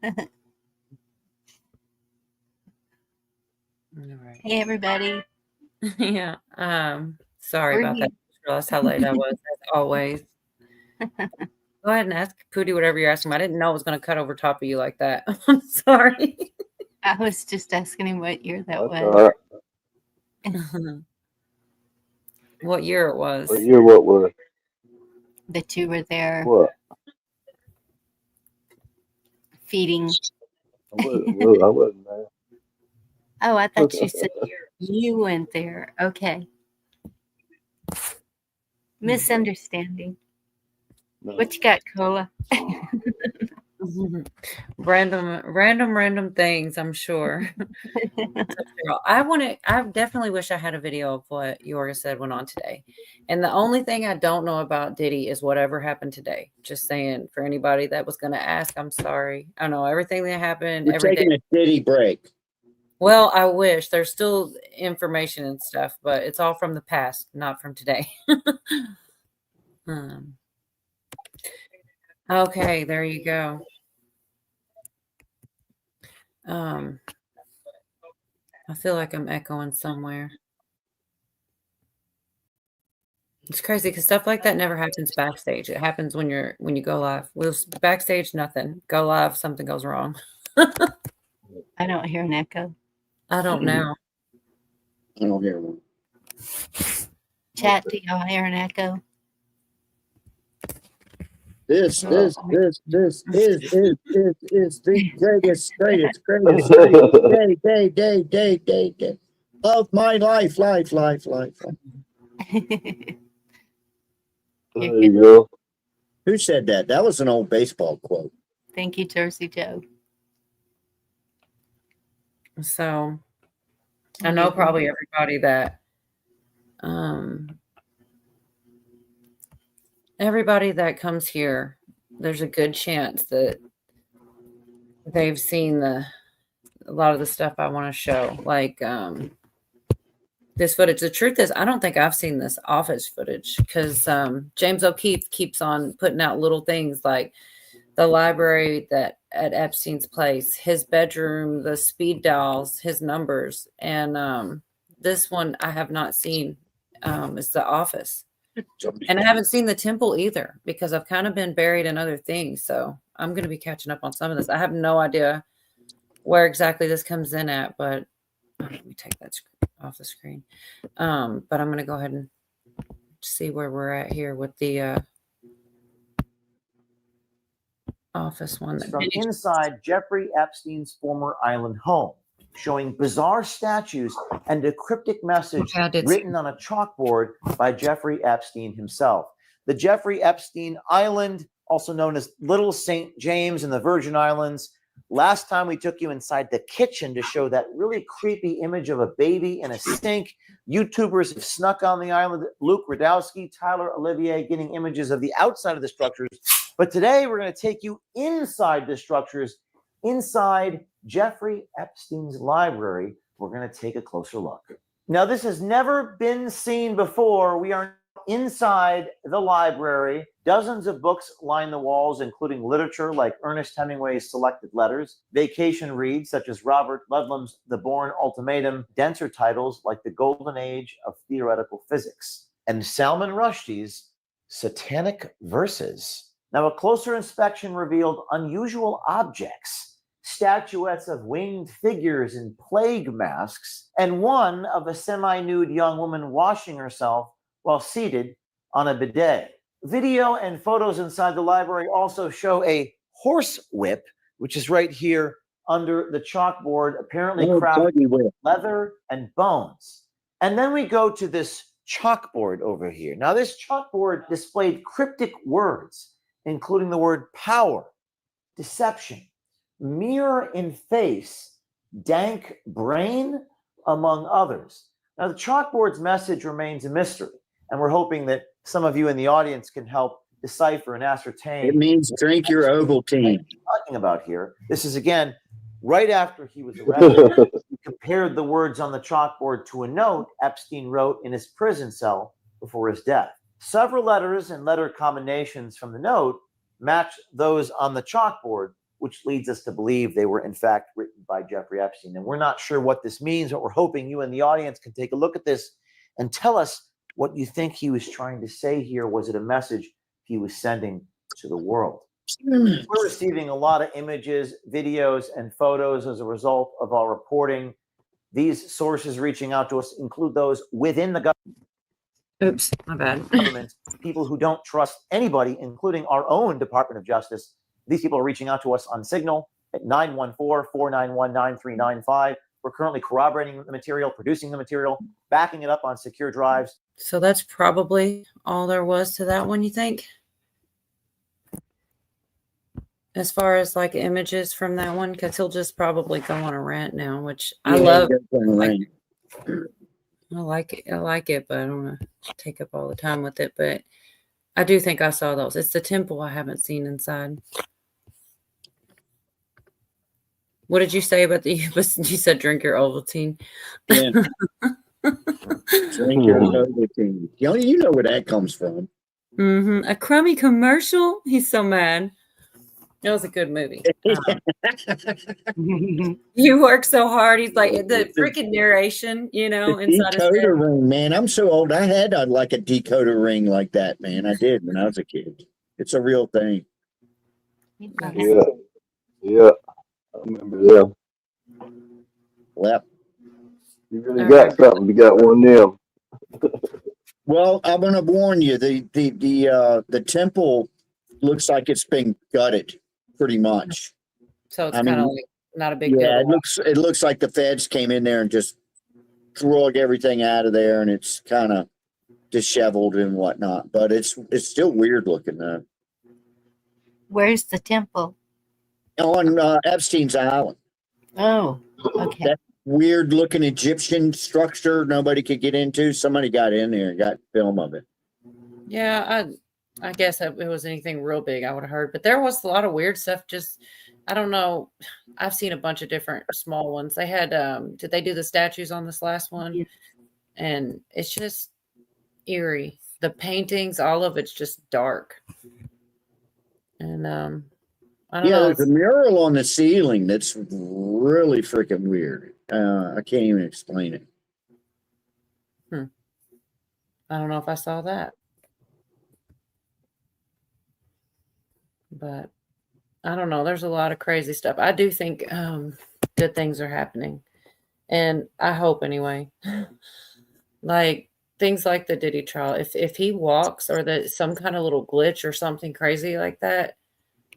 right. Hey, everybody. Yeah. Sorry We're about here. that. I just realized how late I was, as always. Go ahead and ask Pooty whatever you're asking. I didn't know it was going to cut over top of you like that. I'm sorry. I was just asking him what year that That's was. all right. What year it was. But you what was The two were there what? feeding. I wasn't there. Oh, I thought you said you went there. Okay. Misunderstanding. No. What you got, Cola? Random things, I'm sure. I definitely wish I had a video of what Yorga said went on today. And the only thing I don't know about Diddy is whatever happened today. Just saying, for anybody that was going to ask, I'm sorry. I know everything that happened We're every day. taking a Diddy break. Well, I wish there's still information and stuff, but it's all from the past, not from today. Okay, there you go. I feel like I'm echoing somewhere. It's crazy because stuff like that never happens backstage. It happens when you go live. Backstage, nothing. Go live, something goes wrong. I don't hear an echo. I don't know. I don't hear one. Chat, do y'all hear an echo? This is the greatest day of my life. There you go. Who said that? That was an old baseball quote. Thank you, Jersey Joe. So I know probably everybody that comes here, there's a good chance that they've seen a lot of the stuff I want to show, like this footage. The truth is, I don't think I've seen this office footage because James O'Keefe keeps on putting out little things like the library that at Epstein's place, his bedroom, the speed dials, his numbers, and this one I have not seen. It's the office. And I haven't seen the temple either because I've kind of been buried in other things. So I'm going to be catching up on some of this. I have no idea where exactly this comes in at, but let me take that off the screen. But I'm going to go ahead and see where we're at here with the office one. From inside Jeffrey Epstein's former island home, showing bizarre statues and a cryptic message written on a chalkboard by Jeffrey Epstein himself. The Jeffrey Epstein Island, also known as Little St. James in the Virgin Islands. Last time we took you inside the kitchen to show that really creepy image of a baby in a sink. YouTubers have snuck on the island. Luke Radowski, Tyler Olivier getting images of the outside of the structures. But today we're going to take you inside the structures, inside Jeffrey Epstein's library. We're going to take a closer look. Now, this has never been seen before. We are inside the library. Dozens of books line the walls, including literature like Ernest Hemingway's Selected Letters, vacation reads such as Robert Ludlum's The Bourne Ultimatum, denser titles like The Golden Age of Theoretical Physics, and Salman Rushdie's Satanic Verses. Now, a closer inspection revealed unusual objects, statuettes of winged figures in plague masks, and one of a semi-nude young woman washing herself while seated on a bidet. Video and photos inside the library also show a horse whip, which is right here under the chalkboard, apparently crafted with leather and bones. And then we go to this chalkboard over here. Now, this chalkboard displayed cryptic words, including the word power, deception, mirror in face, dank brain, among others. Now, the chalkboard's message remains a mystery, and we're hoping that some of you in the audience can help decipher and ascertain. It means drink your Ovaltine. Talking about here. This is, again, right after he was arrested. He compared the words on the chalkboard to a note Epstein wrote in his prison cell before his death. Several letters and letter combinations from the note match those on the chalkboard, which leads us to believe they were in fact written by Jeffrey Epstein. And we're not sure what this means, but we're hoping you in the audience can take a look at this and tell us what you think he was trying to say here. Was it a message he was sending to the world? We're receiving a lot of images, videos, and photos as a result of our reporting. These sources reaching out to us include those within the Oops, my bad. government, people who don't trust anybody, including our own Department of Justice. These people are reaching out to us on Signal at 914-491-9395. We're currently corroborating the material, producing the material, backing it up on secure drives. So that's probably all there was to that one, you think? As far as like images from that one, because he'll just probably go on a rant now, which I love. I like it, but I don't want to take up all the time with it. But I do think I saw those. It's the temple I haven't seen inside. What did you say about the? You said drink your Ovaltine. Yeah. Drink your Ovaltine. You know where that comes from. Mm-hmm. A crummy commercial. He's so mad. It was a good movie. You work so hard. He's like the freaking narration, inside his head. Decoder ring, man. I'm so old. I had a decoder ring like that, man. I did when I was a kid. It's a real thing. Yeah. I remember them. Yep. You really got something. You got one of them. Well, I'm gonna warn you. The temple looks like it's been gutted, pretty much. So it's kind of like not a big deal. Yeah, it looks like the feds came in there and just drug everything out of there, and it's kind of disheveled and whatnot. But it's still weird looking though. Where's the temple? On Epstein's Island. Oh, okay. That weird looking Egyptian structure nobody could get into. Somebody got in there and got film of it. Yeah, I guess if it was anything real big, I would have heard. But there was a lot of weird stuff. Just, I don't know. I've seen a bunch of different small ones. They had, did they do the statues on this last one? Yeah. And it's just eerie. The paintings, all of it's just dark. And I don't know. There's a mural on the ceiling that's really freaking weird. I can't even explain it. I don't know if I saw that. But I don't know. There's a lot of crazy stuff. I do think good things are happening. And I hope anyway. Like things like the Diddy trial. If he walks or that some kind of little glitch or something crazy like that,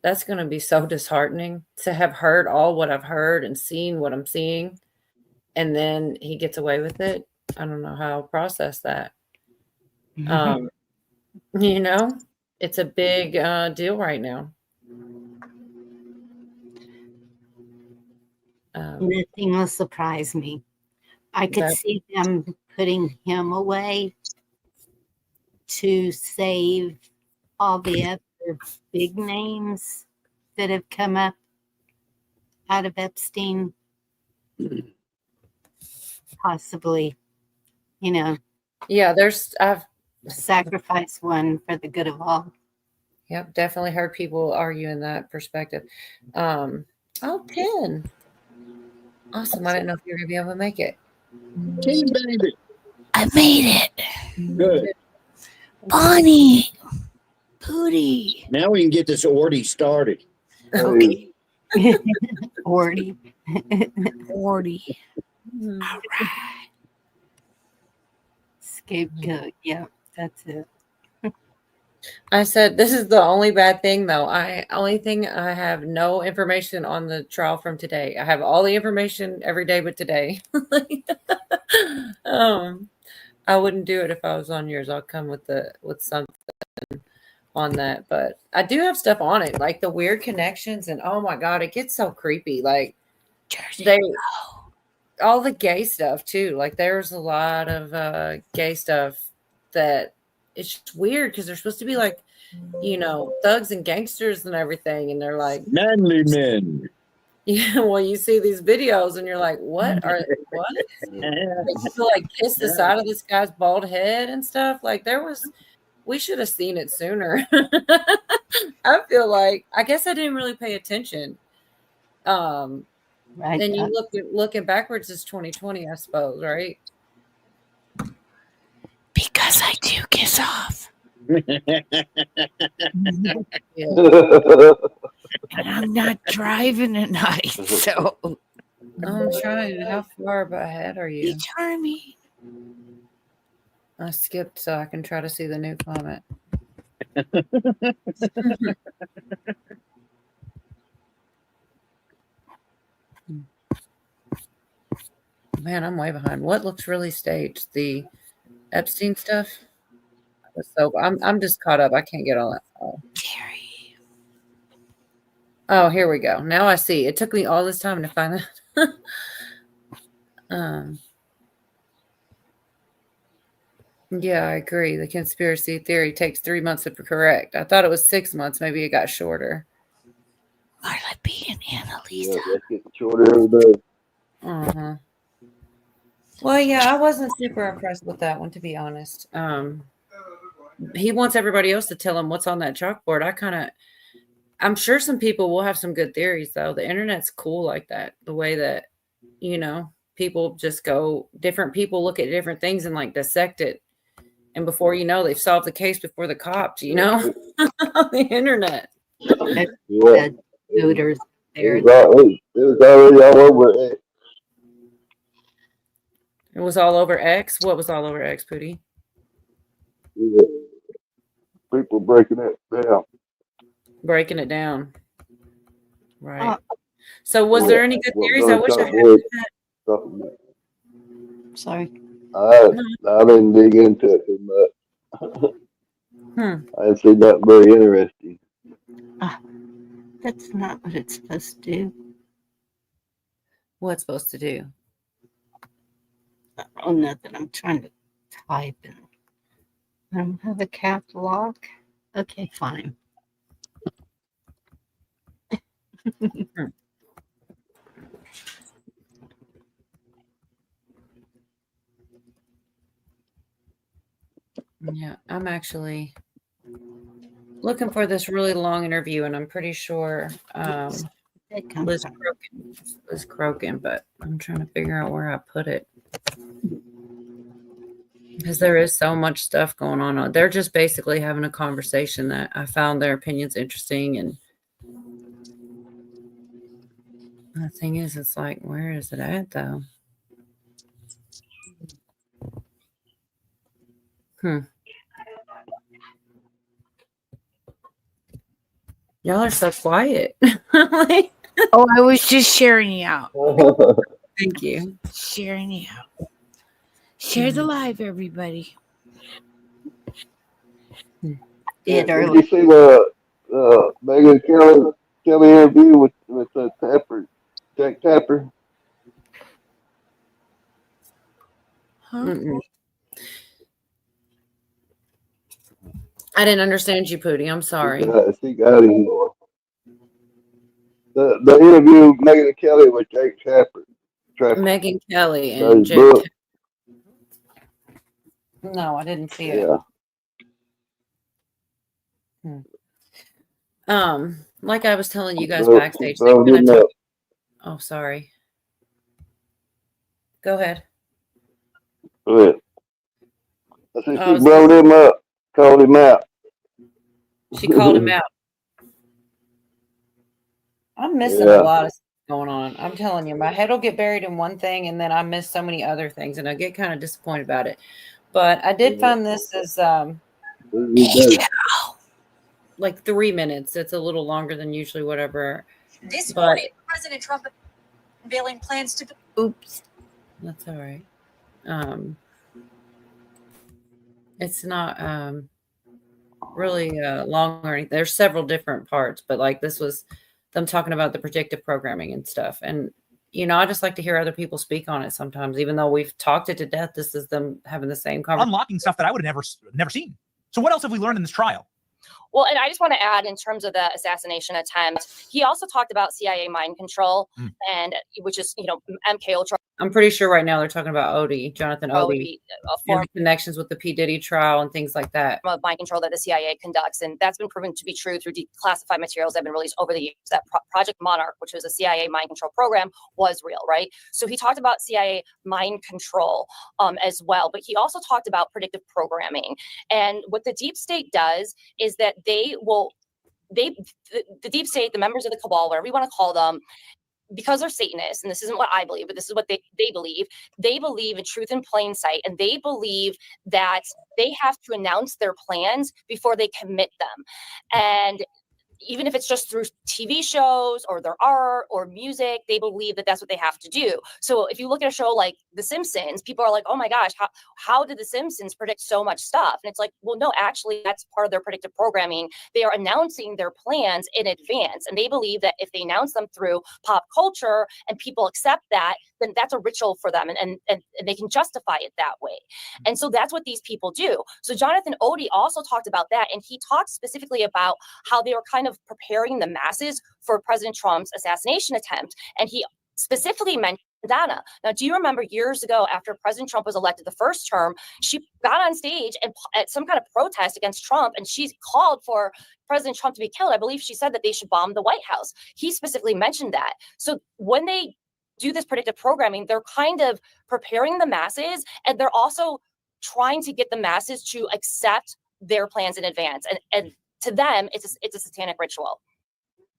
that's going to be so disheartening to have heard all what I've heard and seen what I'm seeing. And then he gets away with it. I don't know how I'll process that. It's a big deal right now. Nothing will surprise me. I could see them putting him away to save all the other big names that have come up out of Epstein. Possibly, Yeah, I've sacrifice one for the good of all. Yep, definitely heard people argue in that perspective. Pen. Awesome. I didn't know if you were going to be able to make it. Team baby. I made it. Good. Bonnie. Booty. Now we can get this orgy started. Okay. Orty. Orty. All right. Scapegoat. Yeah, that's it. I said, this is the only bad thing, though. I have no information on the trial from today. I have all the information every day but today. I wouldn't do it if I was on yours. I'll come with something on that. But I do have stuff on it, like the weird connections, and oh my God, it gets so creepy. Like all the gay stuff too. Like there's a lot of gay stuff that it's just weird because they're supposed to be like, thugs and gangsters and everything. And they're like manly men. Yeah, well, you see these videos and you're like, what? They like kiss the side of this guy's bald head and stuff. Like we should have seen it sooner. I feel like, I guess I didn't really pay attention. Right. And you looking backwards is 2020, I suppose, right? Because I do kiss off. Yeah. And I'm not driving tonight, so I'm trying. How far ahead are you? be charming. I skipped so I can try to see the new comment. Man, I'm way behind. What looks really staged? The Epstein stuff? So I'm just caught up. I can't get all that. Terry. Oh, here we go. Now I see. It took me all this time to find that. Yeah, I agree. The conspiracy theory takes 3 months to correct. I thought it was 6 months. Maybe it got shorter. Marla B and Annalisa. Yeah, that's getting shorter every day. Uh-huh. Well, yeah, I wasn't super impressed with that one, to be honest. He wants everybody else to tell him what's on that chalkboard. I'm sure some people will have some good theories, though. The internet's cool like that. The way that, people just go, different people look at different things and like dissect it. And before you know, they've solved the case before the cops, on the internet. Yeah. Shooters there. It was already all over it. It was all over X. What was all over X, Pootie? Yeah. People breaking it down. Breaking it down. Right. Uh, So was there any good What theories? I goes wish I on had board. that. Something. Sorry. I didn't dig into it too much. I didn't see nothing very interesting. That's not what it's supposed to do. What's supposed to do? Oh, nothing. I'm trying to type and I don't have a cap lock. Okay, fine. Yeah, I'm actually looking for this really long interview, and I'm pretty sure It comes Liz from- Crokin, but I'm trying to figure out where I put it. Because there is so much stuff going on. They're just basically having a conversation that I found their opinions interesting. And the thing is, it's like, where is it at, though? Y'all are so quiet. Like, Oh, I was just sharing you out. thank you. Sharing you out. Share the live, everybody. Did Did earlier. you see the Megan Kelly interview with Tapper, Jack Tapper? Huh? Mm-mm. I didn't understand you, Pootie. I'm sorry. She got him. The interview Megan Kelly with Jake Tapper. Megan Kelly Got and his Jake. book. No, I didn't see it. Yeah. Like I was telling you guys Well, backstage. They well, kinda good enough. oh, sorry. Go ahead. Good. I said I she was brought him up, called him out. She called him out. I'm missing Yeah. a lot of stuff going on. I'm telling you, my head will get buried in one thing, and then I miss so many other things, and I get kind of disappointed about it. But I did find this as like 3 minutes. It's a little longer than usually whatever. This But- morning, President Trump unveiling plans to. Oops. That's all right. It's not really long or anything. There's several different parts, but like this was them talking about the predictive programming and stuff. And I just like to hear other people speak on it sometimes, even though we've talked it to death. This is them having the same conversation. Unlocking stuff that I would have never seen. So what else have we learned in this trial? Well, and I just want to add in terms of the assassination attempt, he also talked about CIA mind control, and which is, MK Ultra. I'm pretty sure right now they're talking about Odie, Jonathan Would Odie, be a and form the connections with the P. Diddy trial and things like that. of mind control that the CIA conducts, and that's been proven to be true through declassified materials that have been released over the years. That Project Monarch, which was a CIA mind control program, was real, right? So he talked about CIA mind control as well, but he also talked about predictive programming. And what the deep state does is that the deep state, the members of the cabal, whatever you want to call them, because they're Satanists, and this isn't what I believe, but this is what they believe. They believe in truth in plain sight, and they believe that they have to announce their plans before they commit them. And even if it's just through TV shows or their art or music, they believe that that's what they have to do. So if you look at a show like The Simpsons, people are like, oh my gosh, how did The Simpsons predict so much stuff? And it's like, well, no, actually, that's part of their predictive programming. They are announcing their plans in advance. And they believe that if they announce them through pop culture and people accept that, then that's a ritual for them. And they can justify it that way. And so that's what these people do. So Jonathan Odie also talked about that. And he talked specifically about how they were kind of preparing the masses for President Trump's assassination attempt. And he specifically mentioned Donna. Now, do you remember years ago after President Trump was elected the first term, she got on stage and at some kind of protest against Trump, and she called for President Trump to be killed. I believe she said that they should bomb the White House. He specifically mentioned that. So when they do this predictive programming, they're kind of preparing the masses, and they're also trying to get the masses to accept their plans in advance. And to them, it's a satanic ritual.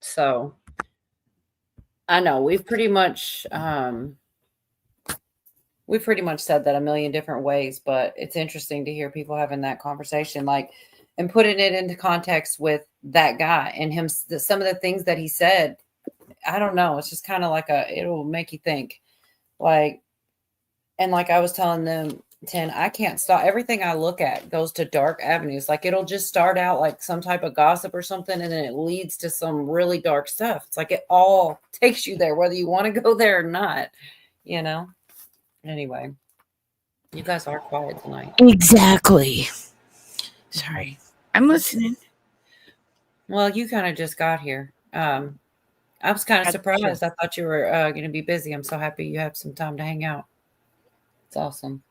So I know we've pretty much said that a million different ways, but it's interesting to hear people having that conversation, like, and putting it into context with that guy and him, some of the things that he said. I don't know. It's just kind of like it'll make you think, like, and like I was telling them, 10, I can't stop. Everything I look at goes to dark avenues. Like, it'll just start out like some type of gossip or something, and then it leads to some really dark stuff. It's like it all takes you there, whether you want to go there or not, Anyway, you guys are quiet tonight. Exactly. Sorry. I'm listening. Well, you kind of just got here. I was kind of surprised. I thought you were going to be busy. I'm so happy you have some time to hang out. It's awesome.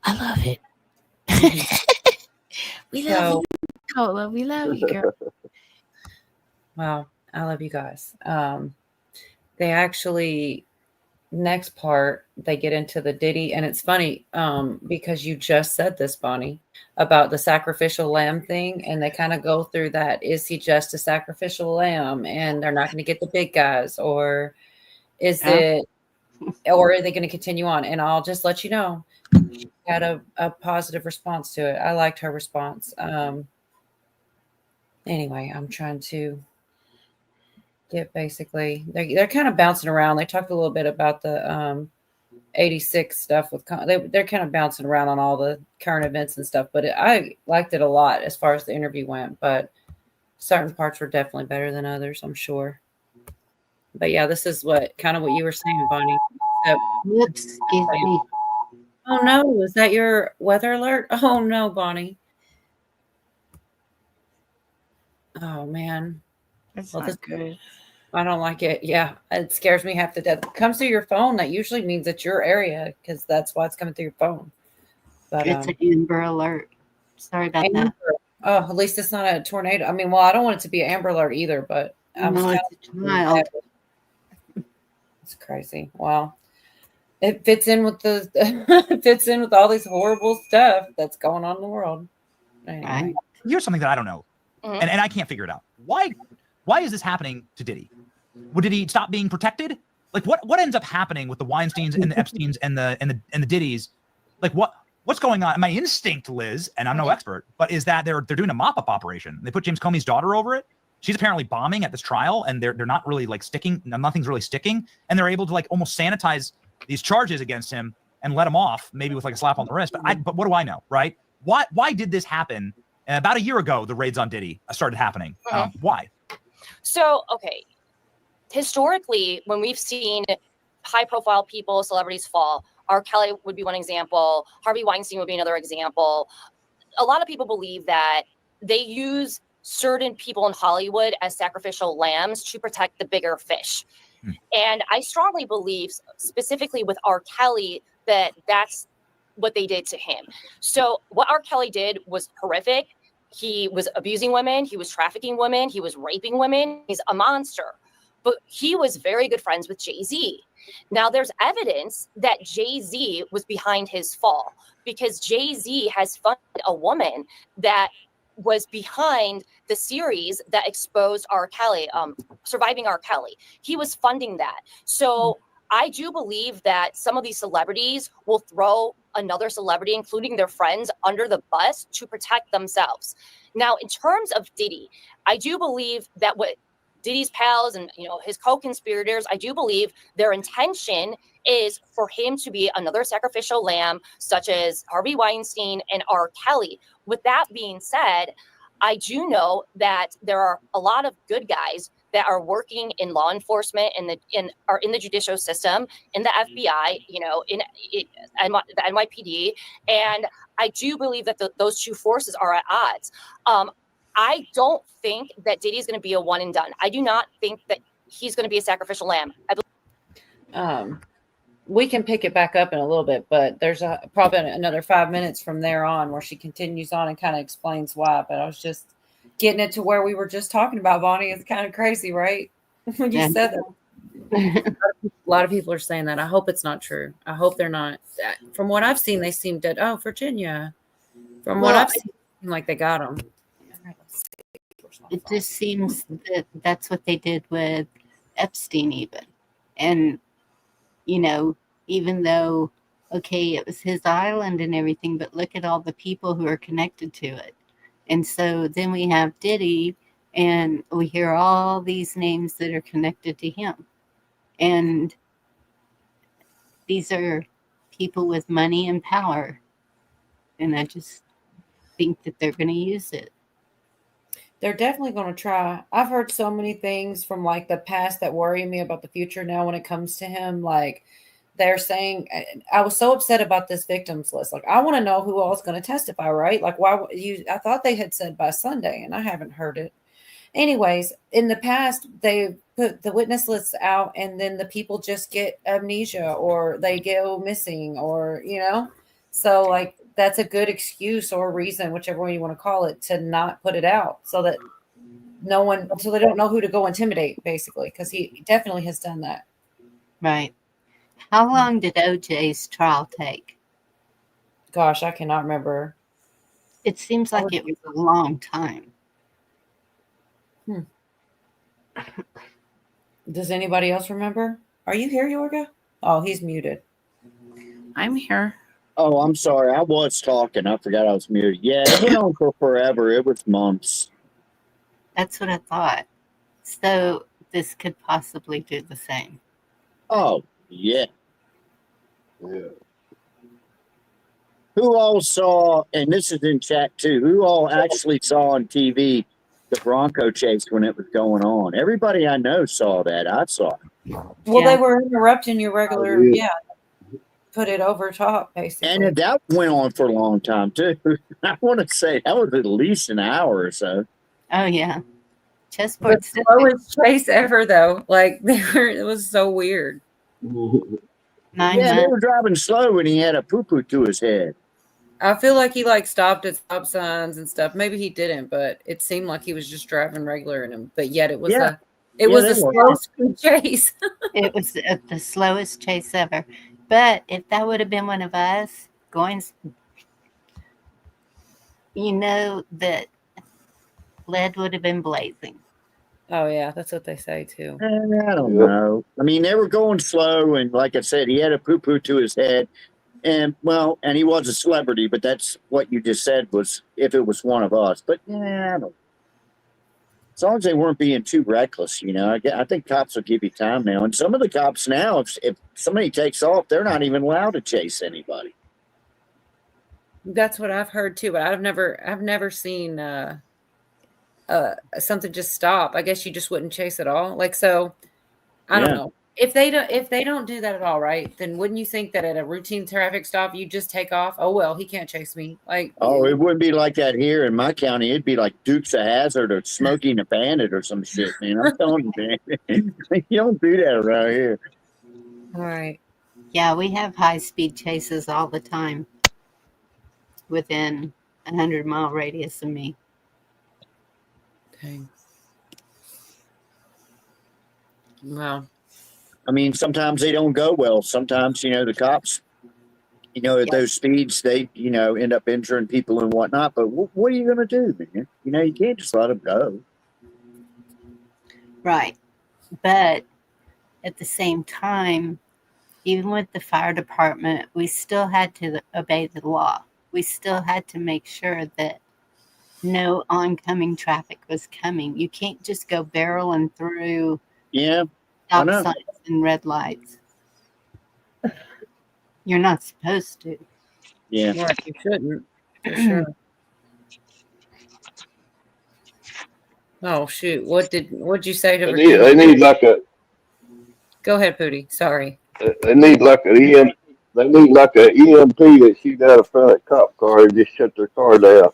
I love it. We love you, Cola. We love you, girl. Well, I love you guys. They actually, next part, they get into the Diddy, and it's funny because you just said this, Bonnie, about the sacrificial lamb thing, and they kind of go through that. Is he just a sacrificial lamb, and they're not going to get the big guys, or is it, or are they going to continue on? And I'll just let you know, she had a positive response to it. I liked her response. Anyway, I'm trying to get basically, they're kind of bouncing around. They talked a little bit about the 86 stuff with, they're kind of bouncing around on all the current events and stuff, but I liked it a lot as far as the interview went, but certain parts were definitely better than others, I'm sure. But yeah, this is what you were saying, Bonnie. Whoops, excuse me. Oh no, is that your weather alert? Oh no, Bonnie. Oh man. That's not good. I don't like it. Yeah, it scares me half to death. It comes through your phone. That usually means it's your area because that's why it's coming through your phone. But It's an Amber Alert. Sorry about that. Oh, at least it's not a tornado. I mean, well, I don't want it to be an Amber Alert either, but No, it's a child. It's crazy. Wow. It fits in with it fits in with all this horrible stuff that's going on in the world. Anyway. Right. Here's something that I don't know, and I can't figure it out. Why is this happening to Diddy? Did he stop being protected? Like what ends up happening with the Weinsteins and the Epsteins and the Diddys? Like what's going on? My instinct, Liz, and I'm no expert, but is that they're doing a mop-up operation. They put James Comey's daughter over it. She's apparently bombing at this trial, and they're not really like sticking. Nothing's really sticking, and they're able to like almost sanitize these charges against him and let him off, maybe with like a slap on the wrist. But what do I know, right? Why did this happen? About a year ago, the raids on Diddy started happening. Why? So, okay, historically, when we've seen high-profile people, celebrities fall, R. Kelly would be one example. Harvey Weinstein would be another example. a lot of people believe that they use certain people in Hollywood as sacrificial lambs to protect the bigger fish. And I strongly believe, specifically with R. Kelly, that that's what they did to him. So what R. Kelly did was horrific. He was abusing women. He was trafficking women. He was raping women. He's a monster. But he was very good friends with Jay-Z. Now, there's evidence that Jay-Z was behind his fall because Jay-Z has funded a woman that was behind the series that exposed R. Kelly, Surviving R. Kelly. He was funding that. So I do believe that some of these celebrities will throw another celebrity, including their friends, under the bus to protect themselves. Now, in terms of Diddy, I do believe that what Diddy's pals and his co-conspirators, I do believe their intention is for him to be another sacrificial lamb, such as Harvey Weinstein and R. Kelly. With that being said, I do know that there are a lot of good guys that are working in law enforcement and are in the judicial system, in the FBI, in the NYPD, and I do believe that those two forces are at odds. I don't think that Diddy is going to be a one and done. I do not think that he's going to be a sacrificial lamb. We can pick it back up in a little bit, but there's probably another 5 minutes from there on where she continues on and kind of explains why. But I was just getting it to where we were just talking about, Bonnie. It's kind of crazy, right? When you said that. A lot of people are saying that. I hope it's not true. I hope they're not. From what I've seen, they seem dead. Oh, Virginia. From what I've seen, like they got them. It just seems that that's what they did with Epstein even. And, even though, okay, it was his island and everything, but look at all the people who are connected to it. And so then we have Diddy, and we hear all these names that are connected to him. And these are people with money and power. And I just think that they're going to use it. They're definitely going to try. I've heard so many things from like the past that worry me about the future now when it comes to him. Like they're saying, I was so upset about this victims list. Like I want to know who all is going to testify, right? Like I thought they had said by Sunday and I haven't heard it. Anyways, in the past, they put the witness lists out and then the people just get amnesia or they go missing or, so like, that's a good excuse or reason, whichever way you want to call it, to not put it out so that so they don't know who to go intimidate, basically, because he definitely has done that. Right. How long did OJ's trial take? Gosh, I cannot remember. It seems like it was a long time. Does anybody else remember? Are you here, Yorga? Oh, he's muted. I'm here. Oh, I'm sorry. I was talking. I forgot I was muted. Yeah, it went on for forever. It was months. That's what I thought. So this could possibly do the same. Oh, yeah. Yeah. Who all saw, and this is in chat too, who all actually saw on TV the Bronco chase when it was going on? Everybody I know saw that. I saw it. Well, they were interrupting your regular, put it over top, basically. And that went on for a long time too. I want to say that was at least an hour or so. Oh yeah, chessboard. The slowest chase ever, though. Like it was so weird. 9 They months. were driving slow, and he had a poo-poo to his head. I feel like he stopped at stop signs and stuff. Maybe he didn't, but it seemed like he was just driving regular in him. But yet it was a slow speed chase. It was the slowest chase ever. But if that would have been one of us going, that lead would have been blazing. Oh yeah, that's what they say too. I don't know. I mean, they were going slow, and like I said, he had a poo-poo to his head. And he was a celebrity, but that's what you just said was if it was one of us. But I don't know. As long as they weren't being too reckless, I think cops will give you time now. And some of the cops now, if somebody takes off, they're not even allowed to chase anybody. That's what I've heard too, but I've never seen something just stop. I guess you just wouldn't chase at all. Like so, I don't know. if they don't do that at all, right? Then wouldn't you think that at a routine traffic stop you just take off? Oh well, he can't chase me. Like, Oh, it wouldn't be like that here in my county. It'd be like Dukes of Hazzard or Smoking a Bandit or some shit, man. I'm telling you, man. You don't do that around here. all right. Yeah, we have high-speed chases all the time within a 100-mile radius of me. Dang. Well, I mean, sometimes they don't go well. Sometimes, the cops, at those speeds, they, end up injuring people and whatnot. But what are you going to do, man? You can't just let them go. Right. But at the same time, even with the fire department, we still had to obey the law. We still had to make sure that no oncoming traffic was coming. You can't just go barreling through stop signs and red lights. You're not supposed to. Yeah. right, you shouldn't. For sure. Oh shoot! What'd you say to They Virginia? need like a Go ahead, Pootie. Sorry. they need like an EM. They need like an EMP that shoot out in front of a cop car and just shut their car down.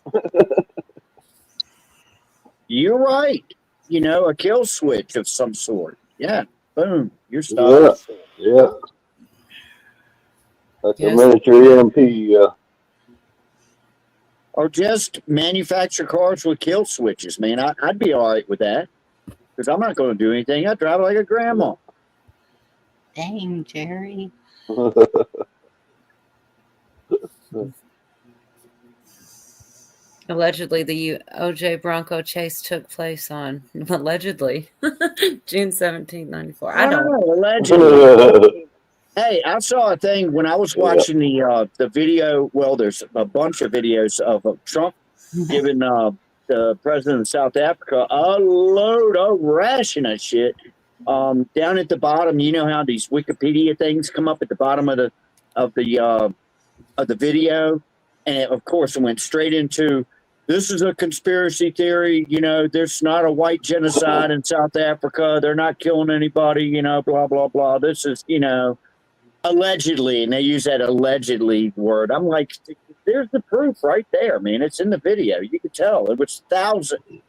You're right. A kill switch of some sort. Yeah. Boom. You're stopped. Yeah. Like Yes. a miniature EMP. Or just manufacture cars with kill switches, man. I'd be all right with that. Because I'm not going to do anything. I drive like a grandma. Dang, Jerry. Allegedly, the OJ Bronco chase took place on allegedly June 17th, 94. I don't. Allegedly. Hey, I saw a thing when I was watching the video. Well, there's a bunch of videos of Trump giving the president of South Africa a load of ration of shit. Down at the bottom, you know how these Wikipedia things come up at the bottom of the video, and of course it went straight into this is a conspiracy theory. There's not a white genocide in South Africa. They're not killing anybody. Blah blah blah. This is allegedly, and they use that allegedly word. I'm like, there's the proof right there, man. It's in the video. You could tell it was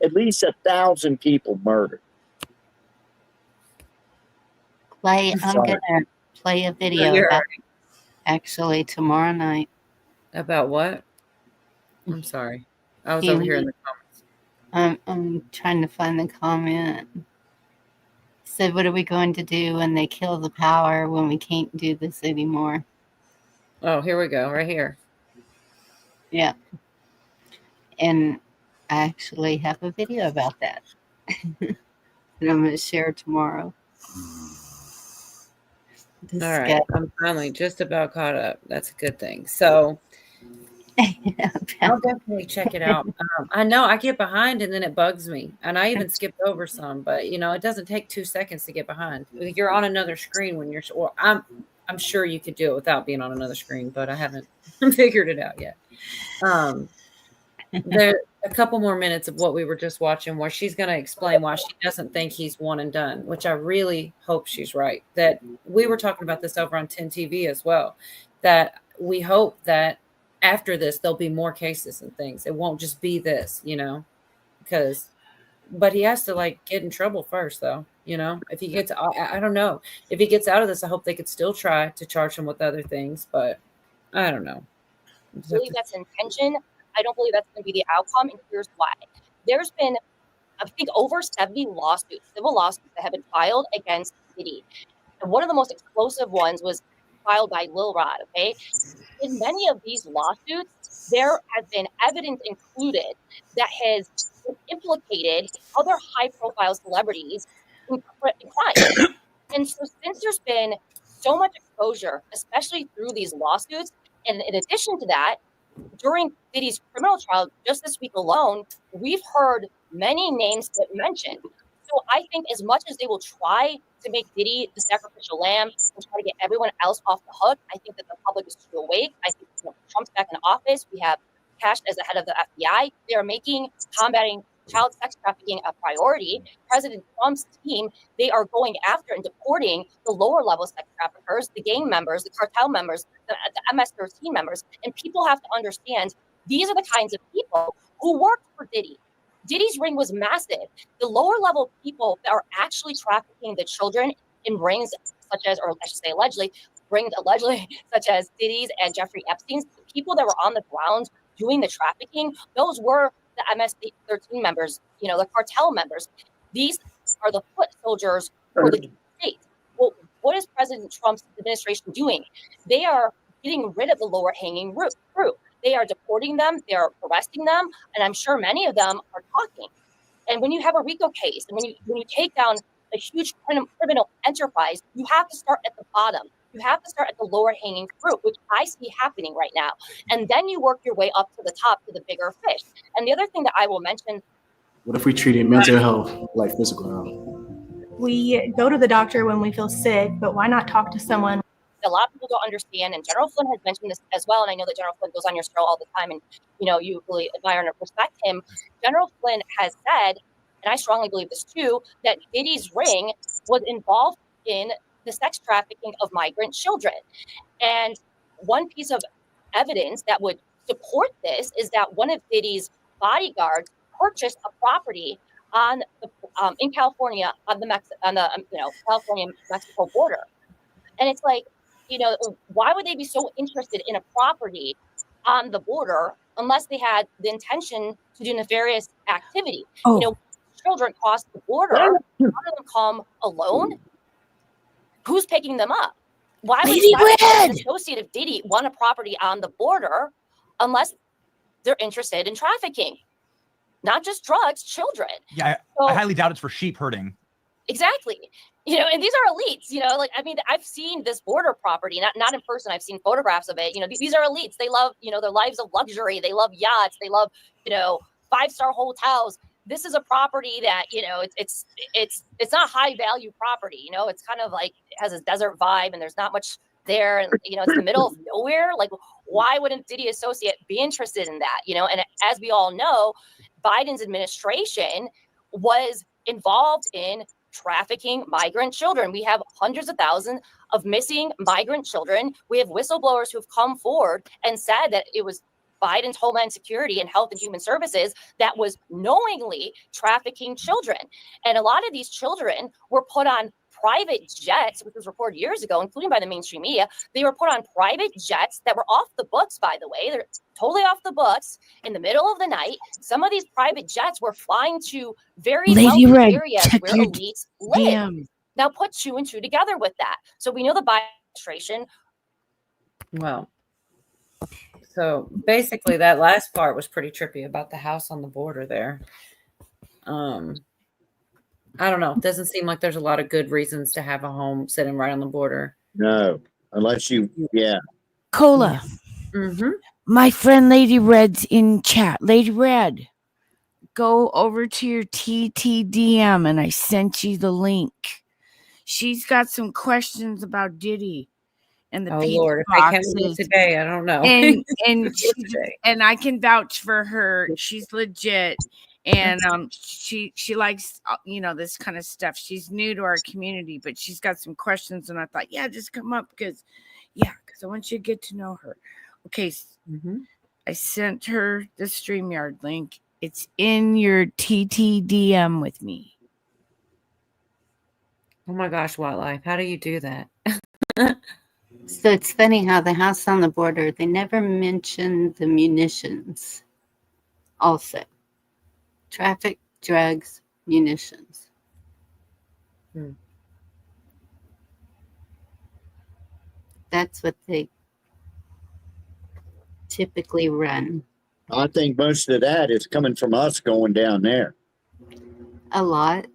at least 1,000 people murdered. I'm going to play a video about actually tomorrow night. About what? I'm sorry. I was over here in the comments. I'm trying to find the comment. Said, what are we going to do when they kill the power when we can't do this anymore? Oh, here we go. Right here. Yeah. And I actually have a video about that that I'm going to share tomorrow. All right. I'm finally just about caught up. That's a good thing. So I'll definitely check it out. I know I get behind and then it bugs me. And I even skipped over some, but it doesn't take 2 seconds to get behind. You're on another screen when I'm sure you could do it without being on another screen, but I haven't figured it out yet. There a couple more minutes of what we were just watching where she's going to explain why she doesn't think he's one and done, which I really hope she's right. That we were talking about this over on 10 TV as well, that we hope that after this, there'll be more cases and things. It won't just be this, but he has to get in trouble first though. If he gets, I don't know if he gets out of this, I hope they could still try to charge him with other things, but I don't know. I believe that's intention. I don't believe that's going to be the outcome, and here's why. There's been, I think, over 70 lawsuits, civil lawsuits that have been filed against Diddy. And one of the most explosive ones was filed by Lil Rod, okay? In many of these lawsuits, there has been evidence included that has implicated other high-profile celebrities in crime. And so since there's been so much exposure, especially through these lawsuits, and in addition to that, during Diddy's criminal trial, just this week alone, we've heard many names get mentioned. So I think as much as they will try to make Diddy the sacrificial lamb and try to get everyone else off the hook, I think that the public is too awake. I think Trump's back in office. We have Cash as the head of the FBI. They are combating child sex trafficking a priority. President Trump's team, they are going after and deporting the lower level sex traffickers, the gang members, the cartel members, the MS-13 members. And people have to understand these are the kinds of people who worked for Diddy. Diddy's ring was massive. The lower level people that are actually trafficking the children in rings such as, or I should say allegedly, rings allegedly such as Diddy's and Jeffrey Epstein's, the people that were on the ground doing the trafficking, those were the MS-13 members, you know, the cartel members. These are the foot soldiers for the state. Well, what is President Trump's administration doing? They are getting rid of the lower hanging fruit. They are deporting them, they are arresting them, and I'm sure many of them are talking. And when you have a RICO case, and when you take down a huge criminal enterprise, you have to start at the bottom. You have to start at the lower hanging fruit, which I see happening right now. And then you work your way up to the top to the bigger fish. And the other thing that I will mention. What if we treated mental health like physical health? We go to the doctor when we feel sick, but why not talk to someone? A lot of people don't understand, and General Flynn has mentioned this as well, and I know that General Flynn goes on your show all the time, and you know you really admire and respect him. General Flynn has said, and I strongly believe this too, that Diddy's ring was involved in the sex trafficking of migrant children. And one piece of evidence that would support this is that one of Diddy's bodyguards purchased a property on the in California on the California-Mexico border, and it's like, you know, why would they be so interested in a property on the border unless they had the intention to do nefarious activity? You know, children cross the border, none of them come alone. Who's picking them up? Why would an associate of Diddy want a property on the border unless they're interested in trafficking? Not just drugs, children. Yeah, I highly doubt it's for sheep herding. Exactly. You know, and these are elites, you know, like, I mean, I've seen this border property, not in person. I've seen photographs of it. You know, these are elites. They love, you know, their lives of luxury. They love yachts. They love, you know, 5-star hotels. This is a property that, you know, it's not high value property. You know, it's kind of like, it has a desert vibe and there's not much there. And, you know, it's in the middle of nowhere. Like, why wouldn't Diddy associate be interested in that? You know, and as we all know, Biden's administration was involved in trafficking migrant children. We have hundreds of thousands of missing migrant children. We have whistleblowers who've come forward and said that it was Biden's Homeland Security and Health and Human Services that was knowingly trafficking children. And a lot of these children were put on private jets, which was reported years ago, including by the mainstream media. They were put on private jets that were off the books, by the way. They're totally off the books in the middle of the night. Some of these private jets were flying to very wealthy areas where elites live. Now put 2 and 2 together with that. So we know the Biden administration. Well, so basically that last part was pretty trippy about the house on the border there. I don't know. It doesn't seem like there's a lot of good reasons to have a home sitting right on the border. No, unless you, yeah. Cola. Mm-hmm. My friend Lady Red's in chat. Lady Red, go over to your TTDM and I sent you the link. She's got some questions about Diddy and the pizza Lord, if I can't do it today, I don't know. And I can vouch for her. She's legit. And she likes, you know, this kind of stuff. She's new to our community, but she's got some questions. And I thought, yeah, just come up because I want you to get to know her. Okay. I sent her the StreamYard link. It's in your TTDM with me. Oh my gosh, Wildlife. How do you do that? So it's funny how the house on the border, they never mention the munitions also. Traffic, drugs, munitions. That's what they typically run. I think most of that is coming from us going down there. A lot.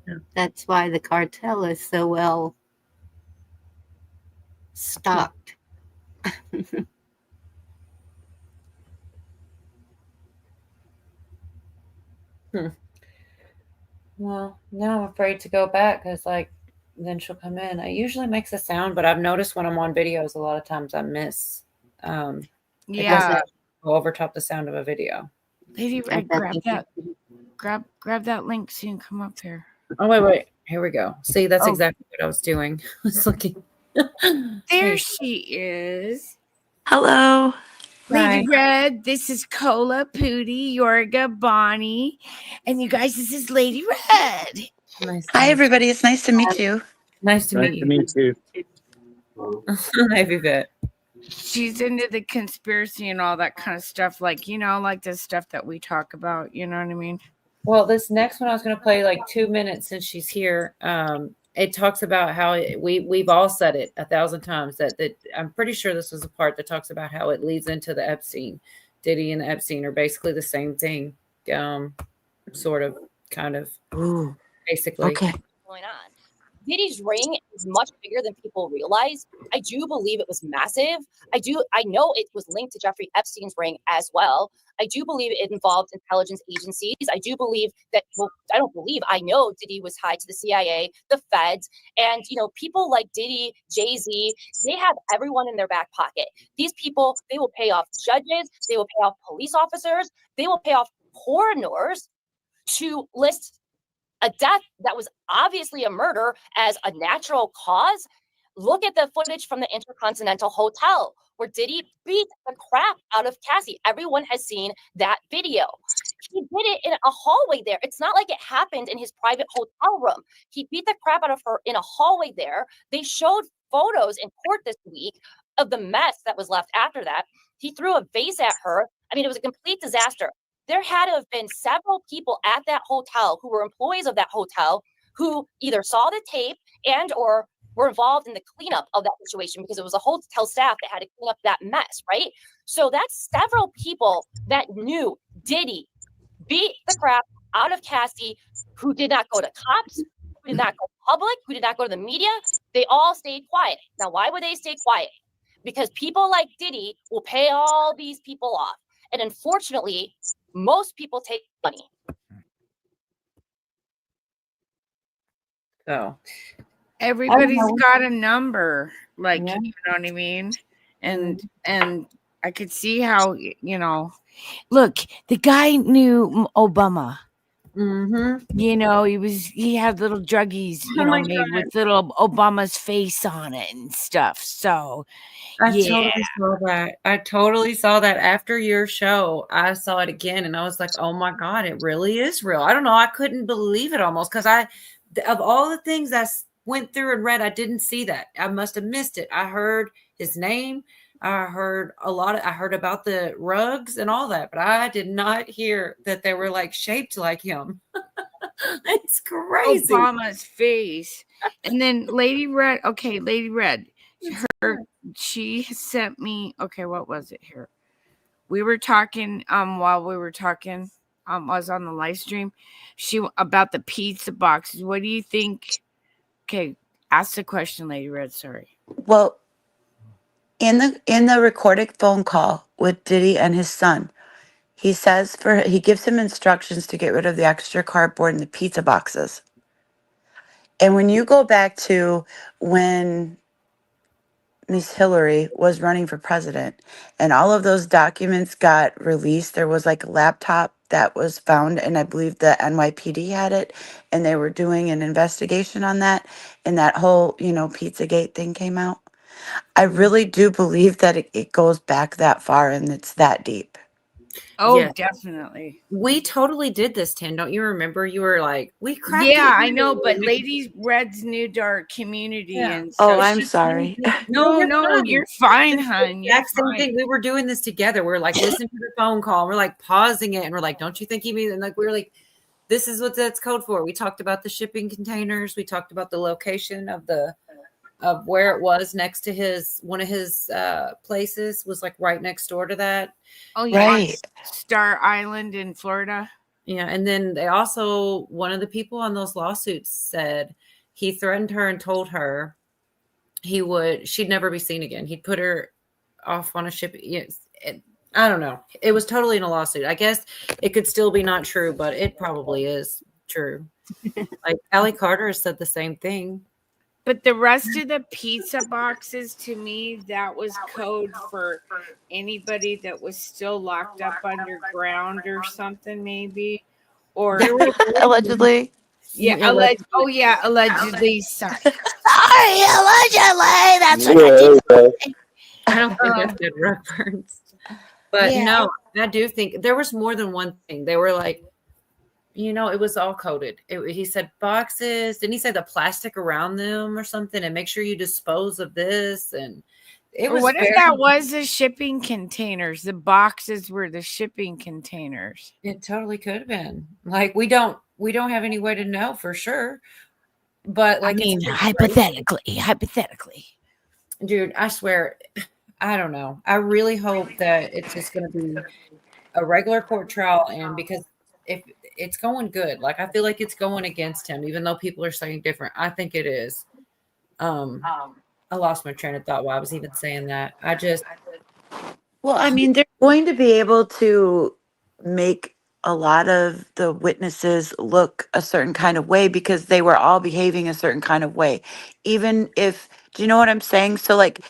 Yeah. That's why the cartel is so well stocked. Well, now I'm afraid to go back because, like, then she'll come in. It usually makes a sound, but I've noticed when I'm on videos, a lot of times I miss. It doesn't go over top the sound of a video. Lady Red, grab that link so you can come up here. Oh, wait. Here we go. See, that's Oh. exactly what I was doing. I was looking. There she is. Hello. Lady Red, this is Cola, Pootie, Yorga, Bonnie, and you guys, this is Lady Red. Nice. Hi, everybody. It's nice to meet you. Nice to meet you. Me too. Hi, Vivette. She's into the conspiracy and all that kind of stuff, like, you know, like the stuff that we talk about. You know what I mean? Well, this next one I was going to play like 2 minutes since she's here. It talks about how we've all said it 1,000 times that I'm pretty sure this was the part that talks about how it leads into the Epstein. Diddy and the Epstein are basically the same thing, sort of, kind of. Ooh, basically. okay. Going on. Diddy's ring is much bigger than people realize. I do believe it was massive. I know it was linked to Jeffrey Epstein's ring as well. I do believe it involved intelligence agencies. I do believe that, well, I know Diddy was tied to the CIA, the feds, and, you know, people like Diddy, Jay-Z, they have everyone in their back pocket. These people, they will pay off judges, they will pay off police officers, they will pay off coroners to list a death that was obviously a murder as a natural cause. Look at the footage from the Intercontinental Hotel where Diddy beat the crap out of Cassie. Everyone has seen that video. He did it in a hallway there. It's not like it happened in his private hotel room. He beat the crap out of her in a hallway there. They showed photos in court this week of the mess that was left after that. He threw a vase at her. I mean, it was a complete disaster. There had to have been several people at that hotel who were employees of that hotel who either saw the tape and or were involved in the cleanup of that situation, because it was a hotel staff that had to clean up that mess, right? So that's several people that knew Diddy beat the crap out of Cassie, who did not go to cops, who did not go public, who did not go to the media. They all stayed quiet. Now, why would they stay quiet? Because people like Diddy will pay all these people off. And unfortunately, most people take money. So everybody's got a number, like, you know what I mean? And I could see how, you know, look, the guy knew Obama. Mm-hmm. You know, he had little druggies, you know, made with little Obama's face on it and stuff. So I totally saw that after your show. I saw it again and I was like, oh my God, it really is real. I don't know. I couldn't believe it almost, because of all the things I went through and read, I didn't see that. I must have missed it. I heard his name. I heard I heard about the rugs and all that, but I did not hear that they were like shaped like him. It's crazy. Obama's face. And then Lady Red, she sent me, okay, what was it here? We were talking, while we were talking, I was on the live stream, about the pizza boxes. What do you think? Okay, ask the question, Lady Red, sorry. Well, in the recorded phone call with Diddy and his son, he says he gives him instructions to get rid of the extra cardboard in the pizza boxes. And when you go back to when Miss Hillary was running for president and all of those documents got released, there was like a laptop that was found, and I believe the NYPD had it, and they were doing an investigation on that, and that whole, you know, Pizzagate thing came out. I really do believe that it goes back that far and it's that deep. Oh, Yeah. definitely. We totally did this, Tim. Don't you remember? You were like, we cracked Yeah, it. I know, but Lady Red's new to our community and Oh, stuff. I'm sorry. No, fine. you're fine, hon. You're Exact same fine. thing. We were doing this together. We're like listening to the phone call. We're like pausing it, and we're like, "Don't you think he means?" And like we were like, "This is what that's code for." We talked about the shipping containers. We talked about the location of where it was next to one of his places was like right next door to that. Oh, yeah, Right. Star Island in Florida. Yeah, and then they also, one of the people on those lawsuits said he threatened her and told her she'd never be seen again. He'd put her off on a ship. I don't know. It was totally in a lawsuit. I guess it could still be not true, but it probably is true. Like Allie Carter said the same thing. But the rest of the pizza boxes, to me, that was code for anybody that was still locked up underground or something, maybe. Or Allegedly. yeah, oh yeah, allegedly. Sorry. Sorry, allegedly. That's what Yeah, there you go. I don't think that's good reference. But Yeah. no, I do think there was more than one thing. They were like, it was all coded. He said boxes. Didn't he say the plastic around them or something? And make sure you dispose of this. And it was. What if that was the shipping containers? The boxes were the shipping containers. It totally could have been. Like we don't have any way to know for sure. But like, I mean, hypothetically, dude, I swear, I don't know. I really hope that it's just going to be a regular court trial, and because if it's going good, like I feel like it's going against him, even though people are saying different. I think it is. I lost my train of thought while I was even saying that. Well, I mean, they're going to be able to make a lot of the witnesses look a certain kind of way because they were all behaving a certain kind of way. Even if, do you know what I'm saying? So, like,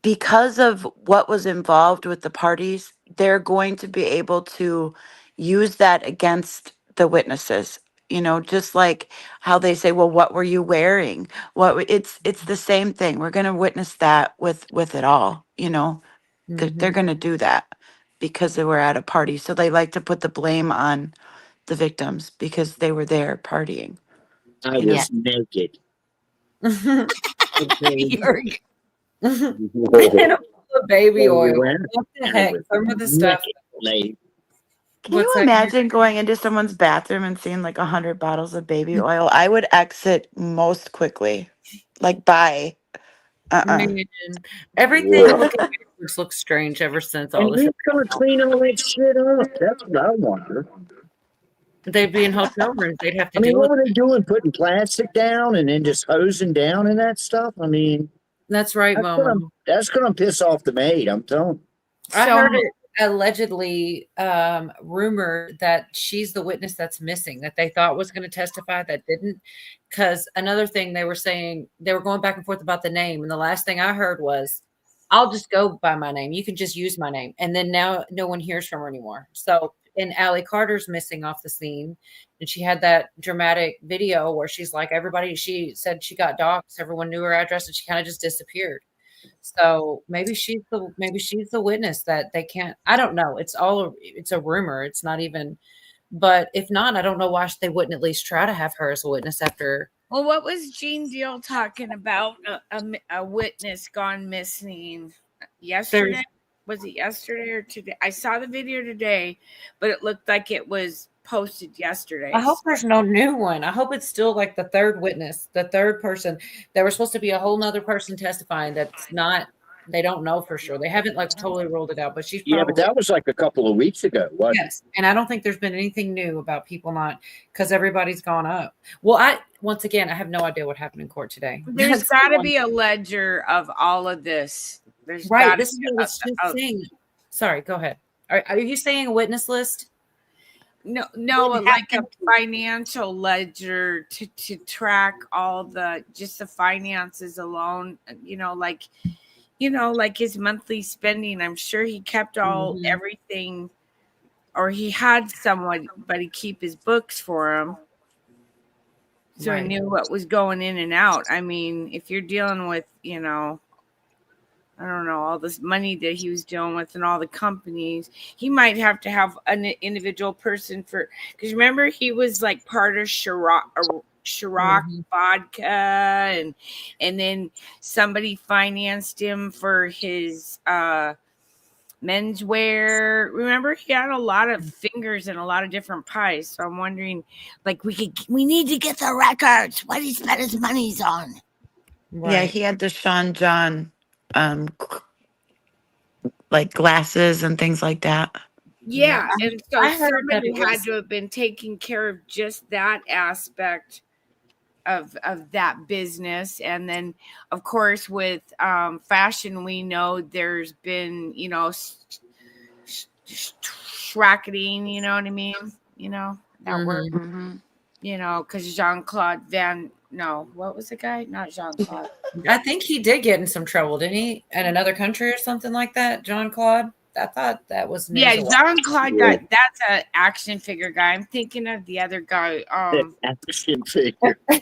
because of what was involved with the parties, they're going to be able to use that against the witnesses. Just like how they say, well, what were you wearing? It's the same thing. We're going to witness that with it all. They're going to do that because they were at a party. So they like to put the blame on the victims because they were there partying. I was naked. The baby oil. What the heck? Some of the stuff. Can you imagine going into someone's bathroom and seeing like 100 bottles of baby oil? I would exit most quickly. Like, bye. Man, everything looks strange ever since all And this. who's gonna clean all that shit up? That's what I wonder. They'd be in hotel rooms. They'd have to I mean, do what it. are they doing? Putting plastic down and then just hosing down and that stuff? I mean, That's right, Mama. That's gonna piss off the maid. I'm telling. I heard it allegedly rumored that she's the witness that's missing, that they thought was going to testify that didn't. Because another thing they were saying, they were going back and forth about the name. And the last thing I heard was, I'll just go by my name. You can just use my name. And then now no one hears from her anymore. So, and Allie Carter's missing off the scene. And she had that dramatic video where she's like, she said she got doxxed. Everyone knew her address and she kind of just disappeared. So maybe she's the witness that they can't. I don't know. It's a rumor. It's not even. But if not, I don't know why they wouldn't at least try to have her as a witness after. Well, what was Gene Deal talking about? A witness gone missing yesterday? Was it yesterday or today? I saw the video today, but it looked like it was posted yesterday. I hope there's no new one. I hope it's still like the third witness, the third person. There was supposed to be a whole nother person testifying that's not. They don't know for sure. They haven't like totally ruled it out, but she's probably, but that was like a couple of weeks ago. Yes, and I don't think there's been anything new about people not, because everybody's gone up. Well, once again, I have no idea what happened in court today. There's got to be a ledger of all of this. There's right. This is what I was just saying. Sorry, go ahead. Are you saying a witness list? No, like a financial ledger to track all the finances alone. Like his monthly spending. I'm sure he kept everything, or he had somebody keep his books for him, so he knew what was going in and out. I mean, if you're dealing with, I don't know, all this money that he was dealing with and all the companies, he might have to have an individual person because remember, he was like part of Ciroc vodka, and then somebody financed him for his menswear. Remember, he had a lot of fingers in a lot of different pies. So I'm wondering, like, we need to get the records. What he spent his monies on. Yeah, he had the Sean John like glasses and things like that. Yeah, and so somebody had to have been taking care of just that aspect of that business. And then, of course, with fashion, we know there's been, racketing, you know what I mean? That word, because Jean-Claude Van No, what was the guy? Not Jean-Claude. I think he did get in some trouble, didn't he? In another country or something like that, John Claude. I thought that was news Yeah, a while. Jean-Claude got that's an action figure guy. I'm thinking of the other guy. Action figure. They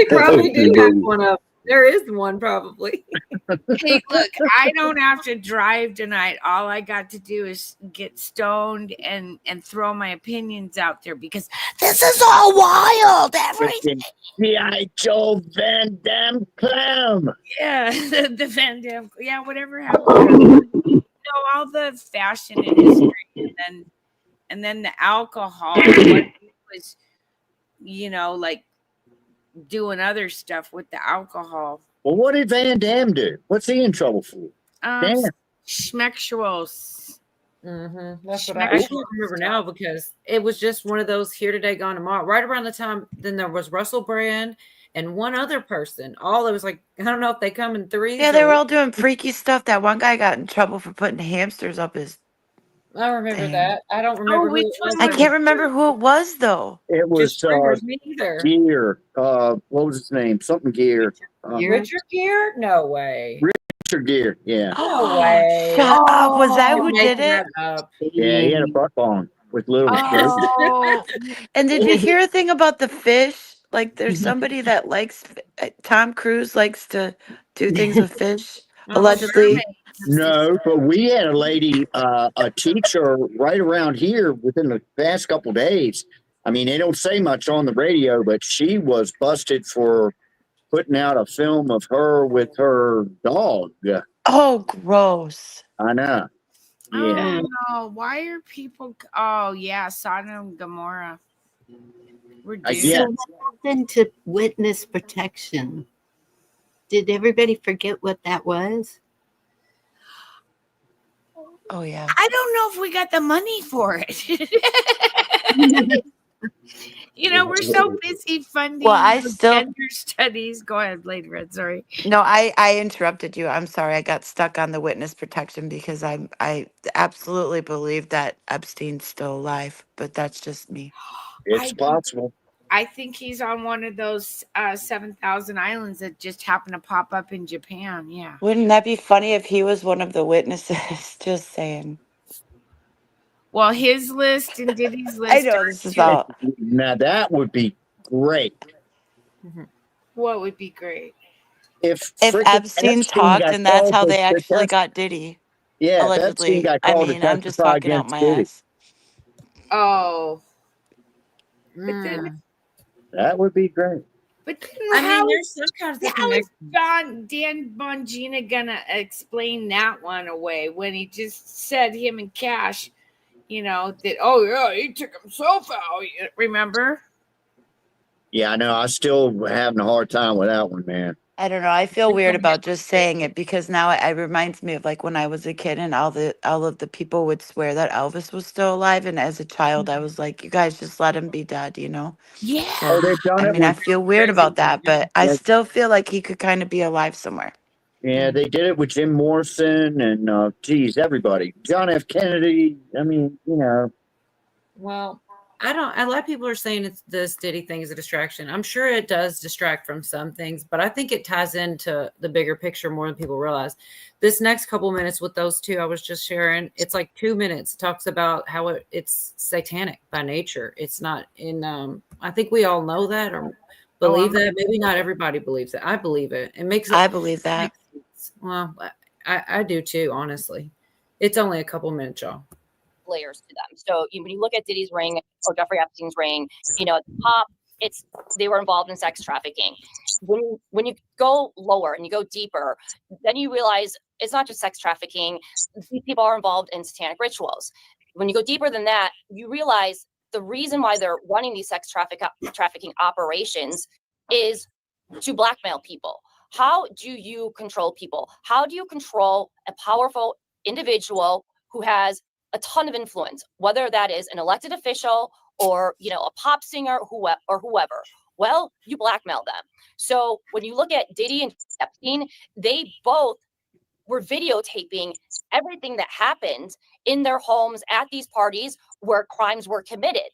probably do have one up. There is one probably. Hey, look, I don't have to drive tonight. All I got to do is get stoned and throw my opinions out there because this is all wild. Everything. G.I. Joe Van Damme clown. Yeah, the Van Damme. Yeah, whatever happened. All the fashion and history, and then the alcohol. What he was, like doing other stuff with the alcohol. Well, what did Van Damme do? What's he in trouble for? Schmexuals. That's what I can't remember now because it was just one of those here today, gone tomorrow. Right around the time, then there was Russell Brand and one other person. All it was like, I don't know if they come in threes. Yeah, they were all doing freaky stuff. That one guy got in trouble for putting hamsters up his. I remember that. I don't remember who it was. I can't remember who it was though. It was me either. Gear. What was his name? Something Gear. Richard Gere? No way. Richard Gere. Yeah. No way. Shut up. Was that who You're did it? Yeah, he had a butt on with little. Oh. And did you hear a thing about the fish? Like, there's somebody that likes Tom Cruise likes to do things with fish. Allegedly. No, but we had a lady, a teacher right around here within the past couple of days. I mean, they don't say much on the radio, but she was busted for putting out a film of her with her dog. Oh, gross. I know. Yeah. Oh, no. Why are people? Oh, yeah. Sodom and Gomorrah. We're doomed. So what happened to witness protection? Did everybody forget what that was? Oh, yeah. I don't know if we got the money for it. We're so busy funding gender studies. Go ahead, Lady Red. Sorry. No, I interrupted you. I'm sorry. I got stuck on the witness protection because I absolutely believe that Epstein's still alive, but that's just me. It's possible. I think he's on one of those 7,000 islands that just happened to pop up in Japan. Yeah. Wouldn't that be funny if he was one of the witnesses? Just saying. Well, his list and Diddy's list. I know this is all. Now that would be great. What would be great? If Epstein talked and that's how they actually got Diddy. Yeah, allegedly. I'm just talking out my ass. Oh. That would be great. But there's some kind of how is Dan Bongina gonna explain that one away when he just said him and Cash, that he took himself out. Remember? Yeah, I know. I still having a hard time with that one, man. I don't know. I feel weird about just saying it because now it reminds me of like when I was a kid and all of the people would swear that Elvis was still alive, and as a child I was like, you guys just let him be dead, Yeah. So, I feel weird about that, but I still feel like he could kind of be alive somewhere. Yeah, they did it with Jim Morrison and everybody. John F. Kennedy. I mean, Well, a lot of people are saying this Diddy thing is a distraction. I'm sure it does distract from some things, but I think it ties into the bigger picture more than people realize. This next couple minutes with those two I was just sharing, it's like 2 minutes. It talks about how it's satanic by nature. It's not in, I think we all know that or believe that. Maybe not everybody believes it. I believe it. I believe that. Well, I do too, honestly. It's only a couple minutes, y'all. Layers to them. So when you look at Diddy's ring or Jeffrey Epstein's ring, at the top, they were involved in sex trafficking. When you go lower and you go deeper, then you realize it's not just sex trafficking. These people are involved in satanic rituals. When you go deeper than that, you realize the reason why they're running these sex trafficking operations is to blackmail people. How do you control people? How do you control a powerful individual who has a ton of influence, whether that is an elected official or, a pop singer or whoever? Well, you blackmail them. So when you look at Diddy and Epstein, they both were videotaping everything that happened in their homes at these parties where crimes were committed.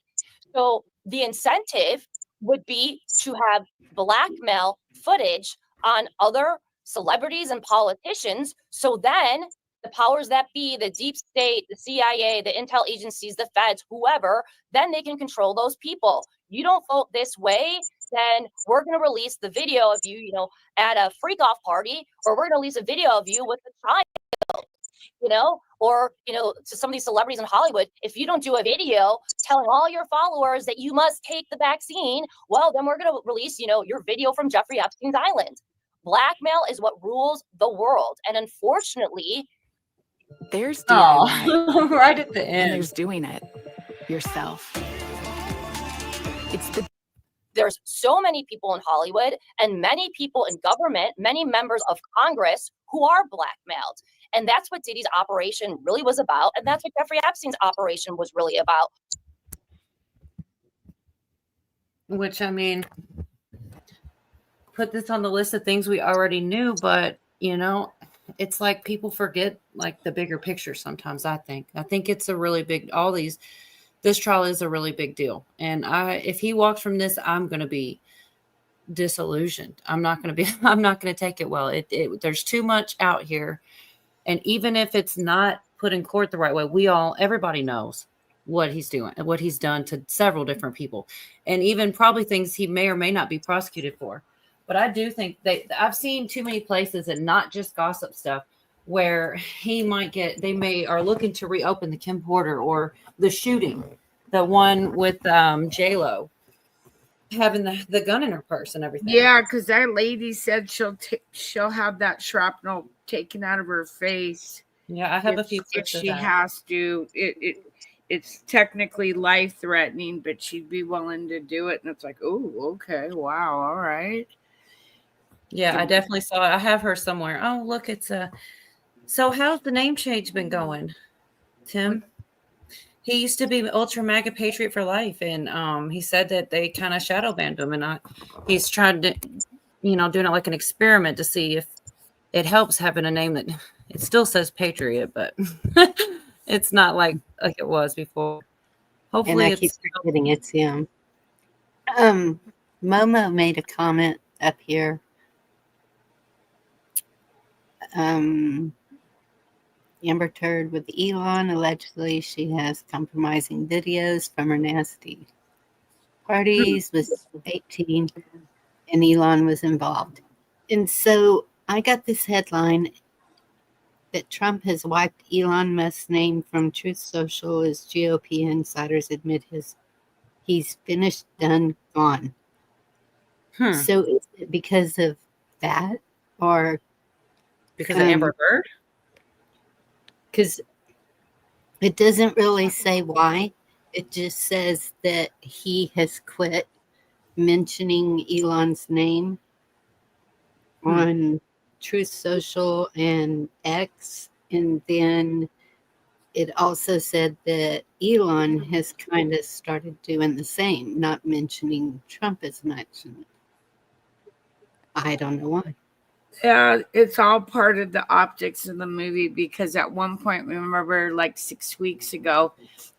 So the incentive would be to have blackmail footage on other celebrities and politicians. So then the powers that be, the deep state, the CIA, the intel agencies, the feds, whoever, then they can control those people. You don't vote this way, then we're going to release the video of you, at a freak off party, or we're going to release a video of you with a child. Or, to some of these celebrities in Hollywood, if you don't do a video telling all your followers that you must take the vaccine, well, then we're going to release, your video from Jeffrey Epstein's island. Blackmail is what rules the world. And unfortunately, there's DIY. Right at the And end. there's doing it yourself. There's so many people in Hollywood and many people in government, many members of Congress who are blackmailed. And that's what Diddy's operation really was about. And that's what Jeffrey Epstein's operation was really about. Which, I mean, put this on the list of things we already knew, but, it's like people forget like the bigger picture sometimes, I think it's a really big, this trial is a really big deal. And if he walks from this, I'm going to be disillusioned. I'm not going to take it well. There's too much out here. And even if it's not put in court the right way, everybody knows what he's doing and what he's done to several different people, and even probably things he may or may not be prosecuted for. But I do think I've seen too many places, and not just gossip stuff, where they are looking to reopen the Kim Porter or the shooting, the one with J-Lo having the gun in her purse and everything. Yeah, because that lady said she'll have that shrapnel taken out of her face. Yeah, I have a few if clips of she that. has to. It's technically life threatening, but she'd be willing to do it. And it's like, oh, okay, wow, all right. Yeah, I definitely saw it. I have her somewhere. Oh, look, it's So how's the name change been going, Tim? He used to be Ultra MAGA Patriot for life, and he said that they kind of shadow banned him, and he's trying to, doing it like an experiment to see if it helps having a name that it still says Patriot, but it's not like it was before. Hopefully, and I keep forgetting it's him. Momo made a comment up here. Amber Turd with Elon. Allegedly, she has compromising videos from her nasty parties, was 18, and Elon was involved. And so I got this headline that Trump has wiped Elon Musk's name from Truth Social as GOP insiders admit he's finished, done, gone. So is it because of that, or because of Amber Heard? Because it doesn't really say why. It just says that he has quit mentioning Elon's name on Truth Social and X. And then it also said that Elon has kind of started doing the same, not mentioning Trump as much. I don't know why. Yeah, it's all part of the optics of the movie, because at one point, remember, like 6 weeks ago,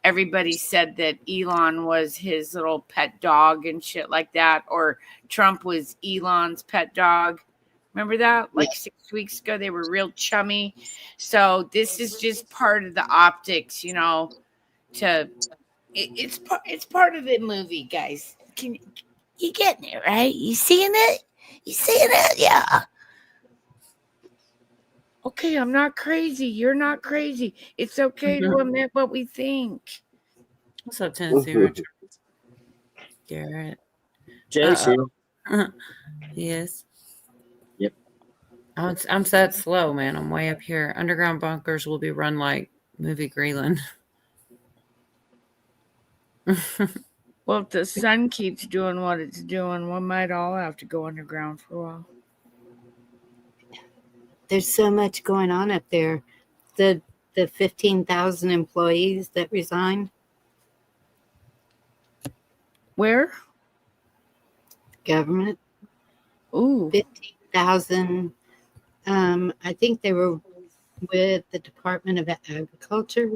everybody said that Elon was his little pet dog and shit like that, or Trump was Elon's pet dog. Remember that? Like 6 weeks ago, they were real chummy. So this is just part of the optics, it's part of the movie, guys. You getting it, right? You seeing it? You seeing it? Yeah. Okay, I'm not crazy. You're not crazy. It's okay to admit what we think. What's up, Tennessee Richard? Garrett. Jason. Yes. Yep. I'm sad slow, man. I'm way up here. Underground bunkers will be run like movie Greenland. Well, if the sun keeps doing what it's doing, we might all have to go underground for a while. There's so much going on up there. The 15,000 employees that resigned. Where? Government. Ooh. 15,000. I think they were with the Department of Agriculture.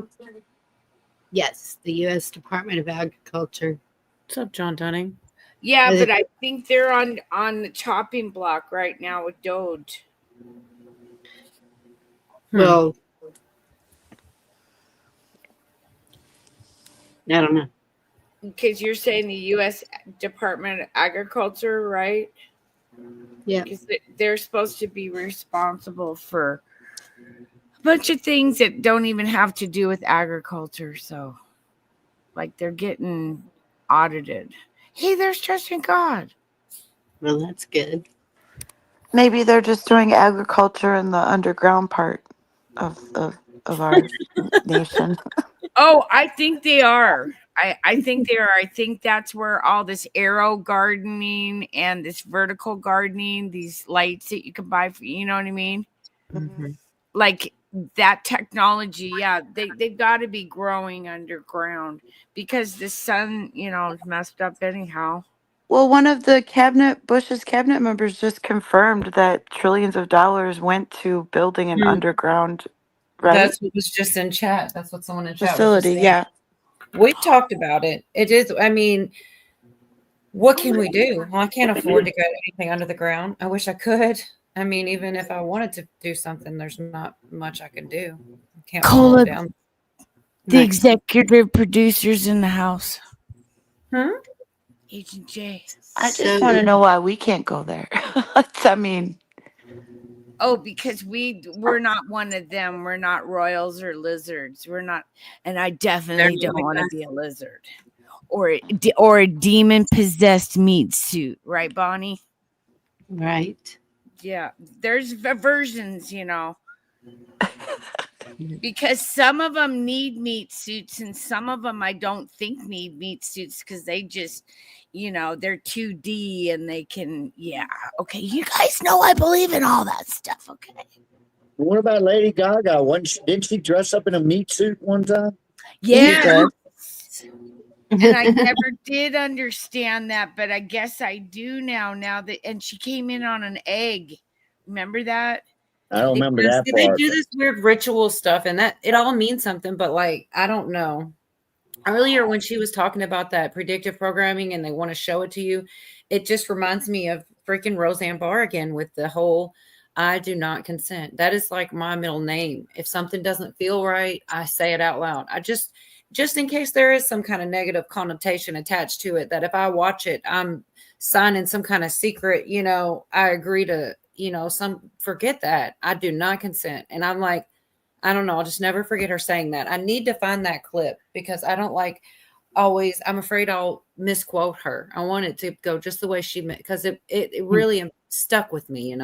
Yes, the U.S. Department of Agriculture. What's up, John Dunning? Yeah, but I think they're on the chopping block right now with Doge. Well, I don't know. Because you're saying the U.S. Department of Agriculture, right? Yeah. Because they're supposed to be responsible for a bunch of things that don't even have to do with agriculture. So, like, they're getting audited. Hey, there's trusting God. Well, that's good. Maybe they're just doing agriculture in the underground part of our nation. Oh, I think they are. I think they are. I think that's where all this aero gardening and this vertical gardening, these lights that you can buy for, you know what I mean? Mm-hmm. Like that technology, yeah, they've got to be growing underground because the sun, is messed up anyhow. Well, one of the Bush's cabinet members just confirmed that trillions of dollars went to building an underground, right? That's what was just in chat. That's what someone in chat was just Facility, saying. yeah. We've talked about it. It is, I mean, what can we do? Well, I can't afford to get anything under the ground. I wish I could. I mean, even if I wanted to do something, there's not much I can do. I can't Call fall it down. the executive producers in the house. Agent J. I just want to know why we can't go there. I mean, oh, because we're not one of them. We're not royals or lizards. We're not, and I definitely don't want to be a lizard or a demon possessed meat suit, right, Bonnie? Right. Yeah, there's versions, because some of them need meat suits and some of them I don't think need meat suits because they just, they're 2D and they can, okay, you guys know I believe in all that stuff, okay? What about Lady Gaga? Didn't she dress up in a meat suit one time? Yeah. And I never did understand that, but I guess I do now that, and she came in on an egg. Remember that? I don't remember that They part. do this weird ritual stuff, and that it all means something, but like, I don't know. Earlier when she was talking about that predictive programming and they want to show it to you, it just reminds me of freaking Roseanne Barr again with the whole I do not consent. That is like my middle name. If something doesn't feel right, I say it out loud. I just in case there is some kind of negative connotation attached to it, that if I watch it, I'm signing some kind of secret, I agree to, forget that. I do not consent. And I'm like, I don't know. I'll just never forget her saying that. I need to find that clip because I don't like always, I'm afraid I'll misquote her. I want it to go just the way she meant, because it really stuck with me,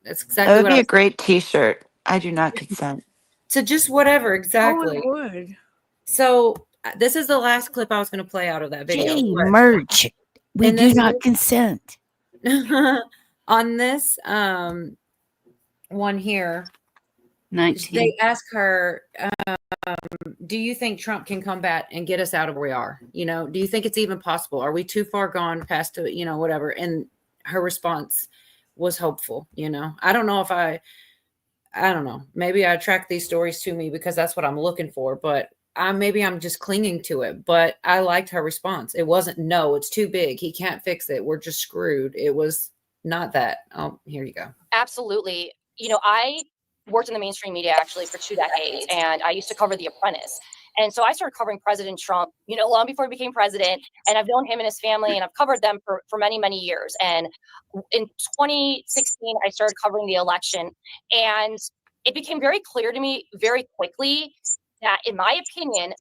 that's exactly that would what be I a great T-shirt. I do not consent. to just whatever. Exactly. Oh, it would. So this is the last clip I was going to play out of that video. Jay, merch. We do not consent. On this one here, 19. they ask her, do you think Trump can come back and get us out of where we are? Do you think it's even possible? Are we too far gone past, whatever? And her response was hopeful. I don't know if I don't know. Maybe I attract these stories to me because that's what I'm looking for, but maybe I'm just clinging to it. But I liked her response. It wasn't, no, it's too big. He can't fix it. We're just screwed. It was not that. Oh, here you go. Absolutely. I worked in the mainstream media actually for 2 decades, and I used to cover The Apprentice. And so I started covering President Trump, long before he became president. And I've known him and his family, and I've covered them for many, many years. And in 2016, I started covering the election. And it became very clear to me very quickly that, in my opinion,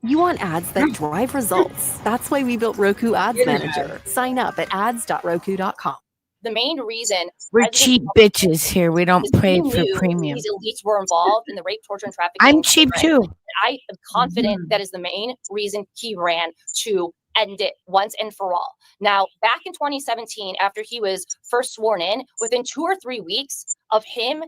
You want ads that drive results. That's why we built Roku Ads Manager. Sign up at ads.roku.com. the main reason We're President cheap Trump bitches here. We don't is he pay for knew premium. these elites were involved in the rape, torture, and trafficking. I'm cheap too. I am confident that is the main reason he ran to end it once and for all. Now, back in 2017, after he was first sworn in, within 2 or 3 weeks of him,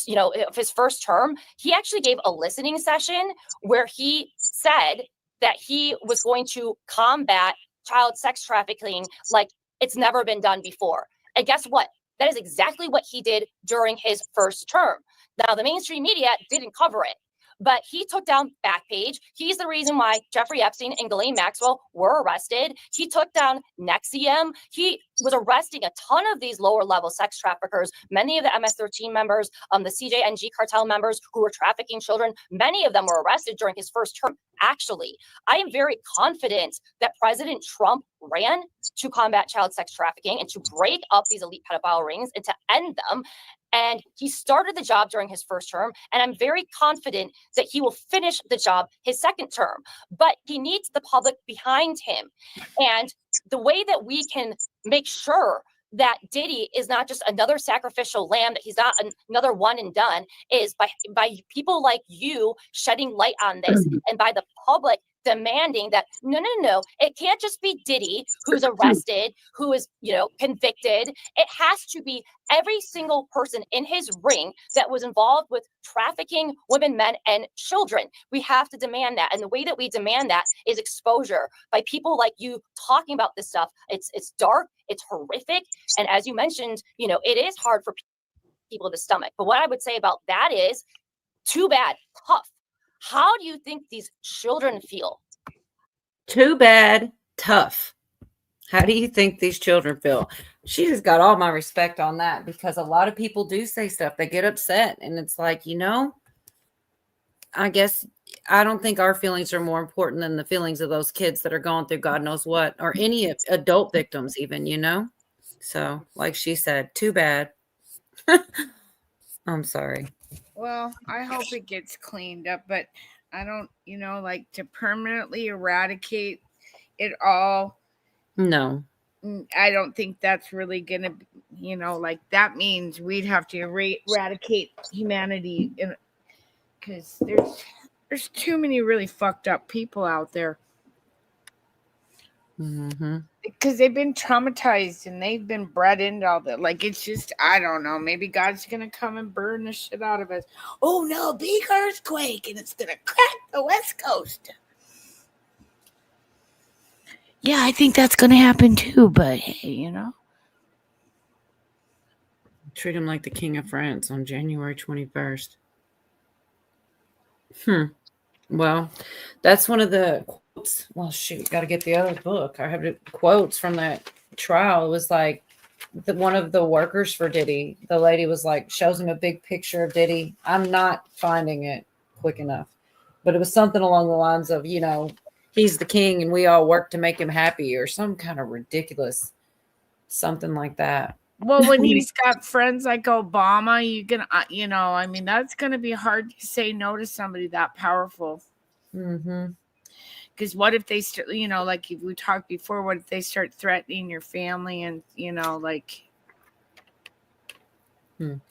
of his first term, he actually gave a listening session where he said that he was going to combat child sex trafficking like it's never been done before. And guess what? That is exactly what he did during his first term. Now, the mainstream media didn't cover it, but he took down Backpage. He's the reason why Jeffrey Epstein and Ghislaine Maxwell were arrested. He took down NXIVM. He was arresting a ton of these lower level sex traffickers, many of the MS-13 members, the CJNG cartel members who were trafficking children. Many of them were arrested during his first term. Actually, I am very confident that President Trump ran to combat child sex trafficking and to break up these elite pedophile rings and to end them. And he started the job during his first term. And I'm very confident that he will finish the job his second term. But he needs the public behind him. And the way that we can make sure that Diddy is not just another sacrificial lamb, that he's not another one and done, is by people like you shedding light on this and by the public demanding that no, it can't just be Diddy who's arrested, who is, convicted. It has to be every single person in his ring that was involved with trafficking women, men, and children. We have to demand that. And the way that we demand that is exposure by people like you talking about this stuff. It's dark, it's horrific. And as you mentioned, it is hard for people to stomach. But what I would say about that is too bad, tough. How do you think these children feel? Too bad, tough. How do you think these children feel? She has got all my respect on that, because a lot of people do say stuff. They get upset, and it's like, I guess I don't think our feelings are more important than the feelings of those kids that are going through God knows what, or any adult victims even, So like she said, too bad. I'm sorry. Well, I hope it gets cleaned up, but I don't, to permanently eradicate it all. No. I don't think that's really going to, that means we'd have to eradicate humanity, because there's too many really fucked up people out there. Mm-hmm. Because they've been traumatized and they've been bred into all that. Like, it's just, I don't know. Maybe God's going to come and burn the shit out of us. Oh, no, big earthquake, and it's going to crack the West Coast. Yeah, I think that's going to happen too, but hey, Treat him like the King of France on January 21st. Well, that's one of the quotes. Well, shoot, got to get the other book. I have the quotes from that trial. It was like one of the workers for Diddy. The lady was like, shows him a big picture of Diddy. I'm not finding it quick enough, but it was something along the lines of, he's the king and we all work to make him happy, or some kind of ridiculous something like that. Well, when he's got friends like Obama, you can, that's going to be hard to say no to somebody that powerful. Mm-hmm. Because what if they start, like if we talked before, what if they start threatening your family and, I don't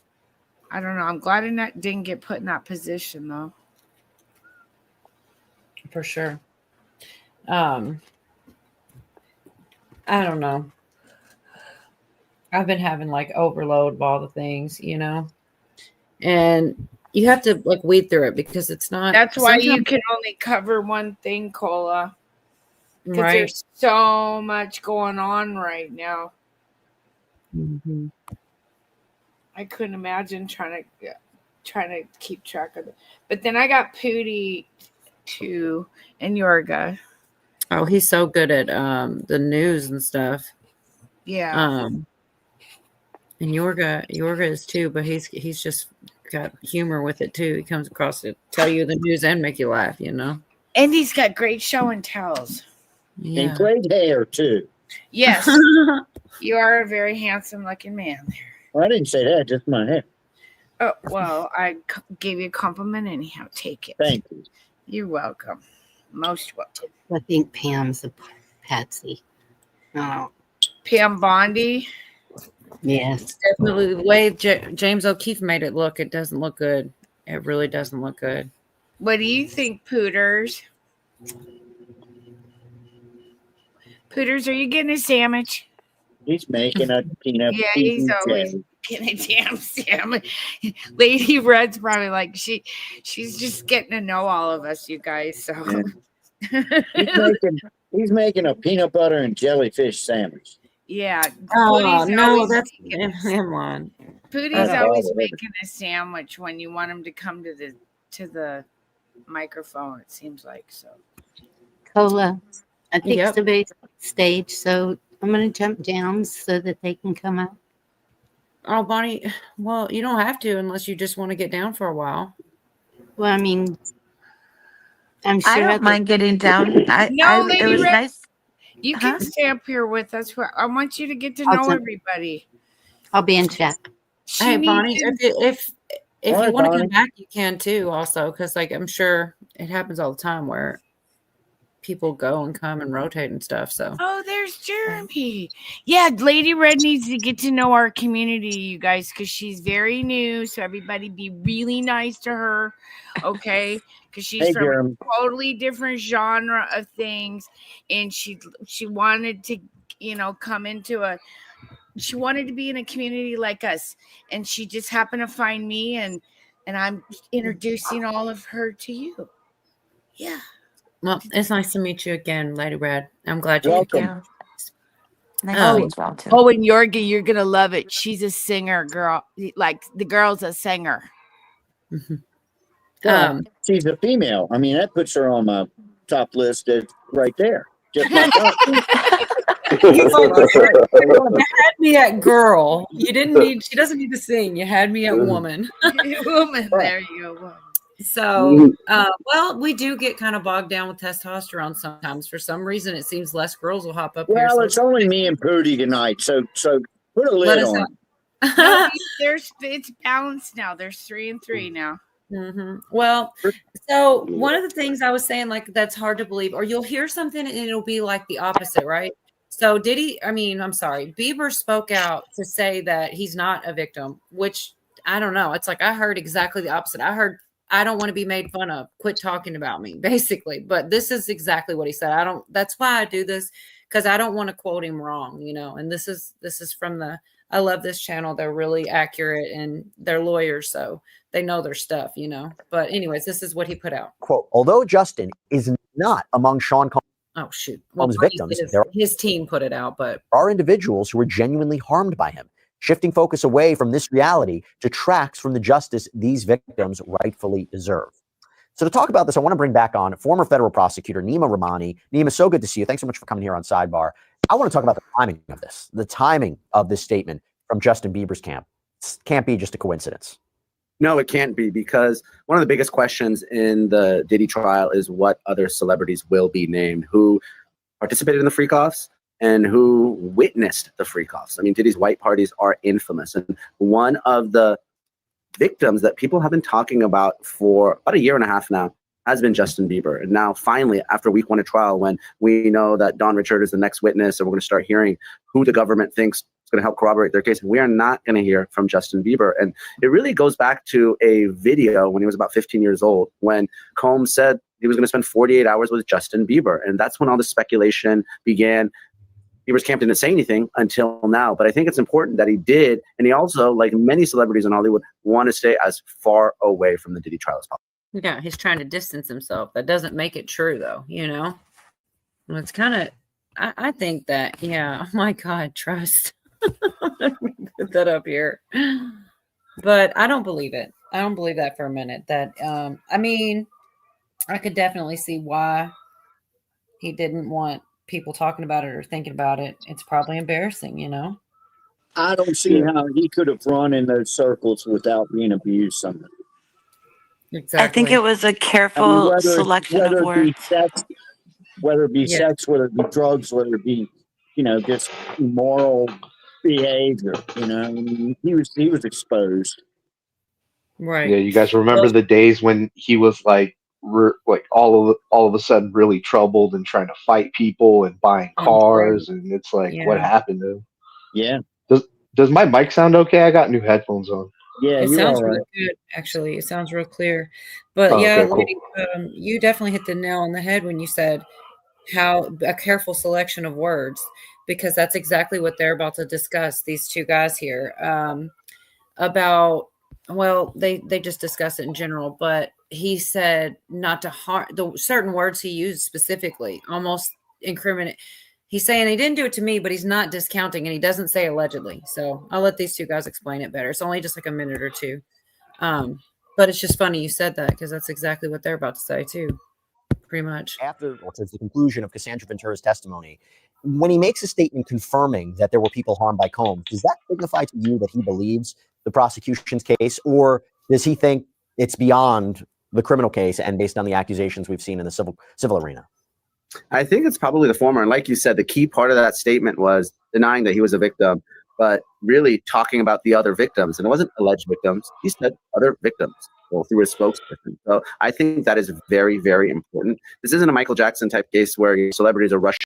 know. I'm glad I didn't get put in that position, though. For sure. I don't know. I've been having like overload of all the things, and you have to like weed through it, because it's not. That's why you can only cover one thing, Cola. Because there's so much going on right now. Mm-hmm. I couldn't imagine trying to keep track of it. But then I got Pootie too, and Yorga. Oh, he's so good at the news and stuff. Yeah. And Yorga is too, but he's just got humor with it too. He comes across to tell you the news and make you laugh, And he's got great show and tells. Yeah. And great hair too. Yes. You are a very handsome looking man there. Well, I didn't say that, just my hair. Oh, well, I gave you a compliment anyhow. Take it. Thank you. You're welcome. Most welcome. I think Pam's a patsy. Oh. Pam Bondi? Yes. Definitely the way James O'Keefe made it look, it doesn't look good. It really doesn't look good. What do you think, Pooters? Pooters, are you getting a sandwich? He's making a peanut. Yeah, he's always getting a damn sandwich. Lady Red's probably like, she's just getting to know all of us, you guys. So he's making a peanut butter and jellyfish sandwich. Yeah. Oh no, that's him one. Pootie's always making a sandwich when you want him to come to the microphone. It seems like so. Cola, I think Yep. somebody's on stage, so I'm going to jump down so that they can come up. Oh, Bonnie, well, you don't have to unless you just want to get down for a while. Well, I mean, I'm sure I don't mind getting down. No, it Lady was Red, nice. you Huh? can stay up here with us. I want you to get to I'll know jump- everybody. I'll be in chat. Hey, Bonnie, if All you right, want to Bonnie. come back, you can too. Also, because like I'm sure it happens all the time where people go and come and rotate and stuff. So Oh, there's Jeremy. Yeah, Lady Red needs to get to know our community, you guys, because she's very new. So everybody be really nice to her, okay? Because she's Hey, from Jeremy. a totally different genre of things, and she wanted to, come into she wanted to be in a community like us, and she just happened to find me, and I'm introducing all of her to you. Yeah. well, it's nice to meet you again, Lady Red. I'm glad you Welcome. Nice Oh, to meet you all too. Oh, and Yorga, you're gonna love it. She's a singer, girl. Like the girl's a singer. Well, she's a female. I mean, that puts her on my top list right there. Just like He's like, you had me at girl. You didn't need. She doesn't need to sing. You had me at woman. Woman, there you go. Woman. So, well, we do get kind of bogged down with testosterone sometimes. For some reason, it seems less girls will hop up here. Well, it's only me and Pootie tonight, so put a Let lid us on. know. it. No, it's balanced now. There's 3 and 3 now. Mm-hmm. Well, so one of the things I was saying, like, that's hard to believe, or you'll hear something and it'll be like the opposite, right? So Bieber spoke out to say that he's not a victim, which I don't know. It's like, I heard exactly the opposite. I heard, I don't want to be made fun of. Quit talking about me, basically. But this is exactly what he said. That's why I do this, because I don't want to quote him wrong, and this is from I love this channel. They're really accurate and they're lawyers, so they know their stuff, But anyways, this is what he put out. Quote, although Justin is not among Sean Oh, shoot. Combs' victims, there His team put it out, but are individuals who were genuinely harmed by him. Shifting focus away from this reality detracts from the justice these victims rightfully deserve. So to talk about this, I want to bring back on former federal prosecutor Nima Rahmani. Nima, so good to see you. Thanks so much for coming here on Sidebar. I want to talk about the timing of this statement from Justin Bieber's camp. It can't be just a coincidence. No, it can't be, because one of the biggest questions in the Diddy trial is what other celebrities will be named, who participated in the freak-offs and who witnessed the freak-offs. I mean, Diddy's white parties are infamous. And one of the victims that people have been talking about for about a year and a half now has been Justin Bieber. And now finally, after week 1 of trial, when we know that Don Richard is the next witness and we're going to start hearing who the government thinks is going to help corroborate their case, we are not going to hear from Justin Bieber. And it really goes back to a video when he was about 15 years old, when Combs said he was going to spend 48 hours with Justin Bieber. And that's when all the speculation began. Bieber's camp didn't say anything until now, but I think it's important that he did. And he also, like many celebrities in Hollywood, want to stay as far away from the Diddy trial as possible. yeah, he's trying to distance himself. That doesn't make it true, though, And it's kind of, I think that, oh my God, trust. Put that up here. But I don't believe it. I don't believe that for a minute. That, I mean, I could definitely see why he didn't want people talking about it or thinking about it. It's probably embarrassing, I don't see how he could have run in those circles without being abused somehow. Exactly. I think it was a careful selection of words. Whether it be sex, whether it be drugs, whether it be, just immoral behavior, he was exposed. Right. Yeah, you guys remember the days when he was like all of a sudden really troubled and trying to fight people and buying cars, and it's like, what happened to him? Yeah. Does my mic sound okay? I got new headphones on. Yeah, it sounds really good. Actually, it sounds real clear. But okay, cool. Lady, you definitely hit the nail on the head when you said how a careful selection of words, because that's exactly what they're about to discuss. These two guys here about, well, they just discuss it in general, but he said not to harm the certain words he used specifically, almost incriminate. He's saying he didn't do it to me, but he's not discounting, and he doesn't say allegedly. So I'll let these two guys explain it better. It's only just like a minute or two. But it's just funny you said that because that's exactly what they're about to say too, pretty much. After or towards the conclusion of Cassandra Ventura's testimony, when he makes a statement confirming that there were people harmed by Combs, does that signify to you that he believes the prosecution's case, or does he think it's beyond the criminal case and based on the accusations we've seen in the civil arena? I think it's probably the former. And like you said, the key part of that statement was denying that he was a victim, but really talking about the other victims. And it wasn't alleged victims. He said other victims, well, through his spokesperson. So I think that is very, very important. This isn't a Michael Jackson type case where celebrities are rushing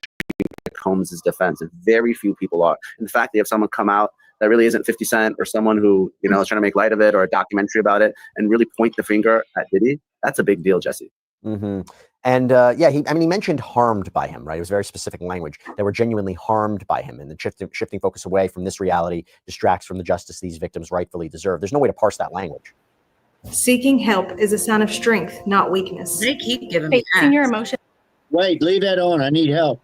to Combs' defense. Very few people are. In fact, they have someone come out that really isn't 50 Cent or someone who, is trying to make light of it or a documentary about it and really point the finger at Diddy. That's a big deal, Jesse. Mm-hmm. And he mentioned harmed by him, right? It was very specific language. They were genuinely harmed by him, and the shifting focus away from this reality distracts from the justice these victims rightfully deserve. There's no way to parse that language. Seeking help is a sign of strength, not weakness. They keep giving me facing your emotions. Wait, leave that on. I need help.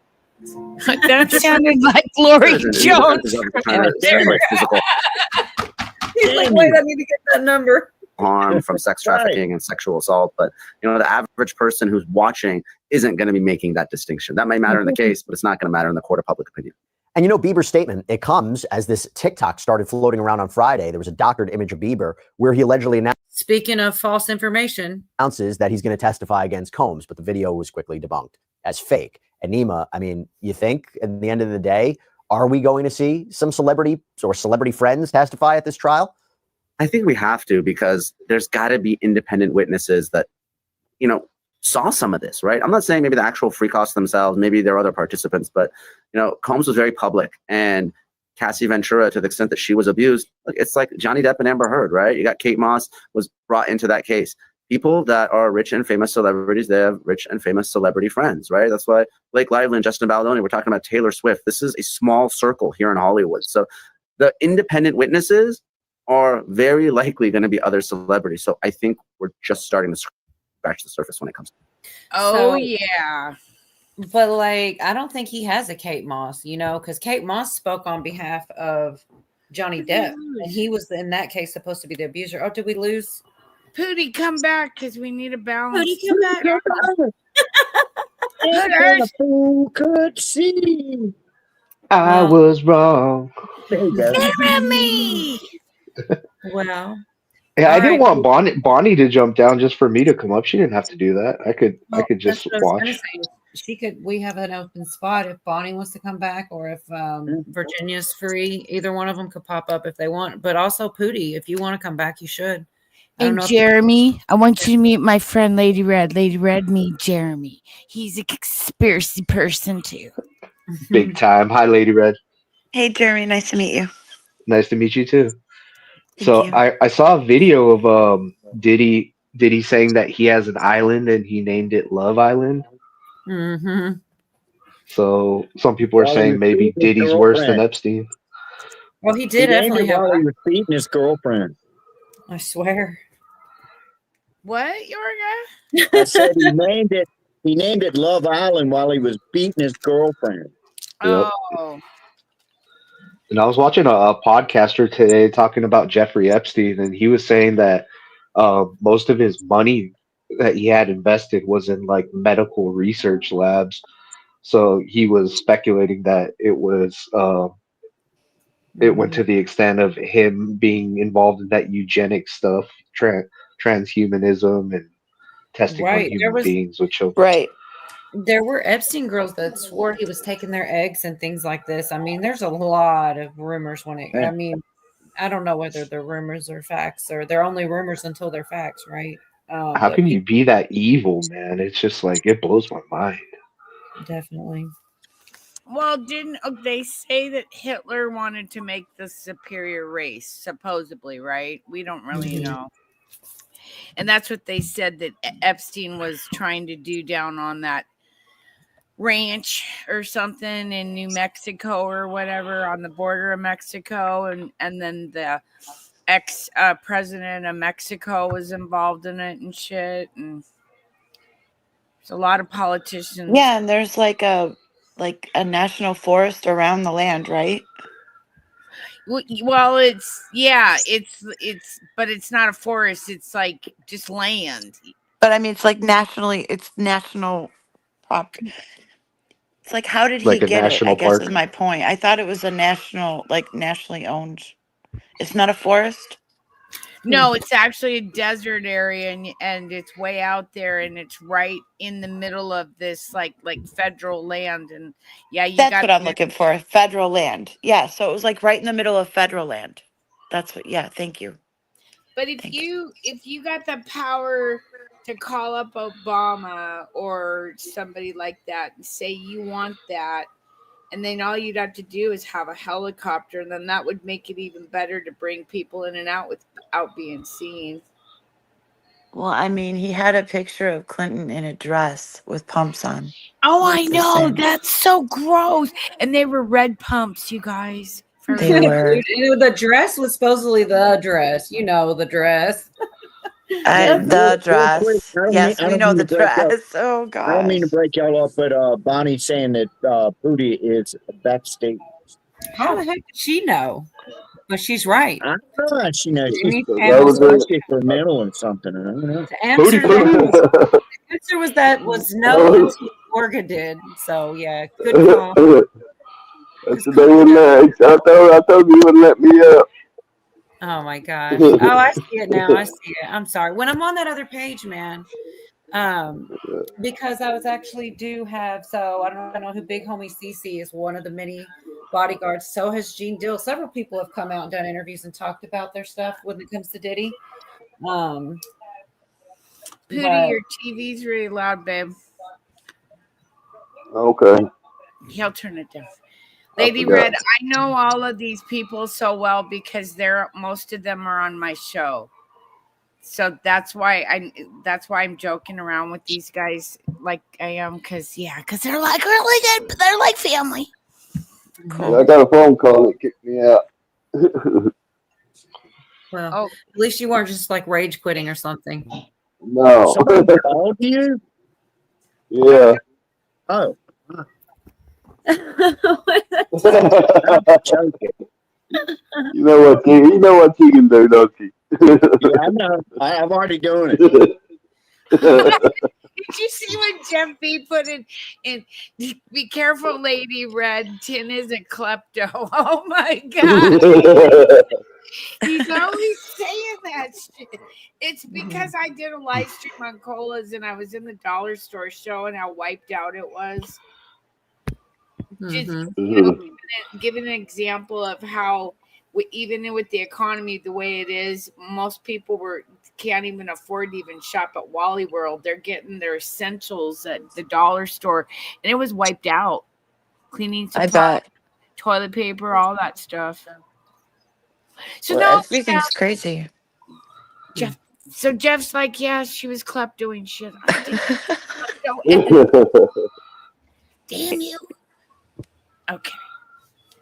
That sounded like Lori Jones. He's like, wait, I need to get that number. Harm from sex trafficking and sexual assault, but the average person who's watching isn't going to be making that distinction. That may matter in the case, but it's not going to matter in the court of public opinion. And Bieber's statement, it comes as this TikTok started floating around on Friday. There was a doctored image of Bieber where he allegedly speaking of false information, announces that he's going to testify against Combs, but the video was quickly debunked as fake. And Nima, you think at the end of the day, are we going to see some celebrity or celebrity friends testify at this trial? I think we have to, because there's got to be independent witnesses that, saw some of this, right? I'm not saying maybe the actual freak offs themselves, maybe there are other participants, but, Combs was very public, and Cassie Ventura, to the extent that she was abused, it's like Johnny Depp and Amber Heard, right? You got Kate Moss was brought into that case. People that are rich and famous celebrities, they have rich and famous celebrity friends, right? That's why Blake Lively and Justin Baldoni, we're talking about Taylor Swift. This is a small circle here in Hollywood. So the independent witnesses are very likely going to be other celebrities. So I think we're just starting to scratch the surface when it comes to it. Yeah. But I don't think he has a Kate Moss, because Kate Moss spoke on behalf of Johnny Depp, and he was in that case supposed to be the abuser. Oh, did we lose? Pootie, come back, because we need a balance. Pootie, come back. Who could see? I was wrong. Jeremy. Well, yeah, I didn't want Bonnie to jump down just for me to come up. She didn't have to do that. I could just watch. She could. We have an open spot if Bonnie wants to come back, or if Virginia's free. Either one of them could pop up if they want. But also Pootie, if you want to come back, you should. And Jeremy, I want you to meet my friend Lady Red. Lady Red, meet Jeremy. He's a conspiracy person too. Big time. Hi, Lady Red. Hey, Jeremy. Nice to meet you. Nice to meet you too. Thank you. I saw a video of Diddy saying that he has an island and he named it Love Island. Mm-hmm. So some people are saying maybe Diddy's worse than Epstein. Well, he did definitely have. While he was beating his girlfriend. I swear. What, Yorga? I said he named it Love Island while he was beating his girlfriend. Yep. Oh. And I was watching a podcaster today talking about Jeffrey Epstein, and he was saying that most of his money that he had invested was in medical research labs. So he was speculating that it was it went to the extent of him being involved in that eugenic stuff, transhumanism, and testing on human beings with children. Right. There were Epstein girls that swore he was taking their eggs and things like this. I mean, there's a lot of rumors I don't know whether they're rumors or facts, or they're only rumors until they're facts, right? How can you be that evil, man? It's just it blows my mind. Definitely. Well, didn't they say that Hitler wanted to make the superior race, supposedly, right? We don't really know. And that's what they said that Epstein was trying to do down on that ranch or something in New Mexico or whatever, on the border of Mexico. And then the ex-president of Mexico was involved in it and shit. And there's a lot of politicians. Yeah, and there's a national forest around the land, right? Well, it's but it's not a forest. It's like just land. But I mean, it's like it's national property. It's like, how did he Like a get it? I national guess is park. my point. I thought it was a nationally owned. It's not a forest. No, it's actually a desert area, and it's way out there, and it's right in the middle of this like federal land. And yeah, you That's got what I'm looking for. Federal land. Yeah. So it was like right in the middle of federal land. That's what. Yeah. Thank you. But if you got the power to call up Obama or somebody like that and say you want that, and then all you'd have to do is have a helicopter, and then that would make it even better to bring people in and out without being seen. Well, I mean, he had a picture of Clinton in a dress with pumps on. Oh, I It's the know. same. That's so gross. And they were red pumps, you guys. They were. The dress was supposedly the dress. You know, the dress. The dress. Yes, I we don't know mean the to break up- dress. Oh gosh. I don't mean to break y'all up, but Bonnie's saying that Pootie is backstage. How the heck did she know? But she's right. I don't know. She knows Jimmy she's Fallon's experimental or something. I don't know. The answer, the answer was no until Morgan did. So yeah, good call. That's the day and next. I told you would let me up. Oh my gosh. Oh, I see it now. I see it. I'm sorry. When I'm on that other page, man, because I was actually so I don't know who Big Homie CC is, one of the many bodyguards. So has Gene Deal. Several people have come out and done interviews and talked about their stuff when it comes to Diddy. Pootie, your TV's really loud, babe. Okay. He'll turn it down. Lady Red, I know all of these people so well because most of them are on my show. So that's why I'm joking around with these guys like I am, because they're like really good, but they're like family. Cool. Yeah, I got a phone call that kicked me out. Well, at least you weren't just like rage quitting or something. No. Someone called you? Yeah. Oh. You know what you can do, don't you? Yeah, I know. I'm already doing it. Did you see what Jeff B put in? Be careful, Lady Red. Tin is a klepto. Oh my God. He's always saying that shit. It's because I did a live stream on colas and I was in the dollar store showing how wiped out it was. Just giving an example of how even with the economy the way it is, most people can't even afford to even shop at Wally World. They're getting their essentials at the dollar store, and it was wiped out. Cleaning supplies, toilet paper, all that stuff. So well, everything's crazy. Jeff's like, yeah, she was kleptoing shit. Damn you. Okay.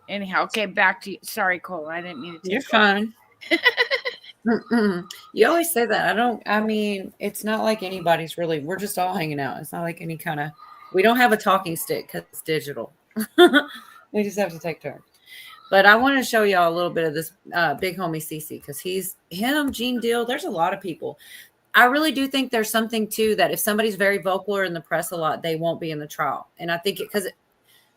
Anyhow, okay, back to you. Sorry, Cole. I didn't mean to. You're fine. You always say that. I mean, it's not like anybody's really, we're just all hanging out. It's not like any kind of, we don't have a talking stick because it's digital. We just have to take turns. But I want to show y'all a little bit of this Big Homie CC because Gene Deal, there's a lot of people. I really do think there's something too that if somebody's very vocal or in the press a lot, they won't be in the trial. And I think because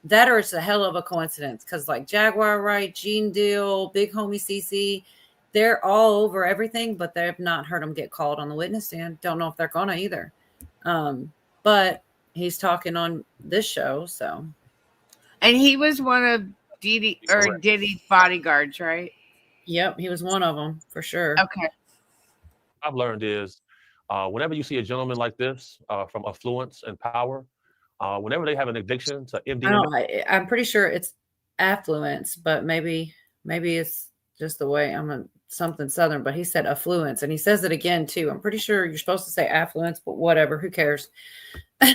that or it's a hell of a coincidence because like Jaguar Wright, Gene Deal, Big Homie CC, they're all over everything, but they've not heard them get called on the witness stand. Don't know if they're gonna either. But he's talking on this show, so. And he was one of Diddy's bodyguards, right? Yep, he was one of them for sure. Okay. I've learned is whenever you see a gentleman like this from affluence and power, whenever they have an addiction to MDMA, I'm pretty sure it's affluence, but maybe it's just the way something Southern, but he said affluence and he says it again too. I'm pretty sure you're supposed to say affluence, but whatever, who cares? or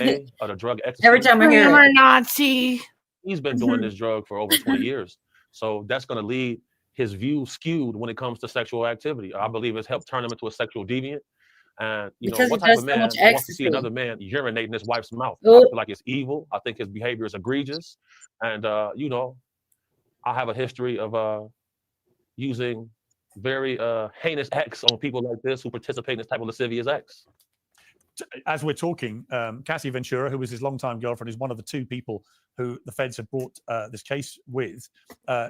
the drug ecstasy. Every time I hear it. Nazi. He's been doing this drug for over 20 years. So that's going to lead his view skewed when it comes to sexual activity. I believe it's helped turn him into a sexual deviant. And because what type of man wants to see another man urinate in his wife's mouth? I feel like it's evil. I think his behavior is egregious. And I have a history of using very heinous acts on people like this who participate in this type of lascivious acts. As we're talking, Cassie Ventura, who was his longtime girlfriend, is one of the two people who the feds had brought this case with.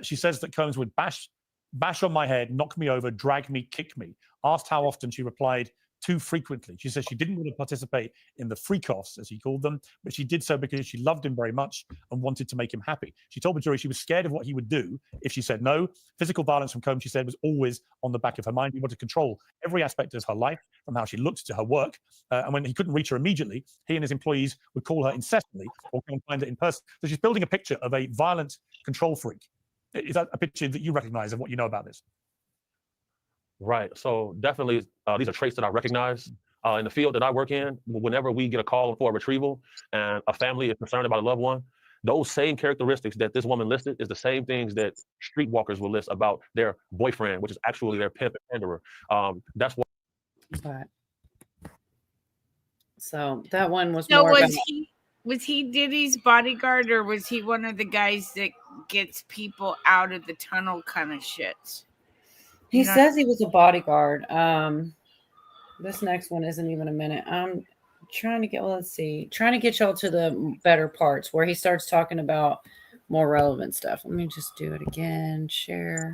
She says that Combs would bash on my head, knock me over, drag me, kick me. Asked how often, she replied, too frequently. She says she didn't want to participate in the freak-offs, as he called them, but she did so because she loved him very much and wanted to make him happy. She told the jury she was scared of what he would do if she said no. Physical violence from Combs, she said, was always on the back of her mind. He wanted to control every aspect of her life, from how she looked to her work. And when he couldn't reach her immediately, he and his employees would call her incessantly or come and find her in person. So she's building a picture of a violent control freak. Is that a picture that you recognize of what you know about this? Right. So definitely, these are traits that I recognize in the field that I work in. Whenever we get a call for a retrieval and a family is concerned about a loved one, those same characteristics that this woman listed is the same things that streetwalkers will list about their boyfriend, which is actually their pimp and panderer. That's what. But so that one was So more about, was he Diddy's bodyguard, or was he one of the guys that gets people out of the tunnel kind of shit? he says he was a bodyguard. This next one isn't even a minute. I'm trying to get, let's see, trying to get y'all to the better parts where he starts talking about more relevant stuff. Let me just do it again, share.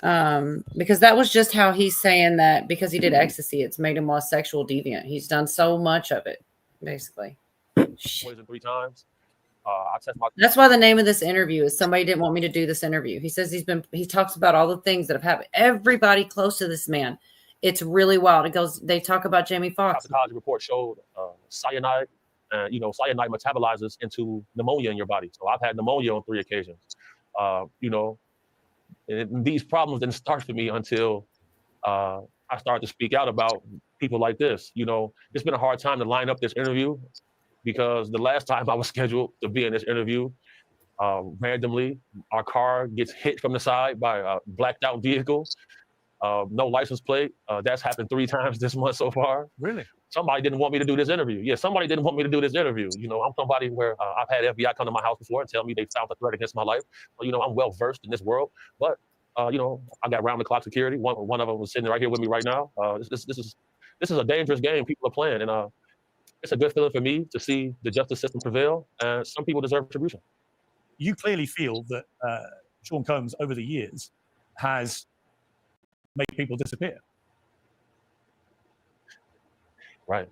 Because that was just how he's saying that because he did ecstasy, it's made him a sexual deviant. He's done so much of it, basically. Poisoned 3 times. I test my. That's why the name of this interview is somebody didn't want me to do this interview. He says he talks about all the things that have happened. Everybody close to this man. It's really wild. It goes, they talk about Jamie Foxx. Toxicology report showed cyanide, and cyanide metabolizes into pneumonia in your body. So I've had pneumonia on 3 occasions. And these problems didn't start for me until I started to speak out about people like this. It's been a hard time to line up this interview because the last time I was scheduled to be in this interview, randomly, our car gets hit from the side by a blacked out vehicle. No license plate. That's happened 3 times this month so far. Really? Somebody didn't want me to do this interview. Yeah, somebody didn't want me to do this interview. I'm somebody where I've had FBI come to my house before and tell me they found a threat against my life. So, I'm well versed in this world. But I got round the clock security. One of them was sitting right here with me right now. This is a dangerous game people are playing, and it's a good feeling for me to see the justice system prevail. And some people deserve retribution. You clearly feel that Sean Combs over the years has made people disappear. Right.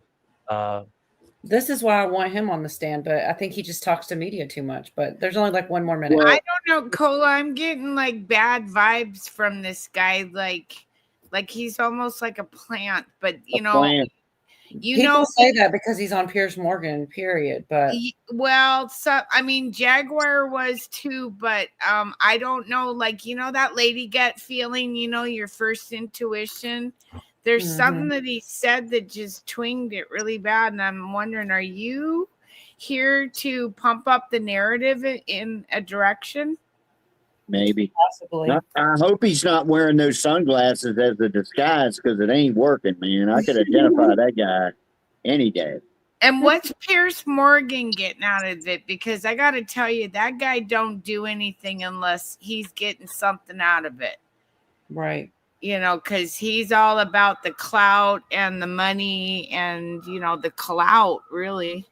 This is why I want him on the stand, but I think he just talks to media too much. But there's only like 1 more minute. I don't know, Cola. I'm getting like bad vibes from this guy. Like he's almost like a plant, but People say that because he's on Piers Morgan, period. But Jaguar was too, but I don't know. Like, that lady gut feeling, your first intuition. There's something that he said that just twinged it really bad. And I'm wondering, are you here to pump up the narrative in a direction? Maybe. Possibly. I hope he's not wearing those sunglasses as a disguise because it ain't working, man. I could identify that guy any day. And what's Piers Morgan getting out of it? Because I got to tell you, that guy don't do anything unless he's getting something out of it. Right. Because he's all about the clout and the money and, the clout, really.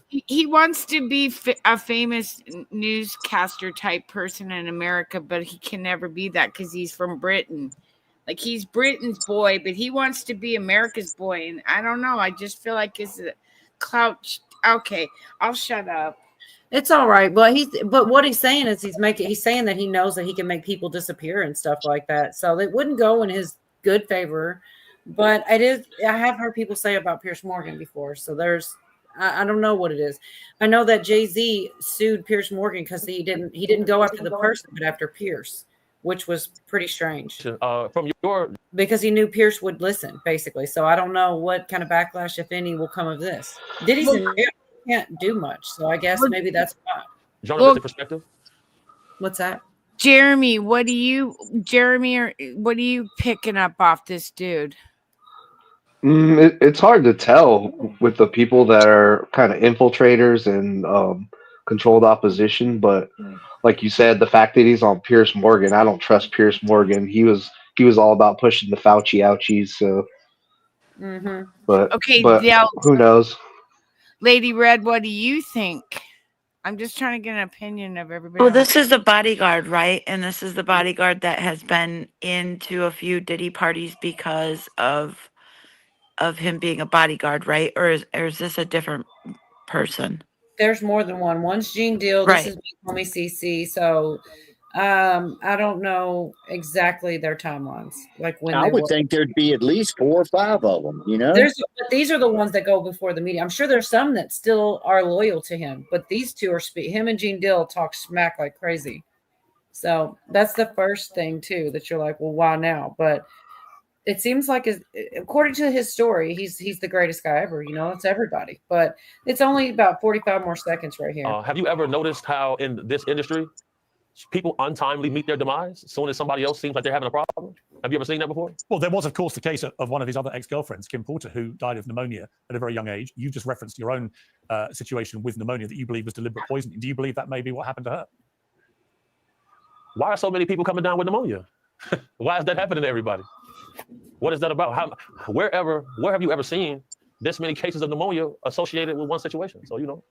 He wants to be a famous newscaster type person in America, but he can never be that because he's from Britain. Like, he's Britain's boy, but he wants to be America's boy. And I don't know. I just feel like it's a clout. Okay, I'll shut up. It's all right. But what he's saying is he's saying that he knows that he can make people disappear and stuff like that. So it wouldn't go in his good favor. But I have heard people say about Piers Morgan before. So I don't know what it is. I know that Jay-Z sued Piers Morgan because he didn't go after the person, but after Piers, which was pretty strange. Because he knew Piers would listen, basically. So I don't know what kind of backlash, if any, will come of this. Diddy's in jail. He can't do much. So I guess maybe that's why. Journalistic perspective. What's that? Jeremy, what are you picking up off this dude? It's hard to tell with the people that are kind of infiltrators and controlled opposition. But like you said, the fact that he's on Piers Morgan, I don't trust Piers Morgan. He was all about pushing the Fauci ouchies. So, but Okay, but now, who knows? Lady Red, what do you think? I'm just trying to get an opinion of everybody. Well, else. this is the bodyguard, right? And this is the bodyguard that has been into a few Diddy parties because of him being a bodyguard, right? Or is this a different person? There's more than one. One's Gene Deal. Right. This is Homie CC. So I don't know exactly their timelines. Like when I they would were. think there'd be at least 4 or 5 of them, you know? But these are the ones that go before the media. I'm sure there's some that still are loyal to him, but these two are him and Gene Deal talk smack like crazy. So that's the first thing too, that you're like, well, why now? But it seems like, according to his story, he's the greatest guy ever. You know, it's everybody. But it's only about 45 more seconds right here. Have you ever noticed how in this industry, people untimely meet their demise as soon as somebody else seems like they're having a problem? Have you ever seen that before? Well, there was, of course, the case of one of his other ex-girlfriends, Kim Porter, who died of pneumonia at a very young age. You just referenced your own situation with pneumonia that you believe was deliberate poisoning. Do you believe that may be what happened to her? Why are so many people coming down with pneumonia? Why is that happening to everybody? What is that about? Where have you ever seen this many cases of pneumonia associated with one situation? So, you know.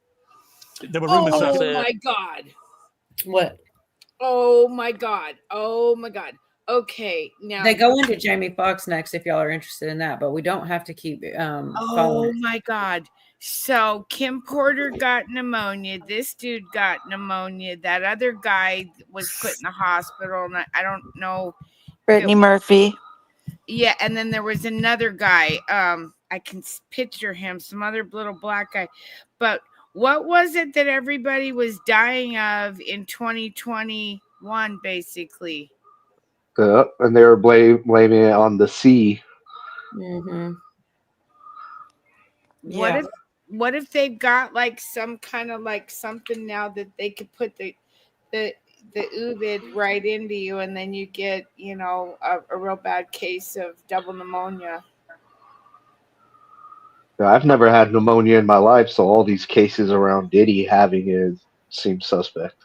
There were rumors. Oh, my God. What? Oh, my God. Oh, my God. Okay, now They go into Jamie Foxx next if y'all are interested in that, but we don't have to keep Oh following. my God. So Kim Porter got pneumonia. This dude got pneumonia. That other guy was put in the hospital, and I don't know. Brittany Murphy. Yeah, and then there was another guy. I can picture him, some other little black guy. But what was it that everybody was dying of in 2021, basically? And they were blaming it on the sea. Mm-hmm. What if they've got like some kind of like something now that they could put the Uvid right into you, and then you get, you know, a real bad case of double pneumonia. I've never had pneumonia in my life, so all these cases around Diddy having it seems suspect.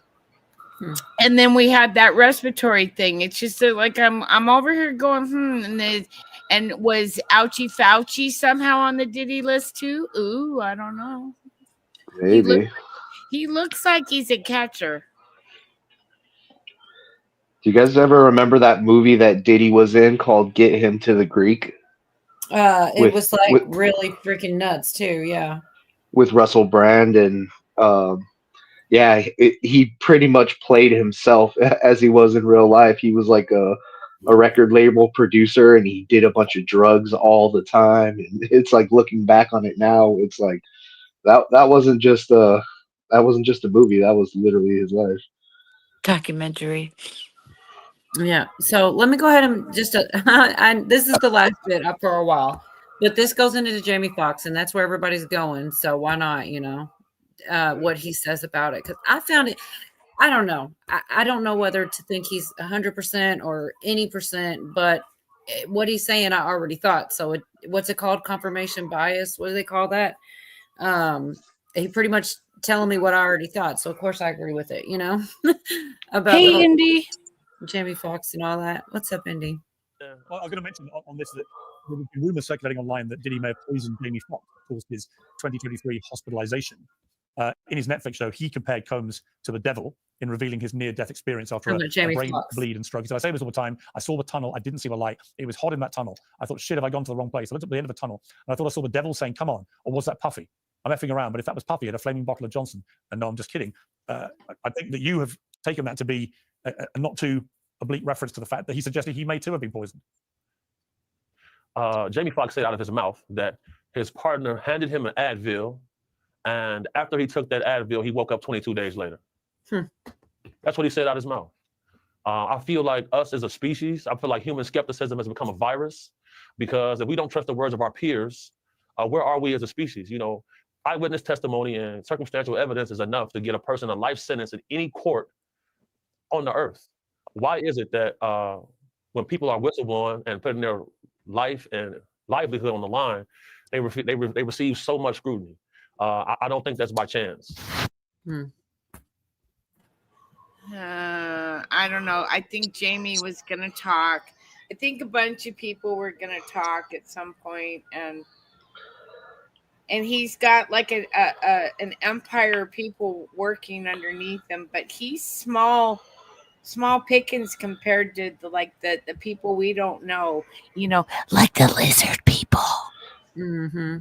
And then we had that respiratory thing. It's just like I'm over here going, and was Ouchie Fauci somehow on the Diddy list too? Ooh, I don't know. Maybe. He looks like he's a catcher. Do you guys ever remember that movie that Diddy was in called Get Him to the Greek? It was like really freaking nuts too. Yeah. With Russell Brand and he pretty much played himself as he was in real life. He was like a record label producer, and he did a bunch of drugs all the time. And it's like, looking back on it now, it's like that wasn't just a movie. That was literally his life. Documentary. Yeah. So let me go ahead and and this is the last bit up for a while, but this goes into Jamie Foxx, and that's where everybody's going. So why not, you know, what he says about it? Because I found it, I don't know. I don't know whether to think he's 100% or any percent, but what he's saying, I already thought. So what's it called? Confirmation bias. What do they call that? He pretty much telling me what I already thought. So of course I agree with it, you know, about Hey, the whole Indy. Jamie Foxx and all that. What's up, Indy? Well, I'm going to mention on this that there have been rumors circulating online that Diddy may have poisoned Jamie Foxx, of course, his 2023 hospitalization. In his Netflix show, he compared Combs to the devil in revealing his near-death experience after a brain bleed and stroke. He said, I say this all the time. I saw the tunnel. I didn't see the light. It was hot in that tunnel. I thought, shit, have I gone to the wrong place? I looked at the end of the tunnel, and I thought I saw the devil saying, come on. Or was that Puffy? I'm effing around, but if that was Puffy, he had a flaming bottle of Johnson. And no, I'm just kidding. I think that you have taken that to be a not too oblique reference to the fact that he suggested he may too have been poisoned. Jamie Foxx said out of his mouth that his partner handed him an Advil, and after he took that Advil, he woke up 22 days later. That's what he said out of his mouth. I feel like us as a species, I feel like human skepticism has become a virus, because if we don't trust the words of our peers, where are we as a species? You know, eyewitness testimony and circumstantial evidence is enough to get a person a life sentence in any court on the earth. Why is it that when people are whistleblowing and putting their life and livelihood on the line, they receive so much scrutiny? I don't think that's by chance. I don't know. I think Jamie was gonna talk. I think a bunch of people were gonna talk at some point, and he's got like an empire of people working underneath him, but he's small pickings compared to the people we don't know. Like the lizard people. Mm-hmm.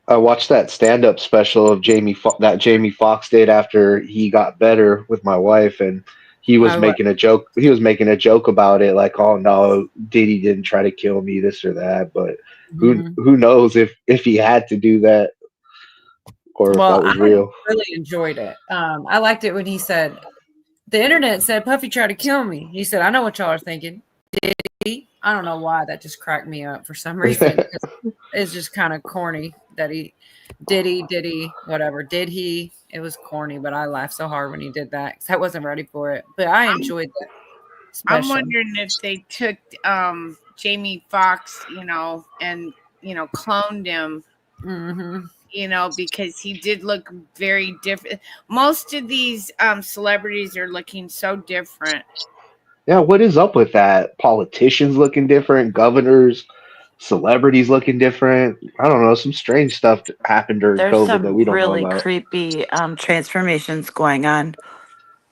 I watched that stand-up special of that Jamie Foxx did after he got better with my wife, and he was making a joke. He was making a joke about it, like, "Oh no, Diddy didn't try to kill me, this or that." But who knows if he had to do that or if that was real. I really enjoyed it. I liked it when he said, "The internet said Puffy tried to kill me." He said, "I know what y'all are thinking." Did he? I don't know why that just cracked me up for some reason. It's just kind of corny that did he, whatever. Did he? It was corny, but I laughed so hard when he did that because I wasn't ready for it. But I enjoyed that. I'm wondering if they took Jamie Foxx, and cloned him. Mm-hmm. Because he did look very different. Most of these celebrities are looking so different. Yeah, what is up with that? Politicians looking different, governors, celebrities looking different. I don't know. Some strange stuff happened during There's COVID some that we don't know really about. creepy transformations going on.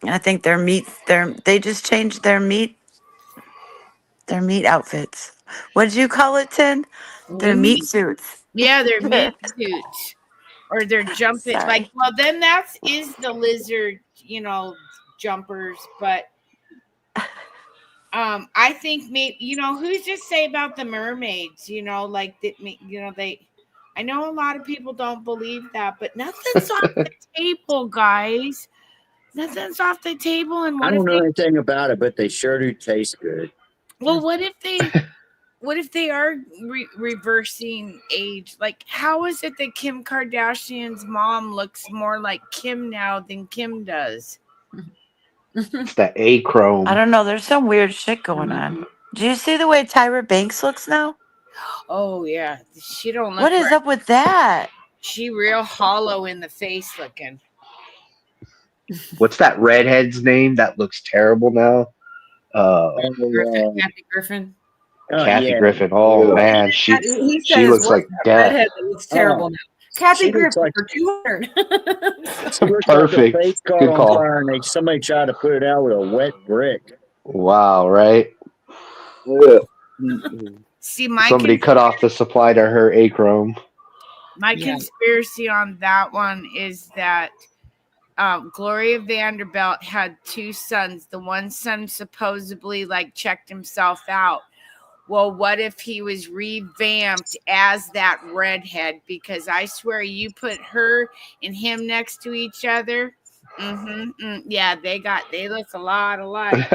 And I think they just changed their meat outfits. What did you call it, Tin? Their meat suits. Yeah, their meat suits. Or they're jumping Sorry. then is the lizard, jumpers, but I think maybe who's to say about the mermaids, like that, I know a lot of people don't believe that, but nothing's off the table, guys. Nothing's off the table. And I don't know anything about it, but they sure do taste good. Well, what if they are reversing age? Like, how is it that Kim Kardashian's mom looks more like Kim now than Kim does? It's the achrome. I don't know. There's some weird shit going on. Do you see the way Tyra Banks looks now? Oh yeah, she don't look. What is up with that? She real hollow in the face looking. What's that redhead's name that looks terrible now? Kathy Griffin. Kathy Griffin. Oh man, she looks like death. Redhead that looks terrible now. Kathy Griffin for 200. Perfect. Good call. And somebody tried to put it out with a wet brick. Wow, right? Yeah. See, somebody cut off the supply to her achrome. My conspiracy on that one is that Gloria Vanderbilt had 2 sons. The one son supposedly checked himself out. Well, what if he was revamped as that redhead? Because I swear you put her and him next to each other. Yeah, they look a lot alike.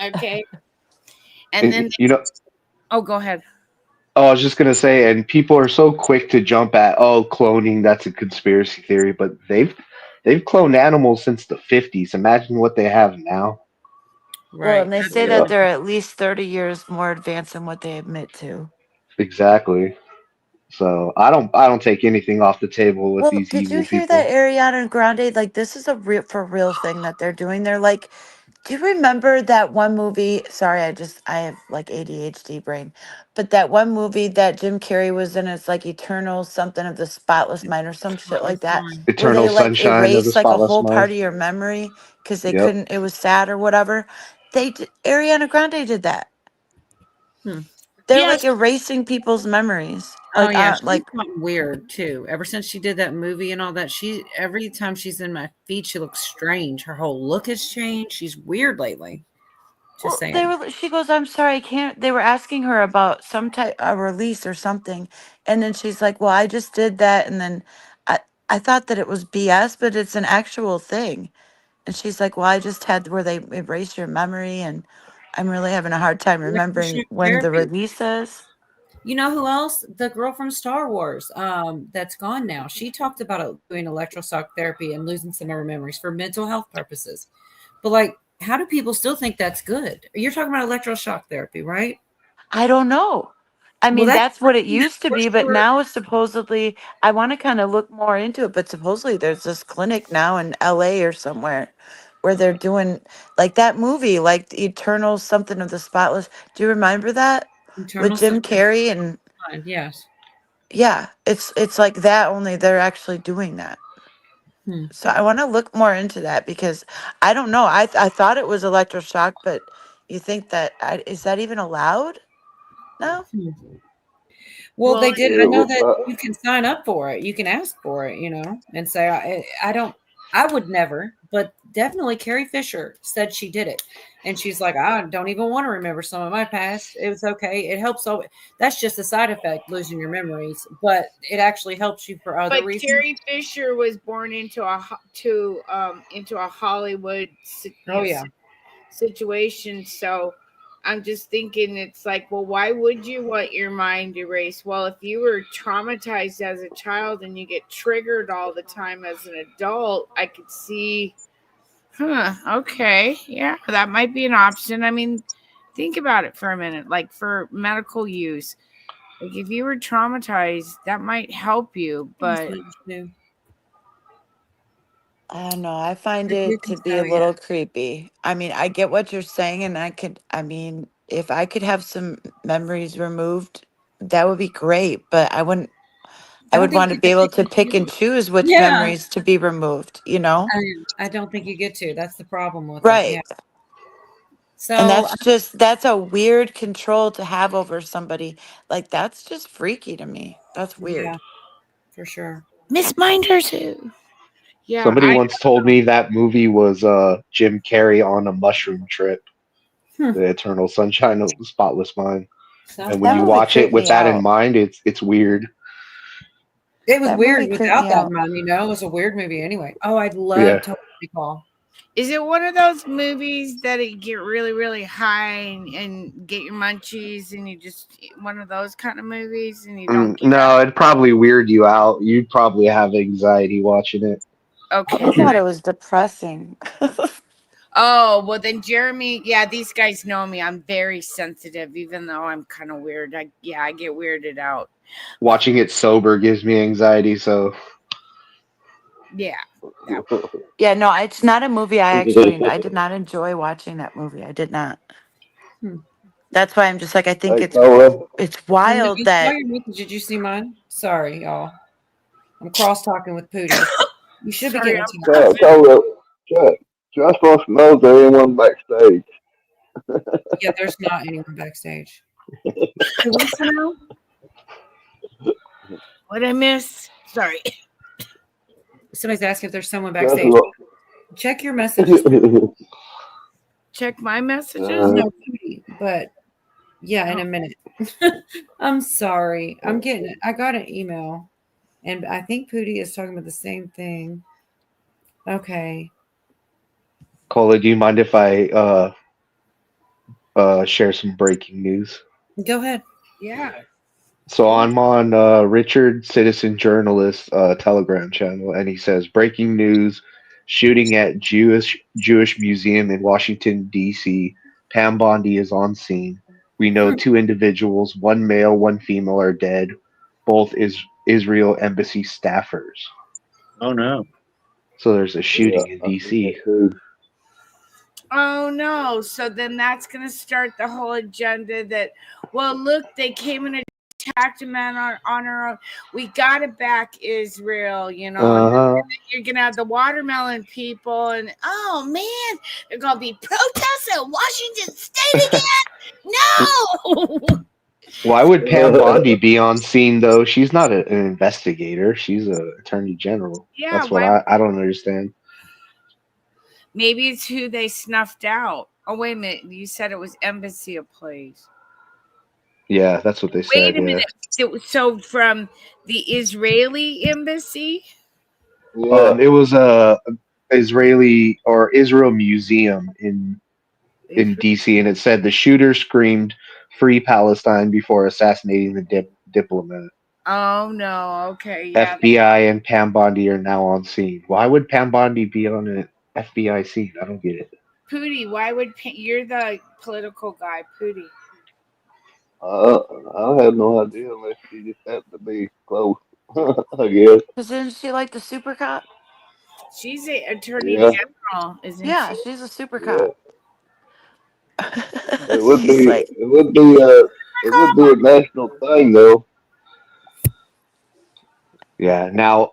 Okay. And then oh, go ahead. Oh, I was just gonna say, and people are so quick to jump at cloning, that's a conspiracy theory, but they've cloned animals since the 50s. Imagine what they have now. Right. Well, and they say that they're at least 30 years more advanced than what they admit to. Exactly. So I don't take anything off the table with these evil people. Did you hear that Ariana Grande? This is a real thing that they're doing. They're like, do you remember that one movie? Sorry, I have ADHD brain, but that one movie that Jim Carrey was in, it's Eternal something of the Spotless Mind or some shit like that. Eternal where they Sunshine of the erased a Spotless whole Mind. part of your memory because they couldn't. It was sad or whatever. Ariana Grande did that. They're erasing people's memories. She's gotten weird too. Ever since she did that movie and all that, every time she's in my feed, she looks strange. Her whole look has changed. She's weird lately. Just saying. She goes, I'm sorry, I can't. They were asking her about some type of release or something, and then she's like, "Well, I just did that," and then I thought that it was BS, but it's an actual thing. And she's like, "Well, I just had where they erase your memory, and I'm really having a hard time remembering when the release is." You know who else? The girl from Star Wars, that's gone now. She talked about doing electroshock therapy and losing some of her memories for mental health purposes. But how do people still think that's good? You're talking about electroshock therapy, right? I don't know. I mean, that's what it used to be, but now it's supposedly, I want to kind of look more into it, but supposedly there's this clinic now in LA or somewhere where they're doing like that movie, like the Eternal something of the Spotless. Do you remember that Eternal with Jim Sunshine Carrey? And of the Yes. yeah, it's like that, only they're actually doing that. Hmm. So I want to look more into that because I don't know. I thought it was electroshock, but you think that is that even allowed? No. Well, they did. I know with, that you can sign up for it. You can ask for it, and say, I don't, I would never, but definitely Carrie Fisher said she did it. And she's like, I don't even want to remember some of my past. It was okay. It helps. So that's just a side effect, losing your memories, but it actually helps you for other But reasons. Carrie Fisher was born into a Hollywood Oh, yeah. situation. So I'm just thinking, it's like, well, why would you want your mind erased? Well, if you were traumatized as a child and you get triggered all the time as an adult, I could see, okay, yeah, that might be an option. I mean, think about it for a minute, like for medical use. Like if you were traumatized, that might help you, but I don't know. I find I do it to think be so, a yeah. little creepy. I mean, I get what you're saying, and I mean, if I could have some memories removed, that would be great, but I wouldn't, I I don't would think want to you be can able pick to and pick and choose. choose which Yeah. memories to be removed, you know? I don't think you get to. That's the problem with it. Right. Yeah. And So that's a weird control to have over somebody. Like, that's just freaky to me. That's weird. yeah, for sure. Miss Minders who? Yeah, Somebody once told me that movie was Jim Carrey on a mushroom trip, The Eternal Sunshine of the Spotless Mind. Sounds And when you movie watch it creeped with me that in out. mind, it's weird. It was That weird movie creeped without me that out. in mind, It was a weird movie anyway. Oh, I'd Yeah. love Total Recall. Is it one of those movies that it get really, really high and get your munchies and you just one of those kind of movies and you don't get No, it'd probably weird you out. You'd probably have anxiety watching it. okay? I thought it was depressing. Oh, well then Jeremy, yeah, these guys know me. I'm very sensitive, even though I'm kind of weird. I get weirded out. Watching it sober gives me anxiety, so Yeah. Yeah, no, it's not a movie I did not enjoy watching that movie. I did not. That's why I'm just like, I think it's Oh, no, wild I saw that your message. Did you see mine? Sorry, y'all. I'm cross talking with Pootie. You should be Sorry, getting Just supposed to know there ain't one backstage. Yeah, there's not anyone backstage. Who wants to know? What I miss? Sorry. Somebody's asking if there's someone That's backstage. what- Check your messages. Check my messages. No, Pootie, but yeah, in a minute. I'm sorry. I got an email, and I think Pootie is talking about the same thing. Okay. Cola, do you mind if I share some breaking news? Go ahead. Yeah. So I'm on Richard Citizen Journalist Telegram channel, and he says breaking news: shooting at Jewish Museum in Washington D.C. Pam Bondi is on scene. We know 2 individuals, one male, one female, are dead. Both is Israel embassy staffers. Oh no! So there's a shooting in D.C. Oh no. So then that's going to start the whole agenda that, well, look, they came and attacked a man on our own. We got to back Israel, And then you're going to have the watermelon people and, oh man, they're going to be protests in Washington State again. No. Why would Pam Bondi be on scene though? She's not an investigator. She's an attorney general. Yeah, That's what why- I don't understand. Maybe it's who they snuffed out. Oh, wait a minute. You said it was embassy of place. Yeah, that's what they said. Wait a minute. So from the Israeli embassy? It was a Israeli or Israel museum in DC, and it said the shooter screamed "Free Palestine" before assassinating the diplomat. Oh no. Okay. Yeah. FBI and Pam Bondi are now on scene. Why would Pam Bondi be on an FBI scene? I don't get it. Pootie, why would you're the political guy, Pootie? I have no idea unless she just happened to be close. I guess. Because isn't she like the super cop? She's a attorney Yeah. general, isn't Yeah, she? she's a super cop. It would She's be like, it would be a national thing though. Yeah, now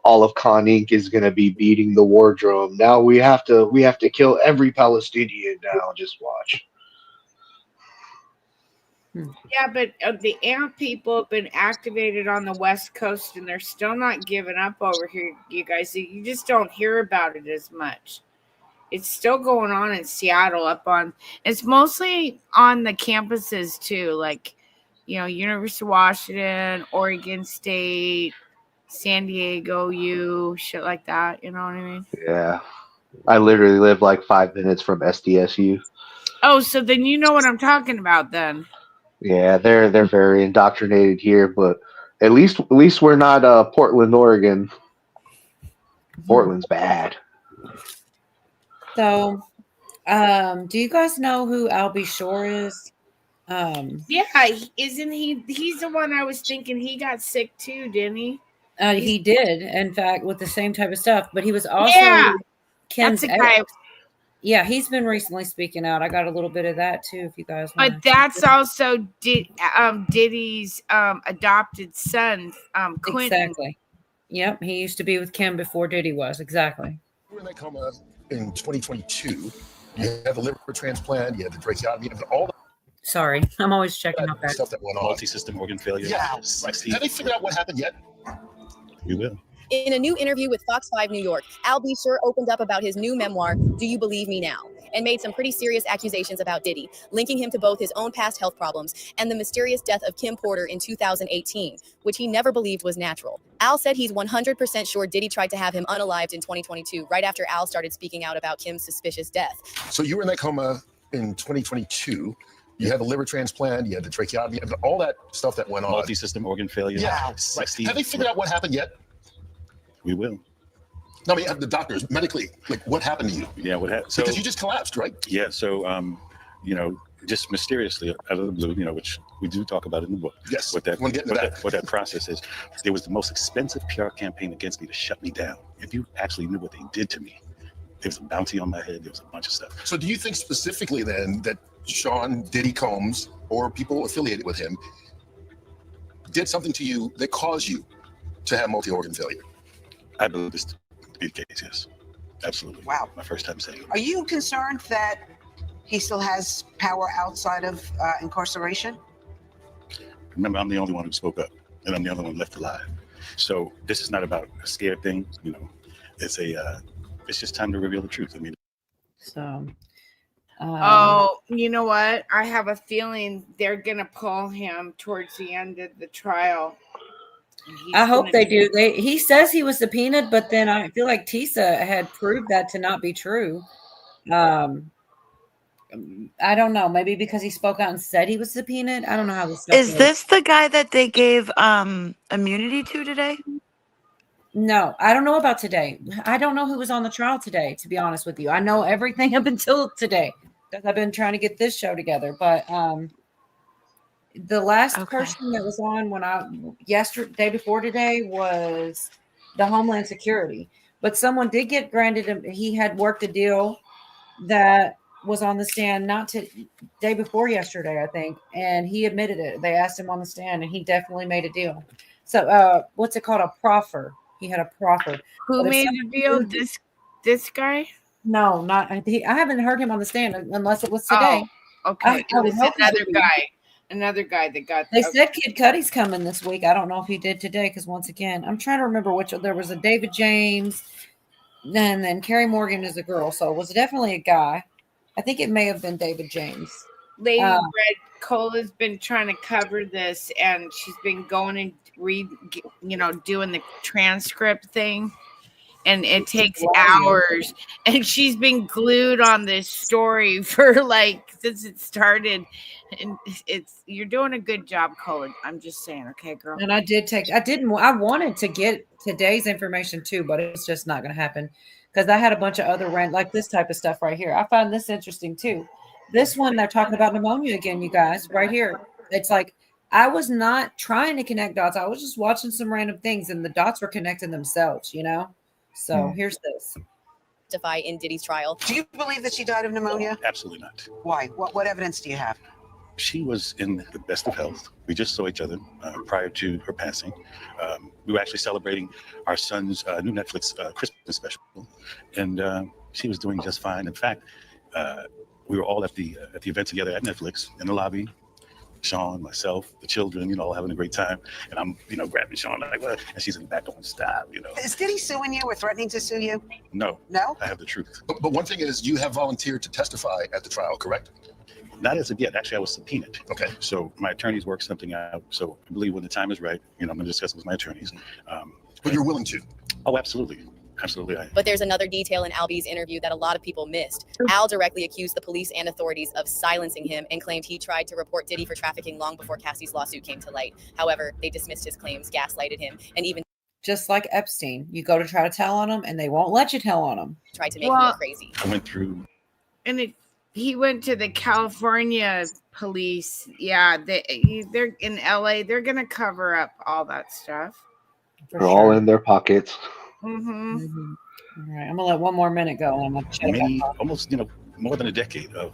all of Con Inc. is gonna be beating the war drum. Now we have to kill every Palestinian now. Just watch. Yeah, but the AMP people have been activated on the West Coast, and they're still not giving up over here, you guys. You just don't hear about it as much. It's still going on in Seattle. It's mostly on the campuses too, like University of Washington, Oregon State, San Diego, shit like that. You know what I mean? Yeah, I literally live like 5 minutes from SDSU. Oh, so then you know what I'm talking about then. Yeah, they're very indoctrinated here, but at least we're not Portland, Oregon. Portland's bad. So, do you guys know who Albie Shore is? Yeah, isn't he? He's the one I was thinking he got sick too, didn't he? He did, in fact, with the same type of stuff. But he was also Kim's that's a guy. Yeah, he's been recently speaking out. I got a little bit of that too, if you guys want. But that's also Diddy's adopted son, Quentin. Exactly. Yep, he used to be with Kim before Diddy was. Exactly. You were in that coma in 2022. You had the liver transplant. You had the tracheotomy. You had all the Sorry, I'm always checking out that stuff that went on. Multi-system organ failure. Yeah. Have they figured out what happened yet? We will. In a new interview with Fox 5 New York, Al Bisher opened up about his new memoir, Do You Believe Me Now? And made some pretty serious accusations about Diddy, linking him to both his own past health problems and the mysterious death of Kim Porter in 2018, which he never believed was natural. Al said he's 100% sure Diddy tried to have him unalived in 2022, right after Al started speaking out about Kim's suspicious death. So you were in that coma in 2022. You had the liver transplant. You had the tracheotomy. You had all that stuff that went on. Multi-system organ failure. Yeah. Have they figured out what happened yet? We will. No, I mean, the doctors, medically, like what happened to you? Yeah, what happened? So because you just collapsed, right? Yeah. So, just mysteriously out of the blue, which we do talk about in the book. Yes. What that process is. It was the most expensive PR campaign against me to shut me down. If you actually knew what they did to me, there was a bounty on my head. There was a bunch of stuff. So do you think specifically then that Sean Diddy Combs or people affiliated with him did something to you that caused you to have multi-organ failure? I believe this to be the case, yes. Absolutely. Wow. My first time saying it. Are you concerned that he still has power outside of incarceration? Remember, I'm the only one who spoke up, and I'm the only one left alive. So this is not about a scared thing, it's just time to reveal the truth. I mean, So. You know what? I have a feeling they're gonna pull him towards the end of the trial. I hope they do. He says he was subpoenaed, but then I feel like Tisa had proved that to not be true. I don't know. Maybe because he spoke out and said he was subpoenaed. I don't know how this stuff is this the guy that they gave immunity to today? No, I don't know about today. I don't know who was on the trial today, to be honest with you. I know everything up until today because I've been trying to get this show together. But the last person that was on day before today was the Homeland Security. But someone did get granted him. He had worked a deal that was on the stand day before yesterday, I think, and he admitted it. They asked him on the stand, and he definitely made a deal. So, what's it called? A proffer. He had a proffer. Who made a deal? This guy? No, not. I haven't heard him on the stand unless it was today. Oh, okay. I was Another guy that got. They said Kid Cudi's coming this week. I don't know if he did today because once again, I'm trying to remember there was a David James, and then Carrie Morgan is a girl, so it was definitely a guy. I think it may have been David James. Lady Red Cole has been trying to cover this, and she's been going and doing the transcript thing, and it takes hours. And she's been glued on this story for since it started. And you're doing a good job, Cole. I'm just saying, okay, girl. And I wanted to get today's information too, but it's just not going to happen because I had a bunch of other like this type of stuff right here. I find this interesting too. This one, they're talking about pneumonia again, you guys, right here. It's like, I was not trying to connect dots. I was just watching some random things and the dots were connecting themselves, So here's this. Testify in Diddy's trial. Do you believe that she died of pneumonia? Absolutely not. Why? What evidence do you have? She was in the best of health. We just saw each other prior to her passing. We were actually celebrating our son's new Netflix Christmas special, and she was doing just fine. In fact, we were all at the event together at Netflix in the lobby. Sean, myself, the children, all having a great time, and I'm, grabbing Sean like, what? And she's in the back going, stop, Is Diddy suing you or threatening to sue you? No. No? I have the truth. But one thing is, you have volunteered to testify at the trial, correct? Not as of yet. Actually, I was subpoenaed. Okay. So my attorneys worked something out. So I believe when the time is right, I'm going to discuss it with my attorneys. But you're willing to? Oh, absolutely. Absolutely, I am. But there's another detail in Albie's interview that a lot of people missed. Al directly accused the police and authorities of silencing him and claimed he tried to report Diddy for trafficking long before Cassie's lawsuit came to light. However, they dismissed his claims, gaslighted him, and even Just like Epstein, you go to try to tell on them and they won't let you tell on them. tried to make him look crazy. I went through. And he went to the California police. Yeah, they're in LA. They're gonna cover up all that stuff. They're all in their pockets. Mm-hmm. All right, I'm gonna let one more minute go, and I'm gonna check Many, out. almost, more than a decade of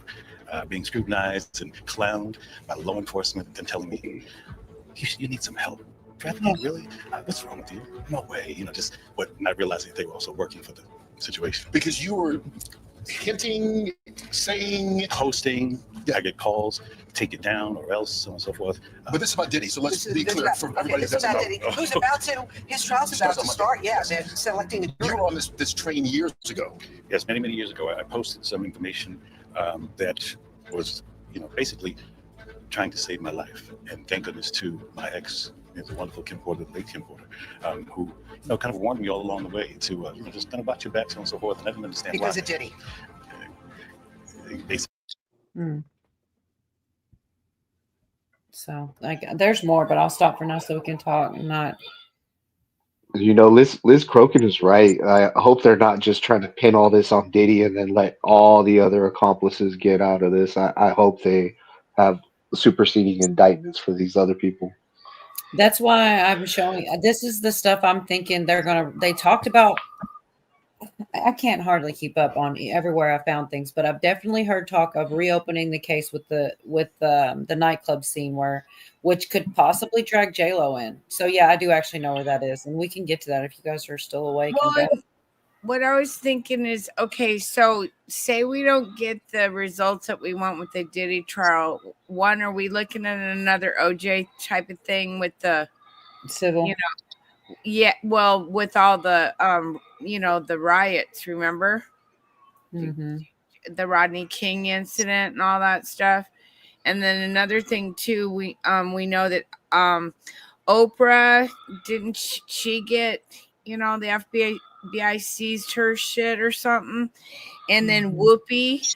being scrutinized and clowned by law enforcement and telling me, you need some help. Trafficking, really? What's wrong with you? No way. Just not realizing they were also working for the situation. Because you were hinting, saying, posting. I get calls, take it down, or else, so on and so forth. But this is about Diddy, so let's be clear for everybody This that is about doesn't Diddy. know. Who's about to? His trial's about to start. Yeah, they're selecting a You jury. Oh, were on this train years ago. Yes, many, many years ago, I posted some information that was, basically trying to save my life. And thank goodness to my ex, the wonderful Kim Porter, the late Kim Porter, who, kind of warned me all along the way to, just kind of watch your back, so on and so forth, and I didn't understand Because why. of Diddy. Basically, So, there's more, but I'll stop for now so we can talk. I'm not. Liz Crokin is right. I hope they're not just trying to pin all this on Diddy and then let all the other accomplices get out of this. I hope they have superseding indictments for these other people. That's why I'm showing. This is the stuff I'm thinking they talked about. I can't hardly keep up on everywhere I found things, but I've definitely heard talk of reopening the case with the nightclub scene which could possibly drag J-Lo in. So yeah, I do actually know where that is, and we can get to that if you guys are still awake. What I was thinking is, okay, so say we don't get the results that we want with the Diddy trial. One, are we looking at another OJ type of thing with the civil? Yeah, well, with all the the riots, remember? Mm-hmm. The Rodney King incident and all that stuff. And then another thing too, we know that Oprah, didn't she get, the FBI seized her shit or something, and then Whoopi.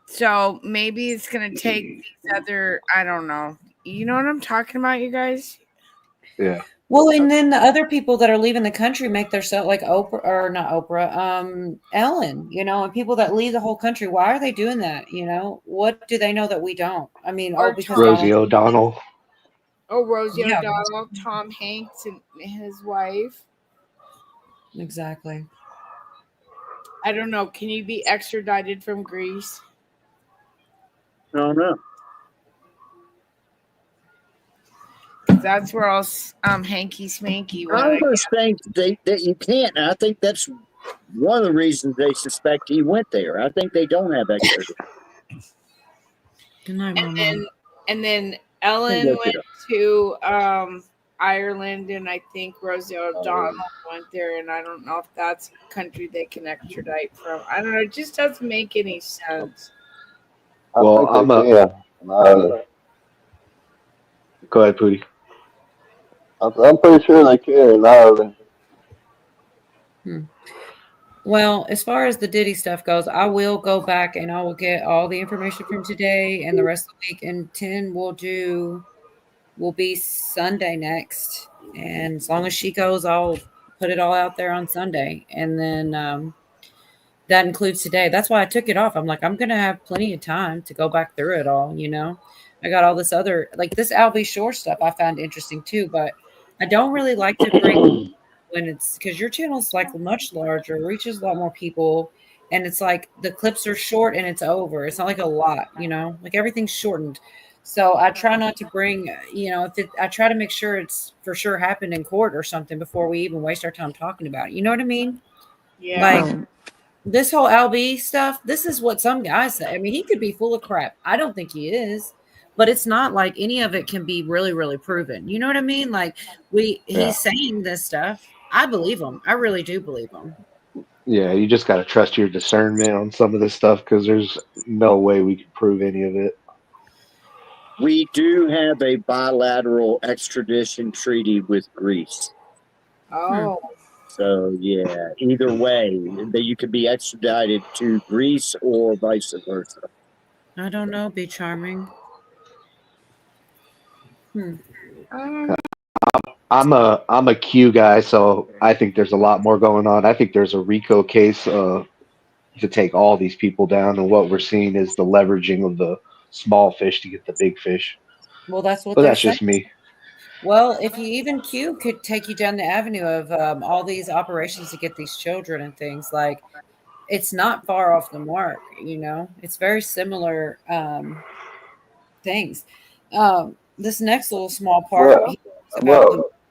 So maybe it's gonna take these other, I don't know. You know what I'm talking about, you guys? Yeah. Well, and then the other people that are leaving the country make their stuff like Oprah, or not Oprah, Ellen, and people that leave the whole country. Why are they doing that? What do they know that we don't? I mean, because Rosie O'Donnell. Oh, Rosie Yeah. O'Donnell, Tom Hanks and his wife. Exactly. I don't know. Can you be extradited from Greece? No. That's where all hanky smanky I was. just think that you can't. I think that's one of the reasons they suspect he went there. I think they don't have extradition. Good night, And then Ellen Look it went to Ireland, and I think Rosie O'Donnell went there, and I don't know if that's a country they can extradite from. I don't know. It just doesn't make any sense. Well, go ahead, Pootie. I'm pretty sure they can in Ireland. Well, as far as the Diddy stuff goes, I will go back and I will get all the information from today and the rest of the week. And 10 will be Sunday next. And as long as she goes, I'll put it all out there on Sunday. And then that includes today. That's why I took it off. I'm like, I'm going to have plenty of time to go back through it all, I got all this other, like this Albie Shore stuff I found interesting too, but I don't really like to bring when it's because your channel's like much larger, reaches a lot more people, and it's like the clips are short and it's over. It's not like a lot, like everything's shortened. So I try not to bring, I try to make sure it's for sure happened in court or something before we even waste our time talking about it. You know what I mean? Yeah. Like this whole LB stuff, this is what some guys say. I mean, he could be full of crap. I don't think he is, but it's not like any of it can be really, really proven. You know what I mean? Like he's saying this stuff. I believe him. I really do believe him. Yeah, you just got to trust your discernment on some of this stuff because there's no way we can prove any of it. We do have a bilateral extradition treaty with Greece. Oh. So, yeah, either way, that you could be extradited to Greece or vice versa. I don't know. Be charming. I'm a Q guy, so I think there's a lot more going on. I think there's a RICO case to take all these people down, and what we're seeing is the leveraging of the small fish to get the big fish. Well, that's what. But they're that's just saying. me. Well, if you even Q could take you down the avenue of all these operations to get these children and things, like it's not far off the mark. It's very similar things. This next little small part.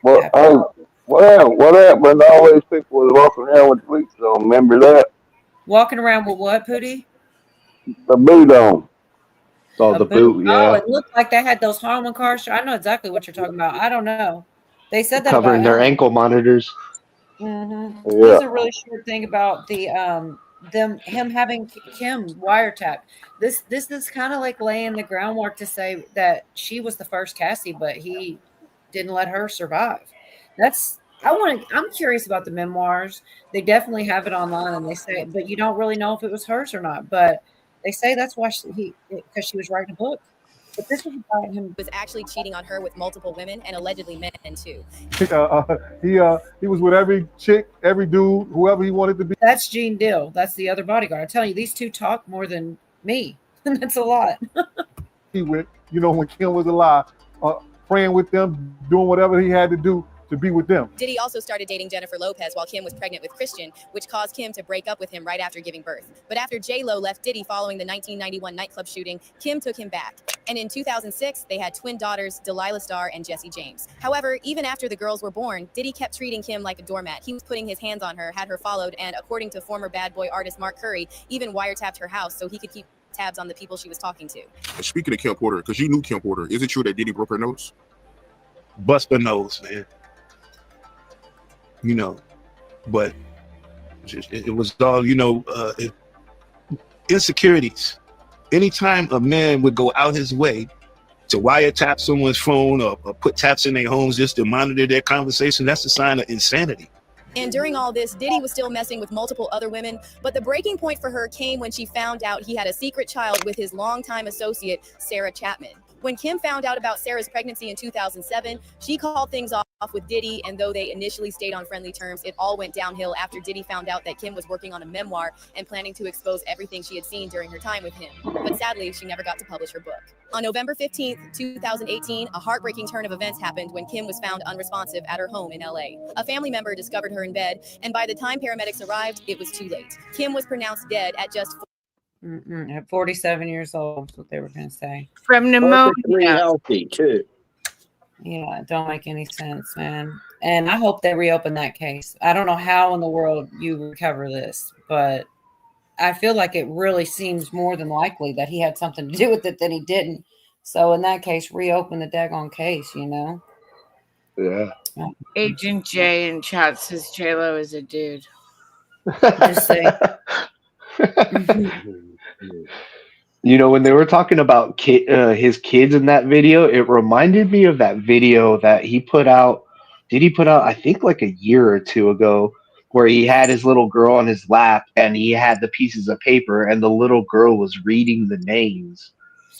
What happened? Always people was walking around with tweets on. Remember that? Walking around with what, Pootie? The boot on. Oh, the boot, yeah. Oh, it looked like they had those Harlem cars. I know exactly what you're talking about. I don't know. They said that Covering about their him. ankle monitors. Mm-hmm. Yeah. This is a really short thing about the him having Kim wiretapped. This is kind of like laying the groundwork to say that she was the first Cassie, but he didn't let her survive. I'm curious about the memoirs. They definitely have it online, and they say, but you don't really know if it was hers or not. But they say that's why because she was writing a book. But this was about him. Was actually cheating on her with multiple women and allegedly men too. He was with every chick, every dude, whoever he wanted to be. That's Gene Dill. That's the other bodyguard. I'm telling you, these two talk more than me. That's a lot. He went, when Kim was alive, praying with them, doing whatever he had to do to be with them. Diddy also started dating Jennifer Lopez while Kim was pregnant with Christian, which caused Kim to break up with him right after giving birth. But after J-Lo left Diddy following the 1991 nightclub shooting, Kim took him back. And in 2006, they had twin daughters, Delilah Starr and Jessie James. However, even after the girls were born, Diddy kept treating Kim like a doormat. He was putting his hands on her, had her followed, and according to former Bad Boy artist Mark Curry, even wiretapped her house so he could keep tabs on the people she was talking to. And speaking of Kim Porter, because you knew Kim Porter, is it true that Diddy broke her nose? Bust her nose, man. But it was all, insecurities. Anytime a man would go out his way to wiretap someone's phone or put taps in their homes just to monitor their conversation, that's a sign of insanity. And during all this, Diddy was still messing with multiple other women, but the breaking point for her came when she found out he had a secret child with his longtime associate, Sarah Chapman. When Kim found out about Sarah's pregnancy in 2007, she called things off with Diddy, and though they initially stayed on friendly terms, it all went downhill after Diddy found out that Kim was working on a memoir and planning to expose everything she had seen during her time with him. But sadly, she never got to publish her book. On November 15th, 2018, a heartbreaking turn of events happened when Kim was found unresponsive at her home in LA. A family member discovered her in bed, and by the time paramedics arrived, it was too late. Kim was pronounced dead at just At 47 years old, that's what they were going to say. From pneumonia. Healthy too. Yeah, it don't make any sense, man. And I hope they reopen that case. I don't know how in the world you recover this, but I feel like it really seems more than likely that he had something to do with it than he didn't. So in that case, reopen the daggone case, Yeah. Agent J in chat says J-Lo is a dude. Just say. When they were talking about his kids in that video, it reminded me of that video that he put out. Did he put out, I think, like a year or two ago, where he had his little girl on his lap and he had the pieces of paper and the little girl was reading the names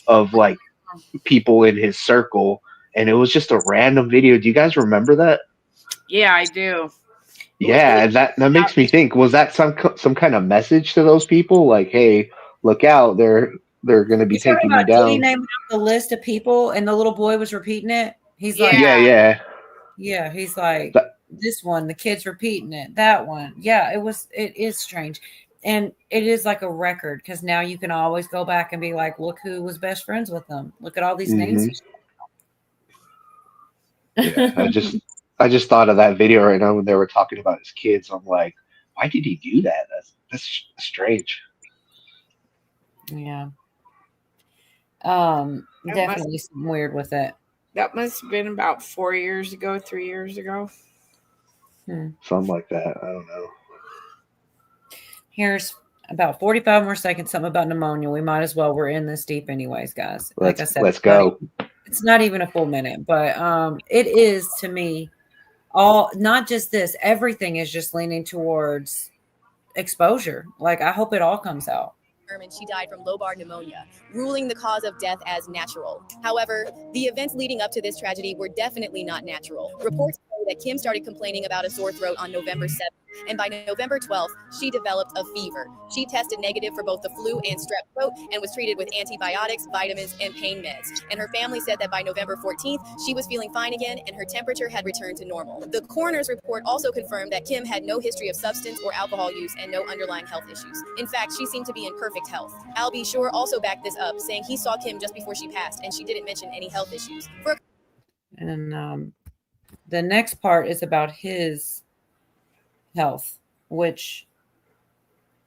of like people in his circle. And it was just a random video. Do you guys remember that? Yeah, I do. Yeah, that makes me think, was that some kind of message to those people? Like, hey, look out, they're going to be taking you Did he down. name out the list of people and the little boy was repeating it? He's like, Yeah. yeah, he's like, this one, the kids repeating it, that one. Yeah, it is strange. And it is like a record because now you can always go back and be like, look who was best friends with them. Look at all these names. Yeah, I just thought of that video right now when they were talking about his kids. I'm like, why did he do that? That's strange. Yeah. That Definitely something weird with it. That must have been about 4 years ago, 3 years ago. Something like that. I don't know. Here's about 45 more seconds, something about pneumonia. We might as well. We're in this deep anyways, guys. Like I said, let's go. It's not even a full minute, but it is to me not just this, everything is just leaning towards exposure. Like I hope it all comes out. And she died from lobar pneumonia, ruling the cause of death as natural. However, the events leading up to this tragedy were definitely not natural. Reports say that Kim started complaining about a sore throat on November 7th, and by November 12th, she developed a fever. She tested negative for both the flu and strep throat and was treated with antibiotics, vitamins, and pain meds. And her family said that by November 14th, she was feeling fine again and her temperature had returned to normal. The coroner's report also confirmed that Kim had no history of substance or alcohol use and no underlying health issues. In fact, she seemed to be in perfect health. Al B. Sure also backed this up, saying he saw Kim just before she passed and she didn't mention any health issues. And the next part is about his health, which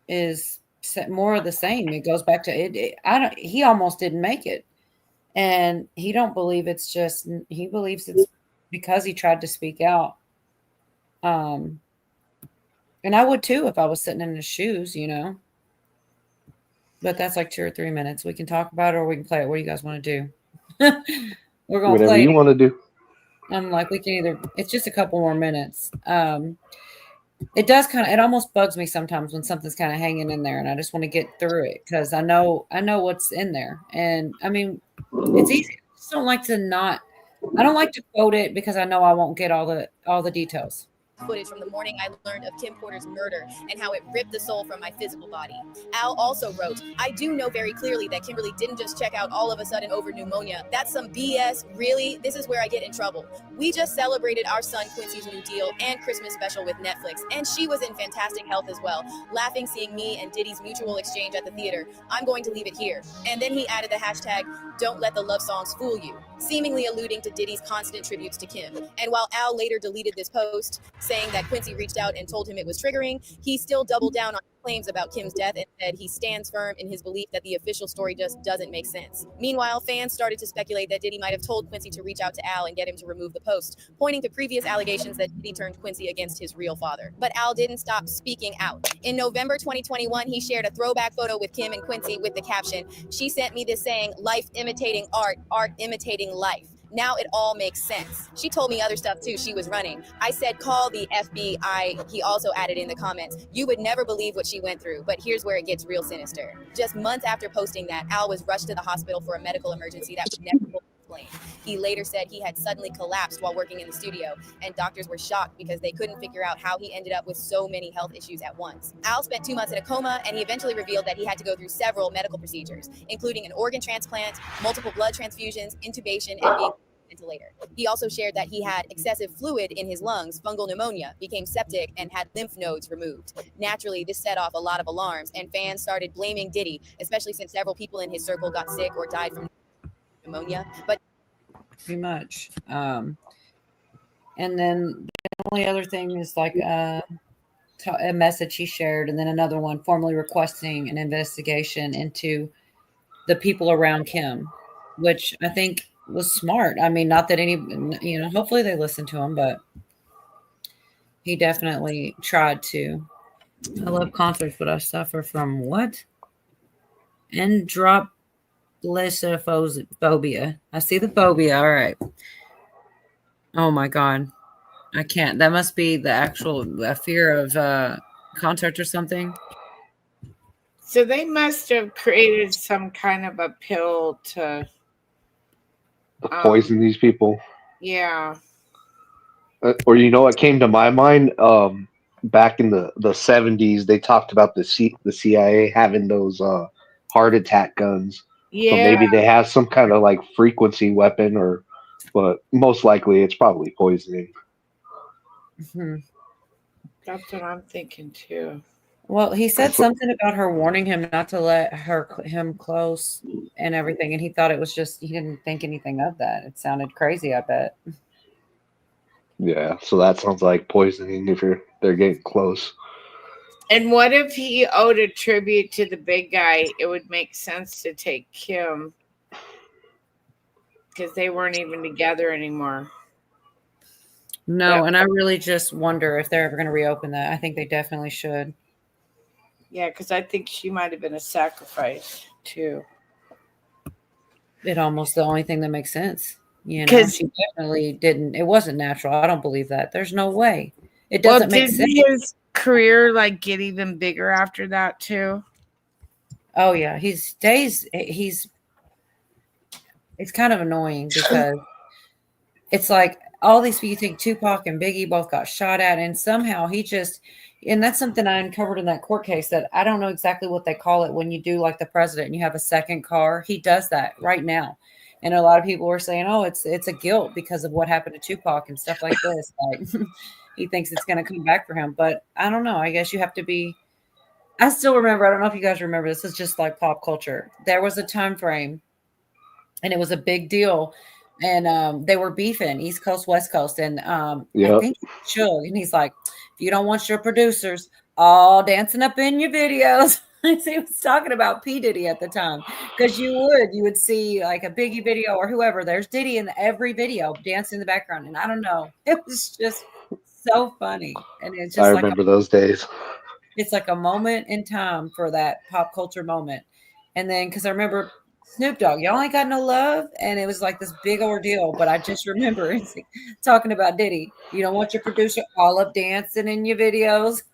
is more of the same. It goes back to it. He almost didn't make it, and he don't believe it's just. He believes it's because he tried to speak out. And I would too if I was sitting in his shoes, But that's like 2 or 3 minutes. We can talk about it, or we can play it. What do you guys want to do? We're going to Whatever play. you want to do. I'm like, we can either. It's just a couple more minutes. It does it almost bugs me sometimes when something's kind of hanging in there and I just want to get through it because I know what's in there. And I mean, it's easy. I just don't like to quote it because I know I won't get all the details. Footage from the morning I learned of Kim Porter's murder and how it ripped the soul from my physical body. Al also wrote, I do know very clearly that Kimberly didn't just check out all of a sudden over pneumonia. That's some BS. Really? This is where I get in trouble. We just celebrated our son Quincy's new deal and Christmas special with Netflix, and she was in fantastic health as well, laughing seeing me and Diddy's mutual exchange at the theater. I'm going to leave it here. And then he added the hashtag, don't let the love songs fool you, seemingly alluding to Diddy's constant tributes to Kim. And while Al later deleted this post, saying that Quincy reached out and told him it was triggering, he still doubled down on claims about Kim's death and said he stands firm in his belief that the official story just doesn't make sense. Meanwhile, fans started to speculate that Diddy might have told Quincy to reach out to Al and get him to remove the post, pointing to previous allegations that Diddy turned Quincy against his real father. But Al didn't stop speaking out. In November 2021, he shared a throwback photo with Kim and Quincy with the caption, "She sent me this saying, life imitating art, art imitating life. Now it all makes sense." She told me other stuff too. She was running. I said, call the FBI. He also added in the comments, you would never believe what she went through, but here's where it gets real sinister. Just months after posting that, Al was rushed to the hospital for a medical emergency that was never explained. He later said he had suddenly collapsed while working in the studio, and doctors were shocked because they couldn't figure out how he ended up with so many health issues at once. Al spent 2 months in a coma, and he eventually revealed that he had to go through several medical procedures, including an organ transplant, multiple blood transfusions, intubation, and being ventilator. He also shared that he had excessive fluid in his lungs, fungal pneumonia, became septic, and had lymph nodes removed. Naturally, this set off a lot of alarms, and fans started blaming Diddy, especially since several people in his circle got sick or died from pneumonia. But pretty much. And then the only other thing is like a message he shared, and then another one formally requesting an investigation into the people around Kim, which I think was smart. I mean, not that hopefully they listened to him, but he definitely tried to. I love concerts, but I suffer from what? Androplessophobia. I see the phobia. All right. Oh my God. I can't. That must be the actual fear of concerts or something. So they must have created some kind of a pill to poison these people. Yeah. Or what came to my mind? Back in the 70s, they talked about the CIA having those heart attack guns. Yeah. So maybe they have some kind of like frequency weapon, but most likely it's probably poisoning. Mhm. That's what I'm thinking too. Well, he said something about her warning him not to let him close and everything, and he thought it was just he didn't think anything of that. It sounded crazy, I bet. Yeah, so that sounds like poisoning if they're getting close. And what if he owed a tribute to the big guy? It would make sense to take Kim because they weren't even together anymore. No, and I really just wonder if they're ever going to reopen that. I think they definitely should. Yeah, because I think she might have been a sacrifice too. It almost the only thing that makes sense. You know, 'Cause- she definitely didn't. It wasn't natural. I don't believe that. There's no way. It doesn't make sense. Did his career like get even bigger after that too? Oh yeah, he's it's kind of annoying because it's like all these people, you think Tupac and Biggie both got shot at, and somehow he just, and that's something I uncovered in that court case that I don't know exactly what they call it when you do like the president and you have a second car. He does that right now. And a lot of people were saying, oh, it's a guilt because of what happened to Tupac and stuff like this. Like he thinks it's going to come back for him. But I don't know. I guess you have to be, I still remember, I don't know if you guys remember, this is just like pop culture. There was a time frame and it was a big deal. And they were beefing East Coast, West Coast. And I think Suge, and he's like, if you don't want your producers all dancing up in your videos. He was talking about P. Diddy at the time because you would see like a Biggie video or whoever. There's Diddy in every video dancing in the background. And I don't know. It was just so funny. And it's just I remember those days. It's like a moment in time for that pop culture moment. And then because I remember Snoop Dogg, y'all ain't got no love. And it was like this big ordeal. But I just remember talking about Diddy. You don't want your producer all up dancing in your videos.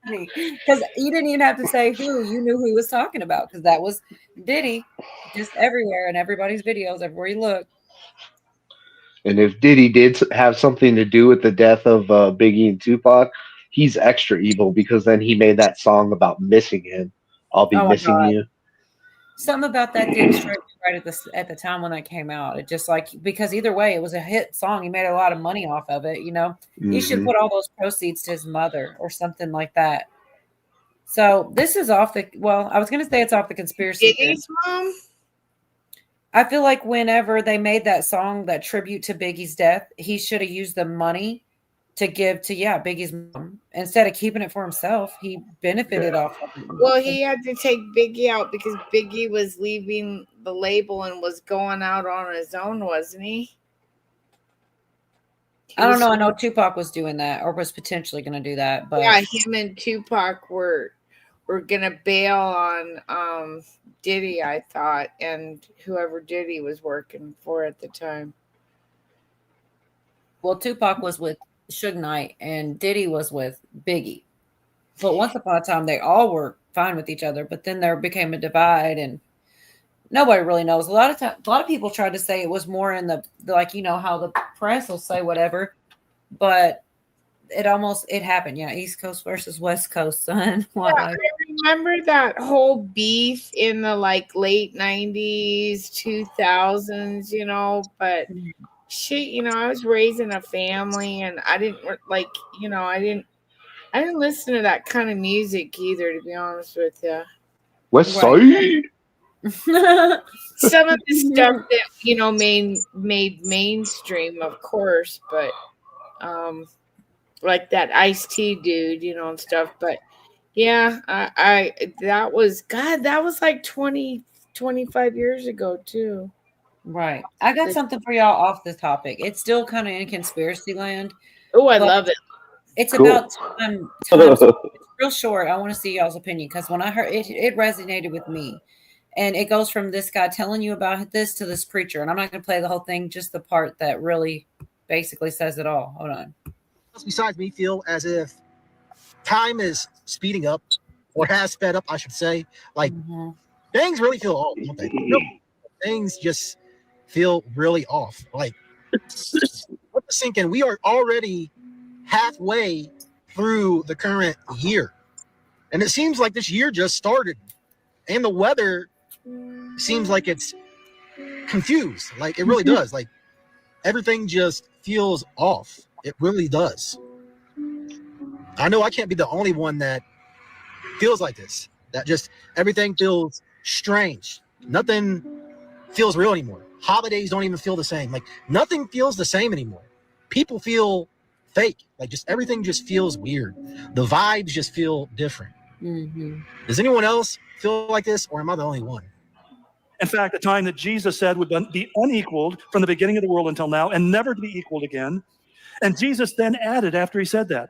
Because you didn't even have to say who, you knew who he was talking about because that was Diddy just everywhere in everybody's videos, everywhere you look. And if Diddy did have something to do with the death of Biggie and Tupac, he's extra evil because then he made that song about missing him. I'll be missing you. Something about that didn't strike me right at the time when that came out. It just like, because either way, it was a hit song. He made a lot of money off of it, you know. He should put all those proceeds to his mother or something like that. So this is off the, well, I was going to say it's off the conspiracy. Biggie's mom? I feel like whenever they made that song, that tribute to Biggie's death, he should have used the money to give to, Biggie's mom. Instead of keeping it for himself, he benefited off of it. Well, he had to take Biggie out because Biggie was leaving the label and was going out on his own, wasn't he? I don't know. I know Tupac was doing that or was potentially going to do that. But yeah, him and Tupac were going to bail on Diddy, I thought, and whoever Diddy was working for at the time. Well, Tupac was with Suge Knight and Diddy was with Biggie. But once upon a time, they all were fine with each other. But then there became a divide, and nobody really knows. A lot of people tried to say it was more in the like, you know, how the press will say whatever, but it happened. Yeah, East Coast versus West Coast, son. I remember that whole beef in the like late 90s, 2000s, you know, but shit, you know, I was raising a family and I didn't like, you know, I didn't listen to that kind of music either, to be honest with you. West Side. Some of the stuff that, you know, made mainstream, of course, but like that Ice-T dude, you know, and stuff. But yeah, that was like 20, 25 years ago too. Right. I got something for y'all off the topic. It's still kind of in conspiracy land. Oh, I love it. It's about time. It's real short. I want to see y'all's opinion because when I heard it, it resonated with me. And it goes from this guy telling you about this to this preacher. And I'm not going to play the whole thing, just the part that really basically says it all. Hold on. Besides me feel as if time is speeding up or has sped up, I should say. Like things really feel off. Don't they? Things just feel really off. Like let the sink in. We are already halfway through the current year. And it seems like this year just started. And the weather seems like it's confused. Like it really does. Like everything just feels off. It really does. I know I can't be the only one that feels like this. That just everything feels strange. Nothing feels real anymore. Holidays don't even feel the same. Like nothing feels the same anymore. People feel fake. Like just everything just feels weird. The vibes just feel different. Mm-hmm. Does anyone else feel like this, or am I the only one? In fact, the time that Jesus said would be unequaled from the beginning of the world until now and never to be equaled again. And Jesus then added after he said that,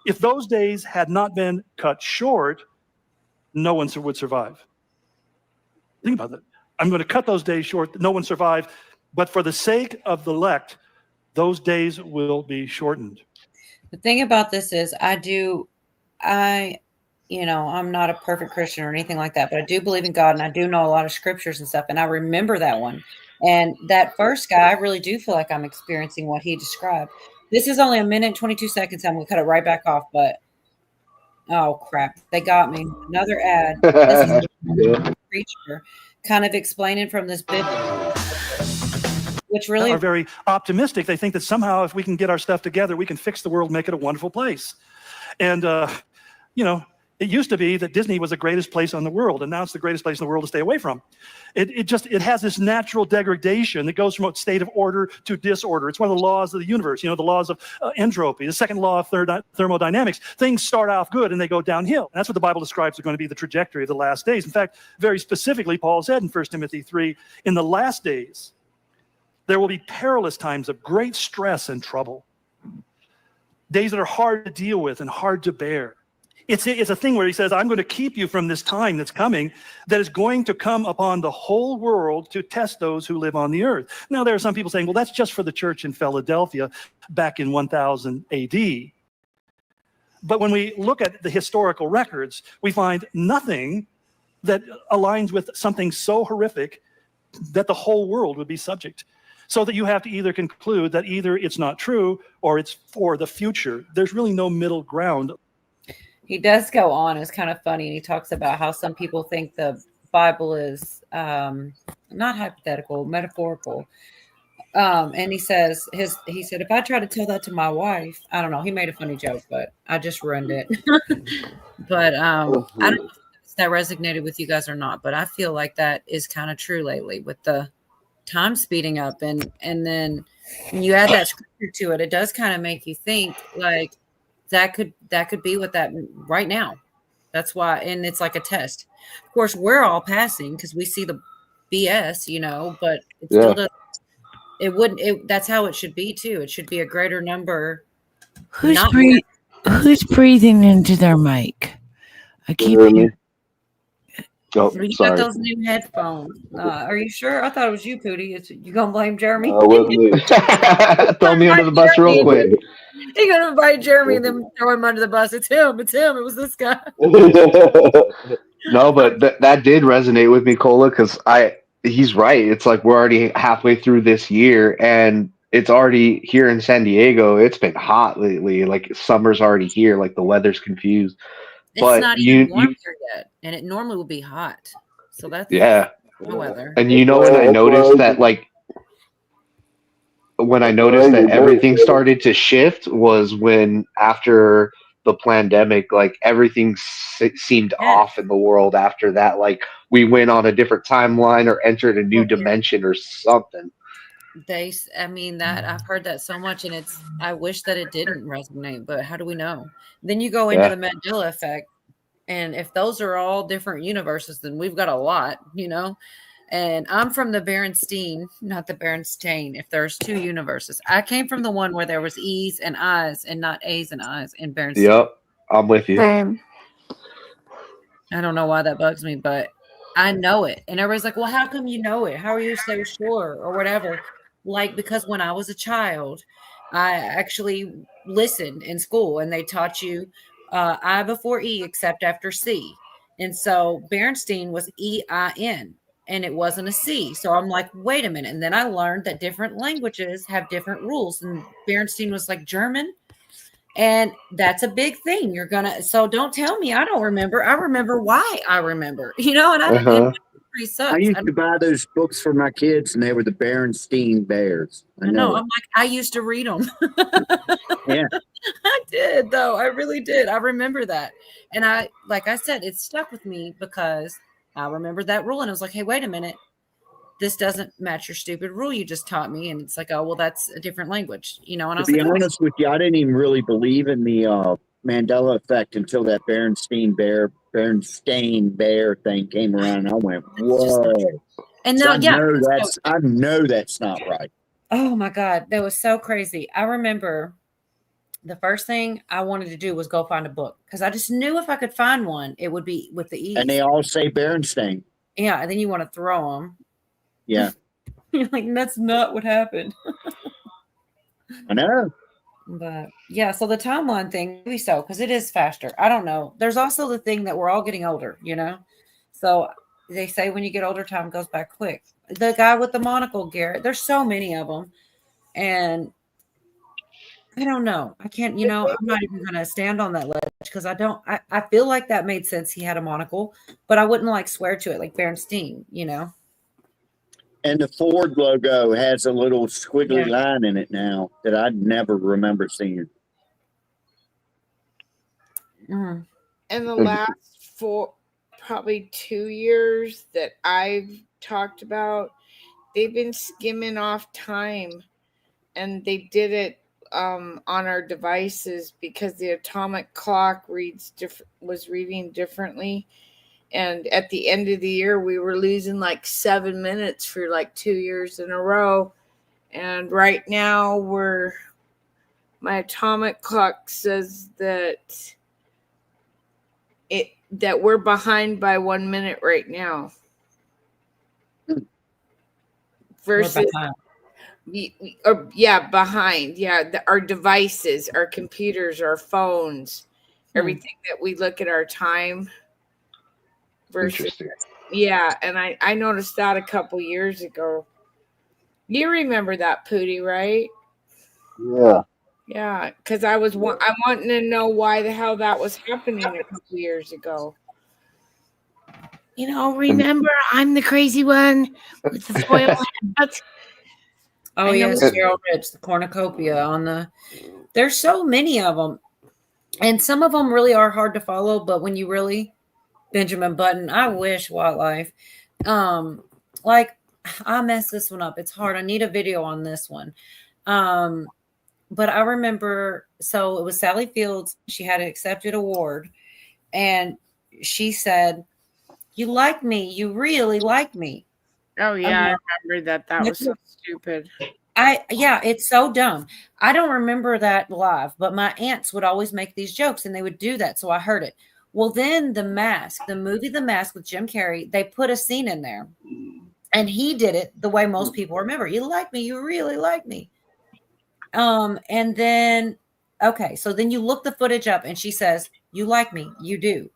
if those days had not been cut short, no one would survive. Think about that. I'm going to cut those days short. No one survived. But for the sake of the elect, those days will be shortened. The thing about this is I'm not a perfect Christian or anything like that, but I do believe in God and I do know a lot of scriptures and stuff. And I remember that one. And that first guy, I really do feel like I'm experiencing what he described. This is only 1:22. I'm going to cut it right back off, but oh crap. They got me. Another ad. This is a preacher kind of explaining from this Bible, which really are very optimistic. They think that somehow if we can get our stuff together, we can fix the world, make it a wonderful place. And, it used to be that Disney was the greatest place on the world, and now it's the greatest place in the world to stay away from. It has this natural degradation that goes from a state of order to disorder. It's one of the laws of the universe, the laws of entropy, the second law of thermodynamics. Things start off good and they go downhill. And that's what the Bible describes are going to be the trajectory of the last days. In fact, very specifically, Paul said in 1 Timothy 3, in the last days, there will be perilous times of great stress and trouble. Days that are hard to deal with and hard to bear. It's a thing where he says, I'm going to keep you from this time that's coming that is going to come upon the whole world to test those who live on the earth. Now, there are some people saying, well, that's just for the church in Philadelphia back in 1000 AD. But when we look at the historical records, we find nothing that aligns with something so horrific that the whole world would be subject. So that you have to either conclude that either it's not true or it's for the future. There's really no middle ground. He does go on. It's kind of funny. And he talks about how some people think the Bible is not hypothetical, metaphorical. And he said, if I try to tell that to my wife, I don't know. He made a funny joke, but I just ruined it. But I don't know if that resonated with you guys or not, but I feel like that is kind of true lately with the time speeding up. And then when you add that scripture to it, it does kind of make you think like, that could be what that right now. That's why, and it's like a test. Of course, we're all passing because we see the BS, but it still does. It wouldn't. That's how it should be too. It should be a greater number. Who's breathing into their mic? I keep hearing. Oh, You sorry. got those new headphones. Are you sure? I thought it was you, Pootie. You gonna blame Jeremy? Throw me under the bus real quick. You're gonna invite Jeremy and then throw him under the bus. It's him. It was this guy. No, but that did resonate with me, Cola, because he's right. It's like we're already halfway through this year, and it's already here in San Diego. It's been hot lately. Like summer's already here. Like the weather's confused. It's not even warm here yet, and it normally will be hot. So that's the weather. And when I noticed that, everything started to shift was when after the pandemic, like everything seemed off in the world after that. Like we went on a different timeline or entered a new dimension or something. That I've heard that so much, and I wish that it didn't resonate, but how do we know? Then you go into the Mandela effect, and if those are all different universes, then we've got a lot, And I'm from the Berenstein, not the Berenstain. If there's two universes, I came from the one where there was E's and I's and not A's and I's in Berenstein. Yep, I'm with you. I don't know why that bugs me, but I know it. And everybody's like, well, how come you know it? How are you so sure or whatever? Like, because when I was a child, I actually listened in school and they taught you I before E except after C. And so Berenstein was E-I-N. And it wasn't a C. So I'm like, wait a minute. And then I learned that different languages have different rules. And Berenstein was like German. And that's a big thing. So don't tell me I don't remember. I remember why I remember, and History sucks. I used to buy those books for my kids, and they were the Berenstain Bears. I know. I'm like, I used to read them. Yeah. I did, though. I really did. I remember that. And like I said, it stuck with me because I remembered that rule. And I was like, hey, wait a minute. This doesn't match your stupid rule you just taught me. And it's like, oh, well, that's a different language, And I To was be like, oh, honest with you, I didn't even really believe in the Mandela effect until that Berenstain Bear thing came around. And I went, whoa. and So now, I know that's not right. Oh my God, that was so crazy. I remember the first thing I wanted to do was go find a book because I just knew if I could find one, it would be with the E. And they all say Berenstain. Yeah, and then you want to throw them. Yeah. You're like, that's not what happened. I know. But yeah, so the timeline thing, maybe so, because it is faster. I don't know. There's also the thing that we're all getting older, So they say when you get older, time goes by quick. The guy with the monocle, Garrett, there's so many of them. And I don't know. I can't, I'm not even going to stand on that ledge because I feel like that made sense. He had a monocle, but I wouldn't like swear to it like Berenstain, And the Ford logo has a little squiggly line in it now that I'd never remember seeing. Mm. In the last probably 2 years that I've talked about, they've been skimming off time, and they did it on our devices because the atomic clock was reading differently. And at the end of the year, we were losing like 7 minutes for like 2 years in a row. And right now my atomic clock says that we're behind by 1 minute right now. Versus behind. Yeah. Our devices, our computers, our phones, everything that we look at our time. Interesting. Yeah, and I noticed that a couple years ago. You remember that, Pootie, right? Yeah. Yeah, because I wanting to know why the hell that was happening a couple years ago. Remember, I'm the crazy one with the foil hat. Oh, yes, Cheryl Rich, the cornucopia there's so many of them. And some of them really are hard to follow, but when you really, Benjamin Button, I wish Wildlife, like I messed this one up. It's hard. I need a video on this one. But I remember, so it was Sally Fields. She had an accepted award and she said, you like me. You really like me. Oh, yeah. I remember that. That was so stupid. It's so dumb. I don't remember that live, but my aunts would always make these jokes and they would do that. So I heard it. Well, then The Mask, the movie The Mask with Jim Carrey, they put a scene in there and he did it the way most people remember. You like me. You really like me. And then, okay. So then you look the footage up and she says, you like me. You do,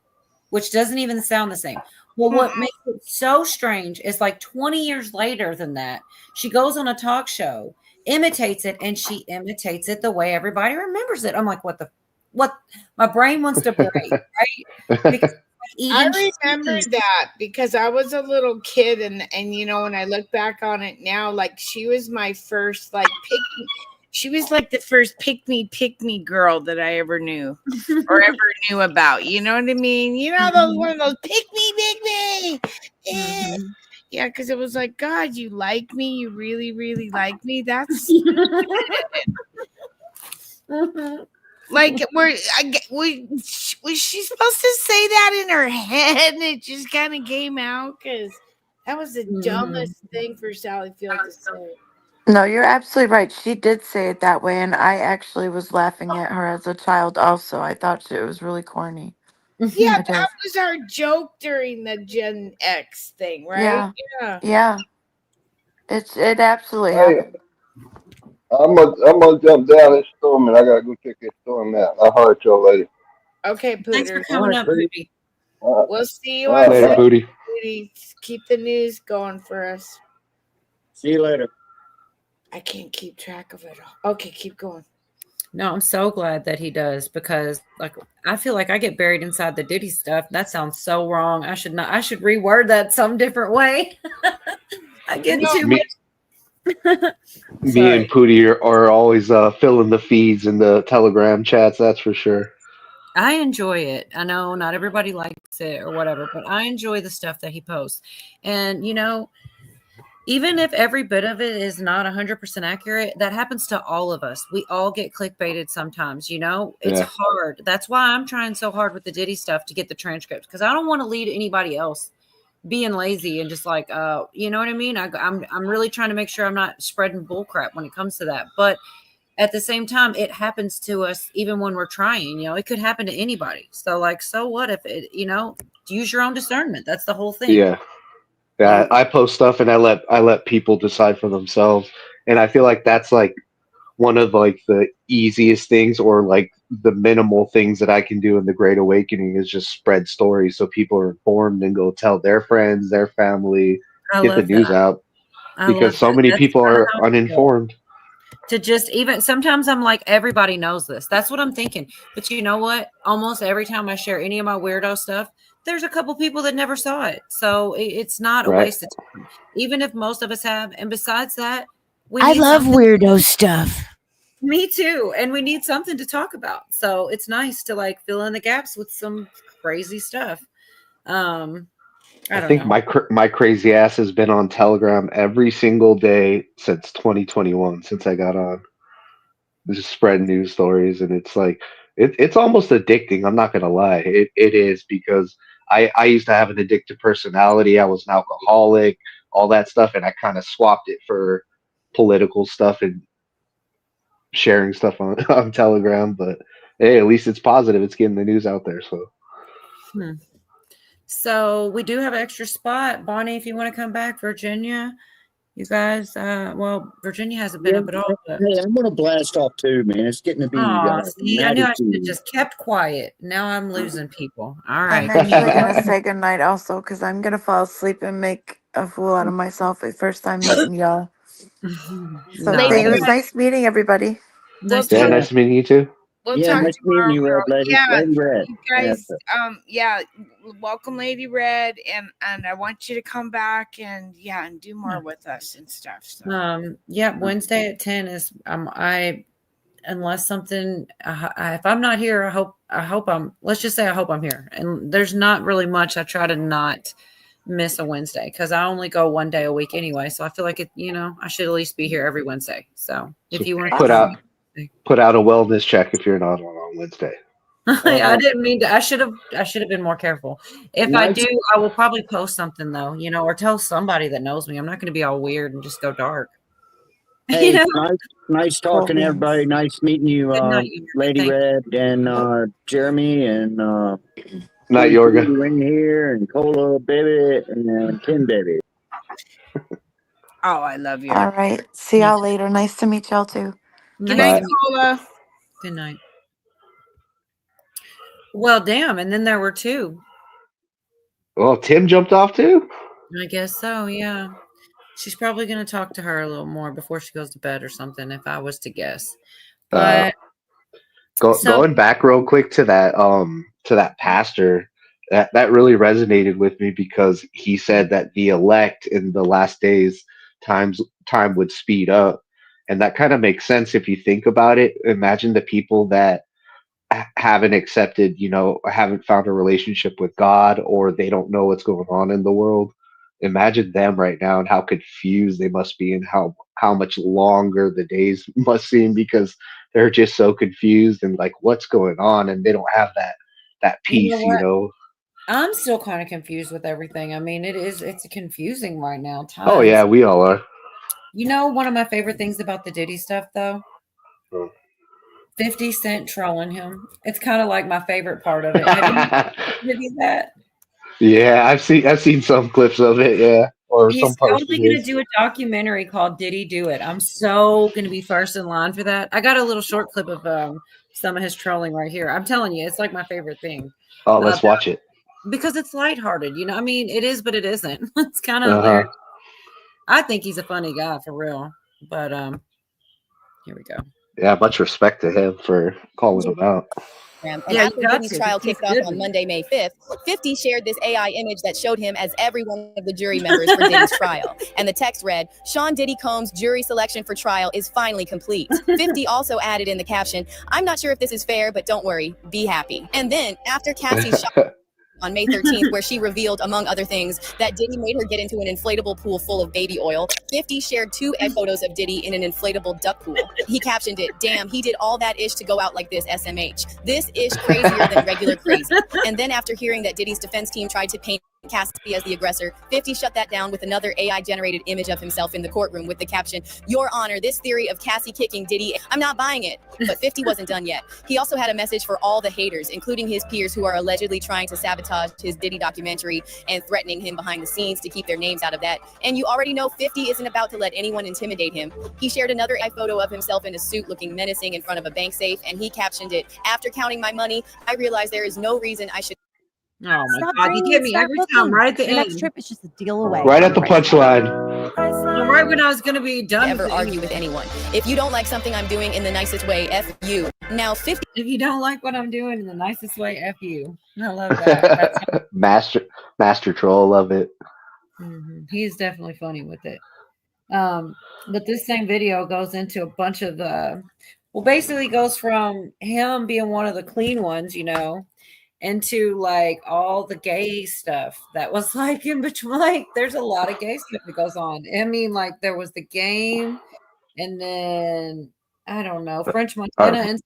which doesn't even sound the same. Well, what makes it so strange is like 20 years later than that, she goes on a talk show, imitates it, and she imitates it the way everybody remembers it. I'm like, what? My brain wants to break, right? Because I remember that because I was a little kid and when I look back on it now, like she was my first she was like the first pick me girl that I ever knew or ever knew about. You know what I mean? Those one of those pick me. Yeah, because it was like, God, you like me, you really, really like me. That's like was she supposed to say that in her head and it just kind of came out because that was the dumbest thing for Sally Field to say. No, you're absolutely right. She did say it that way, and I actually was laughing at her as a child also. I thought it was really corny. Yeah, that was our joke during the Gen X thing, right? Yeah. It absolutely Hey, happened. I'm gonna jump down this storm and I gotta go check this storm out. I'll holler at y'all later. Okay, Pooter. Thanks for coming up, Pootie. We'll see you All on right, Sunday, Pootie. Pootie. Keep the news going for us. See you later. I can't keep track of it all. Okay, keep going. No, I'm so glad that he does because like I feel like I get buried inside the Diddy stuff. That sounds so wrong. I should not I should reword that some different way. I get No, too Me, much. me and Pootie are always filling the feeds in the Telegram chats. That's for sure. I enjoy it. I know not everybody likes it or whatever, but I enjoy the stuff that he posts. And you know, even if every bit of it is not 100% accurate, that happens to all of us. We all get clickbaited sometimes, you know? It's Yeah. hard. That's why I'm trying so hard with the Diddy stuff to get the transcripts because I don't want to lead anybody else being lazy and just like, you know what I mean? I'm really trying to make sure I'm not spreading bullcrap when it comes to that. But at the same time, it happens to us even when we're trying, you know, it could happen to anybody. So like, so what if it, you know, use your own discernment. That's the whole thing. Yeah. Yeah, I post stuff and I let people decide for themselves, and I feel like that's like one of like the easiest things or like the minimal things that I can do in the Great Awakening is just spread stories so people are informed and go tell their friends, their family, I get the love news that. out I because love so that. many That's people kinda are how I feel. uninformed. To just even sometimes I'm like, everybody knows this. That's what I'm thinking. But you know what? Almost every time I share any of my weirdo stuff, there's a couple people that never saw it. So it's not a Right. waste of time. Even if most of us have. And besides that, we I need love something. weirdo stuff. Me too. And we need something to talk about. So it's nice to like fill in the gaps with some crazy stuff. I I don't think know. my crazy ass has been on Telegram every single day since 2021, since I got on. Just spread news stories, and it's like it's almost addicting. I'm not gonna lie, it is because I used to have an addictive personality. I was an alcoholic, all that stuff, and I kind of swapped it for political stuff and sharing stuff on on Telegram. But hey, at least it's positive. It's getting the news out there. So Hmm. So we do have an extra spot. Bonnie, if you want to come back, Virginia, you guys, well, Virginia hasn't been Yeah, up at all, but hey, I'm gonna blast off too, man. It's getting to be oh, see, I knew I should have attitude. just kept quiet. Now I'm losing people. All And right. then we're gonna say goodnight also because I'm gonna fall asleep and make a fool out of myself. The first time meeting y'all. So No. it was nice meeting everybody. Nice yeah, to nice meeting you too. We'll Yeah, talk nice meeting tomorrow, you, girl. Red Lady. Yeah, Lady Red. you guys. Yeah, welcome, Lady Red, and I want you to come back and and do more with us and stuff. So. Yeah, Wednesday at 10 is I unless something if I'm not here, I hope I'm let's just say I hope I'm here. And there's not really much. I try to not miss a Wednesday because I only go one day a week anyway. So I feel like it, you know, I should at least be here every Wednesday. So if you want to Put come out put out a wellness check if you're not on Wednesday. I didn't mean to. I should have been more careful. If I Nice. do, I will probably post something though, you know, or tell somebody that knows me. I'm not going to be all weird and just go dark. Hey, You know? nice talking to everybody. Nice meeting you, Good night, you Lady Thank Red and Jeremy and Night, Yorga. in here and Cola Baby and Ken Baby. Oh, I love you. All right. See y'all later. Nice to meet y'all too. Good night, Cola. Good night. Well, damn, and then there were two. Well, Tim jumped off too. I guess so. Yeah, she's probably going to talk to her a little more before she goes to bed or something. If I was to guess, but Going back real quick to that pastor, that really resonated with me because he said that the elect in the last days time would speed up, and that kind of makes sense if you think about it. Imagine the people that haven't accepted, you know, haven't found a relationship with God, or they don't know what's going on in the world. Imagine them right now and how confused they must be, and how much longer the days must seem because they're just so confused and like what's going on, and they don't have that You know peace, you what? know. I'm still kind of confused with everything. I mean, it's confusing right now. Oh yeah, we all are. You know, one of my favorite things about the Diddy stuff, though, 50 Cent trolling him. It's kind of like my favorite part of it. Have you that? Yeah, I've seen some clips of it. Yeah, or some He's parts of totally going to it. do a documentary called "Did He Do It?" I'm so going to be first in line for that. I got a little short clip of some of his trolling right here. I'm telling you, it's like my favorite thing. Oh, let's watch it. Because it's lighthearted, you know. I mean, it is, but it isn't. It's kind of Uh-huh. hilarious. I think he's a funny guy for real. But here we go. Yeah, much respect to him for calling him out. And Yeah, you after got Diddy's to, trial because he's kicked off good on with it. Monday, May 5th, 50 shared this AI image that showed him as every one of the jury members for Diddy's trial. And the text read, Sean Diddy Combs' jury selection for trial is finally complete. 50 also added in the caption, I'm not sure if this is fair, but don't worry, be happy. And then after Cassie shot on May 13th, where she revealed, among other things, that Diddy made her get into an inflatable pool full of baby oil, 50 shared 2 photos of Diddy in an inflatable duck pool. He captioned it, damn, he did all that ish to go out like this, SMH. This ish crazier than regular crazy. And then after hearing that Diddy's defense team tried to paint Cassie as the aggressor, 50 shut that down with another AI-generated image of himself in the courtroom with the caption, Your Honor, this theory of Cassie kicking Diddy, I'm not buying it. But 50 wasn't done yet. He also had a message for all the haters, including his peers who are allegedly trying to sabotage his Diddy documentary and threatening him behind the scenes to keep their names out of that. And you already know 50 isn't about to let anyone intimidate him. He shared another photo of himself in a suit looking menacing in front of a bank safe, and he captioned it, After counting my money, I realized there is no reason I should. Oh my Stop God, you dreaming get and me start every looking. time, right at the Your end. next trip is just a deal away. Right at the punchline. Right when I was going to be done. Ever argue with anyone. If you don't like something I'm doing in the nicest way, F you. Now 50. If you don't like what I'm doing in the nicest way, F you. I love that. Master troll, love it. He's definitely funny with it. But this same video goes into a bunch of basically goes from him being one of the clean ones, into like all the gay stuff that was like in between. Like there's a lot of gay stuff that goes on. I mean, like there was the game, and then I don't know, French Montana, and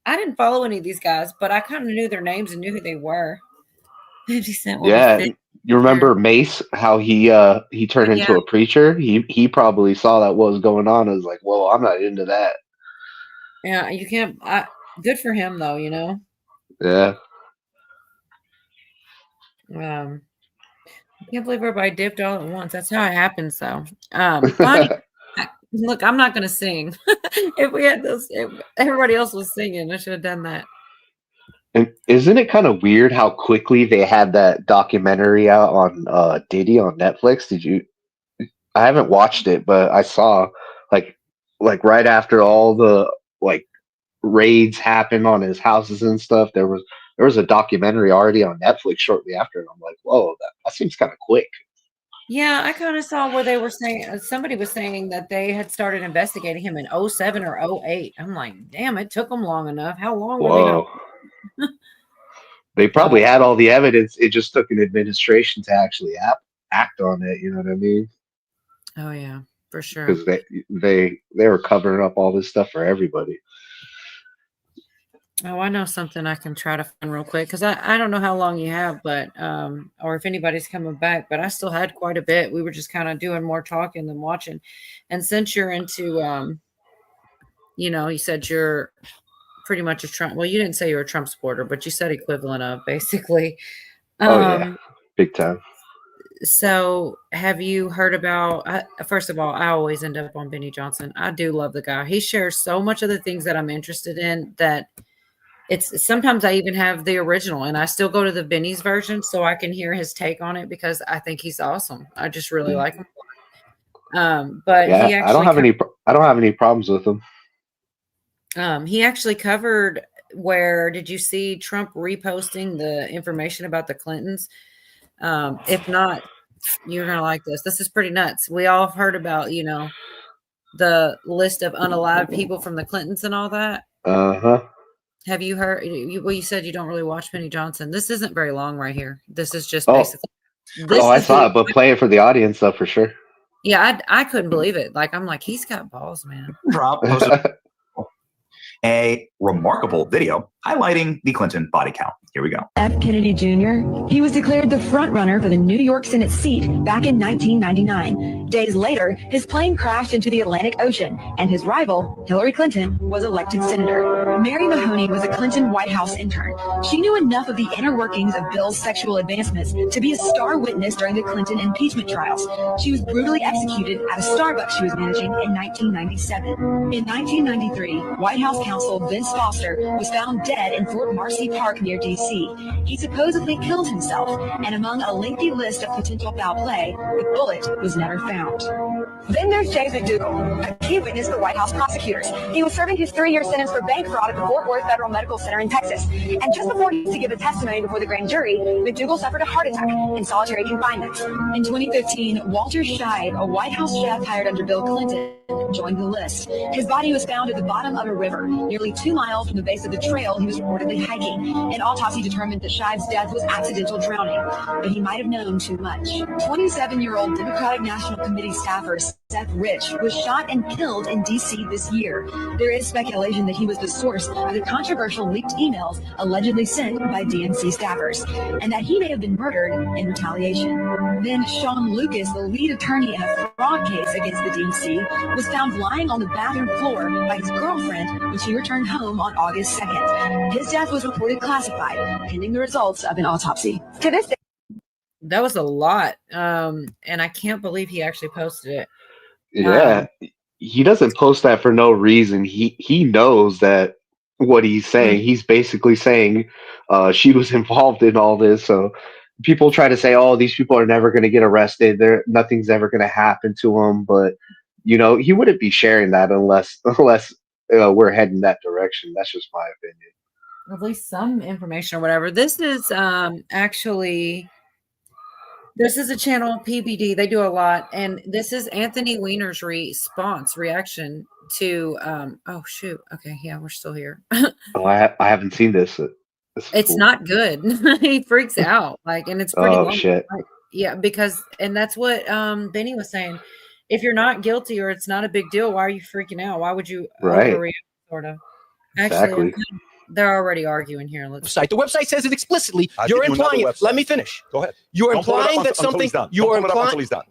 I didn't follow any of these guys, but I kind of knew their names and knew who they were. 50 Cent was Yeah, big. you remember Mace? How he turned into a preacher? He probably saw that what was going on and was like, "Whoa, I'm not into that." Yeah, you can't. Good for him though, Yeah. I can't believe everybody dipped all at once. That's how it happens, though. Bonnie, look, I'm not going to sing. If we had those, if everybody else was singing, I should have done that. And isn't it kind of weird how quickly they had that documentary out on Diddy on Netflix? I haven't watched it, but I saw like right after all the raids happened on his houses and stuff, there was a documentary already on Netflix shortly after, and I'm like, whoa, that seems kind of quick. Yeah, I kind of saw where they were saying somebody was saying that they had started investigating him in 07 or 08. I'm like, damn, it took them long enough. How long were they Whoa. They probably had all the evidence. It just took an administration to actually act on it. You know what I mean? Oh yeah, for sure. Because they were covering up all this stuff for everybody. Oh, I know something I can try to find real quick because I don't know how long you have, but or if anybody's coming back, but I still had quite a bit. We were just kind of doing more talking than watching. And since you're into you said you're pretty much a Trump. Well, you didn't say you're a Trump supporter, but you said equivalent of basically. Oh yeah, big time. So have you heard about, first of all, I always end up on Benny Johnson. I do love the guy. He shares so much of the things that I'm interested in that it's sometimes I even have the original and I still go to the Benny's version so I can hear his take on it because I think he's awesome. I just really like him. But yeah, he actually I don't have any problems with him. He actually covered where did you see Trump reposting the information about the Clintons? If not, you're going to like this. This is pretty nuts. We all have heard about, the list of unalived people from the Clintons and all that. Uh-huh. Have you heard? You said you don't really watch Benny Johnson. This isn't very long right here. This is just basically. I saw it, but play it for the audience though, for sure. Yeah, I couldn't believe it. Like, I'm like, he's got balls, man. Rob posted a remarkable video highlighting the Clinton body count. Here we go. F. Kennedy Jr. He was declared the front runner for the New York Senate seat back in 1999. Days later, his plane crashed into the Atlantic Ocean, and his rival, Hillary Clinton, was elected senator. Mary Mahoney was a Clinton White House intern. She knew enough of the inner workings of Bill's sexual advancements to be a star witness during the Clinton impeachment trials. She was brutally executed at a Starbucks she was managing in 1997. In 1993, White House counsel Vince Foster was found dead dead in Fort Marcy Park near D.C. He supposedly killed himself, and among a lengthy list of potential foul play, the bullet was never found. Then there's James McDougal, a key witness for White House prosecutors. He was serving his 3-year sentence for bank fraud at the Fort Worth Federal Medical Center in Texas. And just before he was to give a testimony before the grand jury, McDougal suffered a heart attack in solitary confinement. In 2015, Walter Scheib, a White House chef hired under Bill Clinton, joined the list. His body was found at the bottom of a river, nearly 2 miles from the base of the trail he was reportedly hiking. An autopsy determined that Scheib's death was accidental drowning, but he might have known too much. 27-year-old Democratic National Committee staffer Seth Rich was shot and killed in D.C. this year. There is speculation that he was the source of the controversial leaked emails allegedly sent by DNC staffers, and that he may have been murdered in retaliation. Then Sean Lucas, the lead attorney in a fraud case against the DNC, was found lying on the bathroom floor by his girlfriend when she returned home on August 2nd. His death was reported classified, pending the results of an autopsy. To this day, That was a lot. And I can't believe he actually posted it. Yeah, he doesn't post that for no reason. He knows that what he's saying. He's basically saying she was involved in all this. So people try to say, "Oh, these people are never going to get arrested. Nothing's ever going to happen to them." But he wouldn't be sharing that unless we're heading that direction. That's just my opinion. At least some information or whatever. This is actually. This is a channel, PBD. They do a lot. And this is Anthony Weiner's reaction to, oh, shoot. Okay. Yeah, we're still here. Oh, I haven't seen this. It's cool. not good. He freaks out. And it's pretty long. Shit. Yeah, and that's what Benny was saying. If you're not guilty or it's not a big deal, why are you freaking out? Why would you overreact, sort of? Actually, they're already arguing here. Let's The website says it explicitly. You're implying it. Let me finish. Go ahead. You're Don't pull it up implying that until something. he's done. You Don't are pull it up until implying. he's done.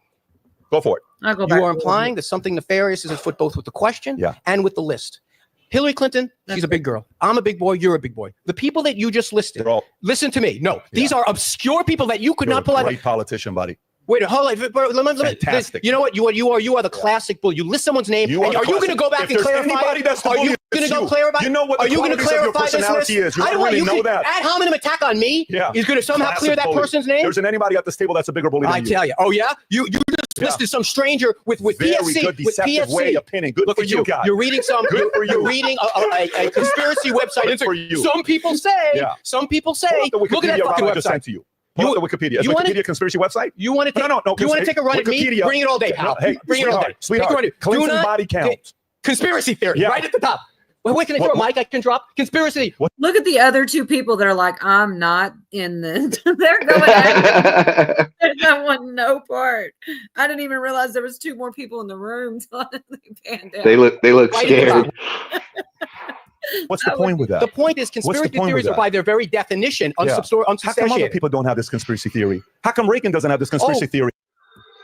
Go for it. I'll go You back are to implying that something nefarious is afoot both with the question Yeah. and with the list. Hillary Clinton, she's a big girl. I'm a big boy. You're a big boy. The people that you just listed, listen to me. No, these are obscure people that you could You're not pull a out. great politician, buddy. Wait, hold on. Fantastic. You know what? You are the classic bull. You list someone's name. You are and the are you going to classic. go back If and there's clarify? anybody that's the Are you bully, going it's to go you. clarify? You know what the Are you going to qualities of your clarify this personality list? is. You I don't don't want really you know can that. ad hominem attack on me. Yeah. He's going to somehow Classic clear that bully. person's name. There isn't anybody at this table that's a bigger bully than I you. tell you. Oh yeah, you just listed some stranger with Very PFC. good, with deceptive PFC. way of pinning. Good Look for at you, guy. You're reading some. Good for You're you. reading a conspiracy website. Good for you. Some people say. Yeah. Some people say. Pull up the Look at that Wikipedia fucking Rob I just website. sent to you. Pull up the Wikipedia. Is you wanna- Wikipedia a conspiracy website? You want to take? No. You want to take a run at me? Wikipedia. Bring it all day, pal. No, hey, Bring it all day. sweetheart, Take it all day. Clinton Do not- body count. Conspiracy theory. Yeah. Right at the top. Wait, can I throw a mic I can drop? Conspiracy. Look at the other two people that are like, I'm not in this. They're going at it. That one, no part. I didn't even realize there was 2 more people in the room. So they panned out. They look Right at the scared. top. What's the point with that? The point is What's the conspiracy point with theories are that? by their very definition Yeah. How come other unsubstantiated. people don't have this conspiracy theory? How come Reagan doesn't have this conspiracy theory?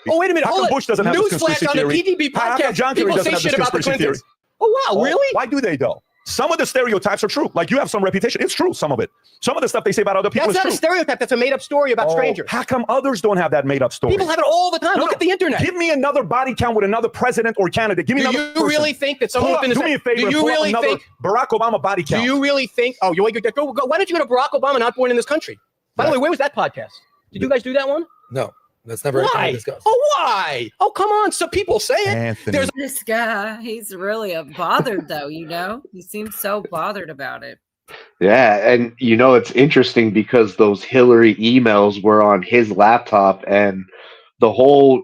Oh, wait a minute. How hold come on. Bush doesn't have this conspiracy Newsflash on theory? the PDB How come podcast. John Kerry People doesn't say have this shit about the conspiracy theory? Clintons. Oh, wow. Really? Why do they though? Some of the stereotypes are true. Like you have some reputation. It's true, some of it. Some of the stuff they say about other people That's is not true. a stereotype. That's a made-up story about strangers. How come others don't have that made-up story? People have it all the time. Look at the internet. Give me another body count with another president or candidate. Give me Do another you person. really think that someone within do this- me a favor do and you pull up really another think- Barack Obama body count? Do you really think? Oh, why don't you go to Barack Obama, not born in this country? By the way, where was that podcast? Did you guys do that one? No, that's never Why? discussed. Oh, why? Oh, come on. Some people say it. Anthony. There's This guy, he's really bothered though, He seems so bothered about it. Yeah, and it's interesting because those Hillary emails were on his laptop, and the whole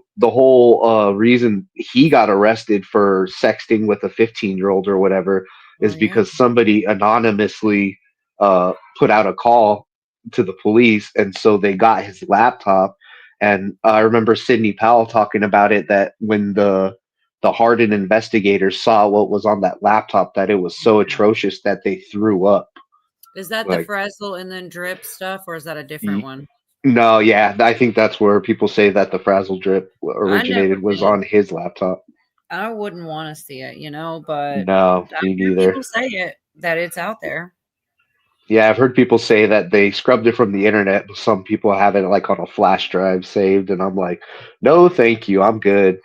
reason he got arrested for sexting with a 15-year-old or whatever is because somebody anonymously put out a call to the police, and so they got his laptop. And I remember Sidney Powell talking about it, that when the hardened investigators saw what was on that laptop, that it was so atrocious that they threw up. Is that the Like- Frazzle and then drip stuff, or is that a different one? No, yeah, I think that's where people say that the Frazzle drip originated was did. on his laptop. I wouldn't want to see it, but No, I me hear neither. people say it, that it's out there. Yeah, I've heard people say that they scrubbed it from the internet, but some people have it like on a flash drive saved, and I'm like, no, thank you, I'm good.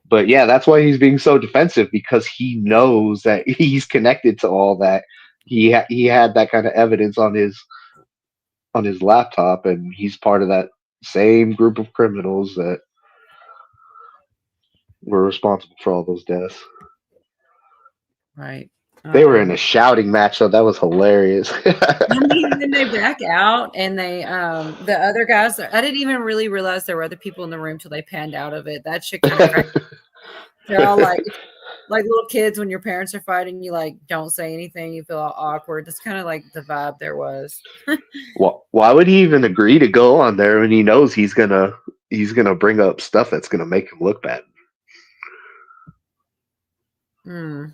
But yeah, that's why he's being so defensive, because he knows that he's connected to all that. he had that kind of evidence on his laptop, and he's part of that same group of criminals that were responsible for all those deaths. Right. They were in a shouting match, so that was hilarious. And then they back out, and they the other guys. I didn't even really realize there were other people in the room till they panned out of it. That shit kind of. They're all like little kids when your parents are fighting. You like don't say anything. You feel all awkward. That's kind of like the vibe there was. Why would he even agree to go on there when he knows he's gonna bring up stuff that's gonna make him look bad? Hmm.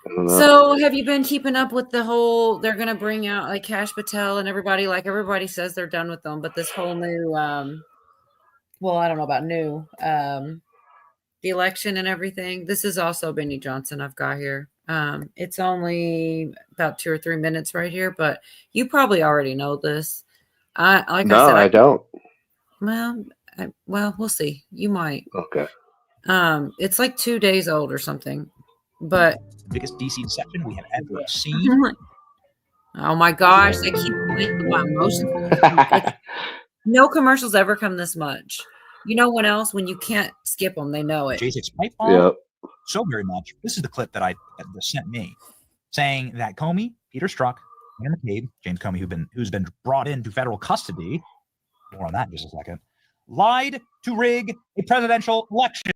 I don't know. So have you been keeping up with the whole, they're going to bring out like Kash Patel and everybody, like everybody says they're done with them, but this whole new, well, I don't know about new, the election and everything. This is also Benny Johnson I've got here. It's only about 2 or 3 minutes right here, but you probably already know this. I don't. Well, we'll see. You might. Okay. It's like 2 days old or something, but biggest DC deception we have ever seen. Oh my gosh, they keep playing my emotions. No commercials ever come this much. You know what else? When you can't skip them, they know it. J6 pipe bomb. So very much. This is the clip that that sent me, saying that Comey, Peter Strzok, and McCabe, James Comey, who's been brought into federal custody. More on that in just a second. Lied to rig a presidential election.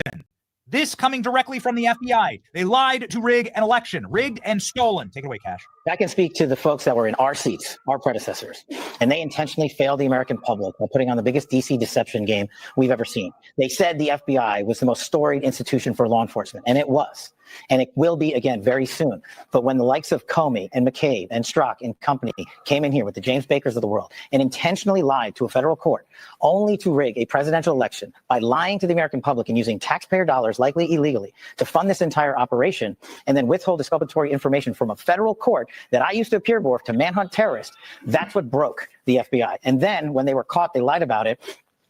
This coming directly from the FBI. They lied to rig an election, rigged and stolen. Take it away, Cash. I can speak to the folks that were in our seats, our predecessors, and they intentionally failed the American public by putting on the biggest DC deception game we've ever seen. They said the FBI was the most storied institution for law enforcement, and it was. And it will be again very soon. But when the likes of Comey and McCabe and Strzok and company came in here with the James Bakers of the world and intentionally lied to a federal court only to rig a presidential election by lying to the American public and using taxpayer dollars, likely illegally, to fund this entire operation and then withhold exculpatory information from a federal court that I used to appear before to manhunt terrorists, that's what broke the FBI. And then when they were caught, they lied about it.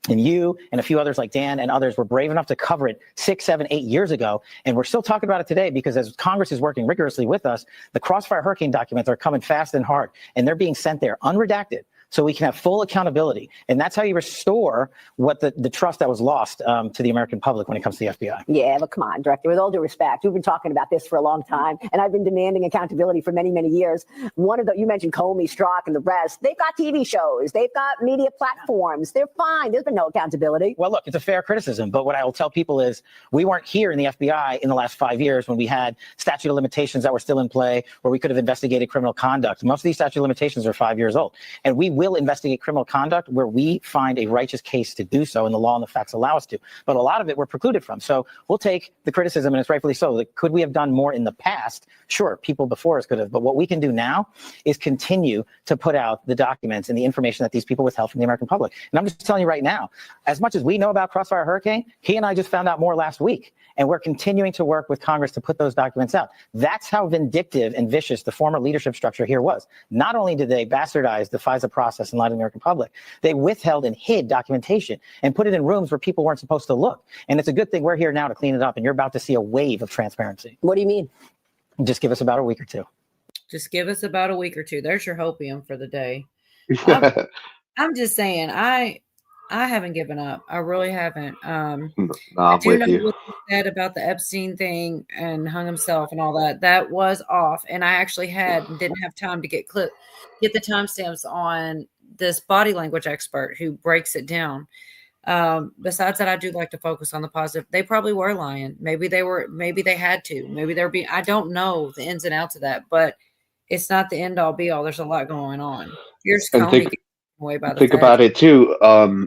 And you and a few others like Dan and others were brave enough to cover it 6, 7, 8 years ago. And we're still talking about it today because as Congress is working rigorously with us, the Crossfire Hurricane documents are coming fast and hard, and they're being sent there unredacted so we can have full accountability. And that's how you restore what the trust that was lost to the American public when it comes to the FBI. Yeah, but come on, Director, with all due respect, we've been talking about this for a long time, and I've been demanding accountability for many, many years. You mentioned Comey, Strzok, and the rest. They've got TV shows. They've got media platforms. They're fine. There's been no accountability. Well, look, it's a fair criticism, but what I will tell people is we weren't here in the FBI in the last 5 years when we had statute of limitations that were still in play, where we could have investigated criminal conduct. Most of these statute of limitations are 5 years old, and we will investigate criminal conduct where we find a righteous case to do so and the law and the facts allow us to. But a lot of it we're precluded from. So we'll take the criticism, and it's rightfully so. Like, could we have done more in the past? Sure, people before us could have. But what we can do now is continue to put out the documents and the information that these people withheld from the American public. And I'm just telling you right now, as much as we know about Crossfire Hurricane, he and I just found out more last week. And we're continuing to work with Congress to put those documents out. That's how vindictive and vicious the former leadership structure here was. Not only did they bastardize the FISA process and lie to the American public, they withheld and hid documentation and put it in rooms where people weren't supposed to look. And it's a good thing we're here now to clean it up, and you're about to see a wave of transparency. What do you mean? Just give us about a week or two. Just give us about a week or two. There's your hopium for the day. I'm just saying, I haven't given up. I really haven't. I do know what you said about the Epstein thing and hung himself and all that. That was off, and I actually didn't have time to get the timestamps on this body language expert who breaks it down. Besides that, I do like to focus on the positive. They probably were lying. Maybe they had to. Maybe they're being. I don't know the ins and outs of that, but it's not the end all be all. There's a lot going on. Here's Comey. Think about it too.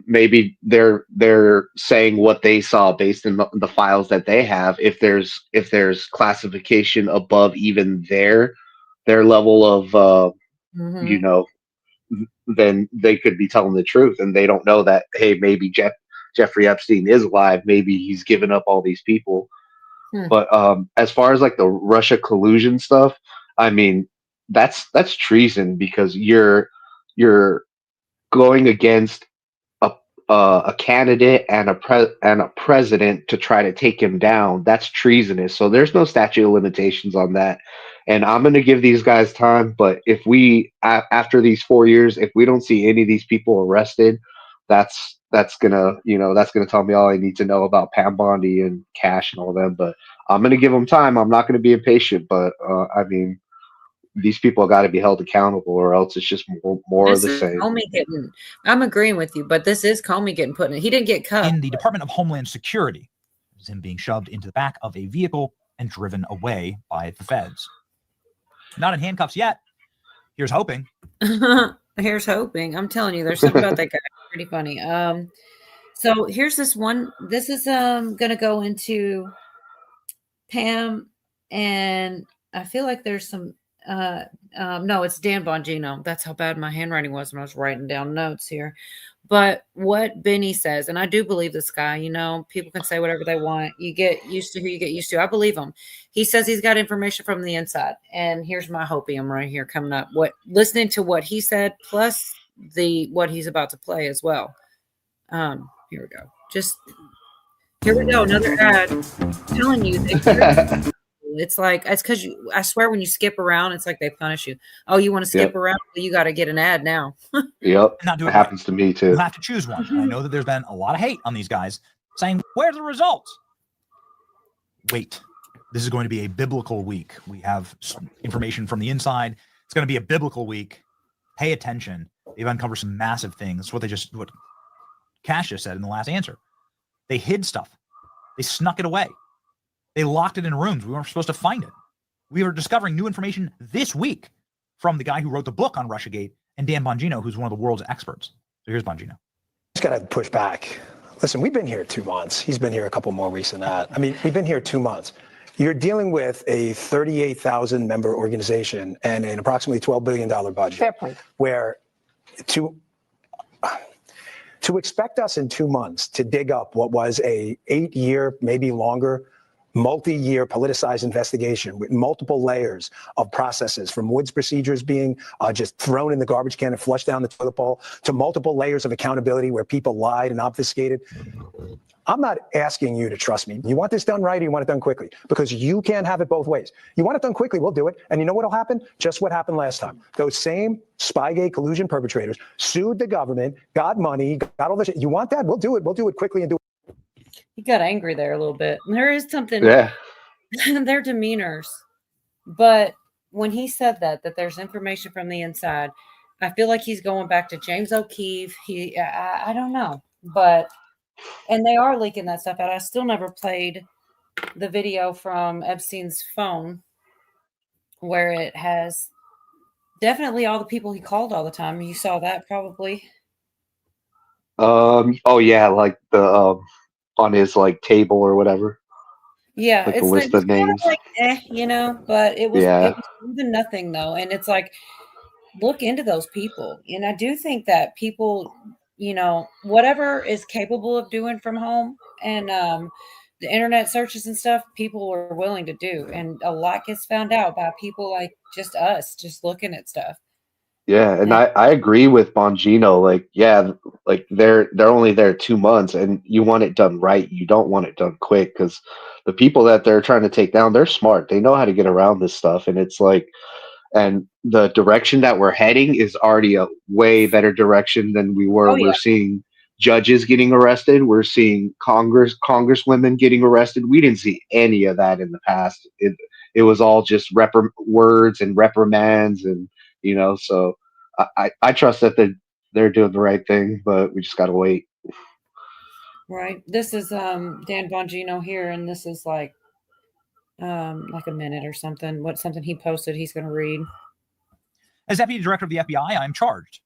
Maybe they're saying what they saw based on the files that they have. If there's classification above even their level of then they could be telling the truth, and they don't know that. Hey, maybe Jeffrey Epstein is alive. Maybe he's given up all these people. But as far as like the Russia collusion stuff, I mean that's treason because you're going against a candidate and a president to try to take him down. That's treasonous. So there's no statute of limitations on that. And I'm going to give these guys time. But if we, after these 4 years, if we don't see any of these people arrested, that's gonna, that's gonna tell me all I need to know about Pam Bondi and Cash and all them. But I'm gonna give them time. I'm not gonna be impatient. But I mean, these people got to be held accountable, or else it's just more of This the is same. Comey getting. I'm agreeing with you, but this is Comey getting put in. He didn't get cut. In the Department of Homeland Security, it was him being shoved into the back of a vehicle and driven away by the feds. Not in handcuffs yet. Here's hoping. Here's hoping. I'm telling you, there's something about that guy. Pretty funny. So here's this one. This is gonna go into Pam, and I feel like there's some no, it's Dan Bongino. That's how bad my handwriting was when I was writing down notes here. But what Benny says, and I do believe this guy, people can say whatever they want. You get used to who you get used to. I believe him. He says he's got information from the inside. And here's my hopium right here coming up. Listening to what he said, plus what he's about to play as well. Here we go. Here we go. Another ad. I'm telling you, it's because I swear when you skip around, it's like they punish you. Oh, you want to skip around? Well, you got to get an ad now. Yep. Not doing it happens to me too. You have to choose one. I know that there's been a lot of hate on these guys saying, where's the results? Wait, this is going to be a biblical week. We have some information from the inside. It's going to be a biblical week. Pay attention. They've uncovered some massive things. What Cash just said in the last answer. They hid stuff. They snuck it away. They locked it in rooms. We weren't supposed to find it. We are discovering new information this week from the guy who wrote the book on Russiagate and Dan Bongino, who's one of the world's experts. So here's Bongino. Just got to push back. Listen, we've been here 2 months. He's been here a couple more weeks than that. I mean, we've been here 2 months. You're dealing with a 38,000 member organization and an approximately $12 billion budget. Fair point. Where to expect us in 2 months to dig up what was a 8-year, maybe longer, multi-year politicized investigation with multiple layers of processes, from Woods procedures being just thrown in the garbage can and flushed down the toilet bowl, to multiple layers of accountability where people lied and obfuscated. I'm not asking you to trust me. You want this done right, or you want it done quickly? Because you can't have it both ways. You want it done quickly, we'll do it. And you know what'll happen? Just what happened last time. Those same Spygate collusion perpetrators sued the government, got money, got all this shit. You want that? We'll do it. We'll do it quickly and do it. He got angry there a little bit. And there is something. Yeah. Their demeanors. But when he said that there's information from the inside, I feel like he's going back to James O'Keefe. I don't know. And they are leaking that stuff out. I still never played the video from Epstein's phone where it has definitely all the people he called all the time. You saw that probably. Oh yeah, like the on his table or whatever. Yeah, like it's a list of names. but it was, Yeah. it was even nothing though. And it's like, look into those people. And I do think that people, whatever is capable of doing from home and the internet searches and stuff, people are willing to do. And a lot gets found out by people like just us, just looking at stuff. Yeah, and I agree with Bongino. They're only there 2 months, and you want it done right. You don't want it done quick, because the people that they're trying to take down, they're smart. They know how to get around this stuff, and it's and the direction that we're heading is already a way better direction than we were. Oh, yeah. We're seeing judges getting arrested. We're seeing congresswomen getting arrested. We didn't see any of that in the past. It was all just words and reprimands and. So I trust that they're doing the right thing, but we just got to wait. Right. This is Dan Bongino here, and this is like a minute or something. Something he posted he's going to read. As Deputy Director of the FBI, I am charged.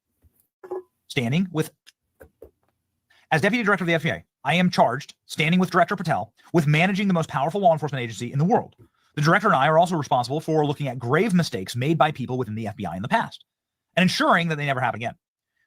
As Deputy Director of the FBI, I am charged, standing with Director Patel, with managing the most powerful law enforcement agency in the world. The director and I are also responsible for looking at grave mistakes made by people within the FBI in the past and ensuring that they never happen again.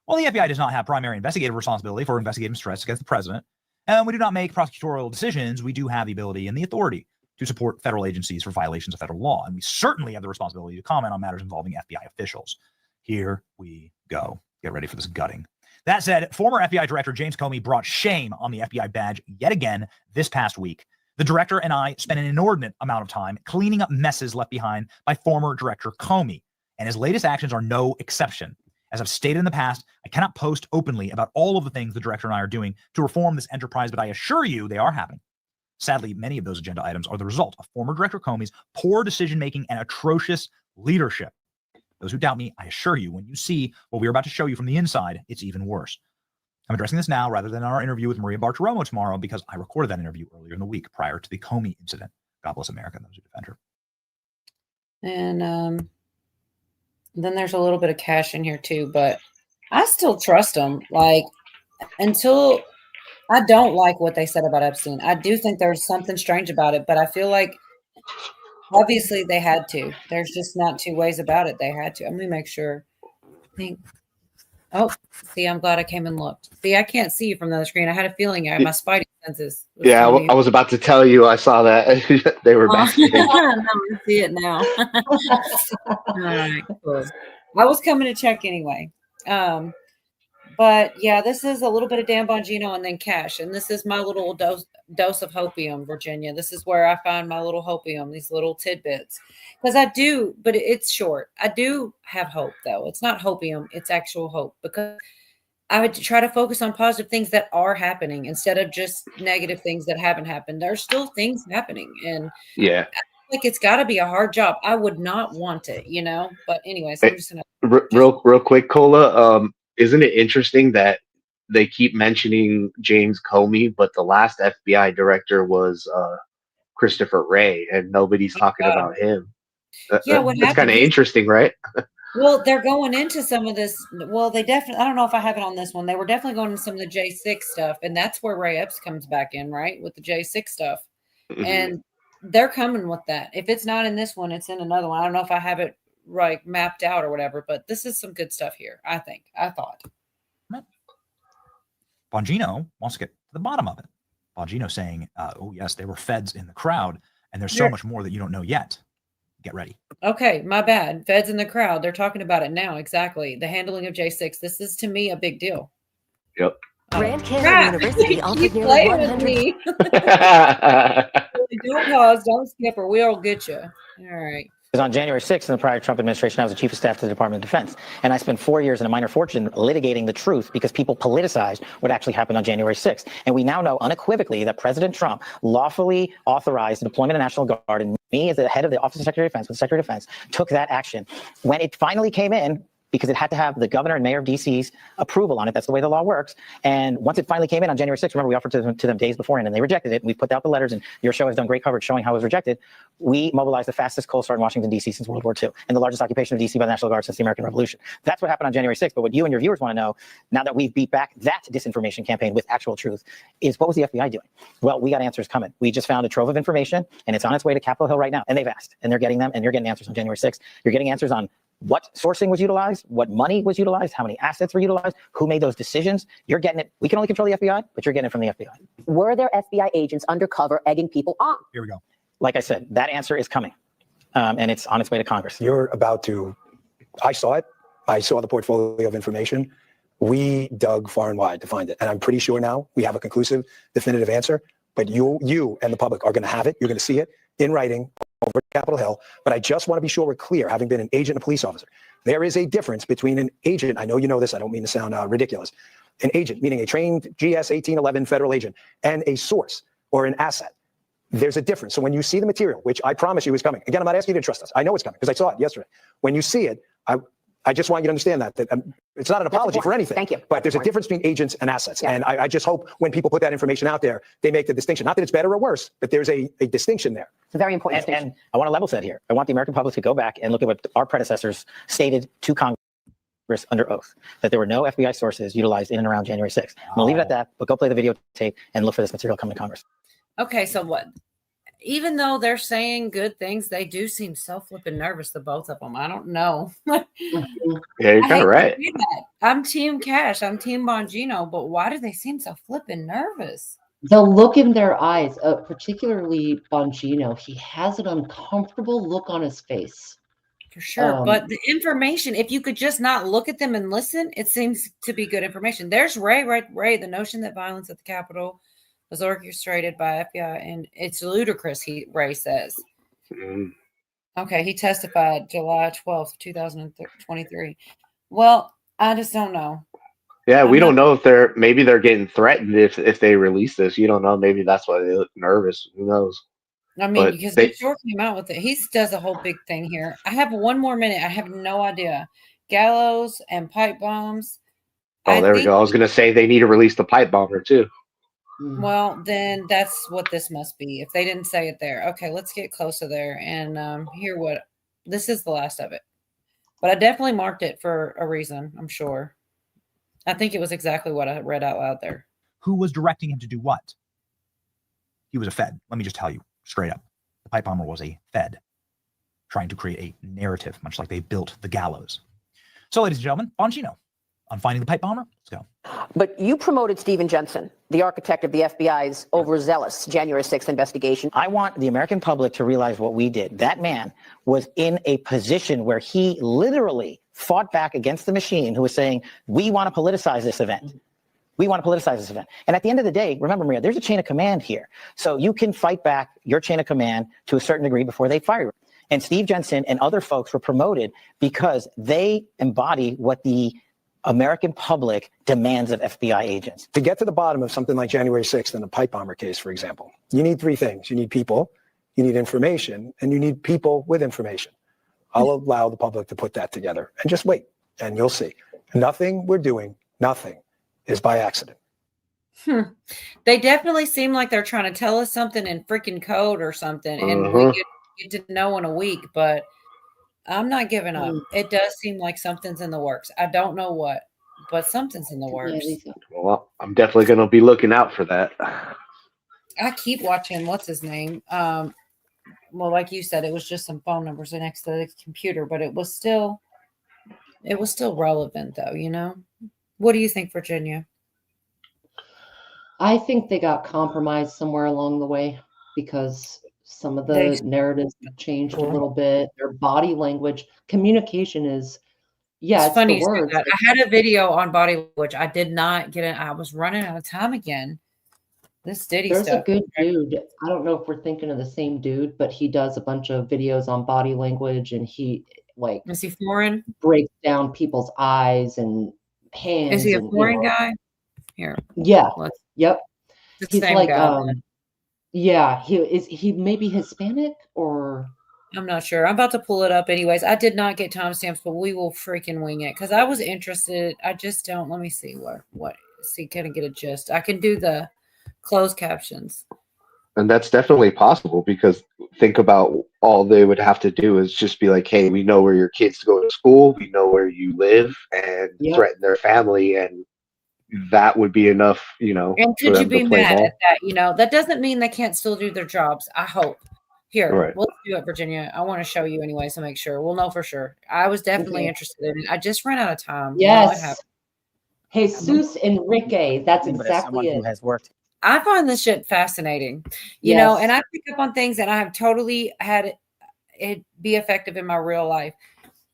While the FBI does not have primary investigative responsibility for investigating threats against the president, and we do not make prosecutorial decisions, we do have the ability and the authority to support federal agencies for violations of federal law. And we certainly have the responsibility to comment on matters involving FBI officials. Here we go. Get ready for this gutting. That said, former FBI Director James Comey brought shame on the FBI badge yet again this past week The director and I spent an inordinate amount of time cleaning up messes left behind by former director Comey, and his latest actions are no exception. As I've stated in the past, I cannot post openly about all of the things the director and I are doing to reform this enterprise, but I assure you they are happening. Sadly, many of those agenda items are the result of former Director Comey's poor decision-making and atrocious leadership. Those who doubt me, I assure you, when you see what we're about to show you from the inside, it's even worse. I'm addressing this now rather than our interview with Maria Bartiromo tomorrow because I recorded that interview earlier in the week prior to the Comey incident. God bless America and those who defend her. And then there's a little bit of cash in here too, but I still trust them. Like, until I don't like what they said about Epstein. I do think there's something strange about it, but I feel like obviously they had to. There's just not two ways about it. They had to. Let me make sure. Oh, see, I'm glad I came and looked. See, I can't see you from the other screen. I had a feeling my spidey senses. Yeah, I was about to tell you. I saw that they were back. No, I see it now. All right, cool. I was coming to check anyway. But yeah, this is a little bit of Dan Bongino and then cash. And this is my little dose of hopium, Virginia. This is where I find my little hopium, these little tidbits. Because I do, but it's short. I do have hope, though. It's not hopium. It's actual hope. Because I would try to focus on positive things that are happening instead of just negative things that haven't happened. There's still things happening. And Yeah. I feel like it's got to be a hard job. I would not want it, But anyways, I'm just going to. Real quick, Cola. Isn't it interesting that they keep mentioning James Comey, but the last FBI director was Christopher Wray, and nobody's talking about him? Yeah, what That's kind happened of is- interesting, right? Well, they're going into some of this. Well, they definitely, I don't know if I have it on this one. They were definitely going into some of the J6 stuff. And that's where Ray Epps comes back in, right? With the J6 stuff. Mhm. And they're coming with that. If it's not in this one, it's in another one. I don't know if I have it right mapped out or whatever, but this is some good stuff here, I thought. Bongino wants to get to the bottom of it. Bongino saying, oh, yes, there were feds in the crowd, and there's so Yeah. much more that you don't know yet. Get ready. Okay, my bad. Feds in the crowd. They're talking about it now. Exactly. The handling of J6. This is to me a big deal. Yep. Grand Crap. Canyon University You offered nearly played with 100. me. Don't pause. Don't skip her. We'll get you. All right. Because on January 6th, in the prior Trump administration, I was the chief of staff to the Department of Defense. And I spent 4 years in a minor fortune litigating the truth because people politicized what actually happened on January 6th. And we now know unequivocally that President Trump lawfully authorized the deployment of the National Guard. And me, as the head of the Office of Secretary of Defense, with the Secretary of Defense, took that action. When it finally came in, because it had to have the governor and mayor of DC's approval on it. That's the way the law works. And once it finally came in on January 6th, remember we offered to them days beforehand and they rejected it. And we put out the letters and your show has done great coverage showing how it was rejected. We mobilized the fastest cold start in Washington, D.C. since World War II and the largest occupation of D.C. by the National Guard since the American Revolution. That's what happened on January 6th. But what you and your viewers want to know, now that we've beat back that disinformation campaign with actual truth, is what was the FBI doing? Well, we got answers coming. We just found a trove of information and it's on its way to Capitol Hill right now. And they've asked and they're getting them and you're getting answers on January 6th. You're getting answers on what sourcing was utilized, what money was utilized, how many assets were utilized, who made those decisions. You're getting it. We can only control the FBI, but you're getting it from the FBI. Were there FBI agents undercover egging people on? Here we go. Like I said, that answer is coming, and it's on its way to Congress. You're about to, I saw it. I saw the portfolio of information. We dug far and wide to find it. And I'm pretty sure now we have a conclusive, definitive answer. But you and the public are going to have it. You're going to see it in writing over at Capitol Hill. But I just want to be sure we're clear, having been an agent and a police officer. There is a difference between an agent. I know you know this. I don't mean to sound ridiculous. An agent, meaning a trained GS 1811 federal agent, and a source or an asset. There's a difference. So when you see the material, which I promise you is coming, again, I'm not asking you to trust us. I know it's coming because I saw it yesterday. When you see it, I just want you to understand that it's not an apology for anything. Thank you. But there's a difference between agents and assets. And I just hope when people put that information out there, they make the distinction. Not that it's better or worse, but there's a distinction there. It's a very important distinction. And I want to level set here. I want the American public to go back and look at what our predecessors stated to Congress under oath, that there were no FBI sources utilized in and around January 6th. I'm going to leave it at that, but go play the videotape and look for this material coming to Congress. Okay, so what? Even though they're saying good things, they do seem so flipping nervous, the both of them. I don't know. Yeah, you're kind of right. I'm Team Cash. I'm Team Bongino, but why do they seem so flipping nervous? The look in their eyes, particularly Bongino, he has an uncomfortable look on his face. For sure. But the information, if you could just not look at them and listen, it seems to be good information. There's Ray, the notion that violence at the Capitol was orchestrated by FBI, and it's ludicrous, Ray says. Okay, he testified July 12th, 2023. Well, I just don't know. Yeah, we don't know if maybe they're getting threatened if they release this. You don't know. Maybe that's why they look nervous. Who knows? I mean, because they sure came out with it. He does a whole big thing here. I have one more minute. I have no idea. Gallows and pipe bombs. Oh, there we go. I was going to say they need to release the pipe bomber too. Well, then that's what this must be. If they didn't say it there. Okay, let's get closer there and hear what this is the last of it. But I definitely marked it for a reason, I'm sure. I think it was exactly what I read out loud there. Who was directing him to do what? He was a Fed. Let me just tell you straight up. The pipe bomber was a Fed trying to create a narrative, much like they built the gallows. So, ladies and gentlemen, Bongino on finding the pipe bomber. Let's go. But you promoted Stephen Jensen, the architect of the FBI's overzealous January 6th investigation. I want the American public to realize what we did. That man was in a position where he literally fought back against the machine who was saying, we want to politicize this event. We want to politicize this event. And at the end of the day, remember, Maria, there's a chain of command here. So you can fight back your chain of command to a certain degree before they fire you. And Steve Jensen and other folks were promoted because they embody what the American public demands of FBI agents. To get to the bottom of something like January 6th in the pipe bomber case, for example, you need three things. You need people, you need information, and you need people with information. I'll allow the public to put that together and just wait, and you'll see. Nothing we're doing, nothing is by accident. They definitely seem like they're trying to tell us something in freaking code or something, and we get to know in a week, but I'm not giving up. It does seem like something's in the works. I don't know what, but something's in the works. Well, I'm definitely going to be looking out for that. I keep watching, what's his name? Well, like you said, it was just some phone numbers next to the computer, but it was still relevant though, you know? What do you think, Virginia? I think they got compromised somewhere along the way because some of the narratives have changed a little bit. Their body language, communication is, it's funny the words. that. I had a video on body language. I did not get it. I was running out of time again. This Diddy There's stuff. a good dude. I don't know if we're thinking of the same dude, but he does a bunch of videos on body language, and he is he foreign? Breaks down people's eyes and hands. Is he a foreign guy? Here. Yeah. Yep. He's like yeah, he maybe Hispanic or I'm not sure. I'm about to pull it up anyways. I did not get timestamps, but we will freaking wing it because I was interested. I just don't. Let me see can I get a gist? I can do the closed captions. And that's definitely possible because think about all they would have to do is just be like, hey, we know where your kids go to school. We know where you live and threaten their family. And that would be enough, you know. And could you be mad at that? You know, that doesn't mean they can't still do their jobs. I hope. Here, let's do it, Virginia. I want to show you anyway, so make sure. We'll know for sure. I was definitely interested in it. I just ran out of time. Yes. Jesus Enrique. That's exactly it. Who has worked. I find this shit fascinating, you know, and I pick up on things and I have totally had it be effective in my real life.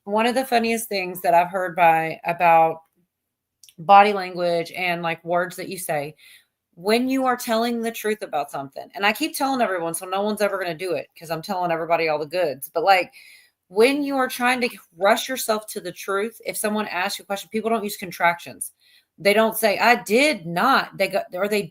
One of the funniest things that I've heard about body language and like words that you say when you are telling the truth about something. And I keep telling everyone, so no one's ever going to do it because I'm telling everybody all the goods. But like when you are trying to rush yourself to the truth, if someone asks you a question, people don't use contractions. They don't say, I did not. They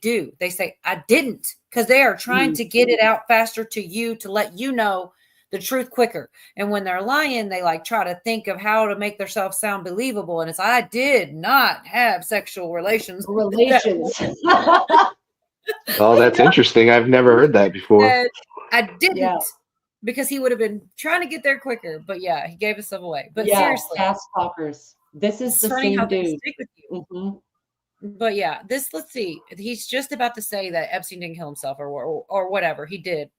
do. They say, I didn't, because they are trying to get it out faster to you to let you know the truth quicker. And when they're lying, they like try to think of how to make themselves sound believable. And it's, I did not have sexual relations. Oh, that's interesting. I've never heard that before. I didn't, because he would have been trying to get there quicker. But yeah, he gave himself away. But seriously, fast talkers. This is the same dude. But yeah, let's see. He's just about to say that Epstein didn't kill himself or whatever. He did.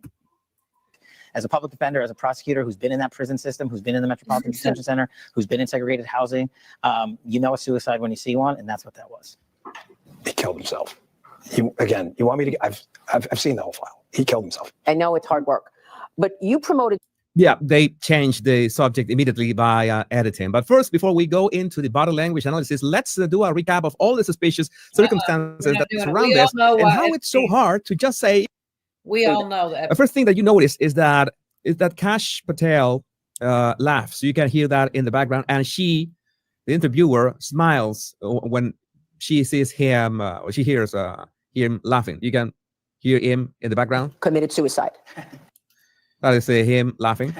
As a public defender, as a prosecutor who's been in that prison system, who's been in the Metropolitan Detention Center, who's been in segregated housing, you know a suicide when you see one, and that's what that was. He killed himself. You want me to? I've seen the whole file. He killed himself. I know it's hard work, but you promoted Yeah, they changed the subject immediately by editing. But first, before we go into the body language analysis, let's do a recap of all the suspicious circumstances that surround this and how it's so hard to just say. We all know that. The first thing that you notice is that Kash Patel laughs. You can hear that in the background, and the interviewer, smiles when she sees him. She hears him laughing. You can hear him in the background. Committed suicide. That is him laughing.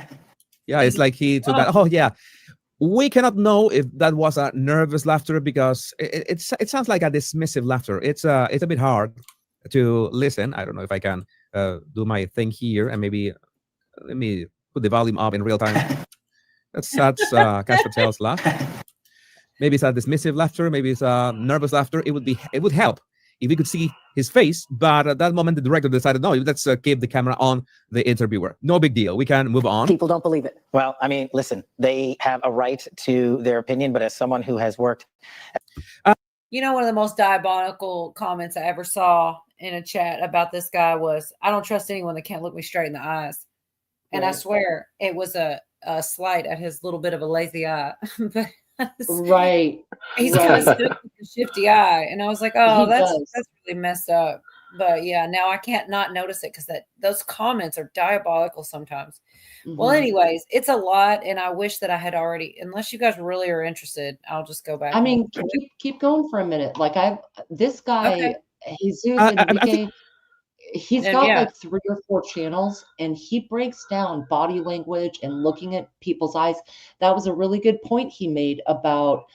Yeah, it's like he took that. Oh yeah, we cannot know if that was a nervous laughter because it sounds like a dismissive laughter. It's a bit hard to listen. I don't know if I can do my thing here and maybe let me put the volume up in real time. That's Kash Patel's laugh. Maybe it's a dismissive laughter. Maybe it's a nervous laughter. It would help if we could see his face, but at that moment the director decided, no, let's keep the camera on the interviewer. No big deal. We can move on. People don't believe it. Well, I mean, listen, they have a right to their opinion, but as someone who has worked. You know, one of the most diabolical comments I ever saw in a chat about this guy was, I don't trust anyone that can't look me straight in the eyes. And I swear it was a slight at his little bit of a lazy eye. But right. He's kind of a shifty eye. And I was like, oh, that's really messed up. But yeah, now I can't not notice it because those comments are diabolical sometimes. Well, anyways, it's a lot. And I wish that I had already, unless you guys really are interested, I'll just go back. I mean, keep going for a minute. Like this guy, Jesus Enrique, he's got like 3 or 4 channels and he breaks down body language and looking at people's eyes. That was a really good point he made about,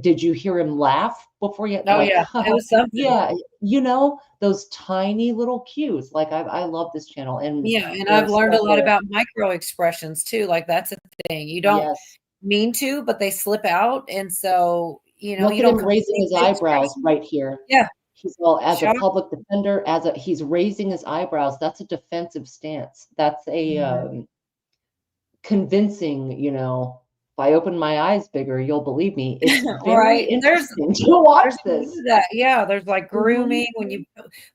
did you hear him laugh before you? Oh, yeah. It was something. Yeah. You know, those tiny little cues. Like I love this channel. And yeah. And I've learned a lot about micro expressions too. Like that's a thing. You don't mean to, but they slip out. And so, you know, look at him raising his eyebrows right here. Yeah. He's as a public defender, he's raising his eyebrows. That's a defensive stance. That's a convincing, you know, if I open my eyes bigger, you'll believe me. It's very interesting to watch this. Yeah, there's like grooming when you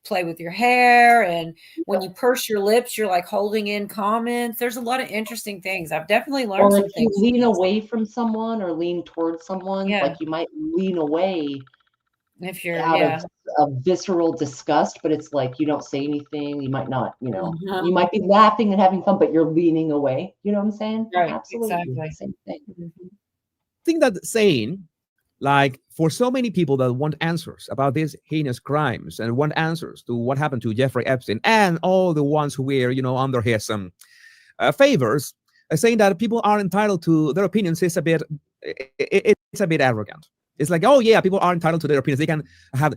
play with your hair, and when you purse your lips, you're like holding in comments. There's a lot of interesting things. I've definitely learned some things. If you lean away from someone or lean towards someone, like you might lean away if you're out of visceral disgust, but it's like you don't say anything. You might not, you know, you might be laughing and having fun, but you're leaning away. You know what I'm saying? Right. Absolutely. Exactly. Same thing. I think that saying, like, for so many people that want answers about these heinous crimes and want answers to what happened to Jeffrey Epstein and all the ones who were, you know, under his favors, saying that people are entitled to their opinions is a bit arrogant. It's like, oh yeah, people are entitled to their opinions. They can have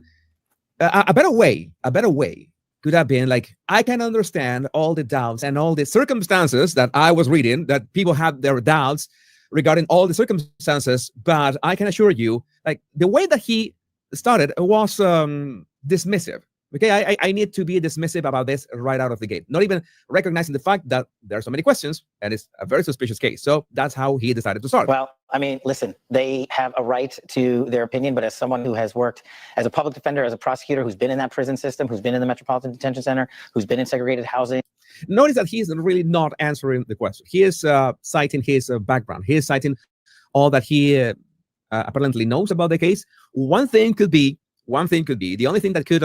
a better way. A better way could have been like, I can understand all the doubts and all the circumstances that I was reading, that people have their doubts regarding all the circumstances, but I can assure you, like, the way that he started was dismissive. Okay, I need to be dismissive about this right out of the gate, not even recognizing the fact that there are so many questions and it's a very suspicious case. So that's how he decided to start. Well, I mean, listen, they have a right to their opinion, but as someone who has worked as a public defender, as a prosecutor, who's been in that prison system, who's been in the Metropolitan Detention Center, who's been in segregated housing. Notice that he is really not answering the question. He is citing his background. He is citing all that he apparently knows about the case. One thing could be, the only thing that could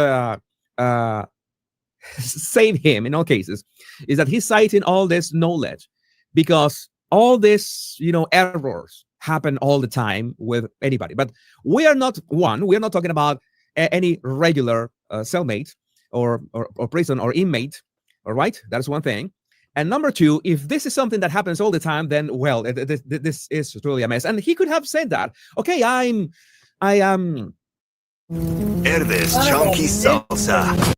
save him in all cases is that he's citing all this knowledge, because all this, you know, errors happen all the time with anybody. But we are not talking about any regular cellmate or prison or inmate. All right, that's one thing. And number two, if this is something that happens all the time, then well, this is truly a mess. And he could have said that. Okay, I am. Herdes chunky salsa.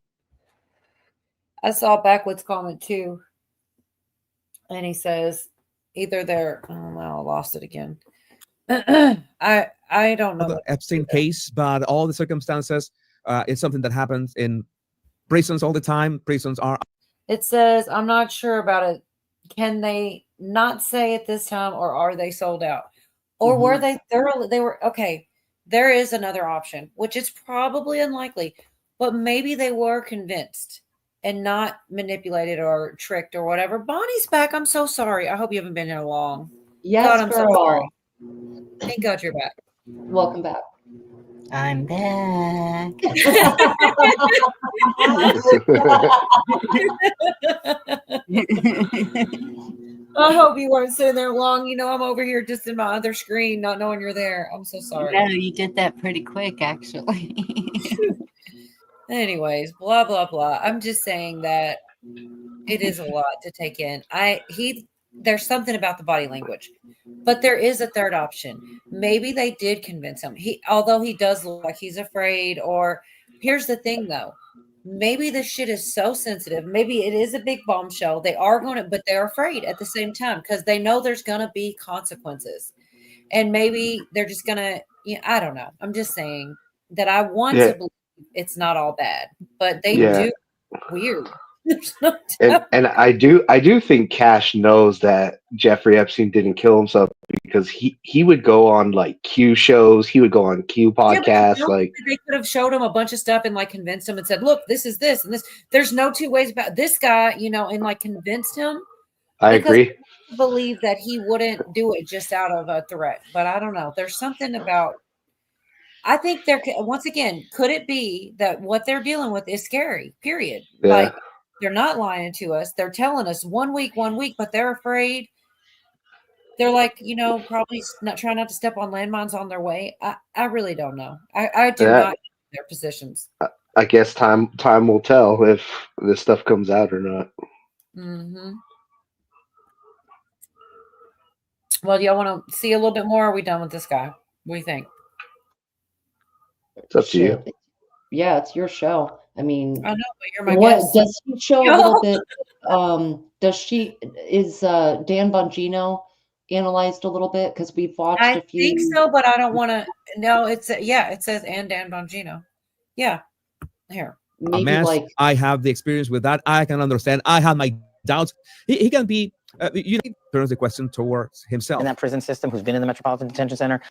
I saw Backwoods comment too, and he says either they're. Oh no, I lost it again. I don't know The Epstein case, but all the circumstances. It's something that happens in prisons all the time. Prisons are. It says, I'm not sure about it. Can they not say it this time, or are they sold out? Or were they thoroughly? They were okay. There is another option, which is probably unlikely, but maybe they were convinced and not manipulated or tricked or whatever. Bonnie's back. I'm so sorry. I hope you haven't been here long. Yes, God, I'm girl. so sorry. Thank God you're back. Welcome back. I'm back. I hope you weren't sitting there long. You know, I'm over here just in my other screen, not knowing you're there. I'm so sorry. No, you did that pretty quick, actually. Anyways, blah blah blah. I'm just saying that it is a lot to take in. There's something about the body language, but there is a third option. Maybe they did convince him. Although he does look like he's afraid. Or here's the thing, though. Maybe this shit is so sensitive. Maybe it is a big bombshell. They are going to, but they're afraid at the same time because they know there's going to be consequences. And maybe they're just going to, I don't know. I'm just saying that I want to believe it's not all bad, but they do weird. And I do think Cash knows that Jeffrey Epstein didn't kill himself because he would go on like Q shows, he would go on Q podcasts. Like they could have showed him a bunch of stuff and like convinced him and said, "Look, this is this and this." There's no two ways about this guy, and like convinced him. I agree. I believe that he wouldn't do it just out of a threat, but I don't know. There's something about. I think once again, could it be that what they're dealing with is scary? Period. Yeah. Like. They're not lying to us. They're telling us 1 week, but they're afraid. They're like, probably not trying not to step on landmines on their way. I really don't know. I do not know their positions. I guess time will tell if this stuff comes out or not. Mm-hmm. Well, do y'all want to see a little bit more? Or are we done with this guy? What do you think? It's up to you. Yeah, it's your show. I mean, I know, but you're my guest. Does he show a little bit? Is Dan Bongino analyzed a little bit? Because we've watched a few. I think so, but I don't want to. No, it says and Dan Bongino. Yeah, here. Maybe I have the experience with that. I can understand. I have my doubts. He can be, turns the question towards himself. In that prison system, who's been in the Metropolitan Detention Center.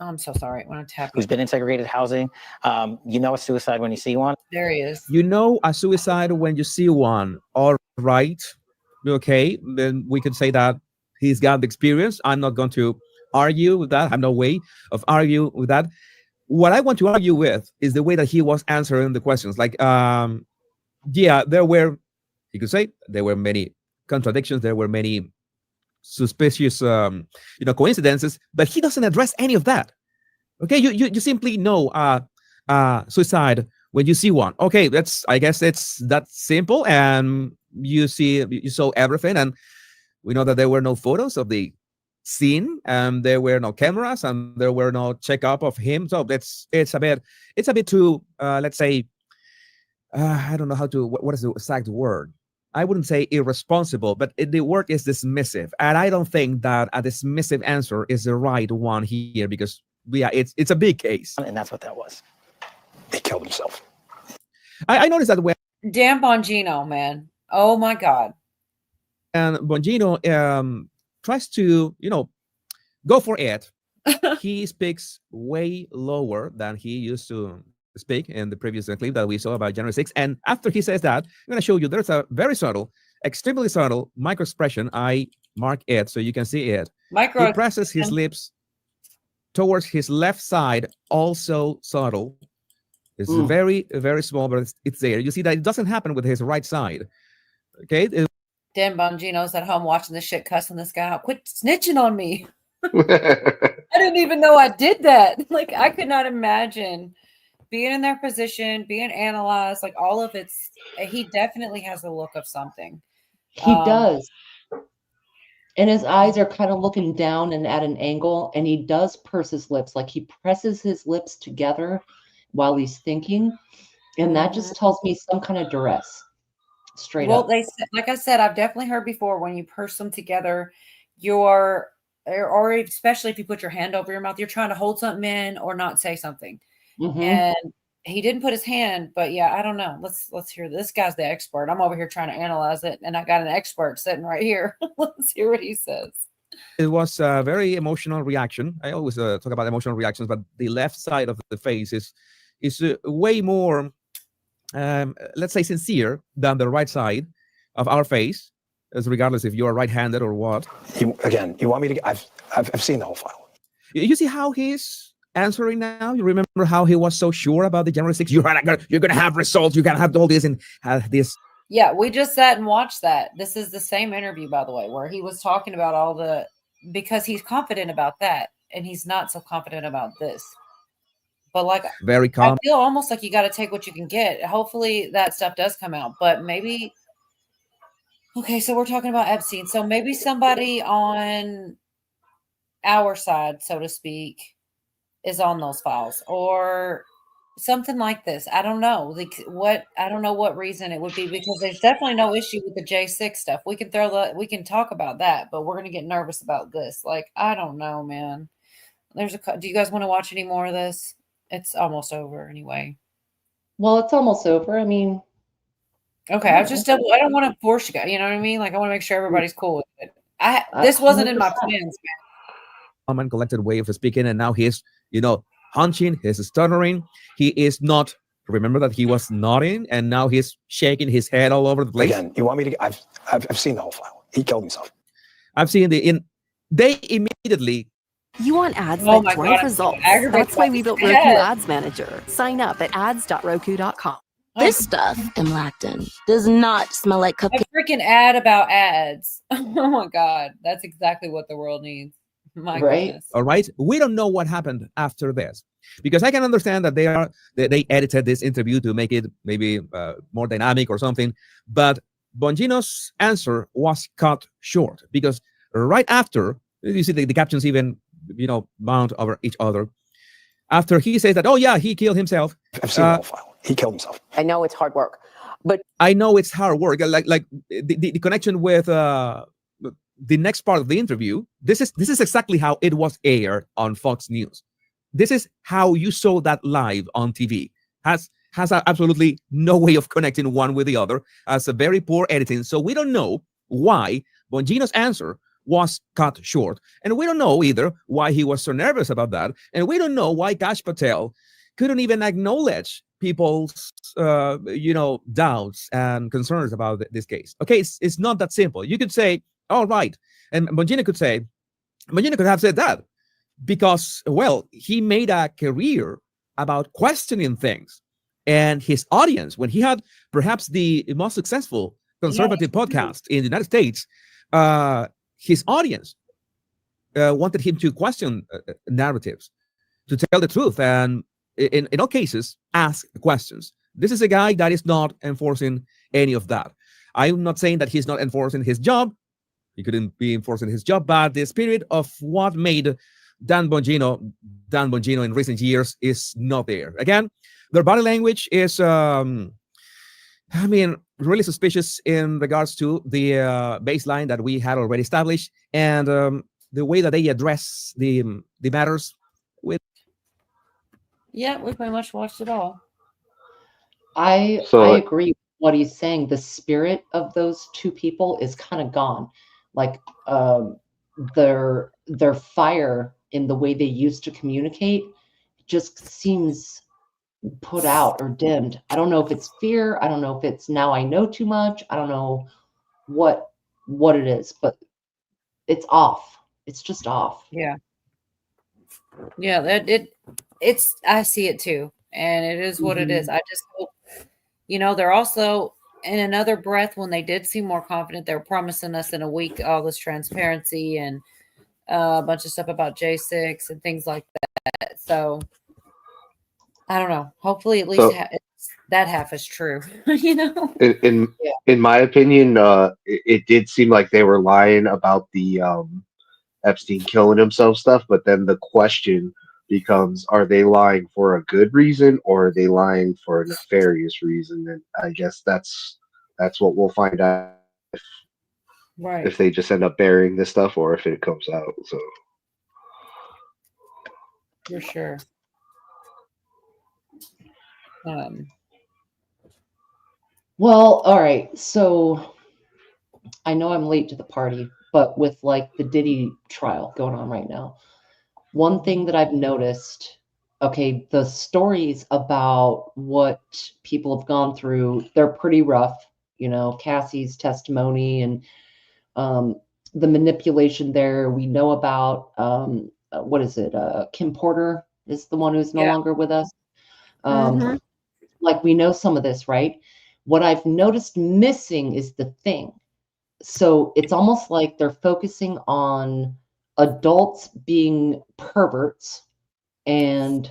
Oh, I'm so sorry. When I tap, who's been in segregated housing. You know a suicide when you see one. There he is. You know a suicide when you see one. All right. Okay. Then we could say that he's got the experience. I'm not going to argue with that. I have no way of arguing with that. What I want to argue with is the way that he was answering the questions. Like, there were, he could say, there were many contradictions. There were many suspicious coincidences, but he doesn't address any of that. Okay, you simply know suicide when you see one. Okay, I guess it's that simple, and you saw everything, and we know that there were no photos of the scene, and there were no cameras, and there were no checkup of him. So it's a bit too let's say I don't know what is the exact word. I wouldn't say irresponsible, but the word is dismissive. And I don't think that a dismissive answer is the right one here because, it's a big case. And that's what that was. He killed himself. I noticed that when Dan Bongino, man. Oh, my God. And Bongino tries to, go for it. He speaks way lower than he used to speak in the previous clip that we saw about January 6th. And after he says that, I'm going to show you there's a very subtle, extremely subtle micro expression. I mark it so you can see it. He presses his lips towards his left side, also subtle. It's very, very small, but it's there. You see that it doesn't happen with his right side. Okay. Dan Bongino's at home watching this shit, cussing this guy out. Quit snitching on me. I didn't even know I did that. Like, I could not imagine being in their position, being analyzed, like all of he definitely has the look of something. He does. And his eyes are kind of looking down and at an angle, and he does purse his lips. Like he presses his lips together while he's thinking. And that just tells me some kind of duress. Straight up. Well, like I said, I've definitely heard before when you purse them together, or especially if you put your hand over your mouth, you're trying to hold something in or not say something. Mm-hmm. And he didn't put his hand, but yeah, I don't know. Let's hear this guy's the expert. I'm over here trying to analyze it, and I got an expert sitting right here. Let's hear what he says. It was a very emotional reaction. I always talk about emotional reactions, but the left side of the face is way more let's say, sincere than the right side of our face, as regardless if you're right-handed or what. You want me to? I've seen the whole file. You see how he's answering now? You remember how he was so sure about the January 6th? You're gonna have results. You're gonna have all this and have this. Yeah, we just sat and watched that. This is the same interview, by the way, where he was talking about all the, because he's confident about that, and he's not so confident about this. But like, very calm. I feel almost like you got to take what you can get. Hopefully that stuff does come out, but maybe. Okay, so we're talking about Epstein. So maybe somebody on our side, so to speak, is on those files or something like this. I don't know. I don't know what reason it would be, because there's definitely no issue with the J6 stuff. We can talk about that, but we're going to get nervous about this. Like, I don't know, man. Do you guys want to watch any more of this? It's almost over anyway. Well, it's almost over. I mean, okay. I don't want to force you guys. You know what I mean? Like, I want to make sure everybody's cool with it. This wasn't in my plans, man. Calm and collected way of speaking, and now he's, hunching, he's stuttering. He is not. Remember that he was nodding, and now he's shaking his head all over the place. Again, you want me to? I've seen the whole file. He killed himself. I've seen they immediately. You want ads Oh that my drive God, results. aggravated That's why we built Roku Yeah. Ads Manager. Sign up at ads.roku.com. This stuff in Lacton does not smell like cupcakes. A freaking ad about ads. Oh my God. That's exactly what the world needs. My goodness. All right. We don't know what happened after this, because I can understand that they edited this interview to make it maybe more dynamic or something. But Bongino's answer was cut short, because right after, you see the captions even, mount over each other. After he says that, oh yeah, he killed himself. I've seen the whole file. He killed himself. I know it's hard work, but I know it's hard work. Like the connection with the next part of the interview. This is exactly how it was aired on Fox News. This is how you saw that live on TV. Has absolutely no way of connecting one with the other. Has a very poor editing. So we don't know why Bongino's answer was cut short, and we don't know either why he was so nervous about that, and we don't know why Kash Patel couldn't even acknowledge people's doubts and concerns about this case. Okay, it's not that simple. You could say, all right, and Bongino could have said that because, well, he made a career about questioning things, and his audience, when he had perhaps the most successful conservative podcast in the United States, his audience wanted him to question narratives, to tell the truth, and in all cases, ask questions. This is a guy that is not enforcing any of that. I'm not saying that he's not enforcing his job. He couldn't be enforcing his job, but the spirit of what made Dan Bongino in recent years is not there. Again, their body language is, really suspicious in regards to the baseline that we had already established, and the way that they address the matters with. Yeah, we pretty much watched it all. I agree with what he's saying. The spirit of those two people is kind of gone. Like their fire in the way they used to communicate just seems put out or dimmed. I don't know if it's fear. I don't know if it's now I know too much. I don't know what it is, but it's off. It's just off. Yeah. Yeah, it's I see it too. And it is what it is. I just hope, they're also in another breath, when they did seem more confident, they were promising us in a week all this transparency and a bunch of stuff about J6 and things like that. So I don't know. Hopefully, at least that half is true. In my opinion, it did seem like they were lying about the Epstein killing himself stuff. But then the question becomes: are they lying for a good reason, or are they lying for a nefarious reason? And I guess that's what we'll find out if they just end up burying this stuff, or if it comes out. So for sure. Well, all right. So I know I'm late to the party, but with like the Diddy trial going on right now, one thing that I've noticed okay, the stories about what people have gone through, they're pretty rough. You know, Cassie's testimony and the manipulation there. We know about, what is it? Kim Porter is the one who's no longer with us. Like, we know some of this, right? What I've noticed missing is the thing. So it's almost like they're focusing on adults being perverts and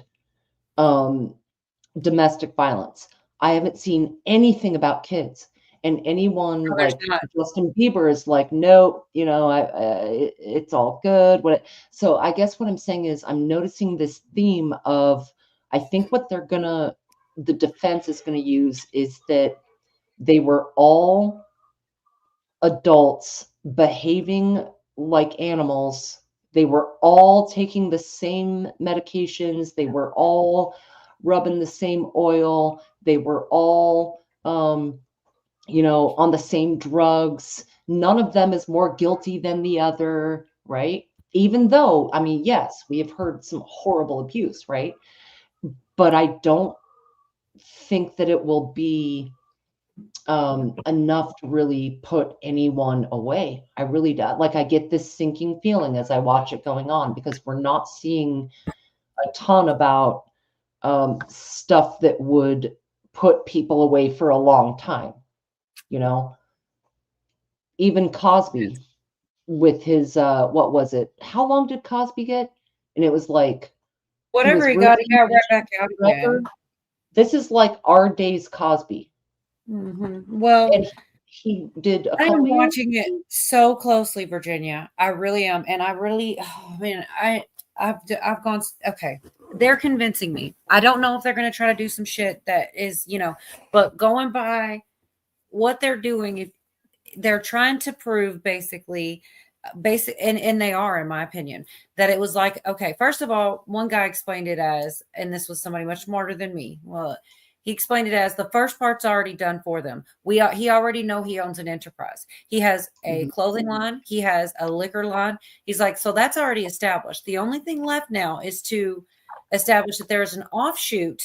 domestic violence. I haven't seen anything about kids. And anyone like Justin Bieber is like, no, you know, it's all good. So I guess what I'm saying is I'm noticing this theme of, I think what the defense is going to use is that they were all adults behaving like animals. They were all taking the same medications. They were all rubbing the same oil. They were all, you know, on the same drugs. None of them is more guilty than the other, right? Even though, I mean, yes, we have heard some horrible abuse, right? But I don't think that it will be enough to really put anyone away. I really do. Like, I get this sinking feeling as I watch it going on, because we're not seeing a ton about stuff that would put people away for a long time. You know, even Cosby with his, what was it? How long did Cosby get? And it was like, whatever he got right back out again. This is like our day's Cosby. Well, and he did. I'm watching it so closely, Virginia. I really am, and I really, oh man, I've gone. Okay, they're convincing me. I don't know if they're going to try to do some shit that is, you know, but going by what they're doing, if they're trying to prove basically and they are, in my opinion, that it was like, okay, first of all, one guy explained it as, and this was somebody much smarter than me. Well, he explained it as the first part's already done for them. He already know he owns an enterprise. He has a clothing line. He has a liquor line. He's like, so that's already established. The only thing left now is to establish that there is an offshoot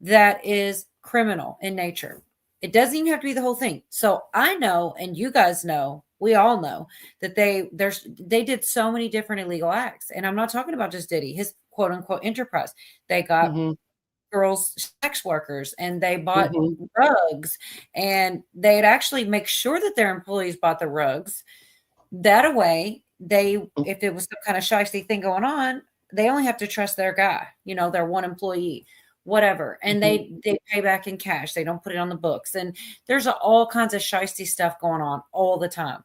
that is criminal in nature. It doesn't even have to be the whole thing. So I know, and you guys know, we all know that they did so many different illegal acts. And I'm not talking about just Diddy, his quote unquote enterprise. They got girls, sex workers, and they bought rugs, and they'd actually make sure that their employees bought the rugs. That way, if it was some kind of shiesty thing going on, they only have to trust their guy, you know, their one employee, whatever. And they pay back in cash. They don't put it on the books. And there's all kinds of shiesty stuff going on all the time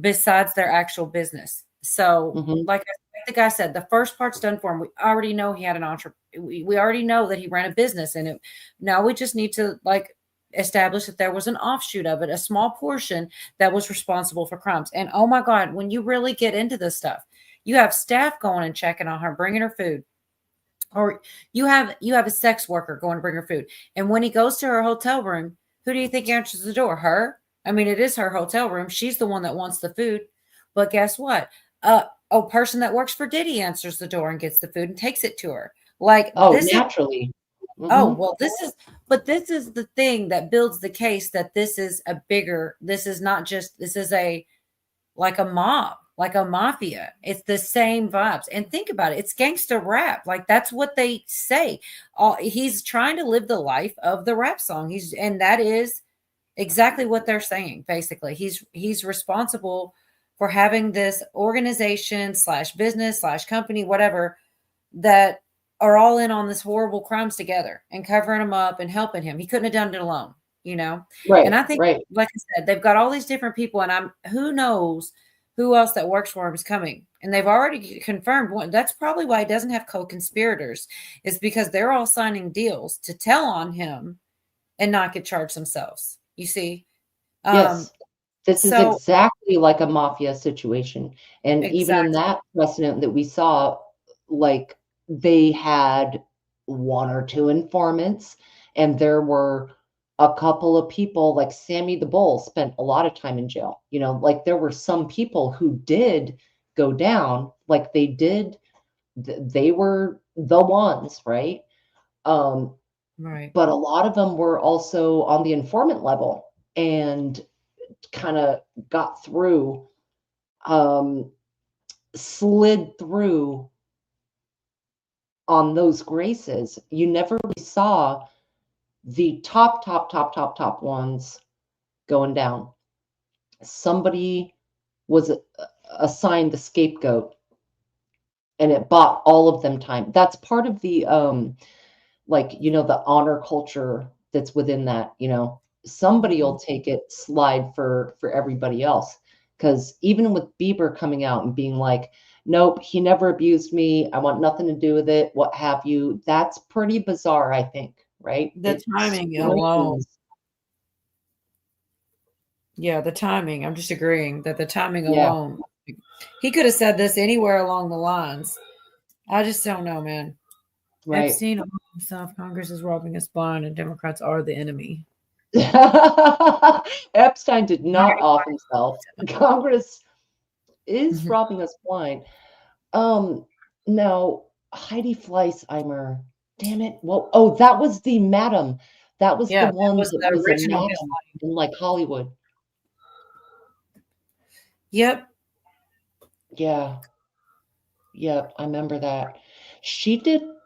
besides their actual business. So like the guy said, the first part's done for him. We already know he had an we already know that he ran a business, and now we just need to like establish that there was an offshoot of it, a small portion that was responsible for crimes. And oh my God, when you really get into this stuff, you have staff going and checking on her, bringing her food. Or you have a sex worker going to bring her food. And when he goes to her hotel room, who do you think answers the door? Her? I mean, it is her hotel room. She's the one that wants the food. But guess what? A person that works for Diddy answers the door and gets the food and takes it to her. Like, naturally. Oh, well, this is the thing that builds the case that this is like a mob, like a mafia. It's the same vibes. And think about it. It's gangster rap. Like, that's what they say. He's trying to live the life of the rap song. And that is exactly what they're saying. Basically, he's responsible for having this organization / business / company, whatever, that are all in on this horrible crimes together and covering him up and helping him. He couldn't have done it alone, you know? Right. And I think, like I said, they've got all these different people, and who knows who else that works for him is coming. And they've already confirmed one. That's probably why he doesn't have co-conspirators, is because they're all signing deals to tell on him and not get charged themselves. You see? Yes. This is exactly like a mafia situation. And even in that precedent that we saw, like, they had 1 or 2 informants, and there were a couple of people, like Sammy the Bull spent a lot of time in jail. You know, like, there were some people who did go down, like they were the ones, right? Right. But a lot of them were also on the informant level and kind of got through, slid through on those graces. You never really saw the top ones going down. Somebody was assigned the scapegoat, and it bought all of them time. That's part of the the honor culture that's within that. Somebody will take it, slide for everybody else. Because even with Bieber coming out and being like, nope, he never abused me, I want nothing to do with it, what have you, that's pretty bizarre, I think, right? The timing alone. Yeah, the timing. I'm just agreeing that the timing alone. He could have said this anywhere along the lines. I just don't know, man. Right. Epstein himself, Congress is robbing us blind, and Democrats are the enemy. Epstein did not off himself. Congress is robbing us blind. Now Heidi Fleissimer, damn it. Well, that was the madam. That was the one that was a madam in like Hollywood. Yep. Yeah. Yep, I remember that.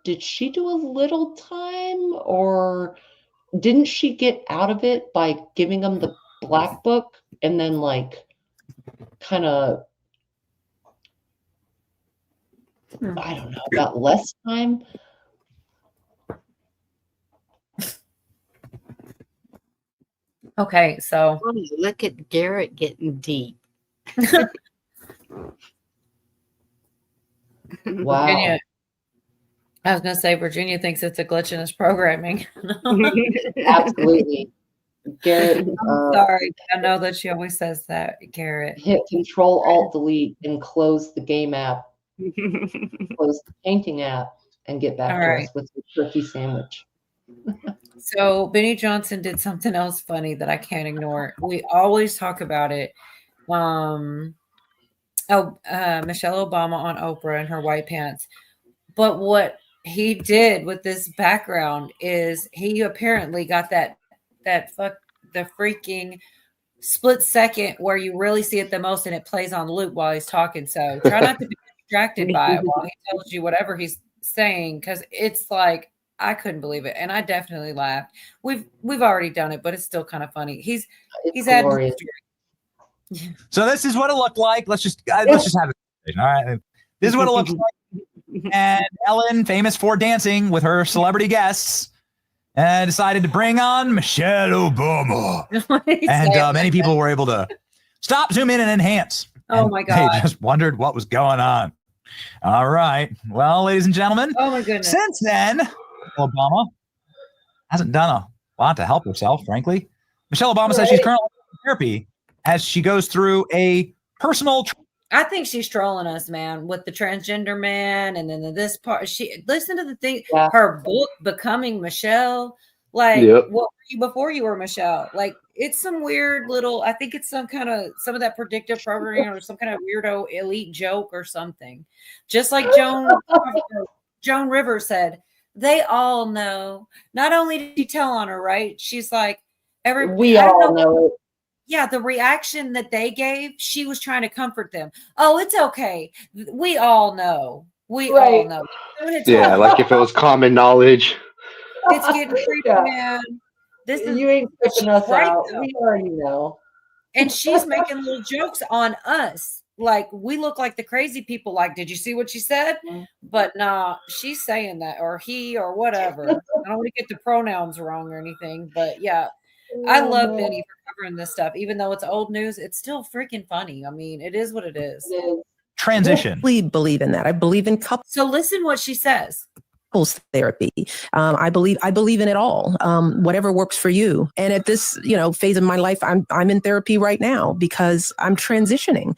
Did she do a little time, or didn't she get out of it by giving them the black book and then like kind of, I don't know, got less time? Okay, so look at Garrett getting deep. Wow. Virginia, I was going to say Virginia thinks it's a glitch in his programming. Absolutely. Garrett, I'm sorry. I know that she always says that, Garrett. Hit Control Alt Delete and close the game app, close the painting app, and get back to us with the turkey sandwich. So Benny Johnson did something else funny that I can't ignore. We always talk about it. Michelle Obama on Oprah and her white pants. But what he did with this background is he apparently got the freaking split second where you really see it the most, and it plays on loop while he's talking. So try not to be distracted by it while he tells you whatever he's saying, because it's like, I couldn't believe it, and I definitely laughed. We've already done it, but it's still kind of funny. He's adding. So this is what it looked like. Let's just have it. All right, this is what it looks like. And Ellen, famous for dancing with her celebrity guests, decided to bring on Michelle Obama, and many people were able to stop, zoom in, and enhance. Oh my God! They just wondered what was going on. All right, well, ladies and gentlemen. Oh my goodness! Since then, Obama hasn't done a lot to help herself, frankly. Michelle Obama says she's currently in therapy as she goes through a personal. I think she's trolling us, man, with the transgender man, and then this part. She listen to the thing. Yeah. Her book, Becoming Michelle. Like, Yep. what were you before you were Michelle? Like, it's some weird little. I think it's some of that predictive programming or some kind of weirdo elite joke or something. Just like Joan Rivers said. They all know. Not only did she tell on her, right? She's like, we all know it. Yeah, the reaction that they gave, she was trying to comfort them. Oh, it's okay. We all know. We all know. Yeah, like if it was common knowledge. It's getting creepy, man. This is You ain't pushing us right, out. though. We already know. And she's making little jokes on us. Like, we look like the crazy people. Like, did you see what she said? But nah, she's saying that, or he, or whatever. I don't want to get the pronouns wrong or anything. But yeah, I love Benny for covering this stuff. Even though it's old news, it's still freaking funny. I mean, it is what it is. Transition. I believe in that. I believe in couples. So listen what she says. Therapy. I believe in it all. Whatever works for you. And at this, phase of my life, I'm in therapy right now because I'm transitioning.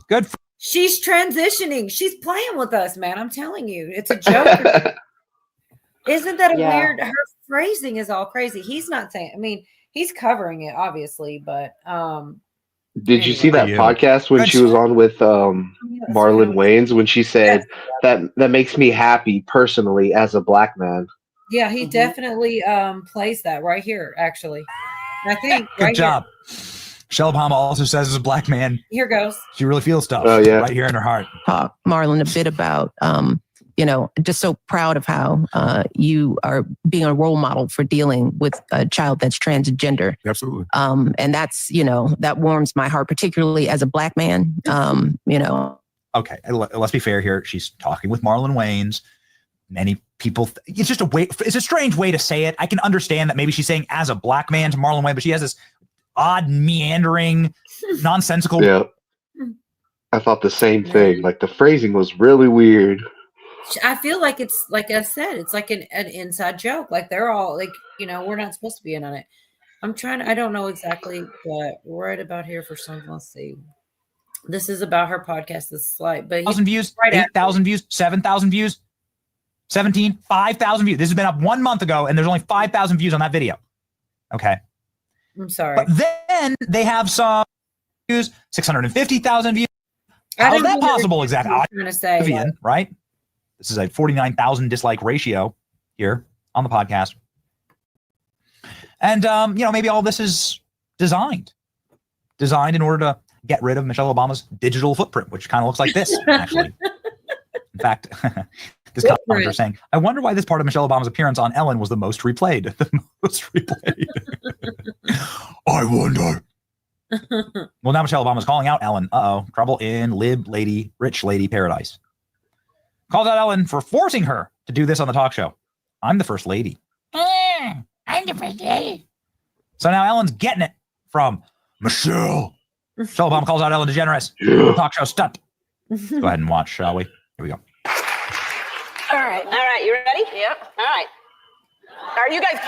Good. She's transitioning. She's playing with us, man. I'm telling you, it's a joke. Isn't that a weird? Her phrasing is all crazy. He's not saying. I mean, he's covering it, obviously, but Did you see that podcast when she was on with Marlon Wayans when she said that makes me happy personally as a black man? Yeah, he definitely plays that right here, actually. I think Good right job. Michelle Obama also says, as a black man, here goes. she really feels stuff right here in her heart. Talk, Marlon, a bit about, just so proud of how you are being a role model for dealing with a child that's transgender. Absolutely. And that's, that warms my heart, particularly as a black man, Okay, let's be fair here. She's talking with Marlon Wayans. Many people, it's just it's a strange way to say it. I can understand that maybe she's saying as a black man to Marlon Wayans, but she has this odd, meandering, nonsensical. Yeah. I thought the same thing. Like the phrasing was really weird. I feel like it's like I said, it's like an inside joke. Like they're all like, we're not supposed to be in on it. I don't know exactly, but right about here for some, let's see. This is about her podcast, this slide. But 1,000 views, 8,000 views, 7,000 views, 17, 5,000 views. This has been up 1 month ago, and there's only 5,000 views on that video. Okay. I'm sorry. But then they have some views, 650,000 views. How is that possible exactly? I'm trying to say, Vivian, right? This is a 49,000 dislike ratio here on the podcast. And, maybe all this is designed in order to get rid of Michelle Obama's digital footprint, which kind of looks like this, actually. In fact, this commenter saying, I wonder why this part of Michelle Obama's appearance on Ellen was the most replayed. The most replayed. I wonder. Well, now Michelle Obama's calling out Ellen. Trouble in rich lady paradise. Calls out Ellen for forcing her to do this on the talk show. I'm the first lady. I'm the first lady. So now Ellen's getting it from Michelle. Michelle Obama calls out Ellen DeGeneres. Yeah. Talk show stunt. Let's go ahead and watch, shall we? Here we go. All right. You ready? Yeah. All right. You guys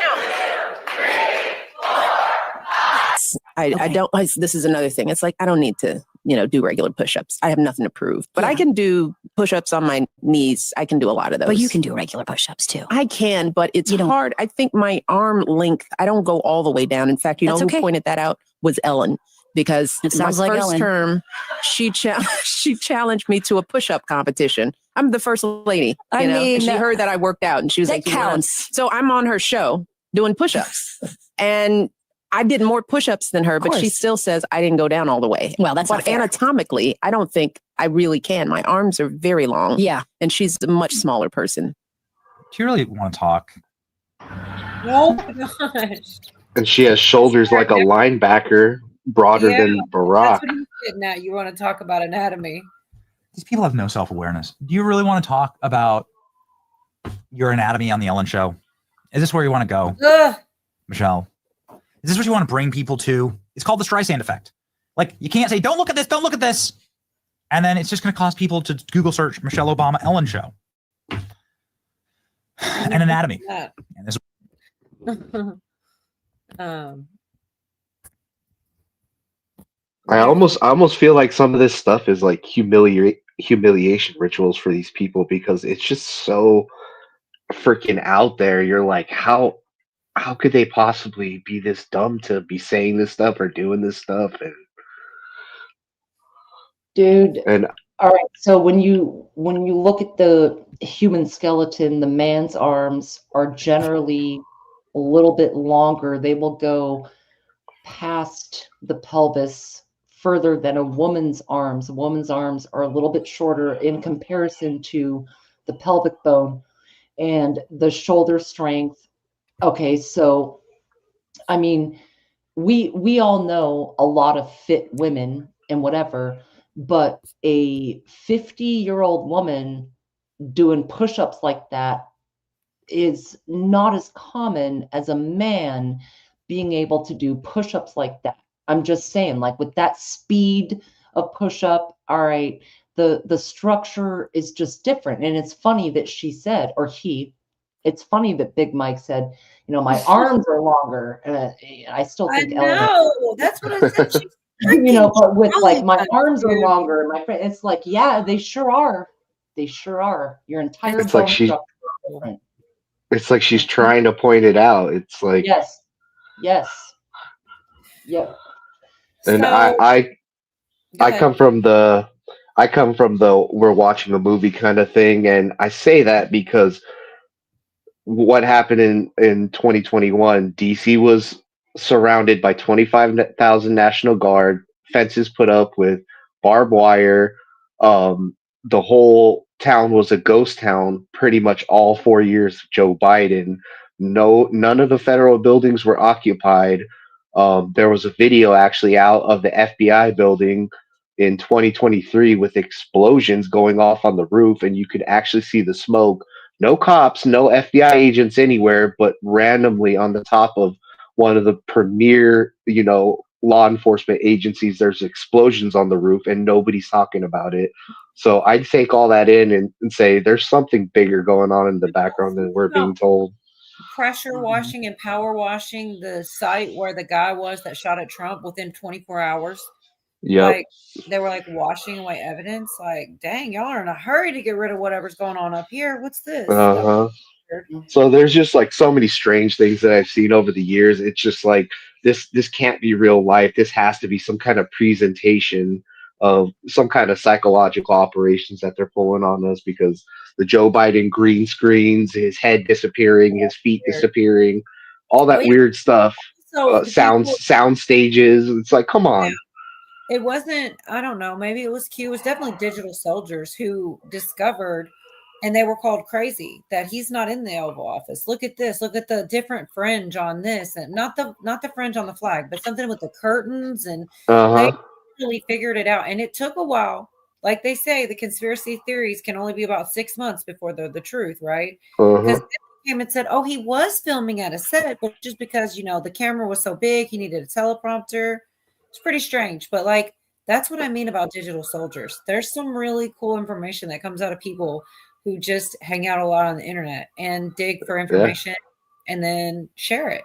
count. This is another thing. It's like, I don't need to, do regular push-ups. I have nothing to prove, but I can do push-ups on my knees. I can do a lot of those. But you can do regular push-ups too. I can, but it's hard. I think my arm length, I don't go all the way down. In fact, who pointed that out was Ellen. Because it sounds my like first Ellen. term, she challenged me to a push-up competition. I'm the first lady, and she heard that I worked out, and she was that like, counts. So I'm on her show doing push-ups, and I did more push-ups than her, but she still says I didn't go down all the way. Well, that's not fair. Anatomically, I don't think I really can. My arms are very long. Yeah, and she's a much smaller person. Do you really want to talk? Oh my gosh! And she has shoulders like a linebacker. Broader than Barack. That's what he's getting at. You want to talk about anatomy. These people have no self-awareness. Do you really want to talk about your anatomy on the Ellen show? Is this where you want to go? Michelle? Is this what you want to bring people to? It's called the Streisand effect. Like, you can't say, don't look at this, don't look at this. And then it's just going to cause people to Google search Michelle Obama Ellen show. And anatomy. And this I almost feel like some of this stuff is like humiliation rituals for these people because it's just so freaking out there. You're like, how could they possibly be this dumb to be saying this stuff or doing this stuff? And all right, so when you look at the human skeleton, the man's arms are generally a little bit longer. They will go past the pelvis further than a woman's arms. A woman's arms are a little bit shorter in comparison to the pelvic bone and the shoulder strength. Okay, so I mean, we all know a lot of fit women and whatever, but a 50-year-old woman doing push-ups like that is not as common as a man being able to do push-ups like that. I'm just saying, like with that speed of push-up, all right, the structure is just different. And it's funny that she said, or it's funny that Big Mike said, my arms are longer. I still think that's what I said. But with like my arms are longer, my friend, it's like, yeah, they sure are. They sure are. Your entire it's like it's like she's trying to point it out. It's like yes. Yep. And I come from the we're watching a movie kind of thing, and I say that because what happened in 2021. DC was surrounded by 25,000 National Guard, fences put up with barbed wire. The whole town was a ghost town pretty much all 4 years of Joe Biden. None of the federal buildings were occupied. There was a video actually out of the FBI building in 2023 with explosions going off on the roof, and you could actually see the smoke. No cops, no FBI agents anywhere, but randomly on the top of one of the premier, law enforcement agencies, there's explosions on the roof and nobody's talking about it. So I'd take all that in and say there's something bigger going on in the background than we're being told. Pressure washing and power washing the site where the guy was that shot at Trump within 24 hours. Yep. Like they were like washing away evidence. Like, dang, y'all are in a hurry to get rid of whatever's going on up here. What's this? Uh-huh. So there's just like so many strange things that I've seen over the years. It's just like this can't be real life. This has to be some kind of presentation of some kind of psychological operations that they're pulling on us, because the Joe Biden green screens, his head disappearing, his feet disappearing, all that weird stuff, So sound stages. It's like, come on. It wasn't, I don't know, maybe it was Q. It was definitely digital soldiers who discovered, and they were called crazy, that he's not in the Oval Office. Look at this. Look at the different fringe on this, and not the fringe on the flag, but something with the curtains, and they really figured it out. And it took a while. Like they say, the conspiracy theories can only be about 6 months before they're the truth, right? Because they came and said, oh, he was filming at a set, but just because, the camera was so big, he needed a teleprompter. It's pretty strange, but like, that's what I mean about digital soldiers. There's some really cool information that comes out of people who just hang out a lot on the internet and dig for information and then share it,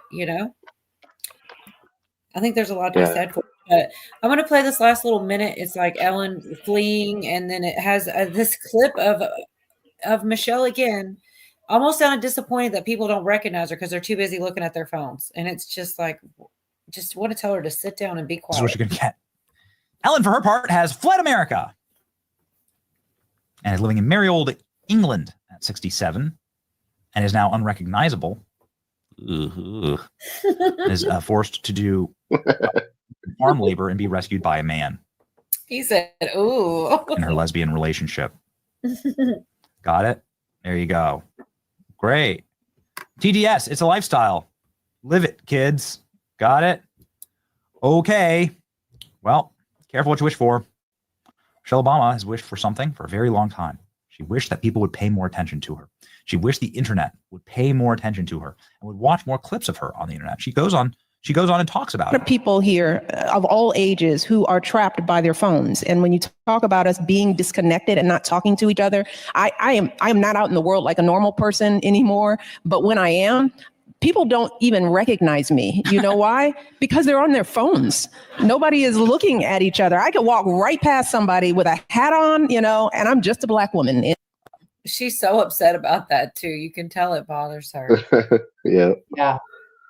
I think there's a lot to be said for it. But I'm going to play this last little minute. It's like Ellen fleeing, and then it has this clip of Michelle again. Almost sounded disappointed that people don't recognize her because they're too busy looking at their phones. And it's just like, just want to tell her to sit down and be quiet. This is what you're going to get. Ellen, for her part, has fled America and is living in merry old England at 67 and is now unrecognizable. Is forced to do farm labor and be rescued by a man. He said, ooh. In her lesbian relationship. Got it? There you go. Great. TDS, it's a lifestyle. Live it, kids. Got it? Okay. Well, careful what you wish for. Michelle Obama has wished for something for a very long time. She wished that people would pay more attention to her. She wished the internet would pay more attention to her and would watch more clips of her on the internet. She goes on and talks about it. People here of all ages who are trapped by their phones. And when you talk about us being disconnected and not talking to each other, I am not out in the world like a normal person anymore. But when I am, people don't even recognize me. You know why? Because they're on their phones. Nobody is looking at each other. I could walk right past somebody with a hat on, and I'm just a Black woman. She's so upset about that too. You can tell it bothers her. Yeah.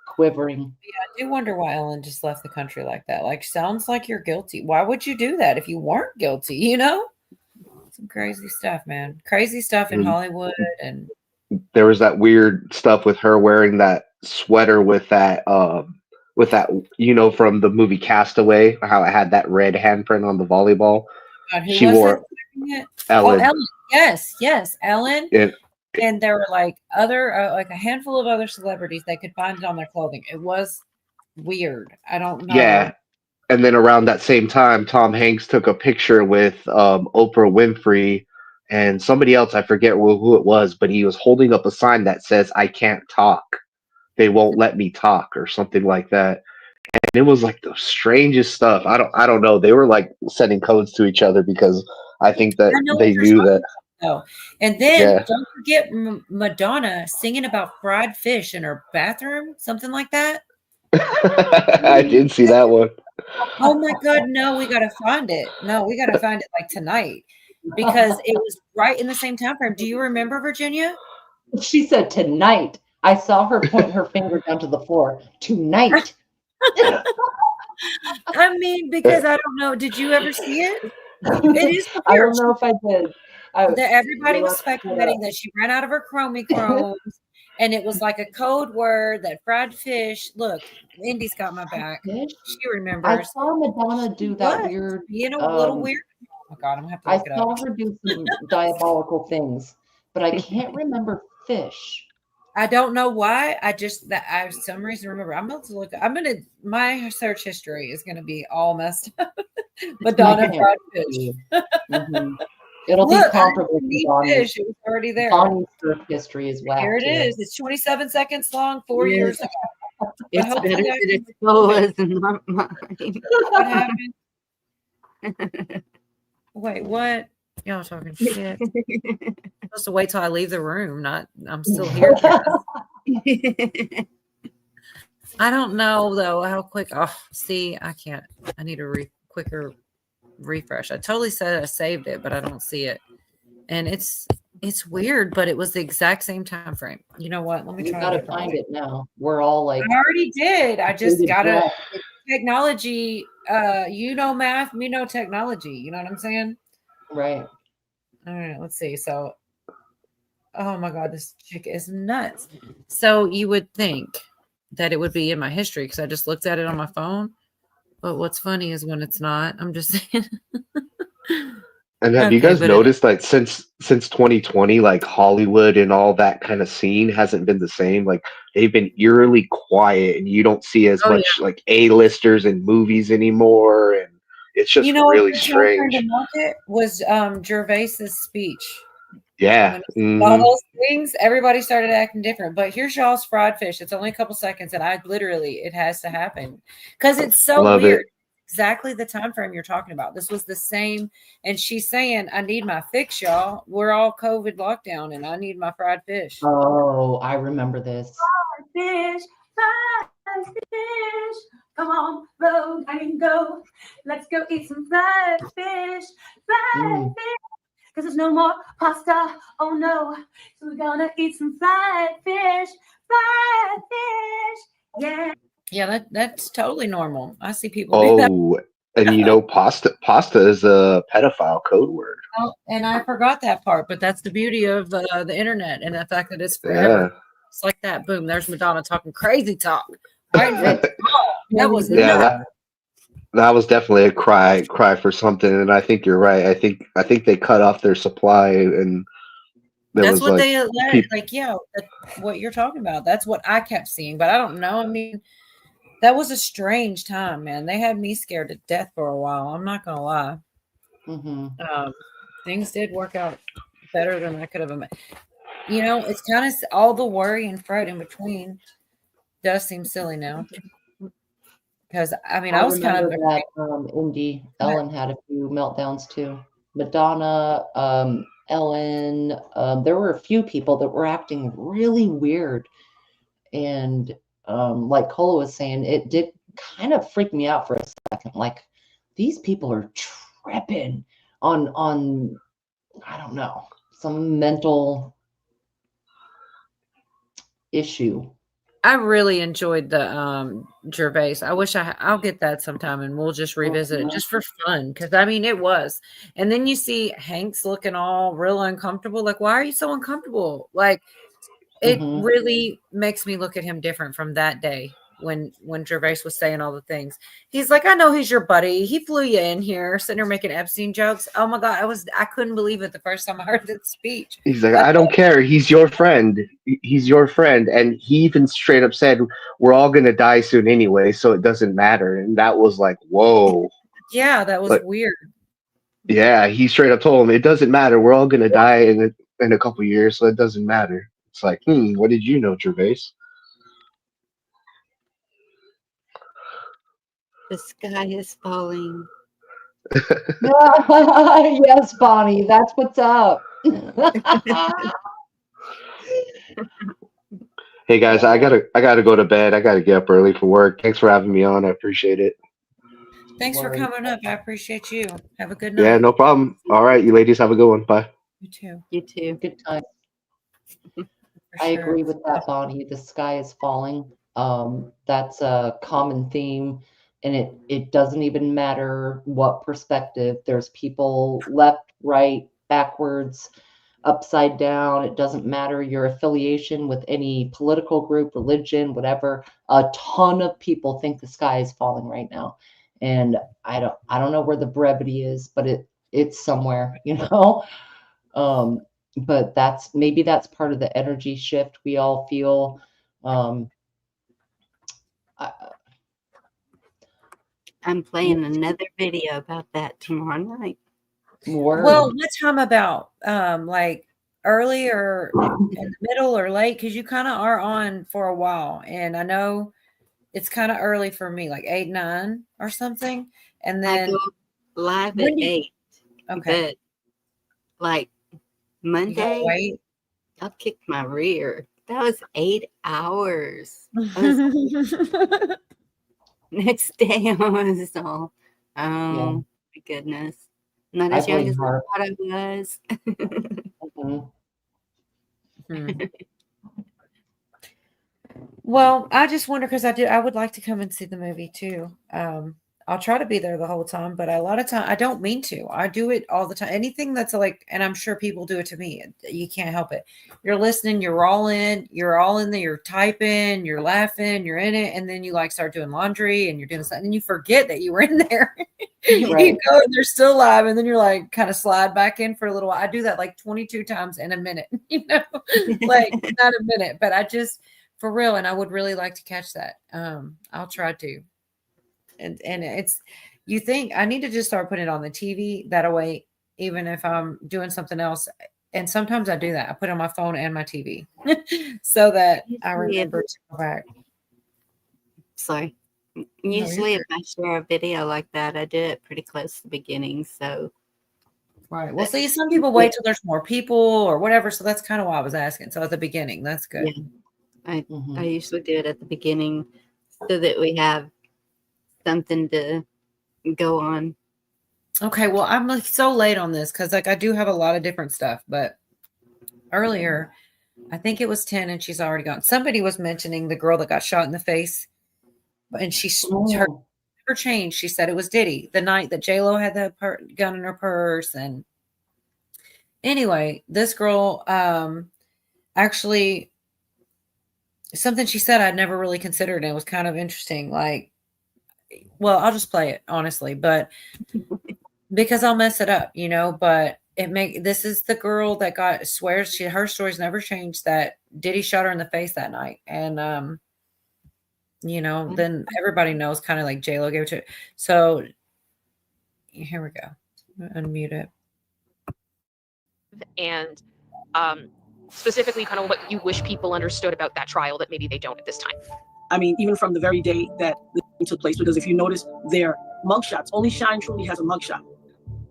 Quivering. Yeah, I do wonder why Ellen just left the country like that. Like, sounds like you're guilty. Why would you do that if you weren't guilty? Some crazy stuff, man. Crazy stuff in Hollywood. And there was that weird stuff with her wearing that sweater with that from the movie Castaway, how it had that red handprint on the volleyball. God, she wore Ellen. Ellen. Yes, Ellen. Yeah. And there were like a handful of other celebrities that could find it on their clothing. It was weird. I don't know. Yeah. And then around that same time, Tom Hanks took a picture with Oprah Winfrey and somebody else. I forget who it was, but he was holding up a sign that says, "I can't talk. They won't let me talk," or something like that. And it was like the strangest stuff. I don't know. They were like sending codes to each other because I think that they knew that. Oh, and then don't forget Madonna singing about fried fish in her bathroom, something like that. I did see that one. Oh my God, no, we gotta find it. No, we gotta find it like tonight because it was right in the same time frame. Do you remember, Virginia? She said tonight. I saw her point her finger down to the floor. Tonight. I mean, because I don't know. Did you ever see it? It is weird. I don't know if I did. Everybody was speculating that she ran out of her chromochromes And it was like a code word that fried fish. Look, Indy's got my back. Fish? She I remembers. saw Madonna do that weird. You know, a little weird. Oh my God, I'm gonna have to I look it saw up. her do some diabolical things, but I can't remember fish. I don't know why. I just that I for some reason remember. I'm about to look. My search history is gonna be all messed up. Madonna fried fish. Mhm. It'll Look, be comparable to I Bonnie's. fish. It was already there. Bonnie's search history is whack. Here it too. is. It's 27 seconds long, 4 Yes. years ago. It's hopefully better I that can it's yours and not mine. What happened? Wait, what? Y'all talking shit. I'm supposed to wait till I leave the room. I'm still here. I don't know though how quick. Oh, see, I can't. I need a quicker refresh. I totally said I saved it, but I don't see it, and it's weird. But it was the exact same time frame. You know what? Let me You try. gotta find it now. We're all like. I already did. I just bated gotta breath. technology. You know math, me know technology. You know what I'm saying? Right. All right. Let's see. So, oh my God, this chick is nuts. So you would think that it would be in my history because I just looked at it on my phone. But what's funny is when it's not. I'm just saying. And have you Okay, guys but noticed like since 2020, like Hollywood and all that kind of scene hasn't been the same? Like they've been eerily quiet, and you don't see as Oh, much like A-listers in movies anymore, and it's just you know really what's trying strange. to market was Gervais's speech. Yeah. All Mhm. those things, everybody started acting different. But here's y'all's fried fish. It's only a couple seconds, and it has to happen because it's so Love weird. it. Exactly the time frame you're talking about. This was the same, and she's saying, "I need my fix, y'all. We're all COVID lockdown, and I need my fried fish." Oh, I remember this. Fish, fried fish. Come on, road, I can go. Let's go eat some fried fish, fried fish. Because there's no more pasta. Oh no. So we're gonna eat some fried fish, fried fish. Yeah. Yeah, that's totally normal. I see people do that. Oh, and you know, pasta is a pedophile code word. Oh, and I forgot that part, but that's the beauty of the internet and the fact that it's forever. Yeah. It's like that. Boom. There's Madonna talking crazy talk. Right? That was Yeah, nuts. that was definitely a cry for something, and I think you're right. I think they cut off their supply, and there That's was what like they let. peop- Like, yeah, what you're talking about. That's what I kept seeing, but I don't know. I mean, that was a strange time, man. They had me scared to death for a while. I'm not gonna lie. Things did work out better than I could have imagined. You know, it's kind of all the worry and fret in between does seem silly now. Because I mean, I was kind of remember that Indy Ellen had a few meltdowns too. Madonna, Ellen, there were a few people that were acting really weird, and like Cola was saying, it did kind of freak me out for a second. Like these people are tripping on I don't know, some mental issue. I really enjoyed the Gervais. I wish I'll get that sometime and we'll just revisit it just for fun. Cause I mean it was. And then you see Hanks looking all real uncomfortable. Like, why are you so uncomfortable? Like it really makes me look at him different from that day when Gervais was saying all the things. He's like, I know he's your buddy. He flew you in here, sitting there making Epstein jokes. Oh my God. I couldn't believe it the first time I heard that speech. He's like, I don't care. He's your friend. He's your friend. And he even straight up said, we're all going to die soon anyway, so it doesn't matter. And that was like, whoa. Yeah, that was weird. Yeah, he straight up told him, it doesn't matter. We're all going to die in a couple years, so it doesn't matter. It's like, what did you know, Gervais? The sky is falling. Yes, Bonnie, that's what's up. Hey guys, I gotta go to bed. I gotta get up early for work. Thanks for having me on. I appreciate it. Thanks for coming up. I appreciate you. Have a good night. Yeah, no problem. All right, you ladies have a good one. Bye. You too. You too. Good time. I agree with that, Bonnie. The sky is falling. That's a common theme, and it doesn't even matter what perspective. There's people left, right, backwards, upside down. It doesn't matter your affiliation with any political group, religion, whatever. A ton of people think the sky is falling right now. And I don't know where the brevity is, but it's somewhere, you know. But maybe that's part of the energy shift we all feel. I'm playing another video about that tomorrow night. Well, what's time about? Like early or in the middle or late? Because you kind of are on for a while, and I know it's kind of early for me, like 8, 9 or something. And I then go live at when you- 8. Okay. But like Monday, wait. I'll kick my rear. That was 8 hours. Next day, I was all, oh, my goodness. Not as young as I thought I was. Well, I just wonder because I would like to come and see the movie too. I'll try to be there the whole time, but a lot of time I don't mean to. I do it all the time. Anything that's like, and I'm sure people do it to me. You can't help it. You're listening, you're all in there, you're typing, you're laughing, you're in it, and then you like start doing laundry and you're doing something, and you forget that you were in there. You go and they're still live, and then you're like kind of slide back in for a little while. I do that like 22 times in a minute, you know, like not a minute, but I just for real, and I would really like to catch that. I'll try to. And it's, you think I need to just start putting it on the TV that way, even if I'm doing something else. And sometimes I do that. I put it on my phone and my TV so that I remember to go back. Sorry. Usually if I share a video like that, I do it pretty close to the beginning. So right. Well, see, some people wait till there's more people or whatever. So that's kind of why I was asking. So at the beginning, that's good. Yeah. I usually do it at the beginning so that we have something to go on. Okay, well, I'm like so late on this because like I do have a lot of different stuff, but earlier I think it was 10 and she's already gone. Somebody was mentioning the girl that got shot in the face, and her change. She said it was Diddy the night that J-Lo had the gun in her purse. And anyway, this girl actually something she said I'd never really considered, and it was kind of interesting. Like, well, I'll just play it honestly, but because I'll mess it up, you know, but this is the girl that swears her story's never changed, that Diddy shot her in the face that night. And, you know, then everybody knows kind of like J-Lo gave it to her. So here we go. Unmute it. And, specifically kind of what you wish people understood about that trial that maybe they don't at this time. I mean, even from the very day that the thing took place, because if you notice their mugshots, only Shine Truly has a mugshot.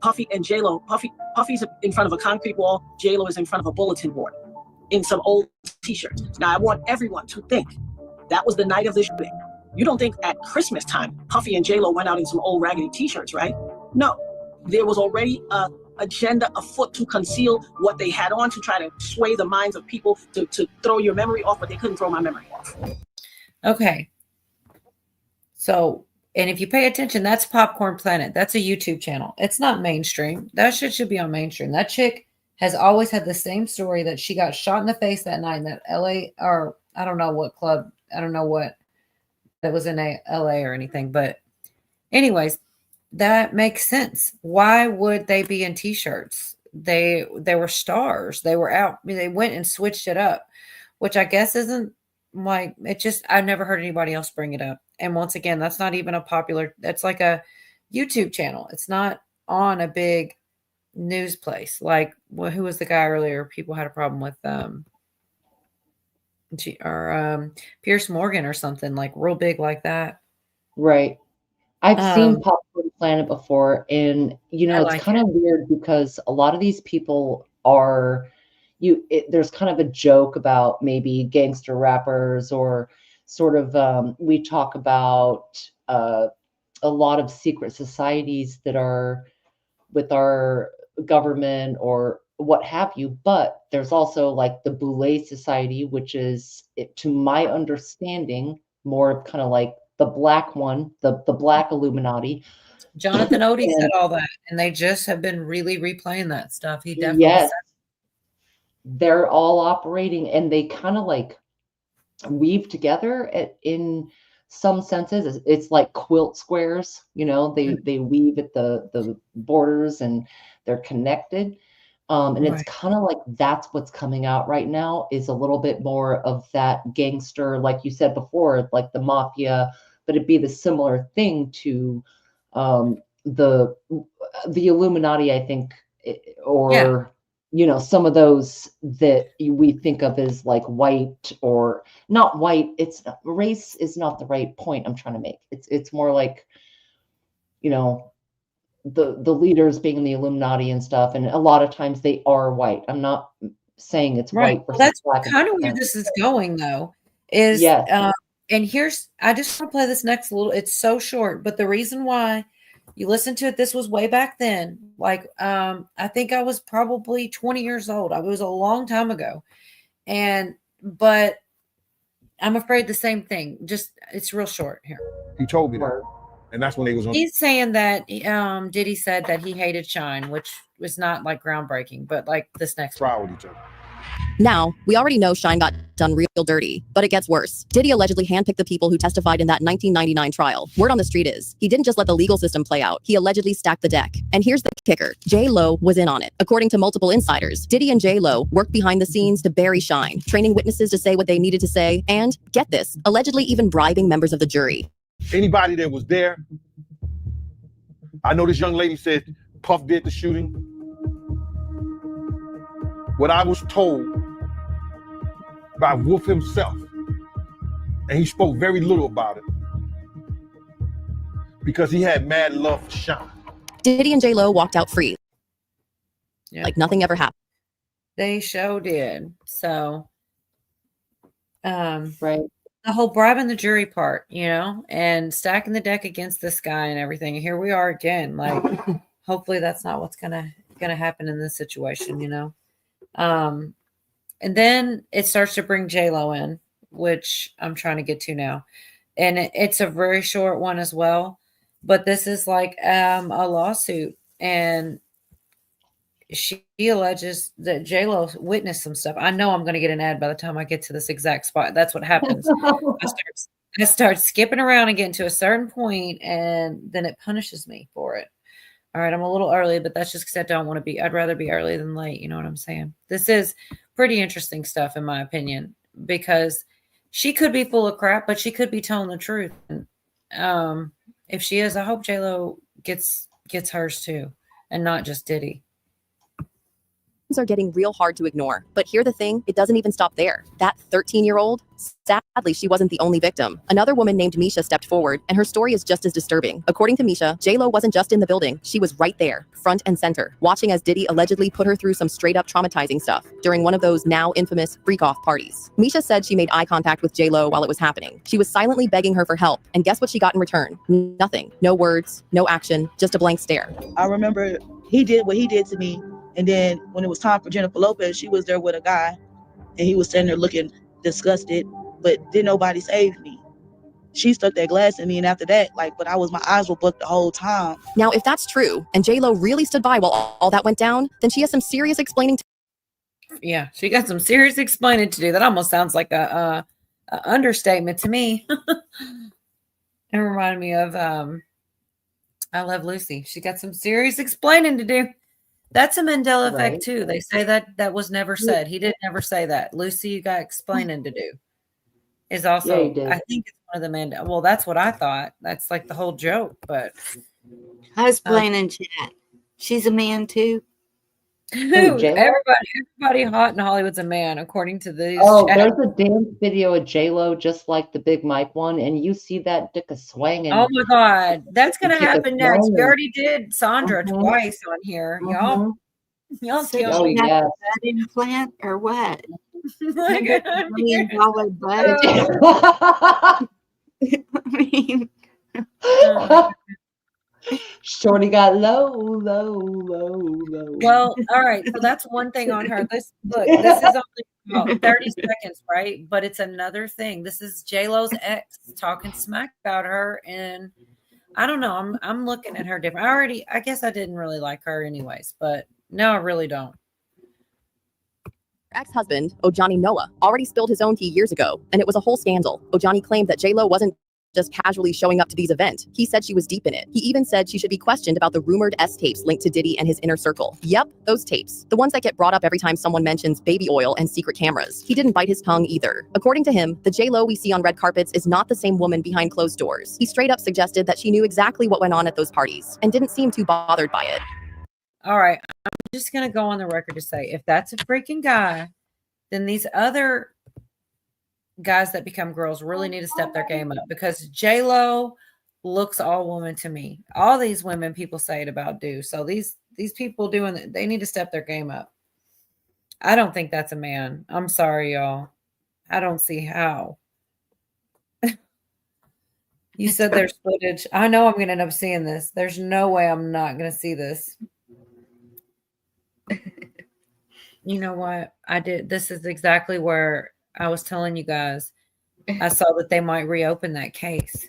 Puffy and J-Lo, Puffy's in front of a concrete wall, J-Lo is in front of a bulletin board in some old t-shirts. Now, I want everyone to think that was the night of the shooting. You don't think at Christmas time, Puffy and J-Lo went out in some old raggedy t-shirts, right? No, there was already a agenda afoot to conceal what they had on, to try to sway the minds of people, to throw your memory off, but they couldn't throw my memory off. Okay. So, and if you pay attention, that's Popcorn Planet. That's a YouTube channel. It's not mainstream. That shit should be on mainstream. That chick has always had the same story, that she got shot in the face that night in that LA, or I don't know what club. I don't know what that was in LA or anything. But anyways, that makes sense. Why would they be in t-shirts? They were stars. They were out. I mean, they went and switched it up, which I guess isn't like, it just, I've never heard anybody else bring it up. And once again, that's not even a popular, that's like a YouTube channel. It's not on a big news place. Like, well, who was the guy earlier? People had a problem with Pierce Morgan or something, like real big like that. Right. I've seen Popcorn Planet before, and you know, it's kind of weird because a lot of these people are there's kind of a joke about maybe gangster rappers, or sort of we talk about a lot of secret societies that are with our government or what have you, but there's also like the Boule Society, which is, to my understanding, more kind of like the black one, the black Illuminati. Jonathan Odie said all that, and they just have been really replaying that stuff. He definitely said. they're all operating, and they kind of like weave together in some senses. It's like quilt squares, they weave at the borders, and they're connected. And it's kind of like that's what's coming out right now, is a little bit more of that gangster, like you said before, like the mafia, but it'd be the similar thing to the Illuminati, I think, or some of those that we think of as like white, or not white. It's race is not the right point I'm trying to make. It's more like, the leaders being in the Illuminati and stuff, and a lot of times they are white. I'm not saying it's white versus That's black. kind of where this is going, though. Is and here's, I just want to play this next little. It's so short, but the reason why you listen to it, this was way back then. Like, I think I was probably 20 years old. It was a long time ago, but I'm afraid the same thing. Just it's real short here. He told me that. And that's when they was on. He's saying that Diddy said that he hated Shine, which was not like groundbreaking, but like this next trial with each other. Now, we already know Shine got done real dirty, but it gets worse. Diddy allegedly handpicked the people who testified in that 1999 trial. Word on the street is, he didn't just let the legal system play out, he allegedly stacked the deck. And here's the kicker, J-Lo was in on it. According to multiple insiders, Diddy and J-Lo worked behind the scenes to bury Shine, training witnesses to say what they needed to say, and, get this, allegedly even bribing members of the jury. Anybody that was there, I know this young lady said Puff did the shooting. What I was told by Wolf himself, and he spoke very little about it, because he had mad love for Shine. Diddy and J-Lo walked out free. Yeah. Like nothing ever happened. They sure did. So, right. The whole bribing the jury part, and stacking the deck against this guy and everything. And here we are again. Like, hopefully that's not what's gonna happen in this situation, And then it starts to bring J-Lo in, which I'm trying to get to now. And it's a very short one as well. But this is like a lawsuit, and she alleges that J-Lo witnessed some stuff. I know I'm going to get an ad by the time I get to this exact spot. That's what happens. I start skipping around and getting to a certain point, and then it punishes me for it. All right, I'm a little early, but that's just because I don't want to be. I'd rather be early than late. You know what I'm saying? This is pretty interesting stuff, in my opinion, because she could be full of crap, but she could be telling the truth. And if she is, I hope J-Lo gets hers too, and not just Diddy. Are getting real hard to ignore. But here's the thing, it doesn't even stop there. That 13-year-old, sadly, she wasn't the only victim. Another woman named Misha stepped forward, and her story is just as disturbing. According to Misha, J-Lo wasn't just in the building, she was right there, front and center, watching as Diddy allegedly put her through some straight-up traumatizing stuff during one of those now infamous freak-off parties. Misha said she made eye contact with J-Lo while it was happening. She was silently begging her for help, and guess what she got in return? Nothing. No words, no action, just a blank stare. I remember he did what he did to me. And then when it was time for Jennifer Lopez, she was there with a guy, and he was standing there looking disgusted, but didn't nobody save me. She stuck that glass in me, and after that, my eyes were booked the whole time. Now, if that's true, and J-Lo really stood by while all that went down, then she has some serious explaining to. Yeah, she got some serious explaining to do. That almost sounds like a understatement to me. It reminded me of I Love Lucy. She got some serious explaining to do. That's a Mandela effect too. They say that was never said. He didn't ever say that. Lucy, you got explaining to do. Is also, I think it's one of the Mandela. Well, that's what I thought. That's like the whole joke. But I was playing in chat. She's a man too. Everybody hot in Hollywood's a man, according to these. Oh, there's a dance video of J-Lo just like the Big Mike one, and you see that dick a swinging. Oh my God, that's gonna happen next. We already did Sandra twice on here, y'all. Y'all So kill me. she had a butt implant or what? $100 million butt. I mean, Shorty got low. Well, all right. So that's one thing on her. This is only about 30 seconds, right? But it's another thing. This is J-Lo's ex talking smack about her, and I don't know. I'm looking at her different. I guess I didn't really like her anyways, but no, I really don't. ex-husband, Ojani Noah, already spilled his own tea years ago, and it was a whole scandal. Ojani claimed that J-Lo wasn't just casually showing up to D's event. He said she was deep in it. He even said she should be questioned about the rumored S tapes linked to Diddy and his inner circle. Yep, those tapes. The ones that get brought up every time someone mentions baby oil and secret cameras. He didn't bite his tongue either. According to him, the J-Lo we see on red carpets is not the same woman behind closed doors. He straight up suggested that she knew exactly what went on at those parties and didn't seem too bothered by it. All right, I'm just going to go on the record to say, if that's a freaking guy, then these other guys that become girls really need to step their game up, because J-Lo looks all woman to me. All these women, people say it about do. So these people doing it, they need to step their game up. I don't think that's a man. I'm sorry, y'all. I don't see how. You said there's footage. I know I'm going to end up seeing this. There's no way I'm not going to see this. You know what? I did. This is exactly where I was telling you guys. I saw that they might reopen that case.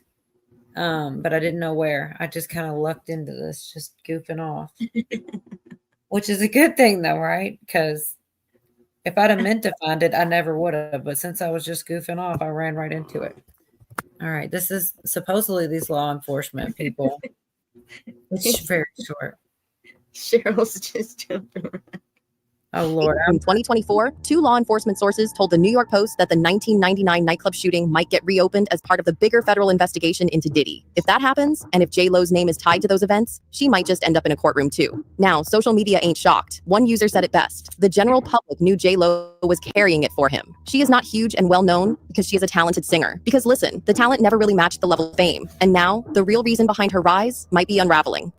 But I didn't know where. I just kind of lucked into this, just goofing off. Which is a good thing though, right? Because if I'd have meant to find it, I never would have. But since I was just goofing off, I ran right into it. All right. This is supposedly these law enforcement people. It's very short. Cheryl's just jumping around. Oh, Lord. In 2024, 2 law enforcement sources told the New York Post that the 1999 nightclub shooting might get reopened as part of the bigger federal investigation into Diddy. If that happens, and if J-Lo's name is tied to those events, she might just end up in a courtroom too. Now, social media ain't shocked. One user said it best. The general public knew J-Lo was carrying it for him. She is not huge and well known because she is a talented singer. Because listen, the talent never really matched the level of fame. And now, the real reason behind her rise might be unraveling.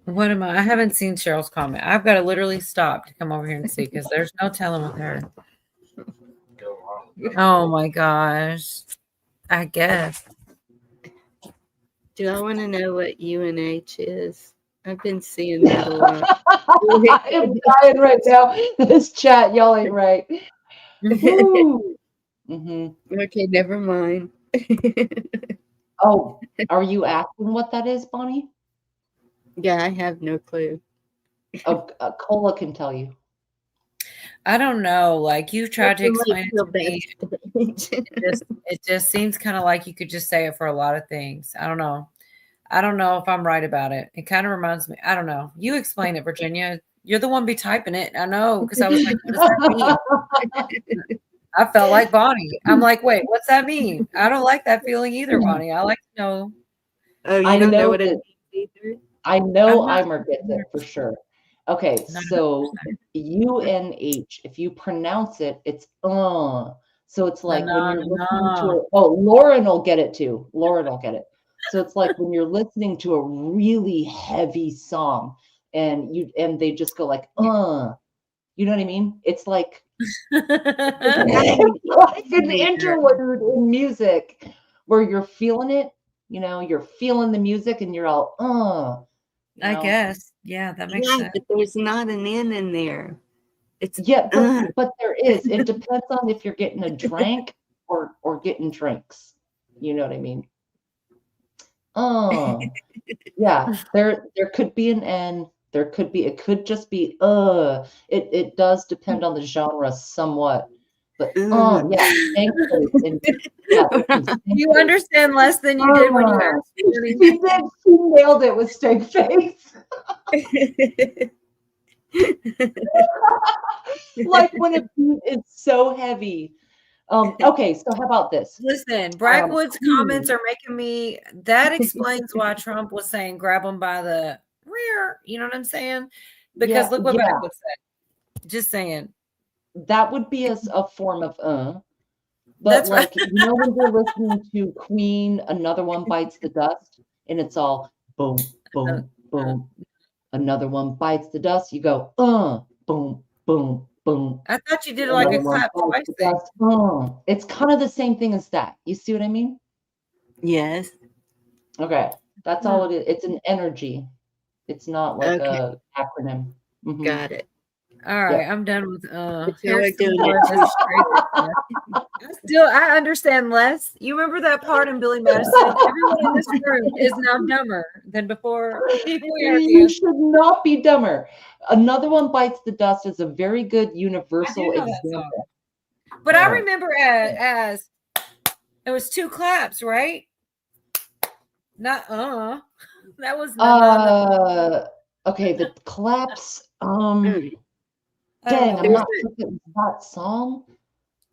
What am I? I haven't seen Cheryl's comment. I've got to literally stop to come over here and see, because there's no telling with her. Oh my gosh. I guess. Do I want to know what UNH is? I've been seeing that a lot. I am dying right now. This chat, y'all ain't right. Okay, never mind. Oh, are you asking what that is, Bonnie? Yeah, I have no clue. Oh, Cola can tell you. I don't know. Like, you tried to explain it to me. It just seems kind of like you could just say it for a lot of things. I don't know. I don't know if I'm right about it. It kind of reminds me. I don't know. You explain it, Virginia. You're the one be typing it. I know, because I was like, what does that mean? I felt like Bonnie. I'm like, wait, what's that mean? I don't like that feeling either, Bonnie. I like to know. Oh, you don't know what it means either? I know Eimer gets it for sure. Okay, so UNH, if you pronounce it, it's So it's like when you're listening to it. Oh, Lauren will get it too. Lauren will get it. So it's like when you're listening to a really heavy song and they just go like, you know what I mean? It's like it's like an interlude in music where you're feeling it, you're feeling the music and you're all, I guess. Yeah, that makes sense. But there's not an N in there. It's but there is. It depends on if you're getting a drink or getting drinks. You know what I mean? Yeah, there could be an N. It could just be it does depend on the genre somewhat. But yeah, you understand less than you did when you asked. She nailed it with straight face. Like when a beat is so heavy. Okay, so how about this? Listen, Bragwood's comments are making me. That explains why Trump was saying grab him by the rear. You know what I'm saying? Because look what Bragwood said. Just saying. That would be a form of but that's like right. When you're listening to Queen, Another One Bites the Dust, and it's all boom, boom, boom. Another one bites the dust. You go, boom, boom, boom. I thought you did it like a clap twice. It's kind of the same thing as that. You see what I mean? Yes. Okay. That's all it is. It's an energy. It's not like a acronym. Got it. All right, I'm done with Here's some more of this I understand less. You remember that part in Billy Madison? Everyone in this room is now dumber than before. You should not be dumber. Another One Bites the Dust is a very good universal example. But I remember as it was 2 claps, right? Not that was okay, the claps. Dang, I'm not sure if it was that song.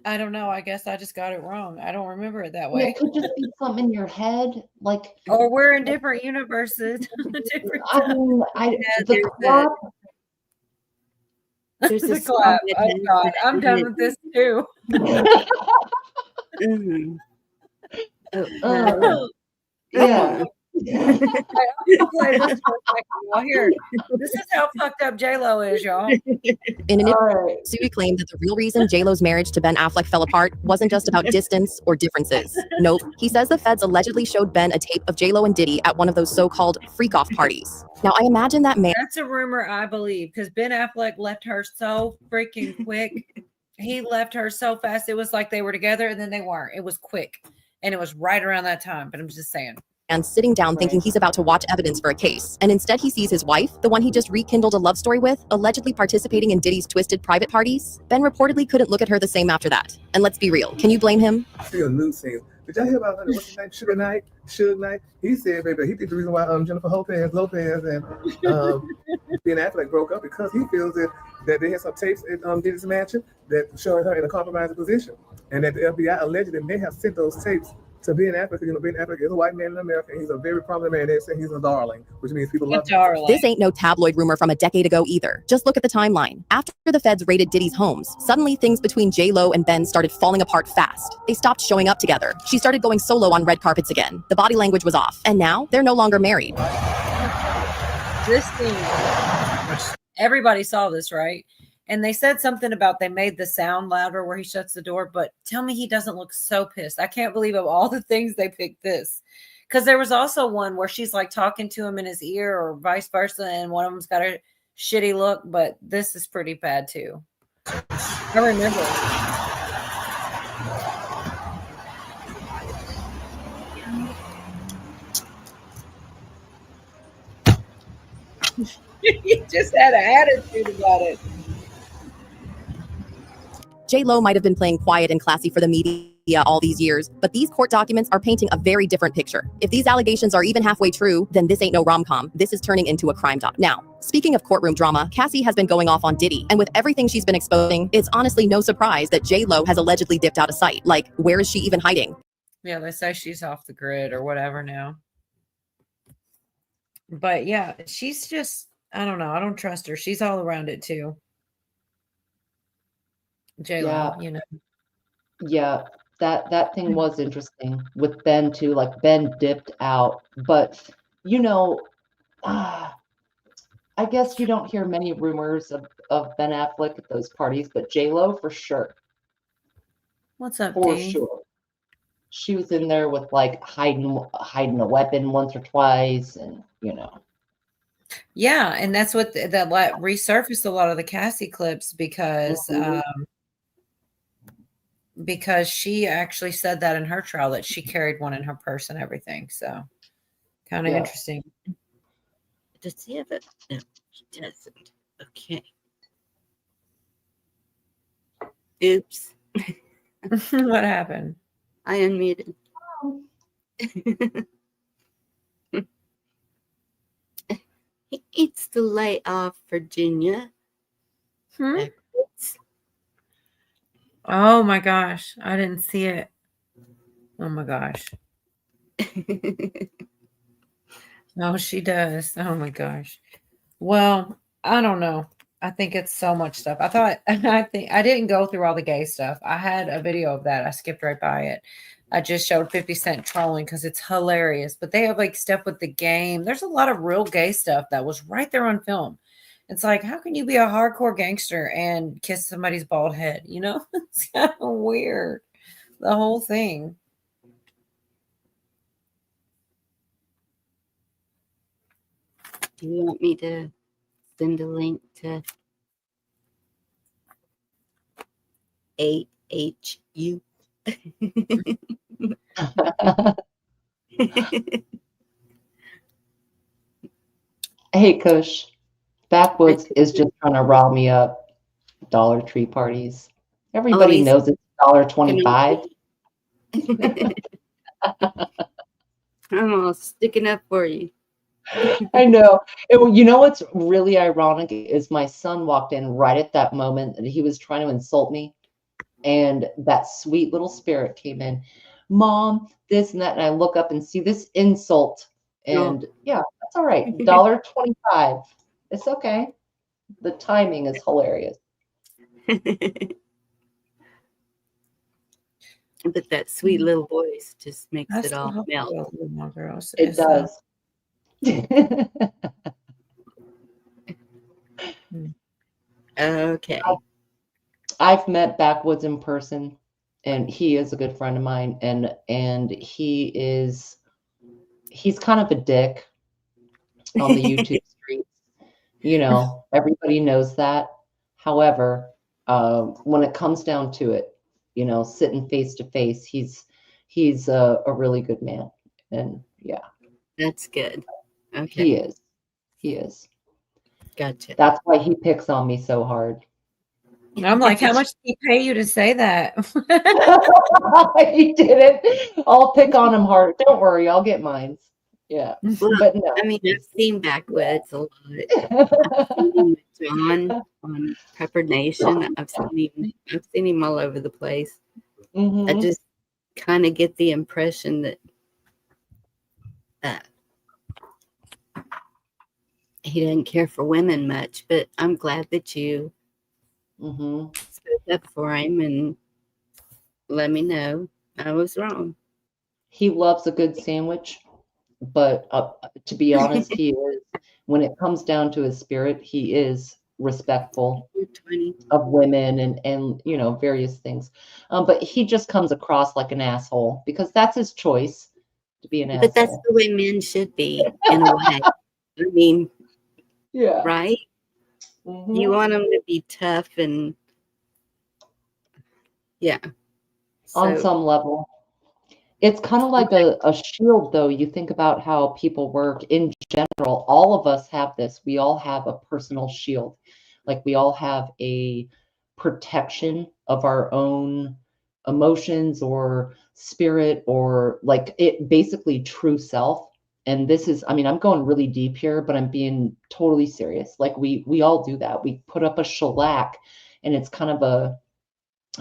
I don't know. I guess I just got it wrong. I don't remember it that Yeah, way. it could just be something in your head, like. Or we're in different universes. I mean, the clap. There's the a song clap. that Oh has God, that I'm in done it. with this too. Yeah. Play this for a second, y'all. Here, this is how fucked up J-Lo is, y'all. In an interview, Suey claimed that the real reason J-Lo's marriage to Ben Affleck fell apart wasn't just about distance or differences. Nope. He says the feds allegedly showed Ben a tape of J-Lo and Diddy at one of those so-called freak-off parties. Now, I imagine that man... That's a rumor I believe, because Ben Affleck left her so freaking quick. He left her so fast. It was like they were together and then they weren't. It was quick. And it was right around that time. But I'm just saying. And sitting down thinking he's about to watch evidence for a case. And instead he sees his wife, the one he just rekindled a love story with, allegedly participating in Diddy's twisted private parties. Ben reportedly couldn't look at her the same after that. And let's be real, can you blame him? Still news scenes. Did y'all hear about what's his name? Suge Knight? He said, baby, he think the reason why Jennifer Lopez and Ben Affleck broke up because he feels that they had some tapes at Diddy's mansion that showing her in a compromising position. And that the FBI allegedly may have sent those tapes to Ben Affleck. You know, Ben Affleck is a white man in America. And he's a very prominent man. They say he's a darling, which means people love him. This ain't no tabloid rumor from a decade ago either. Just look at the timeline. After the feds raided Diddy's homes, suddenly things between J-Lo and Ben started falling apart fast. They stopped showing up together. She started going solo on red carpets again. The body language was off. And now they're no longer married. This thing, everybody saw this, right? And they said something about they made the sound louder where he shuts the door. But tell me he doesn't look so pissed. I can't believe of all the things they picked this. Because there was also one where she's like talking to him in his ear or vice versa. And one of them's got a shitty look. But this is pretty bad too. I remember. He just had an attitude about it. J-Lo might have been playing quiet and classy for the media all these years, but these court documents are painting a very different picture. If these allegations are even halfway true, then this ain't no rom-com. This is turning into a crime doc. Now, speaking of courtroom drama, Cassie has been going off on Diddy, and with everything she's been exposing, it's honestly no surprise that J-Lo has allegedly dipped out of sight. Like, where is she even hiding? Yeah, they say she's off the grid or whatever now. But yeah, she's just, I don't know. I don't trust her. She's all around it too. J-Lo, you know. Yeah, that thing was interesting with Ben too. Like Ben dipped out, but you know, I guess you don't hear many rumors of Ben Affleck at those parties, but J-Lo for sure. What's up, For D? sure. She was in there with like hiding a weapon once or twice, and you know. Yeah, and that's what that resurfaced a lot of the Cassie clips because she actually said that in her trial that she carried one in her purse and everything. So kind of interesting. Does he have it? No, he doesn't. Okay. Oops. What happened? I unmuted. It's the light off, Virginia. Oh my gosh. I didn't see it. Oh my gosh. Oh, she does. Oh my gosh. Well, I don't know. I think it's so much stuff. I think I didn't go through all the gay stuff. I had a video of that. I skipped right by it. I just showed 50 Cent trolling because it's hilarious. But they have like stuff with the game. There's a lot of real gay stuff that was right there on film. It's like, how can you be a hardcore gangster and kiss somebody's bald head? You know, it's kind of weird. The whole thing. Do you want me to send a link to AHU? Hey, Kush, Backwoods is just trying to rile me up. Dollar Tree parties. Everybody he's knows it's $1.25. I'm all sticking up for you. I know. You know what's really ironic is my son walked in right at that moment and he was trying to insult me. And that sweet little spirit came in. Mom, this and that. And I look up and see this insult. And yeah, that's all right. $1.25. It's okay. The timing is hilarious. But that sweet little voice just makes I it still all hope melt. a little more girls. It does. Okay. I've met Backwoods in person, and he is a good friend of mine, and he's kind of a dick on the YouTube streets. You know, everybody knows that. However, when it comes down to it, you know, sitting face to face, he's a really good man, and yeah, that's good. Okay, he is. Gotcha. That's why he picks on me so hard. I'm like, how much did he pay you to say that? He didn't. I'll pick on him hard. Don't worry, I'll get mine. Yeah, Well, but no. I mean, I've seen Backwoods a lot. I've seen him with John on Pepper Nation. I've seen him all over the place. I just kind of get the impression that he doesn't care for women much. But I'm glad that you spoke up for him and let me know I was wrong. He loves a good sandwich, but to be honest, he is, when it comes down to his spirit, he is respectful of women and you know, various things. But he just comes across like an asshole because that's his choice to be an asshole. But that's the way men should be in a way. I mean, yeah, right? You want them to be tough and yeah. On some level. It's kind of like a shield, though. You think about how people work in general. All of us have this. We all have a personal shield. Like we all have a protection of our own emotions or spirit or like it basically true self. And this is, I mean, I'm going really deep here, but I'm being totally serious. Like we all do that. We put up a shellac and it's kind of a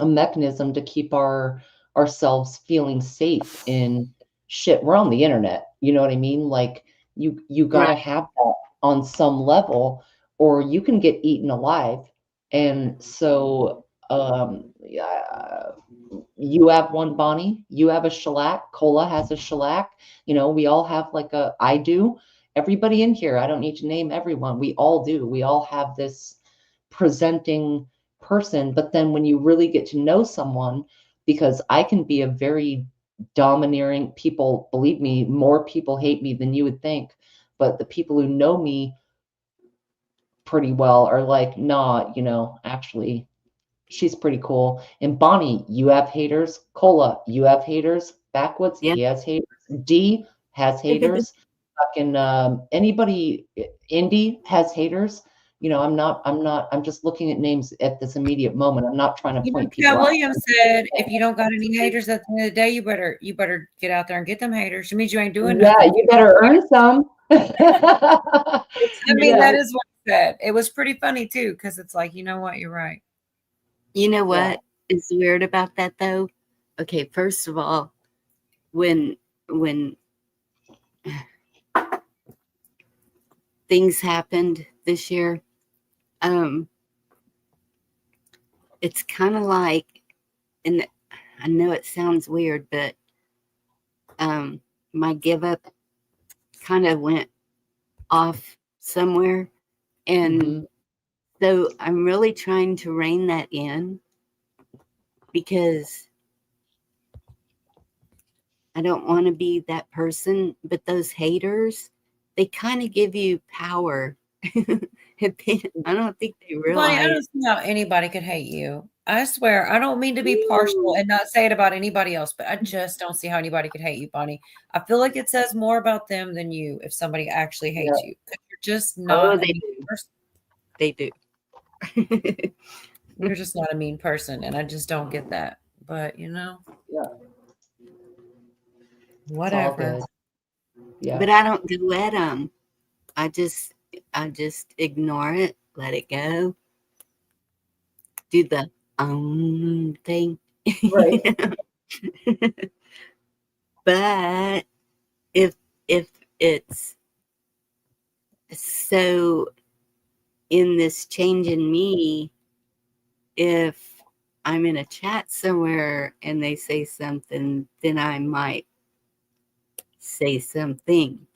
mechanism to keep ourselves feeling safe in shit. We're on the internet, you know what I mean? Like you gotta have that on some level or you can get eaten alive. And so you have one, Bonnie, you have a shellac, Cola has a shellac, you know, we all have like I do, everybody in here, I don't need to name everyone, we all do, we all have this presenting person. But then when you really get to know someone, because I can be a very domineering, people, believe me, more people hate me than you would think, but the people who know me pretty well are like, nah, you know, actually she's pretty cool. And Bonnie, you have haters. Cola, you have haters. Backwoods, he has haters. D has haters. Fucking anybody, Indy has haters. You know, I'm just looking at names at this immediate moment. I'm not trying to point people Cat out. Williams said, if you don't got any haters at the end of the day, you better get out there and get them haters. It means you ain't doing nothing. Yeah, you better earn some. I mean, that is what he said. It was pretty funny too, because it's like, you know what, you're right. You know what is weird about that though? Okay, first of all, when things happened this year, it's kind of like, and I know it sounds weird, but my give up kind of went off somewhere. And so I'm really trying to rein that in because I don't want to be that person. But those haters, they kind of give you power. I don't think they Bonnie, I realize. don't see how anybody could hate you. I swear, I don't mean to be partial and not say it about anybody else, but I just don't see how anybody could hate you, Bonnie. I feel like it says more about them than you if somebody actually hates you. 'Cause you're just not a they mean do. person. They do. You're just not a mean person, and I just don't get that. But Yeah. whatever. Yeah. But I don't go at them. I just ignore it, let it go, do the thing. Right. But if it's so in this change in me, if I'm in a chat somewhere and they say something, then I might say something.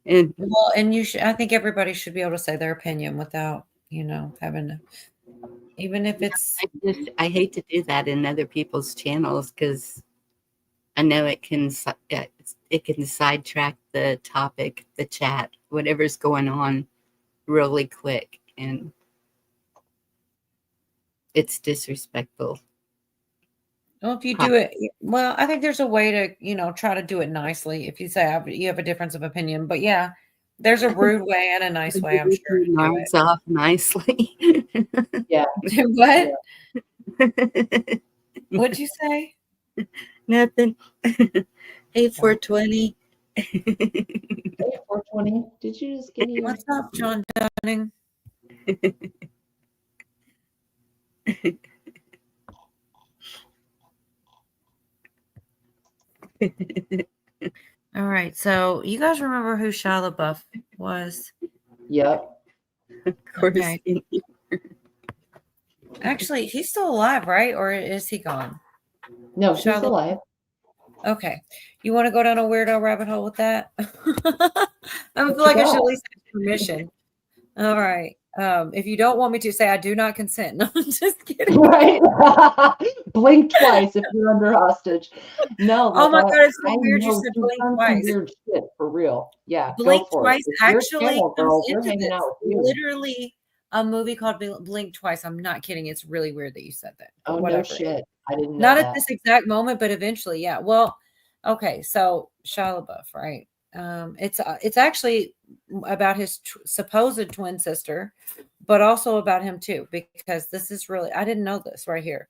And Well, and you should. I think everybody should be able to say their opinion without, having to, even if it's. I hate to do that in other people's channels because I know it can sidetrack the topic, the chat, whatever's going on, really quick, and it's disrespectful. Well, if you do it, well, I think there's a way to, try to do it nicely. If you say you have a difference of opinion, but yeah, there's a rude way and a nice way. I'm sure. To do Arms off nicely. Yeah. What? What'd you say? Nothing. Hey, 420. Hey, 420. Did you just give me? What's up, John Dunning? All right. So you guys remember who Shia LaBeouf was? Yep. Of course. Okay. Actually, he's still alive, right? Or is he gone? No, he's Shia LaBeouf. alive. Okay. You want to go down a weirdo rabbit hole with that? I feel like I should at least have permission. All right. If you don't want me to, say I do not consent. No, I'm just kidding. Right. Blink twice if you're under hostage. No. Oh my God, it's so I weird you know said you've blink done some twice. Weird shit for real. Yeah. Blink go for Twice it. It's your actually channel, girl. comes We're into hanging this. out with you. Literally a movie called Blink Twice. I'm not kidding. It's really weird that you said that. Oh, Whatever. no shit. I didn't know Not that. at this exact moment, but eventually, yeah. Well, okay. So Shia LaBeouf, right? It's actually about his supposed twin sister, but also about him too, because this is really, I didn't know this right here.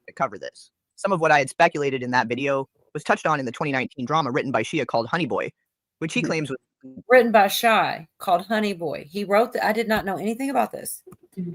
To cover this, some of what I had speculated in that video was touched on in the 2019 drama written by Shia called Honey Boy, which he claims was Written by Shy, called Honey Boy. He wrote I did not know anything about this.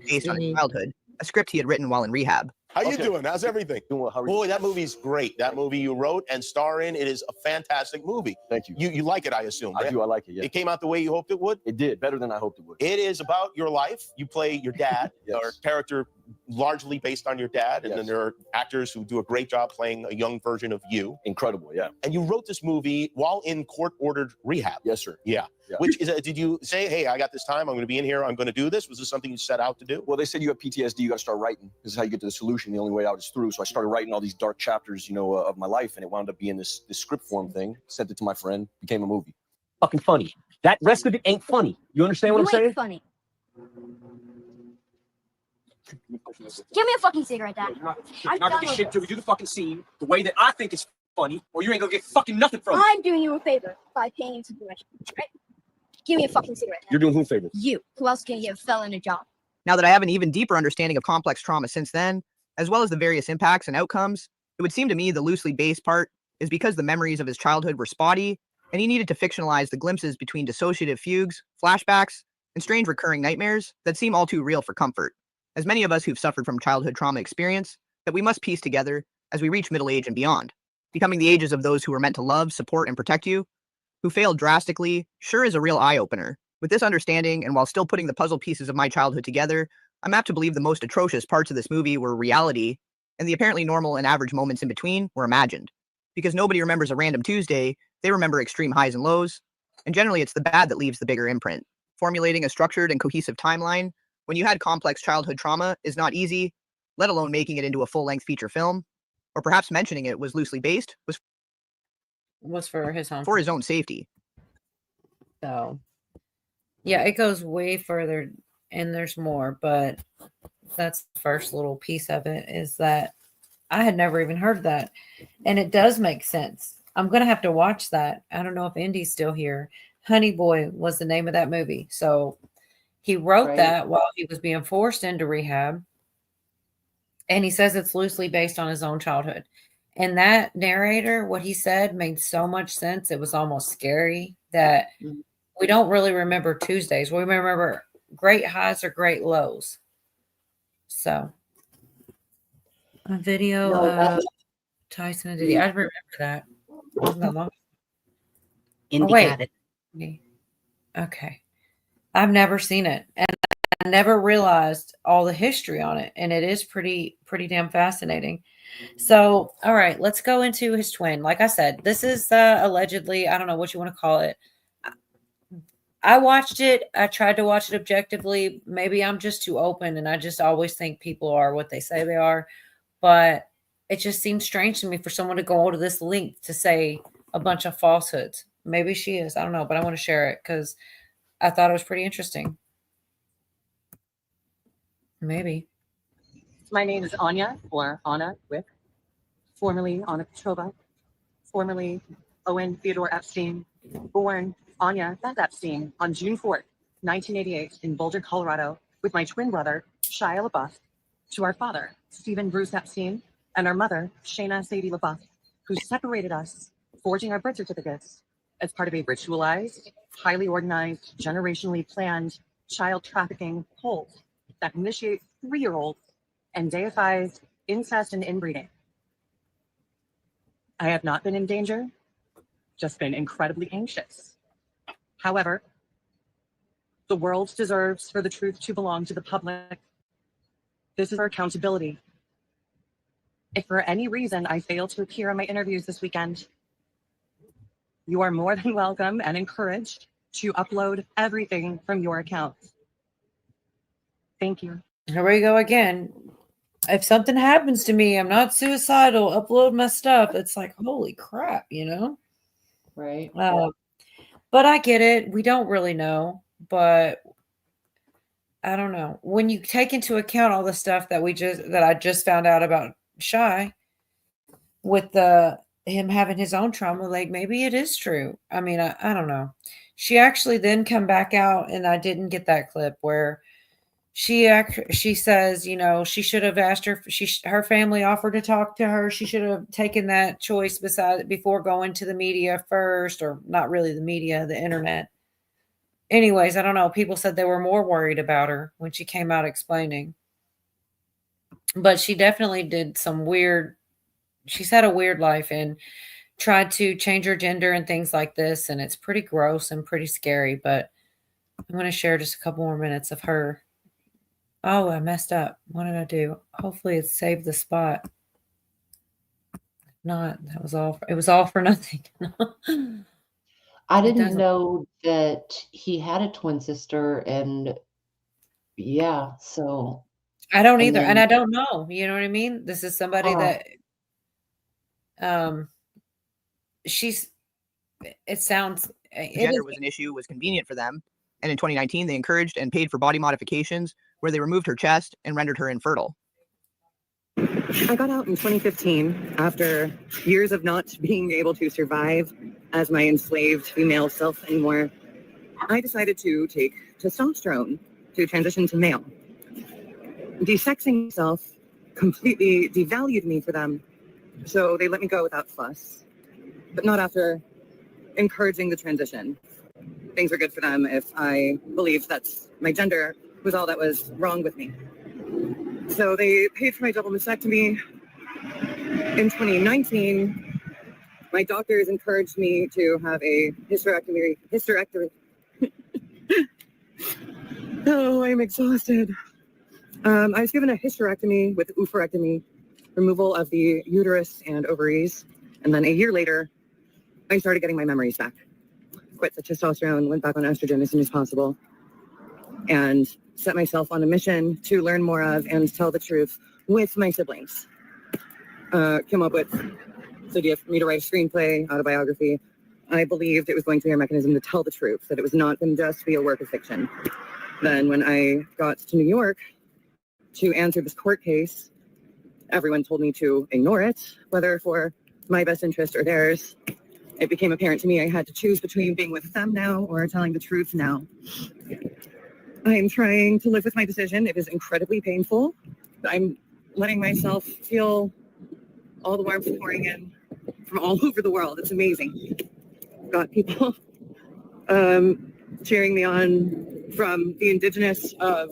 based on his childhood, a script he had written while in rehab. How you doing? How's everything? Boy, that movie's great. That movie you wrote and star in, it is a fantastic movie. Thank you. You like it, I assume. I do. I like it, yeah. It came out the way you hoped it would? It did, better than I hoped it would. It is about your life. You play your dad, Yes. or character largely based on your dad, and then Yes. there are actors who do a great job playing a young version of you. Incredible, yeah. And you wrote this movie while in court-ordered rehab. Yes, sir. Yeah. Yeah. Which is, did you say, hey, I got this time, I'm going to be in here, I'm going to do this? Was this something you set out to do? Well, they said you have PTSD, you got to start writing. This is how you get to the solution. The only way out is through. So I started writing all these dark chapters, of my life, and it wound up being this script form thing. Sent it to my friend, became a movie. Fucking funny. That rest of it ain't funny. You understand what I'm saying? Funny. Give me a fucking cigarette, Dad. You're I'm not done gonna with shit till we do the fucking scene the way that I think is funny, or you ain't gonna get fucking nothing from it. I'm doing you a favor by paying you some commission, right? Give me a fucking cigarette, Dad. You're doing who a favor? You. Who else can give a fella a job? Now that I have an even deeper understanding of complex trauma since then, as well as the various impacts and outcomes, it would seem to me the loosely based part is because the memories of his childhood were spotty, and he needed to fictionalize the glimpses between dissociative fugues, flashbacks, and strange recurring nightmares that seem all too real for comfort, as many of us who've suffered from childhood trauma experience, that we must piece together as we reach middle age and beyond, becoming the ages of those who were meant to love, support, and protect you, who failed drastically, sure is a real eye-opener. With this understanding, and while still putting the puzzle pieces of my childhood together, I'm apt to believe the most atrocious parts of this movie were reality, and the apparently normal and average moments in between were imagined. Because nobody remembers a random Tuesday, they remember extreme highs and lows, and generally it's the bad that leaves the bigger imprint. Formulating a structured and cohesive timeline when you had complex childhood trauma is not easy, let alone making it into a full-length feature film, or perhaps mentioning it was loosely based, Was for his own safety. So, yeah, it goes way further, and there's more, but That's the first little piece of it, is that I had never even heard of that. And it does make sense. I'm going to have to watch that. I don't know if Indy's still here. Honey Boy was the name of that movie. So he wrote Right. that while he was being forced into rehab. And he says it's loosely based on his own childhood. And that narrator, what he said made so much sense. It was almost scary that we don't really remember Tuesdays. We remember great highs or great lows. So a video No, of that's Tyson and Diddy. I remember that. Wasn't that long? Indy Oh, wait. got it. Okay. I've never seen it. And I never realized all the history on it. And it is pretty damn fascinating. So, all right, let's go into his twin. Like I said, this is allegedly, I don't know what you want to call it. I watched it. I tried to watch it objectively. Maybe I'm just too open and I just always think people are what they say they are. But it just seems strange to me for someone to go to this length to say a bunch of falsehoods. Maybe she is. I don't know, but I want to share it because I thought it was pretty interesting. Maybe. My name is Anya, or Anna Wick, formerly Anna Petrova, formerly Owen Theodore Epstein, born Anya Beth Epstein on June 4th, 1988 in Boulder, Colorado, with my twin brother, Shia LaBeouf, to our father, Stephen Bruce Epstein, and our mother, Shayna Sadie LaBeouf, who separated us, forging our birth certificates as part of a ritualized, highly organized, generationally planned child trafficking cult that initiates 3-year-olds and deifies incest and inbreeding. I have not been in danger, just been incredibly anxious. However, the world deserves for the truth to belong to the public. This is our accountability. If for any reason I fail to appear on my interviews this weekend, you are more than welcome and encouraged to upload everything from your accounts. Thank you. Here we go again. If something happens to me, I'm not suicidal. Upload my stuff. It's like, holy crap, you know? Right. But I get it. We don't really know, but I don't know. When you take into account all the stuff that I just found out about Shy with him having his own trauma, like maybe it is true. I mean, I don't know. She actually then come back out, and I didn't get that clip where she says, you know, she should have asked her family offered to talk to her. She should have taken that choice before going to the media first, or not really the media, the internet. Anyways, I don't know. People said they were more worried about her when she came out explaining. But she definitely did she's had a weird life and tried to change her gender and things like this. And it's pretty gross and pretty scary. But I'm going to share just a couple more minutes of her. Oh, I messed up. What did I do? Hopefully it saved the spot. If not, it was all for nothing. I didn't know that he had a twin sister, and yeah, so I don't either. And I don't know. You know what I mean? This is somebody that it sounds Gender was an issue, was convenient for them. And in 2019, they encouraged and paid for body modifications where they removed her chest and rendered her infertile. I got out in 2015 after years of not being able to survive as my enslaved female self anymore. I decided to take testosterone to transition to male. Desexing myself completely devalued me for them, so they let me go without fuss, but not after encouraging the transition. Things were good for them if I believed that my gender was all that was wrong with me. So they paid for my double mastectomy. In 2019, my doctors encouraged me to have a hysterectomy. Oh, I'm exhausted. I was given a hysterectomy with oophorectomy, removal of the uterus and ovaries. And then a year later, I started getting my memories back. Quit the testosterone, went back on estrogen as soon as possible, and set myself on a mission to learn more of and tell the truth with my siblings. Came up with the idea for me to write a screenplay, autobiography. I believed it was going to be a mechanism to tell the truth, that it was not going to just be a work of fiction. Then when I got to New York, to answer this court case. Everyone told me to ignore it, whether for my best interest or theirs. It became apparent to me I had to choose between being with them now or telling the truth now. I am trying to live with my decision. It is incredibly painful. I'm letting myself feel all the warmth pouring in from all over the world. It's amazing. Got people cheering me on from the indigenous of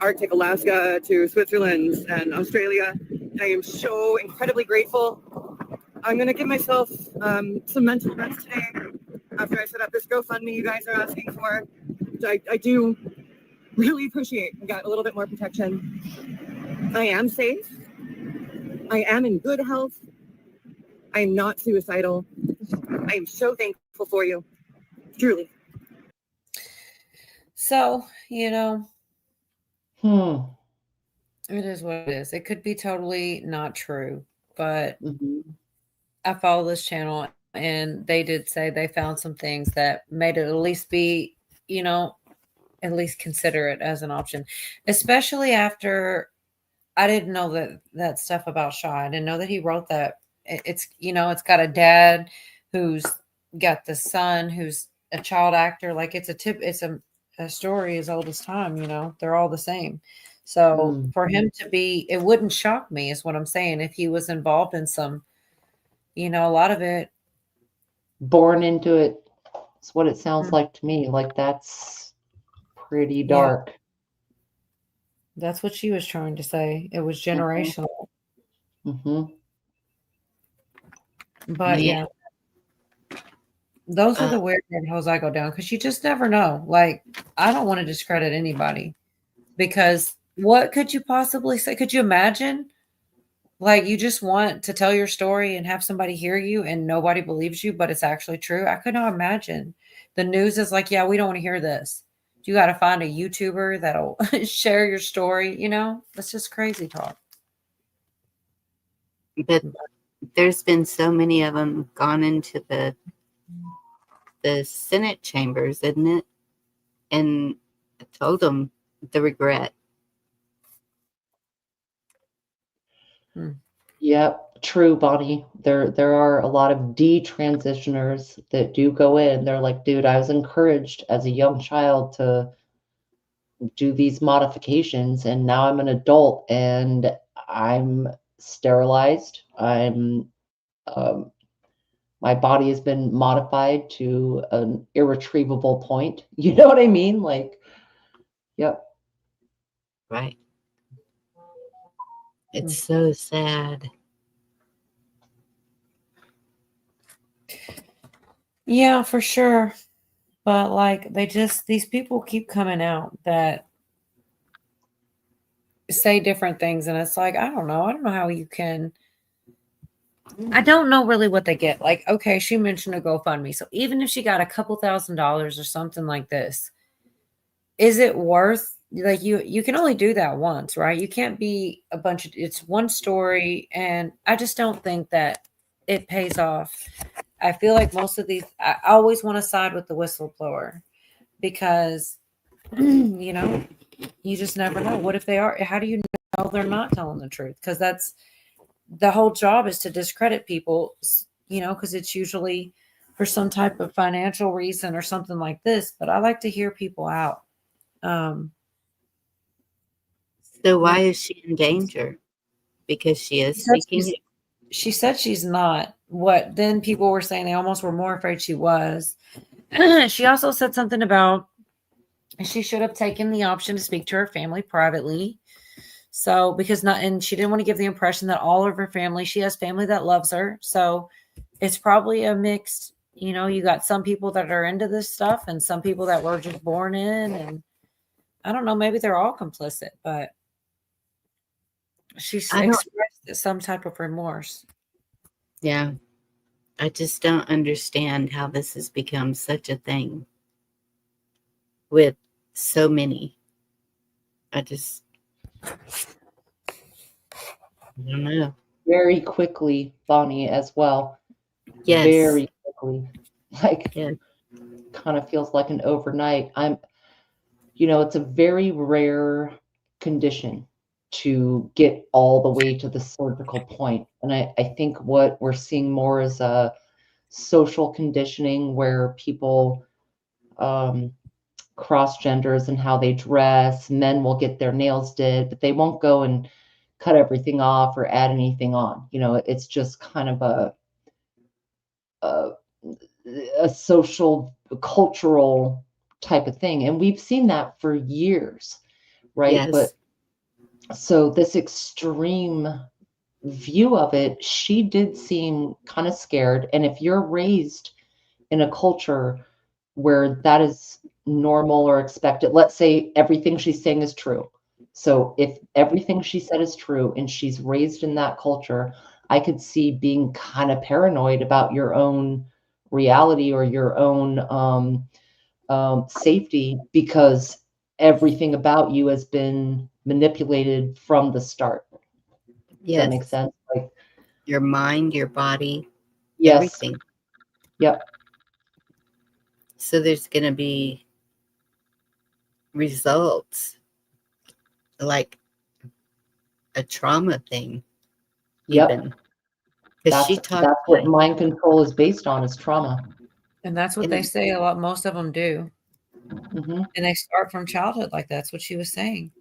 Arctic Alaska to Switzerland and Australia. I am so incredibly grateful. I'm going to give myself some mental rest today after I set up this GoFundMe you guys are asking for. I do really appreciate I got a little bit more protection. I am safe. I am in good health. I am not suicidal. I am so thankful for you. Truly. So, it is what it is. It could be totally not true, but I follow this channel and they did say they found some things that made it at least be, at least consider it as an option, especially after I didn't know that stuff about Shaw. I didn't know that he wrote that. It's got a dad who's got the son who's a child actor. Like it's a story as old as time, they're all the same. So for him to be, it wouldn't shock me is what I'm saying. If he was involved in some, a lot of it. Born into it. It's what it sounds like to me. Like that's pretty dark. Yeah. That's what she was trying to say. It was generational. But yeah. Those are the weird holes I go down because you just never know. Like, I don't want to discredit anybody because what could you possibly say? Could you imagine? Like, you just want to tell your story and have somebody hear you and nobody believes you, but it's actually true. I could not imagine. The news is like, yeah, we don't want to hear this. You got to find a YouTuber that'll share your story. That's just crazy talk. But there's been so many of them gone into the Senate chambers, isn't it? And I told them the regret. Yep, true, Bonnie. There are a lot of detransitioners that do go in. They're like, dude, I was encouraged as a young child to do these modifications, and now I'm an adult and I'm sterilized. I'm my body has been modified to an irretrievable point. You know what I mean? Like, yep. Right. It's so sad. Yeah, for sure. But like these people keep coming out that say different things. And it's like, I don't know how you can. I don't know really what they get. Like, okay, she mentioned a GoFundMe. So even if she got a couple $1,000s or something like this, is it worth, like, you can only do that once, right? You can't be it's one story. And I just don't think that it pays off. I feel like most of these, I always want to side with the whistleblower because, you just never know. What if they are? How do you know they're not telling the truth? Because that's the whole job is to discredit people, because it's usually for some type of financial reason or something like this. But I like to hear people out. So why is she in danger? Because she is speaking. She said she's not. What then? People were saying they almost were more afraid she was. She also said something about she should have taken the option to speak to her family privately. So and she didn't want to give the impression that all of her family, she has family that loves her. So it's probably a mixed, you got some people that are into this stuff and some people that were just born in, and I don't know, maybe they're all complicit, but she expressed some type of remorse. Yeah. I just don't understand how this has become such a thing with so many. I don't know. Very quickly, Bonnie, as well. Yes. Very quickly. Like, kind of feels like an overnight. It's a very rare condition to get all the way to the surgical point. And I think what we're seeing more is a social conditioning where people cross genders and how they dress. Men will get their nails did, but they won't go and cut everything off or add anything on. You know, it's just kind of a social, cultural type of thing. And we've seen that for years, right? Yes. But so this extreme view of it, she did seem kind of scared. And if you're raised in a culture where that is normal or expected, let's say everything she's saying is true. So if everything she said is true and she's raised in that culture, I could see being kind of paranoid about your own reality or your own safety, because everything about you has been manipulated from the start. Does Yes. that make sense? Like, Your mind, your body, yes. everything. Yep. So there's going to be results like a trauma thing. Yep. Even. Because she talked That's what mind control is based on, is trauma. And that's what And they it- say a lot. Most of them do. Mhm. And they start from childhood. Like that's what she was saying.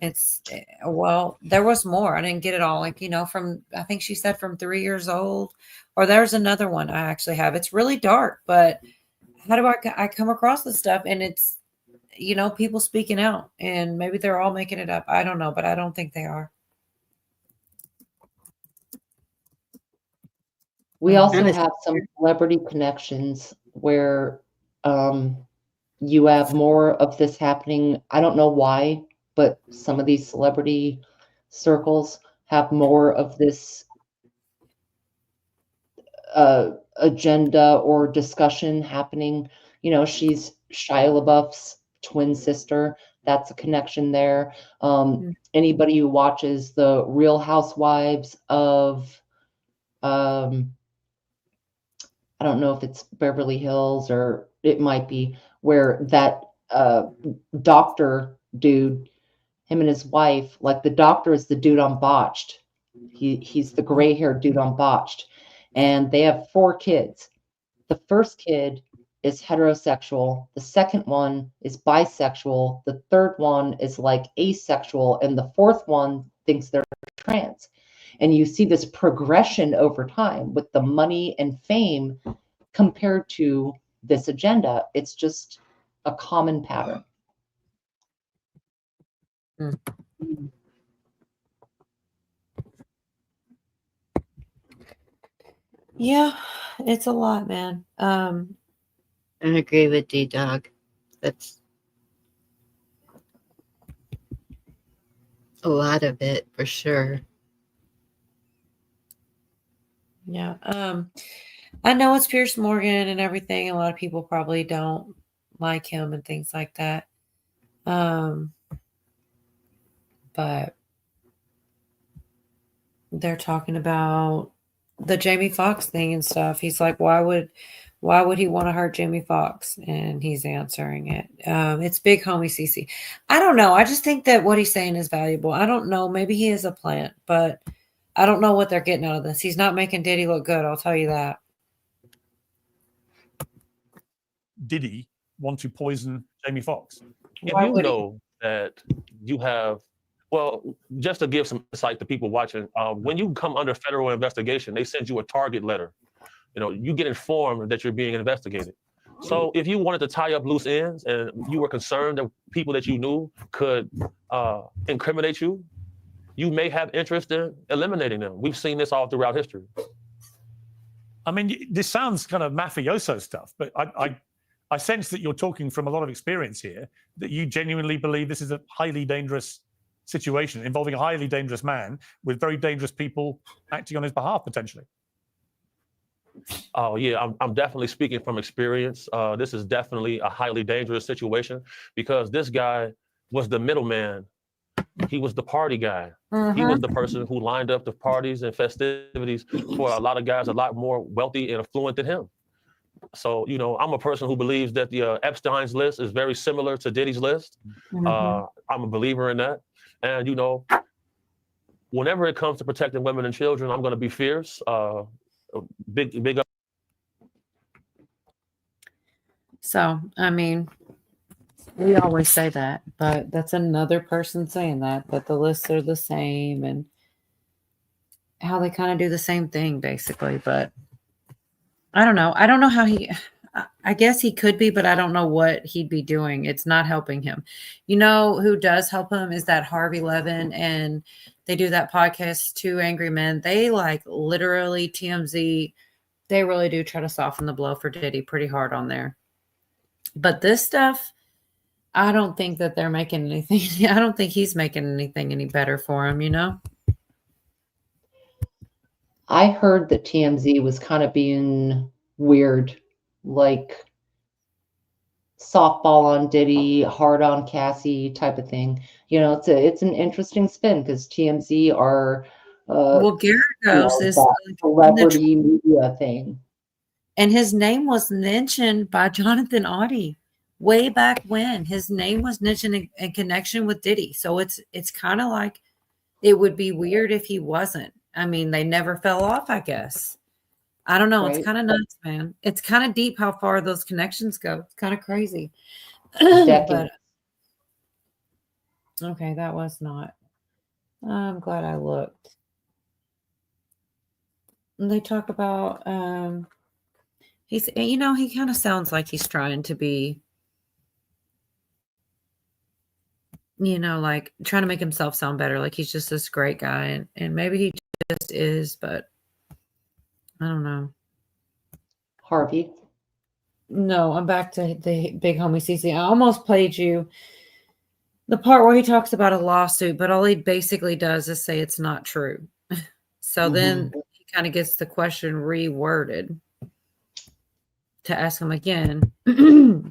It's well, there was more. I didn't get it all. Like, you know, from, I think she said from 3 years old, or there's another one I actually have. It's really dark, but how do I come across this stuff? And it's, you know, people speaking out, and maybe they're all making it up. I don't know, but I don't think they are. We also And it's- have some celebrity connections where you have more of this happening. I don't know why, but some of these celebrity circles have more of this agenda or discussion happening. You know, she's Shia LaBeouf's twin sister. That's a connection there. Anybody who watches the Real Housewives of I don't know if it's Beverly Hills or it might be, where that doctor dude, him and his wife, like the doctor is the dude on Botched. He's the gray-haired dude on Botched. And they have 4 kids. The first kid is heterosexual. The second one is bisexual. The third one is like asexual. And the fourth one thinks they're trans. And you see this progression over time with the money and fame compared to this agenda. It's just a common pattern. Yeah, it's a lot, man. I agree with D-Dog. That's a lot of it for sure. Yeah. I know it's Pierce Morgan and everything. A lot of people probably don't like him and things like that. But they're talking about the Jamie Foxx thing and stuff. He's like, why would he want to hurt Jamie Foxx? And he's answering it. It's big homie CC. I don't know. I just think that what he's saying is valuable. I don't know. Maybe he is a plant, but I don't know what they're getting out of this. He's not making Diddy look good. I'll tell you that. Diddy want to poison Jamie Foxx? If you know that you have, well, just to give some insight to people watching, when you come under federal investigation, they send you a target letter. You know, you get informed that you're being investigated. So if you wanted to tie up loose ends and you were concerned that people that you knew could incriminate you, you may have interest in eliminating them. We've seen this all throughout history. I mean, this sounds kind of mafioso stuff, but I sense that you're talking from a lot of experience here, that you genuinely believe this is a highly dangerous situation involving a highly dangerous man with very dangerous people acting on his behalf, potentially. Oh yeah, I'm definitely speaking from experience. This is definitely a highly dangerous situation because this guy was the middleman. He was the party guy. He was the person who lined up the parties and festivities for a lot of guys a lot more wealthy and affluent than him. So, you know, I'm a person who believes that the Epstein's list is very similar to Diddy's list. I'm a believer in that. And whenever it comes to protecting women and children, I'm going to be fierce. Big up. So, I mean, we always say that, but that's another person saying that the lists are the same and how they kind of do the same thing, basically. But I don't know. I don't know how I guess he could be, but I don't know what he'd be doing. It's not helping him. You know who does help him is that Harvey Levin, and they do that podcast, Two Angry Men. They literally TMZ, they really do try to soften the blow for Diddy pretty hard on there. But this stuff, I don't think that they're making anything. I don't think he's making anything any better for him, I heard that TMZ was kind of being weird, like softball on Diddy, hard on Cassie type of thing. It's an interesting spin because TMZ are well, Garagos is that celebrity media thing. And his name was mentioned by Jonathan Auty way back when. His name was mentioned in connection with Diddy. So it's kind of like it would be weird if he wasn't. I mean, they never fell off, I guess. I don't know. Right. It's kind of nuts, man. It's kind of deep how far those connections go. It's kind of crazy. But, okay, that was not. I'm glad I looked. And they talk about he's, he kind of sounds like he's trying to be, like trying to make himself sound better. Like he's just this great guy. And maybe he just is, but I don't know. Harvey? No, I'm back to the big homie CC. I almost played you the part where he talks about a lawsuit, but all he basically does is say it's not true. So then he kind of gets the question reworded to ask him again.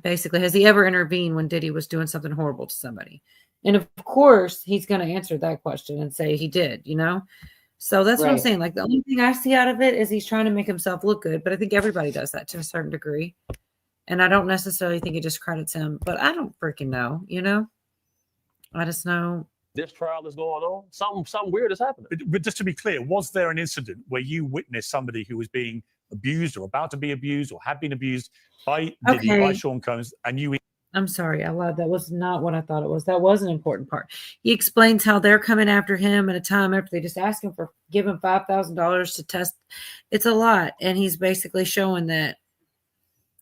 Basically, has he ever intervened when Diddy was doing something horrible to somebody? And of course, he's going to answer that question and say he did, So that's what I'm saying. Like the only thing I see out of it is he's trying to make himself look good, but I think everybody does that to a certain degree. And I don't necessarily think it discredits him, but I don't freaking know, I just know. This trial is going on. Something weird is happening. But just to be clear, was there an incident where you witnessed somebody who was being abused or about to be abused or had been abused by Diddy, by Sean Combs, and you... I'm sorry, I lied. That was not what I thought it was. That was an important part. He explains how they're coming after him at a time after they just asked him for give him $5,000 to test. It's a lot. And he's basically showing that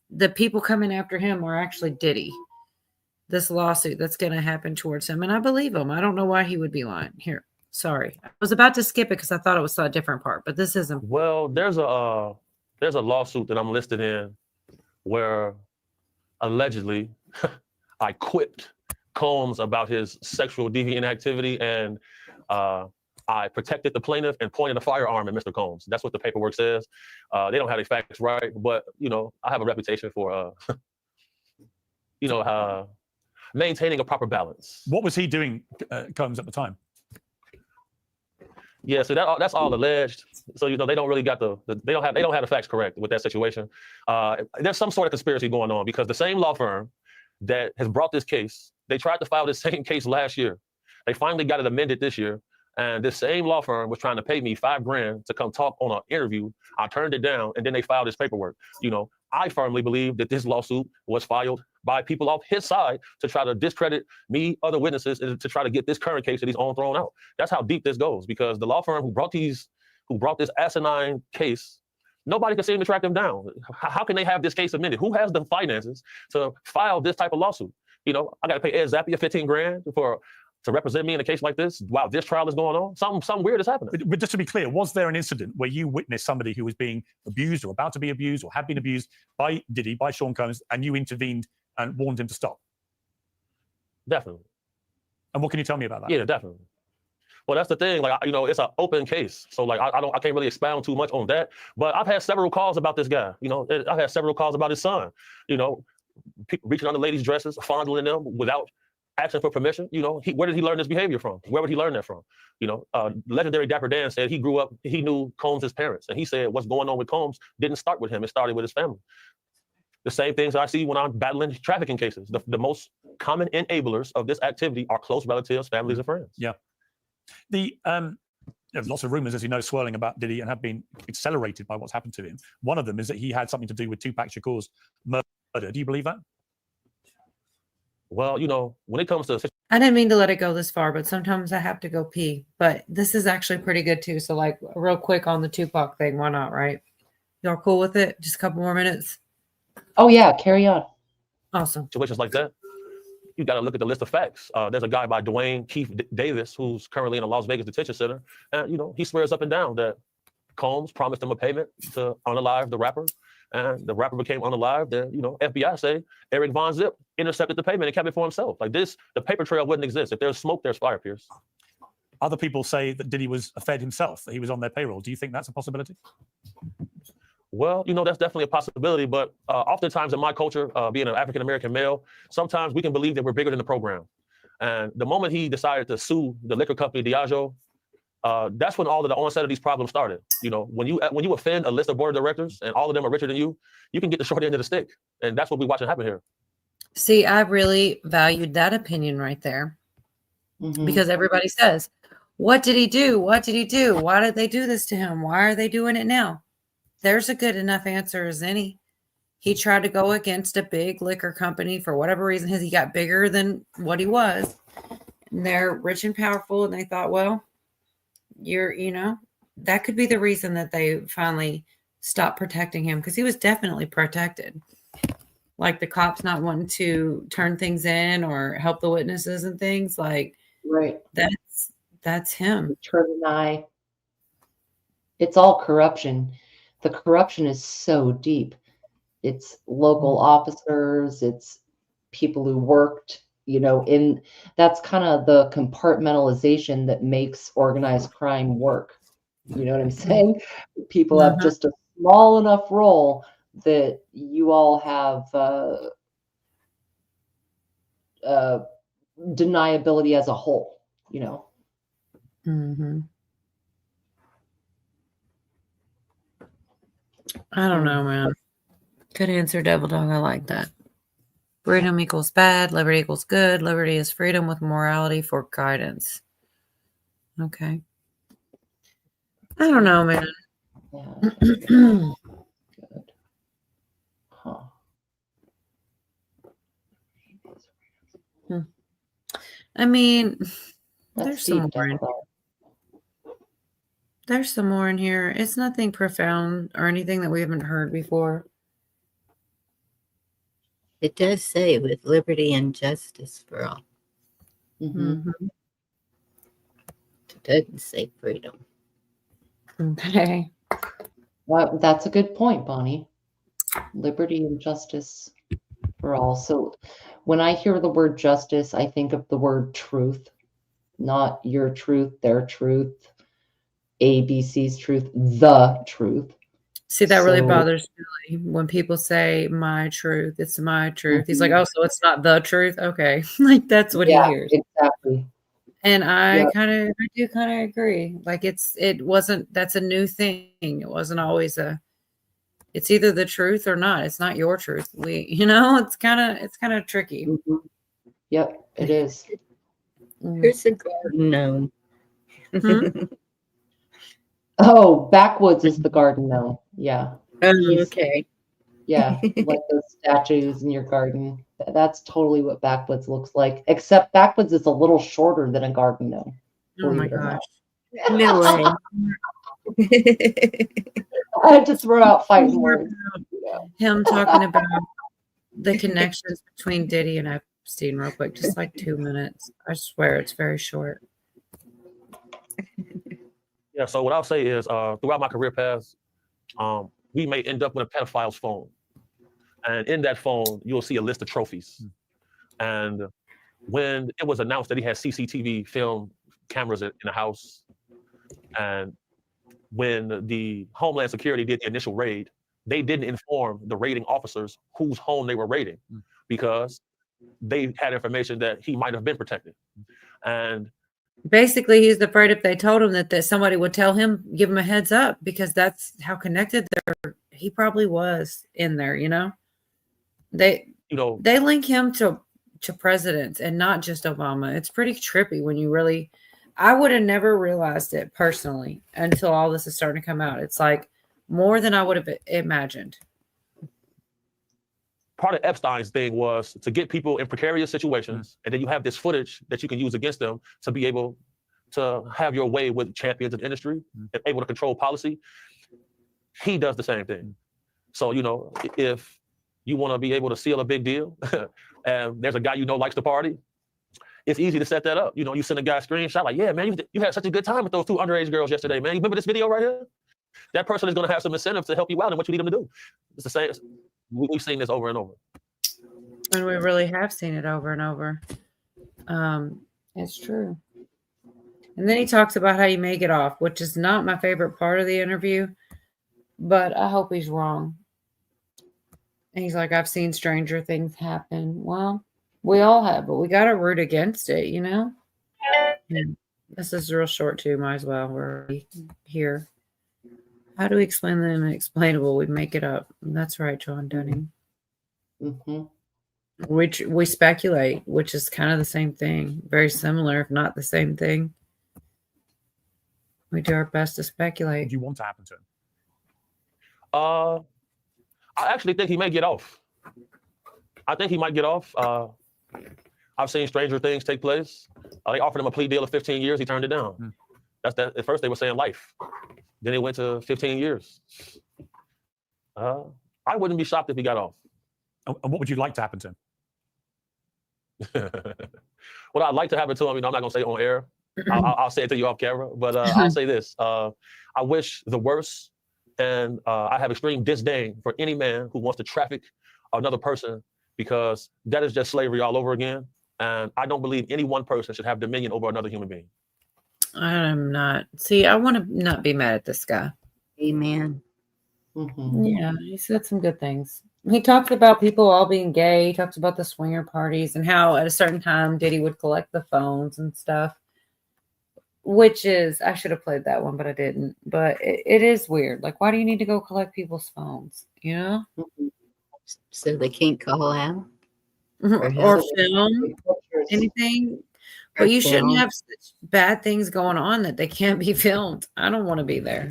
the people coming after him are actually Diddy. This lawsuit that's going to happen towards him. And I believe him. I don't know why he would be lying. Here, sorry. I was about to skip it because I thought it was a different part, but this isn't. Well, there's a lawsuit that I'm listed in where allegedly I quipped Combs about his sexual deviant activity, and I protected the plaintiff and pointed a firearm at Mr. Combs. That's what the paperwork says. They don't have the facts right, but I have a reputation for maintaining a proper balance. What was he doing, Combs, at the time? Yeah, so that's all alleged. So they don't really got they don't have the facts correct with that situation. There's some sort of conspiracy going on because the same law firm that has brought this case, they tried to file this same case last year. They finally got it amended this year, and this same law firm was trying to pay me $5,000 to come talk on an interview. I turned it down, and then they filed this paperwork. I firmly believe that this lawsuit was filed by people off his side to try to discredit me, other witnesses, and to try to get this current case that he's on thrown out. That's how deep this goes, because the law firm who brought this asinine case, nobody can seem to track them down. How can they have this case amended? Who has the finances to file this type of lawsuit? I got to pay Ed Zappia $15,000 to represent me in a case like this while this trial is going on. Something weird is happening. But just to be clear, was there an incident where you witnessed somebody who was being abused or about to be abused or had been abused by Diddy, by Sean Combs, and you intervened and warned him to stop? Definitely. And what can you tell me about that? Yeah, definitely. Well, that's the thing. It's an open case, so I can't really expound too much on that. But I've had several calls about this guy. I've had several calls about his son. People reaching under ladies' dresses, fondling them without asking for permission. Where did he learn this behavior from? Where would he learn that from? Legendary Dapper Dan said he grew up, he knew Combs' parents, and he said what's going on with Combs didn't start with him. It started with his family. the same things I see when I'm battling trafficking cases. The most common enablers of this activity are close relatives, families, and friends. Yeah. There's lots of rumors, as you know, swirling about Diddy and have been accelerated by what's happened to him. One of them is that he had something to do with Tupac Shakur's murder. Do you believe that? Well, you know, when it comes to I didn't mean to let it go this far, but sometimes I have to go pee. But this is actually pretty good too. So, like, real quick on the Tupac thing, why not? Right? Y'all cool with it? Just a couple more minutes. Oh yeah, carry on. Awesome. Situations like that, you got to look at the list of facts. There's a guy by Dwayne Keith Davis who's currently in a Las Vegas detention center, and you know he swears up and down that Combs promised him a payment to unalive the rapper, and the rapper became unalive. Then you know FBI say Eric Von Zip intercepted the payment and kept it for himself. Like this, the paper trail wouldn't exist. If there's smoke, there's fire, Pierce. Other people say that Diddy was a Fed himself, that he was on their payroll. Do you think that's a possibility? Well, you know, that's definitely a possibility, but oftentimes in my culture, being an African-American male, sometimes we can believe that we're bigger than the program. And the moment he decided to sue the liquor company Diageo, that's when all of the onset of these problems started. You know, when you offend a list of board of directors and all of them are richer than you can get the short end of the stick. And that's what we're watching happen here. See, I really valued that opinion right there because everybody says, what did he do? What did he do? Why did they do this to him? Why are they doing it now? There's a good enough answer as any. He tried to go against a big liquor company for whatever reason. He got bigger than what he was. And they're rich and powerful. And they thought, well, that could be the reason that they finally stopped protecting him because he was definitely protected. Like the cops not wanting to turn things in or help the witnesses and things like right. That's him. Turn an eye. It's all corruption. The corruption is so deep. It's local officers, it's people who worked, that's kind of the compartmentalization that makes organized crime work. You know what I'm saying? People have just a small enough role that you all have deniability as a whole, I don't know, man. Good answer, Devil Dog. I like that. Freedom equals bad. Liberty equals good. Liberty is freedom with morality for guidance. Okay. I don't know, man. Good. Huh. I mean, Let's there's some more in here. There's some more in here. It's nothing profound or anything that we haven't heard before. It does say with liberty and justice for all. It doesn't say freedom. Okay. Well, that's a good point, Bonnie. Liberty and justice for all. So when I hear the word justice, I think of the word truth, not your truth, their truth, ABC's truth, the truth. See, that really bothers me when people say my truth. It's my truth. He's like, oh, so it's not the truth. Okay. Like that's what he hears. Exactly. And I do kind of agree. Like that's a new thing. It wasn't always it's either the truth or not. It's not your truth. It's kind of tricky. Yep, it is. Here's a garden gnome. Oh, Backwoods is the garden gnome. Yeah. Oh, okay. Yeah, like those statues in your garden. That's totally what Backwoods looks like. Except Backwoods is a little shorter than a garden gnome. Oh my gosh. No way. I had to throw out fighting words. Him talking about the connections between Diddy and Epstein real quick, just like 2 minutes. I swear it's very short. Yeah, so what I'll say is throughout my career path, we may end up with a pedophile's phone. And in that phone, you'll see a list of trophies. And when it was announced that he had CCTV film cameras in the house, and when the Homeland Security did the initial raid, they didn't inform the raiding officers whose home they were raiding because they had information that he might have been protected. And basically, he's afraid if they told him that somebody would tell him, give him a heads up, because that's how connected he probably was in there, They You know, they link him to presidents and not just Obama. It's pretty trippy when you really. I would have never realized it personally until all this is starting to come out. It's like more than I would have imagined. part of Epstein's thing was to get people in precarious situations, and then you have this footage that you can use against them to be able to have your way with champions of industry and able to control policy. He does the same thing. So, you know, if you want to be able to seal a big deal and there's a guy you know likes to party, it's easy to set that up. You know, you send a guy a screenshot like, yeah, man, you had such a good time with those 2 underage girls yesterday, man. You remember this video right here? That person is going to have some incentive to help you out in what you need them to do. It's the same. We've seen this over and over. And we really have seen it over and over. It's true. And then he talks about how you may get off, which is not my favorite part of the interview, but I hope he's wrong. And he's like, I've seen stranger things happen. Well, we all have, but we got to root against it, you know? And this is real short too, might as well. We're here. How do we explain the unexplainable? We make it up. That's right, John Dunning. Mm-hmm. Which we speculate, which is kind of the same thing. Very similar, if not the same thing. We do our best to speculate. What do you want to happen to him? I actually think he may get off. I think he might get off. I've seen stranger things take place. They offered him a plea deal of 15 years. He turned it down. That's that. At first, they were saying life. Then it went to 15 years. I wouldn't be shocked if he got off. And what would you like to happen to him? What I'd like to happen to him, you know, I'm not going to say it on air. I'll say it to you off camera. But I'll say this. I wish the worst. And I have extreme disdain for any man who wants to traffic another person, because that is just slavery all over again. And I don't believe any one person should have dominion over another human being. I'm not. See, I want to not be mad at this guy. Amen. Mm-hmm. Yeah, he said some good things. He talked about people all being gay. He talks about the swinger parties and how at a certain time Diddy would collect the phones and stuff. Which is, I should have played that one, but I didn't. But it is weird. Like, why do you need to go collect people's phones? You know? So they can't call out? Or film anything. But you shouldn't film. have such bad things going on that they can't be filmed. I don't want to be there.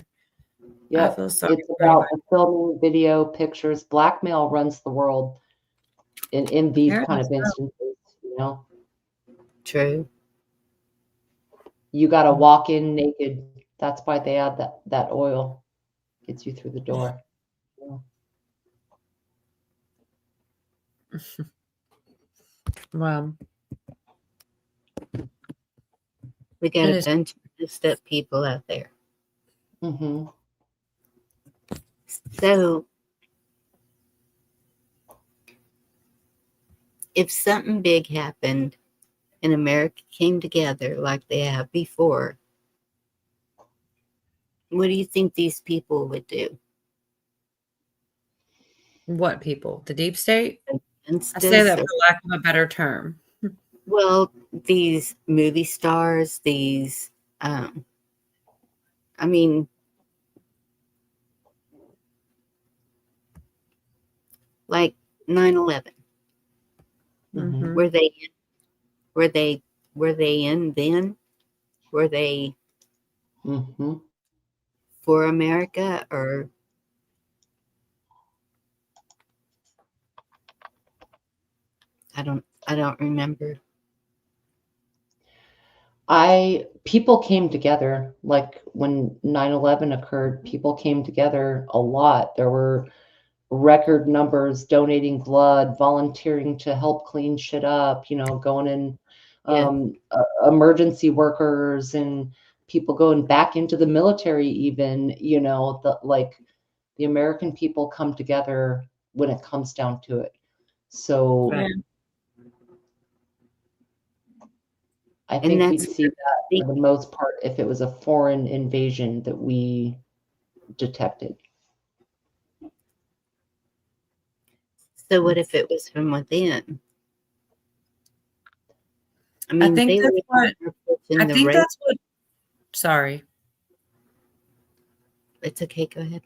Yeah, I feel sorry it's for about everybody. filming, video, pictures. Blackmail runs the world in these kind of Apparently so. instances, you know? True. You got to walk in naked. That's why they add that oil. Gets you through the door. Well, We got It a is- bunch of messed up people out there. Mm-hmm. So if something big happened and America came together like they have before, what do you think these people would do? what people? The deep state? I Instead say that of- for lack of a better term. Well, these movie stars, these, I mean, like 9/11. Mhm. Were they in then? Were they Mm-hmm. for America or? I don't remember. People came together, like when 9/11 occurred, people came together a lot. There were record numbers donating blood, volunteering to help clean shit up, you know, going in, emergency workers and people going back into the military even, you know, the American people come together when it comes down to it. So Yeah. I think we'd that's see that for the most part if it was a foreign invasion that we detected. So what if it was from within? I mean, think they that's were what- pushing I the think race. that's what. Sorry. It's okay. Go ahead.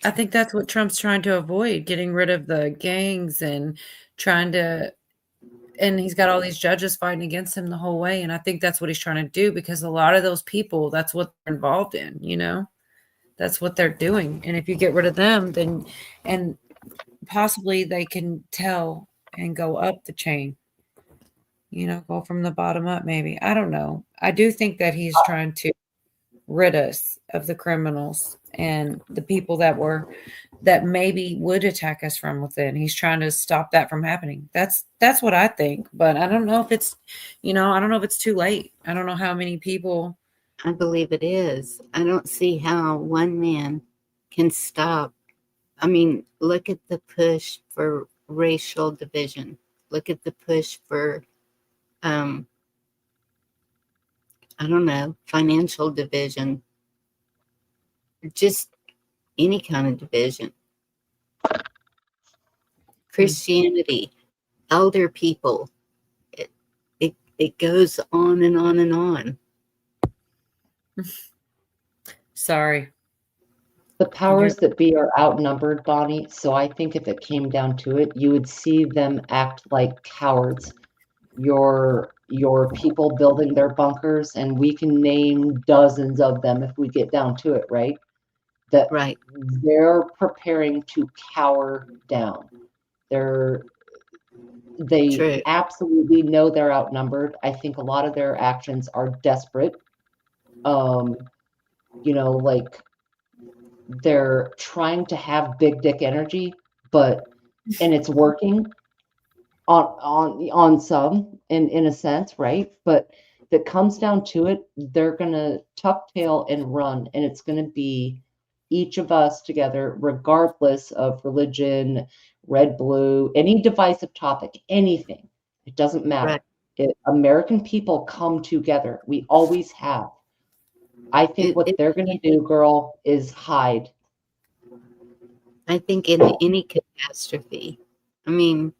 I think that's what Trump's trying to avoid, getting rid of the gangs and trying to, and he's got all these judges fighting against him the whole way. And I think that's what he's trying to do, because a lot of those people, that's what they're involved in, you know, that's what they're doing. And if you get rid of them, then, and possibly they can tell and go up the chain, you know, go from the bottom up, maybe. I don't know. I do think that he's trying to rid us of the criminals and the people that maybe would attack us from within. He's trying to stop that from happening. That's what I think. But I don't know if it's, you know, I don't know if it's too late. I don't know how many people. I believe it is. I don't see how one man can stop. I mean, look at the push for racial division. Look at the push for, I don't know, financial division. Just any kind of division. Christianity, elder people. It goes on and on and on. Sorry. The powers that be are outnumbered, Bonnie. So I think if it came down to it, you would see them act like cowards. Your people building their bunkers, and we can name dozens of them if we get down to it, right? That right. They're preparing to cower down. They True. absolutely know they're outnumbered. I think a lot of their actions are desperate. You know, like they're trying to have big dick energy, and it's working on some in a sense, right? But if it comes down to it, they're gonna tuck tail and run, and it's gonna be each of us together, regardless of religion, red, blue, any divisive topic, anything. It doesn't matter. Right. American people come together. We always have. I think what they're going to do, girl, is hide. I think in any catastrophe, I mean,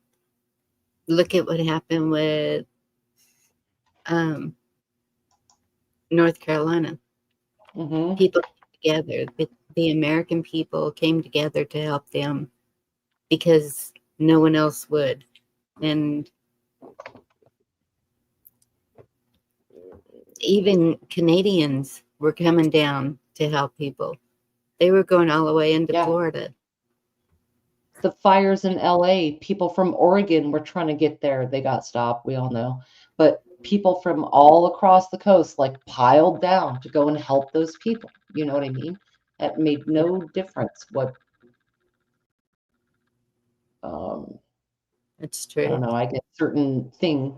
look at what happened with North Carolina. Mm-hmm. People came together. The American people came together to help them because no one else would. And even Canadians were coming down to help people. They were going all the way into Florida. The fires in LA, people from Oregon were trying to get there. They got stopped, we all know. But people from all across the coast like piled down to go and help those people. You know what I mean? That made no difference what it's true. I don't know, I get certain thing,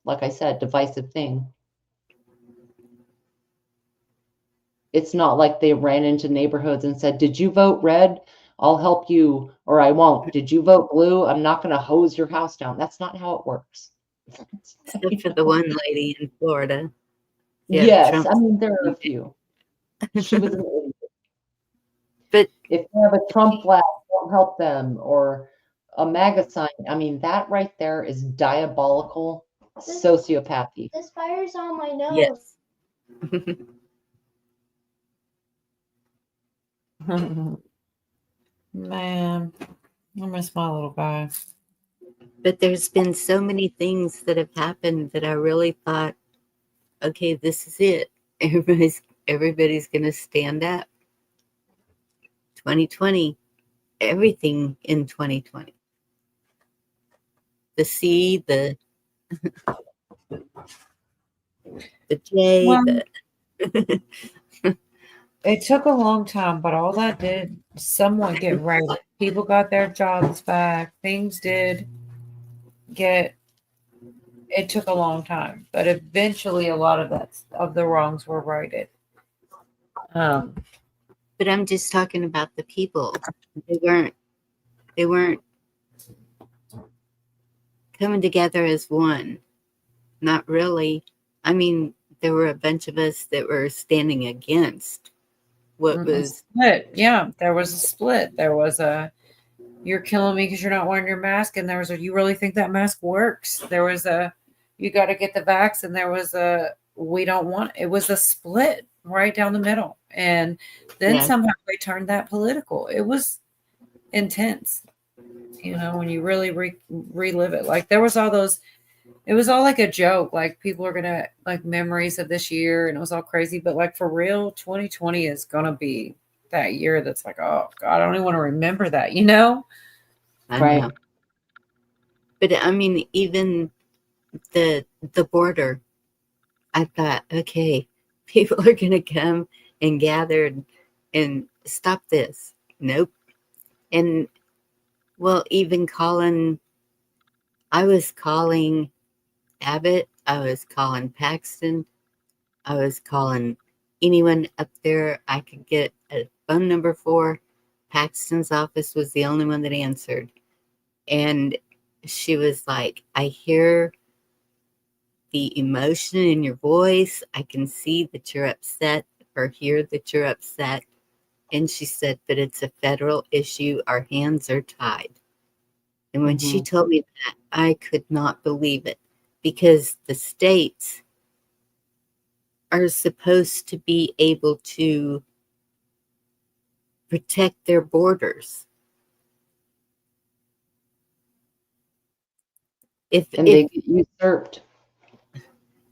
like I said, divisive thing. It's not like they ran into neighborhoods and said, "Did you vote red? I'll help you, or I won't. Did you vote blue? I'm not going to hose your house down." That's not how it works. Except for the one lady in Florida. Yes, Trump. I mean, there are a few. She was an idiot. But if you have a Trump flag, don't help them, or a MAGA sign. I mean, that right there is diabolical sociopathy. This fire's on my nose. Yes. Man, I miss my little guy. But there's been so many things that have happened that I really thought, okay, this is it. Everybody's going to stand up. 2020, everything in 2020. The C, the J, It took a long time, but all that did somewhat get right. People got their jobs back. Things did get. It took a long time, but eventually, a lot of the wrongs were righted. But I'm just talking about the people. They weren't coming together as one. Not really. I mean, there were a bunch of us that were standing against what was split. Yeah, there was a split. There was a, "You're killing me because you're not wearing your mask," and there was a, "You really think that mask works?" There was a, "You got to get the vax," and there was a, "We don't want." It was a split. right down the middle. And then Yeah. somehow they turned that political. It was intense, you know, when you really relive it. Like there was all those, it was all like a joke. Like people are gonna like memories of this year, and it was all crazy. But like for real, 2020 is gonna be that year that's like, oh God, I don't even want to remember that, you know? I know. But I mean, even the border, I thought, okay, people are gonna come and gather and stop this. Nope. And well, even I was calling Abbott, I was calling Paxton, I was calling anyone up there I could get a phone number for. Paxton's office was the only one that answered. And she was like, I hear the emotion in your voice. I can see that you're upset or hear that you're upset. And she said, but it's a federal issue. Our hands are tied. And when she told me that, I could not believe it, because the states are supposed to be able to protect their borders. And they get usurped.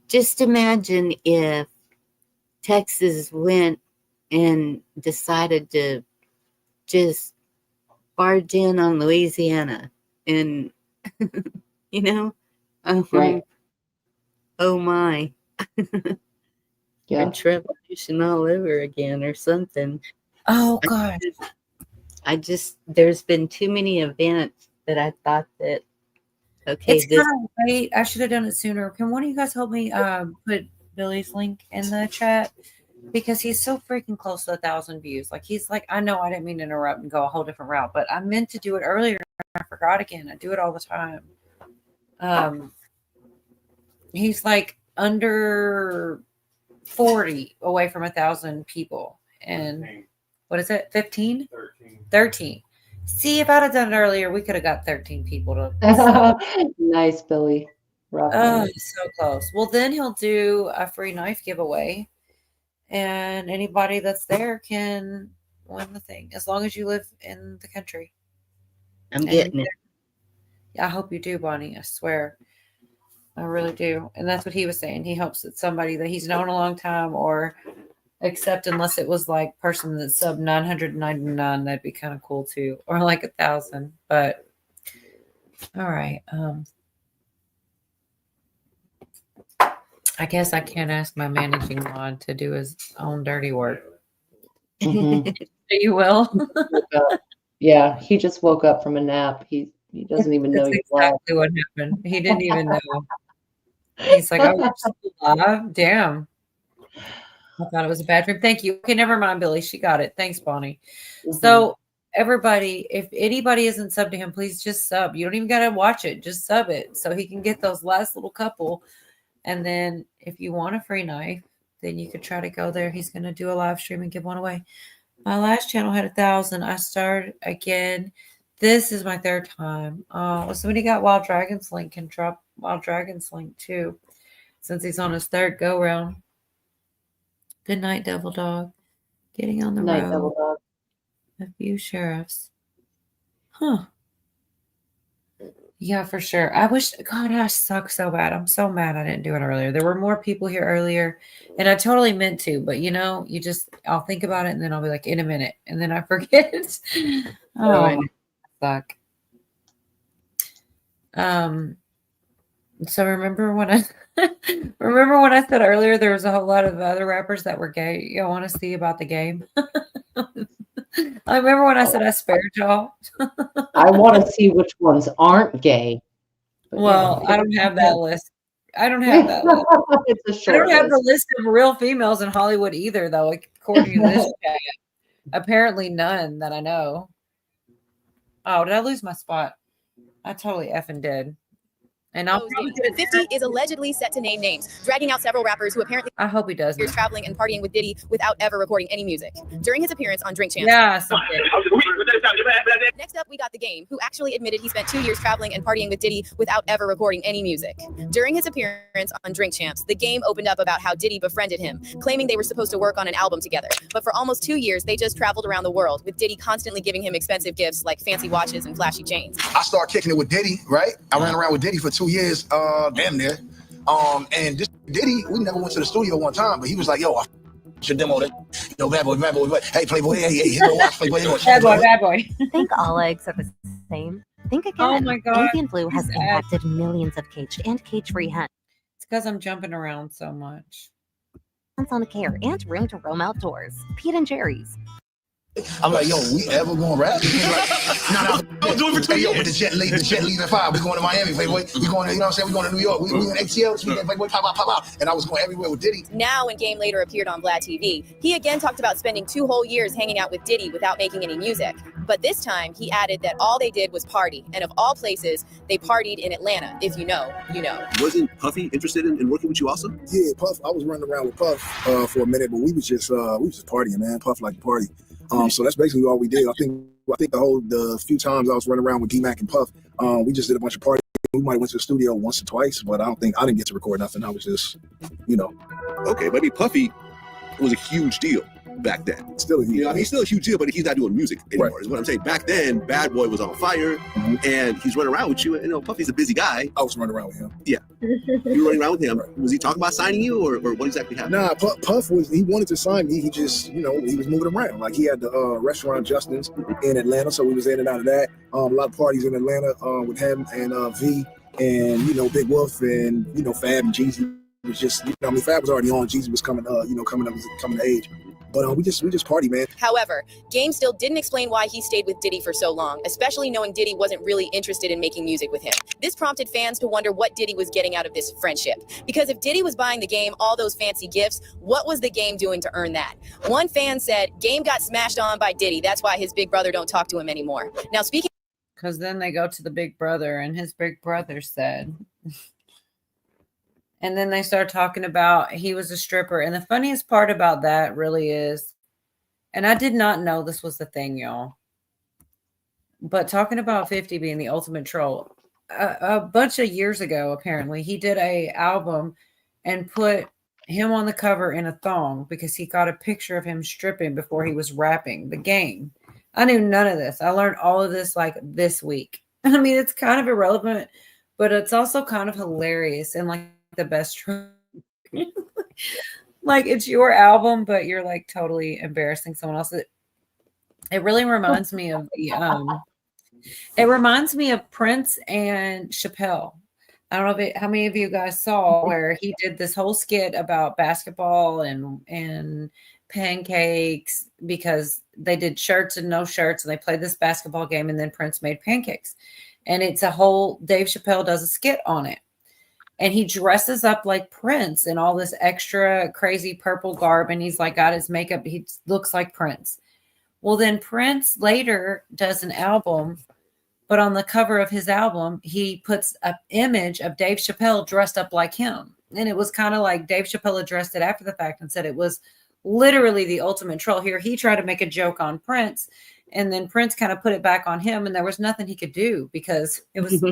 Just imagine if Texas went and decided to just barge in on Louisiana and, you know, Right. Oh my. Yeah. French Revolution all over again or something. Oh God. There's been too many events that I thought that, okay, It's kind of late. I should have done it sooner. Can one of you guys help me put Billy's link in the chat? Because he's so freaking close to 1,000 views. Like he's like, I know I didn't mean to interrupt and go a whole different route, but I meant to do it earlier. I forgot again. I do it all the time. He's like under 40 away from 1,000 people. And what is it? 15? 13. See, if I'd have done it earlier, we could have got 13 people to. Nice, Billy. Rough Oh, one. so close. Well, then he'll do a free knife giveaway, and anybody that's there can win the thing as long as you live in the country. I'm getting it. Yeah, I hope you do, Bonnie. I swear. I really do. And that's what he was saying. He hopes that somebody that he's known a long time, or except unless it was like person that's sub 999, that'd be kind of cool too. Or like 1,000. But all right. I guess I can't ask my managing mod to do his own dirty work. You will. Yeah, he just woke up from a nap. He doesn't even know That's he's alive. exactly what happened. He didn't even know. He's like, oh, you're still alive? Damn. I thought it was a bad dream. Thank you. Okay, never mind, Billy. She got it. Thanks, Bonnie. So everybody, if anybody isn't subbed to him, please just sub. You don't even got to watch it. Just sub it so he can get those last little couple. And then if you want a free knife, then you could try to go there. He's going to do a live stream and give one away. My last channel had 1,000. I started again. This is my third time. Somebody got Wild Dragon's link, can drop Wild Dragon's link too, since he's on his third go round. Good night, Devil Dog. Getting on the Good night, road. Devil Dog. A few sheriffs. Huh. Yeah, for sure. I wish, God, I suck so bad. I'm so mad I didn't do it earlier. There were more people here earlier, and I totally meant to, but you know, I'll think about it, and then I'll be like, in a minute, and then I forget. Oh, fuck. So remember when I said earlier there was a whole lot of other rappers that were gay? You want to see about the game? I remember when I said I spared y'all. I want to see which ones aren't gay. But Well, yeah. I don't have that list. I don't have that list. It's a I short don't have the list. list of real females in Hollywood either, though, according to this chat. Apparently none that I know. Oh, did I lose my spot? I totally effing did. And I'll probably 50 is allegedly set to name names, dragging out several rappers who apparently I hope he does. are traveling and partying with Diddy without ever recording any music. During his appearance on Drink Champs, Yeah, so good. Next up, we got The Game, who actually admitted he spent 2 years traveling and partying with Diddy without ever recording any music. During his appearance on Drink Champs, The Game opened up about how Diddy befriended him, claiming they were supposed to work on an album together. But for almost 2 years, they just traveled around the world, with Diddy constantly giving him expensive gifts like fancy watches and flashy chains. I started kicking it with Diddy, right? I ran around with Diddy for 2 years, damn near. And this Diddy, we never went to the studio one time, but he was like, yo, I your demo that, bad boy, hey, Playboy, hey, watch Playboy, bad boy. Think all eggs are the same. Think again. Oh my God. Avian flu has impacted millions of caged and cage-free hens It's because I'm jumping around so much. on care and room to roam outdoors. Pete and Jerry's. I'm like, yo, we ever gonna rap? He's like, no, I'm doing it for 2 years. Yo, but the jet leaves at 5. We going to Miami, Playboy. We going to, you know what I'm saying? We going to New York. We in ATL this weekend, Playboy, pop out. And I was going everywhere with Diddy. Now, when Game later appeared on Vlad TV, he again talked about spending 2 whole years hanging out with Diddy without making any music. But this time, he added that all they did was party. And of all places, they partied in Atlanta. If you know, you know. Wasn't Puffy interested in working with you also? Yeah, Puff. I was running around with Puff for a minute, but we was just partying, man. Puff like to party. So that's basically all we did. I think the few times I was running around with D-Mac and Puff, we just did a bunch of partying. We might have went to the studio once or twice, but I didn't get to record nothing. I was just, Okay, maybe Puffy was a huge deal back then. Still a huge deal. He's still a huge deal, but he's not doing music anymore, is what I'm saying. Back then, Bad Boy was on fire, and he's running around with you. And, Puffy's a busy guy. I was running around with him. Yeah. You were running around with him. Was he talking about signing you, or what exactly happened? Nah, Puff he wanted to sign me. He just, he was moving around. Like, he had the restaurant Justin's in Atlanta, so we was in and out of that. A lot of parties in Atlanta with him and V and, Big Wolf and, Fab and Jeezy. It was just, Fab was already on. Jeezy was coming of age. But we just party, man. However, Game still didn't explain why he stayed with Diddy for so long, especially knowing Diddy wasn't really interested in making music with him. This prompted fans to wonder what Diddy was getting out of this friendship. Because if Diddy was buying the Game all those fancy gifts, what was the Game doing to earn that? One fan said, Game got smashed on by Diddy. That's why his big brother don't talk to him anymore. Now, speaking... Because then they go to the big brother, and his big brother said... And then they start talking about he was a stripper. And the funniest part about that really is, and I did not know this was the thing, y'all, but talking about 50 being the ultimate troll, a bunch of years ago, apparently, he did a album and put him on the cover in a thong because he got a picture of him stripping before he was rapping The Game. I knew none of this. I learned all of this like this week. I mean, it's kind of irrelevant, but it's also kind of hilarious and like the best troll. Like, it's your album, but you're like totally embarrassing someone else. It really reminds me of it reminds me of Prince and Chappelle. I don't know how many of you guys saw where he did this whole skit about basketball and pancakes because they did shirts and no shirts and they played this basketball game and then Prince made pancakes. And it's a whole, Dave Chappelle does a skit on it. And he dresses up like Prince in all this extra crazy purple garb. And he's like got his makeup. He looks like Prince. Well, then Prince later does an album, but on the cover of his album, he puts an image of Dave Chappelle dressed up like him. And it was kind of like Dave Chappelle addressed it after the fact and said it was literally the ultimate troll. Here, he tried to make a joke on Prince, and then Prince kind of put it back on him. And there was nothing he could do because it was,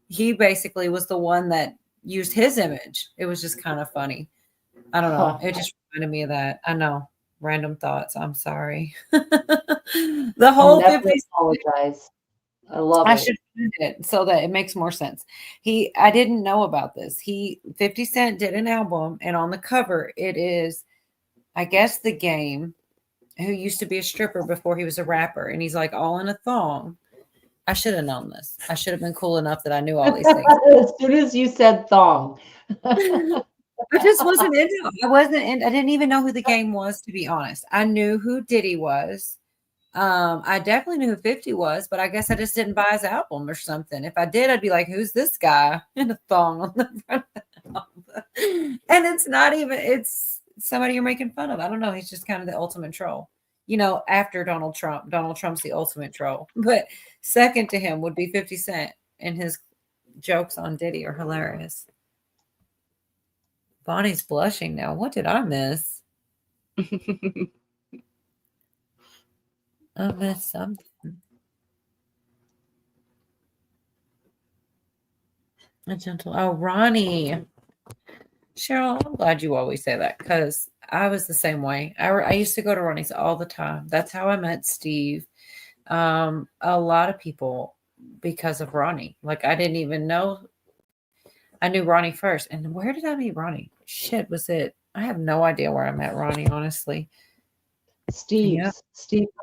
he basically was the one that used his image. It was just kind of funny. I don't know. It just reminded me of that. I know. Random thoughts. I'm sorry. The whole 50 apologize. I love it. I should find it so that it makes more sense. I didn't know about this. 50 Cent did an album, and on the cover it is, I guess, The Game, who used to be a stripper before he was a rapper, and he's like all in a thong. I should have known this. I should have been cool enough that I knew all these things. As soon as you said thong. I just wasn't into it. I didn't even know who The Game was, to be honest. I knew who Diddy was. I definitely knew who 50 was, but I guess I just didn't buy his album or something. If I did, I'd be like, who's this guy in a thong on the front of the album? And it's somebody you're making fun of. I don't know. He's just kind of the ultimate troll. After Donald Trump. Donald Trump's the ultimate troll. But second to him would be 50 Cent, and his jokes on Diddy are hilarious. Bonnie's blushing now. What did I miss? I missed something. A gentle. Oh, Ronnie. Cheryl, I'm glad you always say that because I was the same way. I used to go to Ronnie's all the time. That's how I met Steve. A lot of people because of Ronnie. Like I didn't even know. I knew Ronnie first. And where did I meet Ronnie? Shit, was it? I have no idea where I met Ronnie, honestly. Steve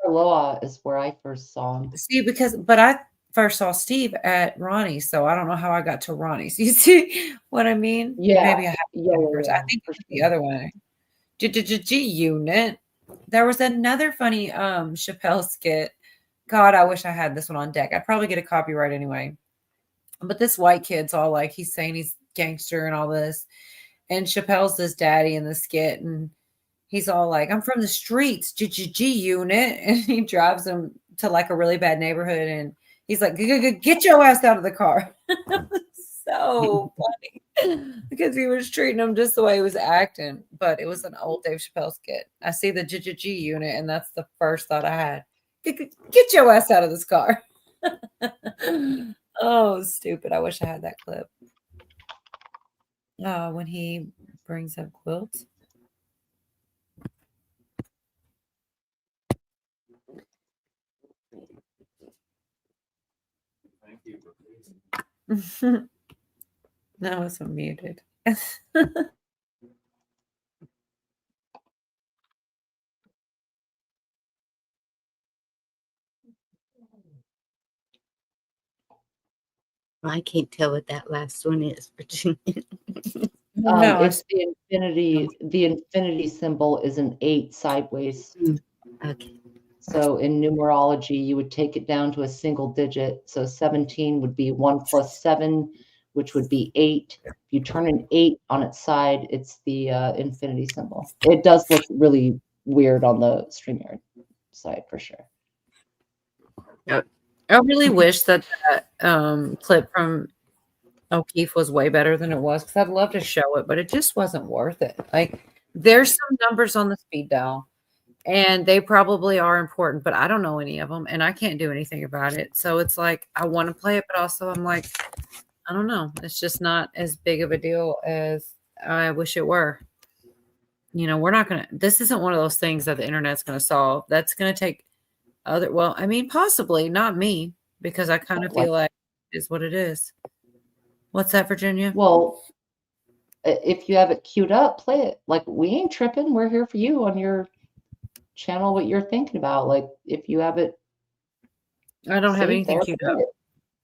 Carloa is where I first saw him. See, but I first saw Steve at Ronnie, so I don't know how I got to Ronnie's. You see what I mean? Yeah. Maybe I have first. I think it was the other one. G-Unit. There was another funny Chappelle skit. God, I wish I had this one on deck. I'd probably get a copyright anyway. But this white kid's all like, he's saying he's gangster and all this. And Chappelle's this daddy in the skit. And he's all like, I'm from the streets, G-Unit. And he drives him to like a really bad neighborhood. And he's like, get your ass out of the car. So funny because he was treating him just the way he was acting. But it was an old Dave Chappelle skit. I see the G-Unit, and that's the first thought I had. Get your ass out of this car. Oh, stupid. I wish I had that clip. When he brings up quilts. That was muted. I can't tell what that last one is, Virginia. No, It's the infinity. The infinity symbol is an 8 sideways. Okay. So in numerology, you would take it down to a single digit. So 17 would be 1 plus 7, which would be 8. If you turn an 8 on its side, it's the infinity symbol. It does look really weird on the StreamYard side for sure. I really wish that clip from O'Keefe was way better than it was because I'd love to show it, but it just wasn't worth it. Like there's some numbers on the speed dial and they probably are important, but I don't know any of them and I can't do anything about it. So it's like, I want to play it, but also I'm like, I don't know. It's just not as big of a deal as I wish it were. You know, this isn't one of those things that the internet's going to solve. That's going to take possibly not me, because I kind of feel like it is what it is. What's that, Virginia? Well, if you have it queued up, play it. Like, we ain't tripping. We're here for you on your channel, what you're thinking about. Like, if you have it. I don't have anything there, queued play up. it.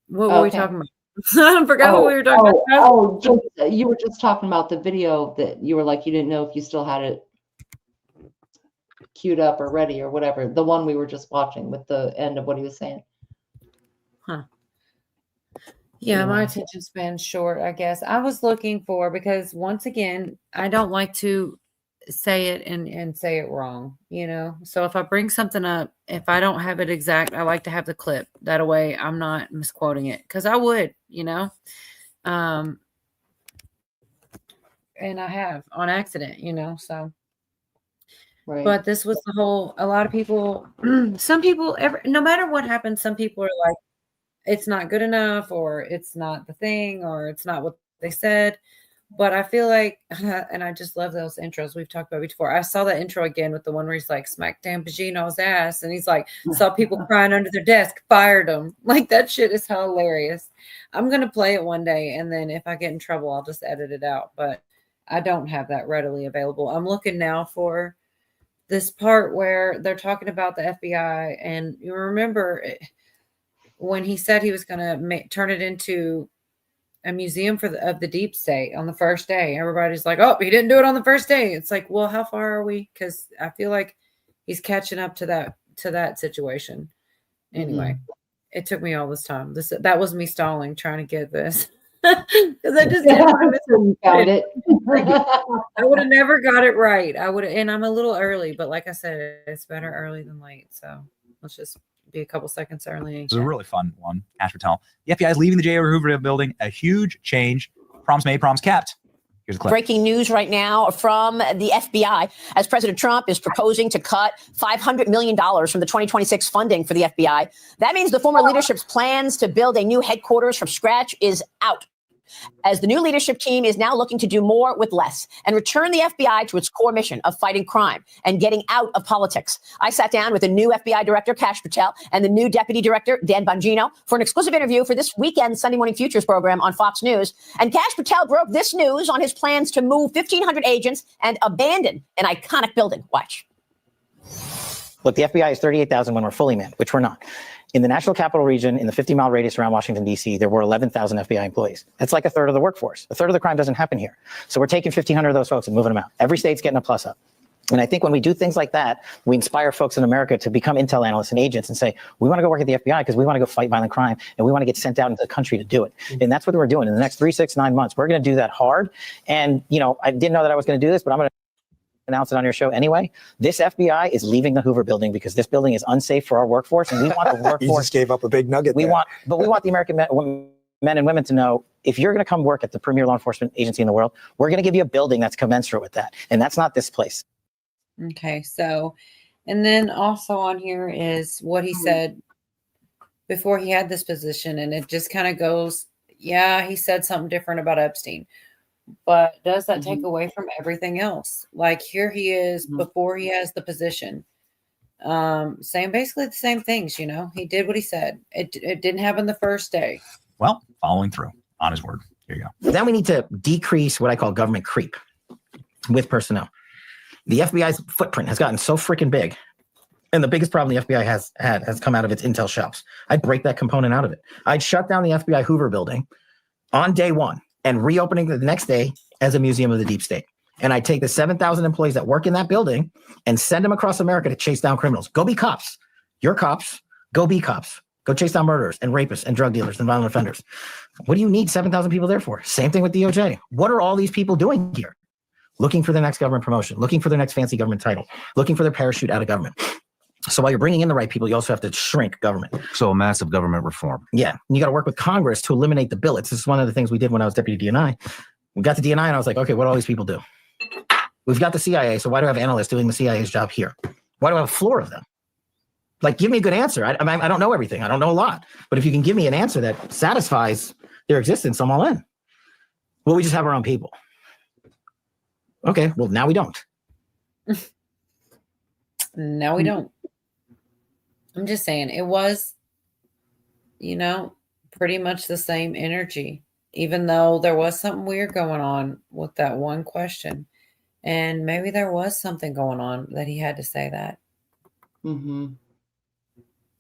What were we talking about? I forgot what we were talking about. You were just talking about the video that you were like, you didn't know if you still had it queued up or ready or whatever. The one we were just watching with the end of what he was saying. Huh. Yeah, my attention span's short, I guess. I was looking for, because once again, I don't like to say it and say it wrong, you know? So if I bring something up, if I don't have it exact, I like to have the clip. That way I'm not misquoting it, because I would, you know? And I have on accident, you know, so. Right. But this was a lot of people, some people, no matter what happens, some people are like, it's not good enough, or it's not the thing, or it's not what they said. But I feel like, and I just love those intros we've talked about before. I saw that intro again with the one where he's like, smack Dan Bongino's ass. And he's like, saw people crying under their desk, fired them. Like, that shit is hilarious. I'm going to play it one day. And then if I get in trouble, I'll just edit it out. But I don't have that readily available. I'm looking now for this part where they're talking about the FBI. And you remember when he said he was going to turn it into a museum of the deep state on the first day, everybody's like, oh, he didn't do it on the first day. It's like, well, how far are we? Because I feel like he's catching up to that situation. Anyway, It took me all this time. That was me stalling, trying to get this. Because I just didn't found it. I would have never got it right. And I'm a little early, but like I said, it's better early than late. So let's just be a couple seconds early. This is a really fun one. Ash Patel. The FBI is leaving the J. Edgar Hoover building. A huge change. Proms made, proms kept. Here's a clip. Breaking news right now from the FBI as President Trump is proposing to cut $500 million from the 2026 funding for the FBI. That means the former leadership's plans to build a new headquarters from scratch is out. as the new leadership team is now looking to do more with less and return the FBI to its core mission of fighting crime and getting out of politics. I sat down with the new FBI director, Kash Patel, and the new deputy director, Dan Bongino, for an exclusive interview for this weekend's Sunday Morning Futures program on Fox News. And Kash Patel broke this news on his plans to move 1,500 agents and abandon an iconic building. Watch. Look, the FBI is 38,000 when we're fully manned, which we're not. In the National Capital Region, in the 50-mile radius around Washington, D.C., there were 11,000 FBI employees. That's like a third of the workforce. A third of the crime doesn't happen here. So we're taking 1,500 of those folks and moving them out. Every state's getting a plus up. And I think when we do things like that, we inspire folks in America to become intel analysts and agents and say, we want to go work at the FBI because we want to go fight violent crime and we want to get sent out into the country to do it. And that's what we're doing. In the next 3, 6, 9 months, we're going to do that hard. And, you know, I didn't know that I was going to do this, but I'm going to announce it on your show anyway. This FBI is leaving the Hoover building because this building is unsafe for our workforce, and we want the workforce. You just gave up a big nugget. We want the American men and women to know, if you're going to come work at the premier law enforcement agency in the world, we're going to give you a building that's commensurate with that, and that's not this place. Okay, so, and then also on here is what he said before he had this position, and it just kind of goes, yeah, he said something different about Epstein. But does that take away from everything else? Like, here he is before he has the position, saying basically the same things. You know, he did what he said. It didn't happen the first day. Well, following through on his word. Here you go. Then we need to decrease what I call government creep with personnel. The FBI's footprint has gotten so freaking big. And the biggest problem the FBI has come out of its intel shelves. I'd break that component out of it. I'd shut down the FBI Hoover building on day one and reopening the next day as a museum of the deep state. And I take the 7,000 employees that work in that building and send them across America to chase down criminals. Go be cops. You're cops. Go be cops. Go chase down murderers and rapists and drug dealers and violent offenders. What do you need 7,000 people there for? Same thing with DOJ. What are all these people doing here? Looking for the next government promotion, looking for their next fancy government title, looking for their parachute out of government. So while you're bringing in the right people, you also have to shrink government. So a massive government reform. Yeah. And you got to work with Congress to eliminate the billets. This is one of the things we did when I was deputy DNI. We got to DNI and I was like, okay, what do all these people do? We've got the CIA. So why do I have analysts doing the CIA's job here? Why do I have a floor of them? Like, give me a good answer. I don't know everything. I don't know a lot. But if you can give me an answer that satisfies their existence, I'm all in. Well, we just have our own people. Okay. Well, now we don't. No, we don't. I'm just saying it was, you know, pretty much the same energy, even though there was something weird going on with that one question. And maybe there was something going on that he had to say that.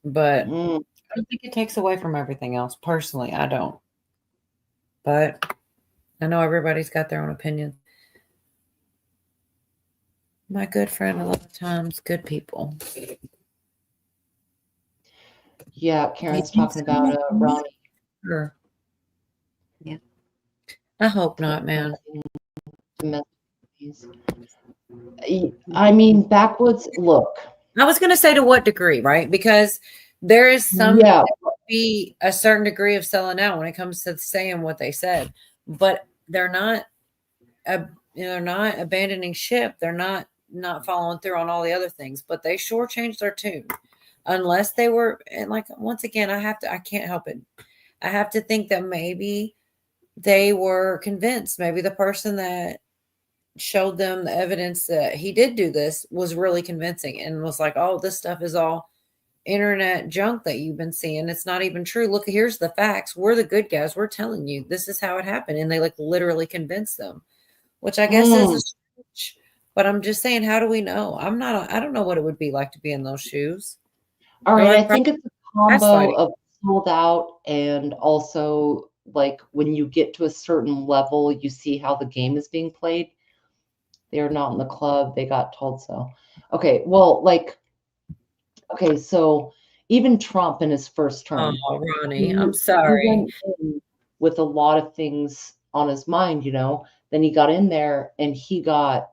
But I don't think it takes away from everything else. Personally, I don't. But I know everybody's got their own opinion. My good friend, a lot of times, good people. Yeah, Karen's talking about Ronnie. Sure. Yeah. I hope not, man. I mean, backwoods, look. I was going to say to what degree, right? Because there is some be a certain degree of selling out when it comes to saying what they said, but they're not, they're not abandoning ship. They're not following through on all the other things, but they sure changed their tune. Unless they were, and like, once again, I can't help it. I have to think that maybe they were convinced. Maybe the person that showed them the evidence that he did do this was really convincing and was like, oh, this stuff is all internet junk that you've been seeing. It's not even true. Look, here's the facts. We're the good guys. We're telling you this is how it happened. And they like literally convinced them, which I guess is a stretch. But I'm just saying, how do we know? I don't know what it would be like to be in those shoes. All right, I think it's a combo of sold out and also like when you get to a certain level, you see how the game is being played. They're not in the club. They got told so. Okay, well, like, okay, so even Trump in his first term. Oh, Ronnie, I'm sorry. With a lot of things on his mind, you know, then he got in there and he got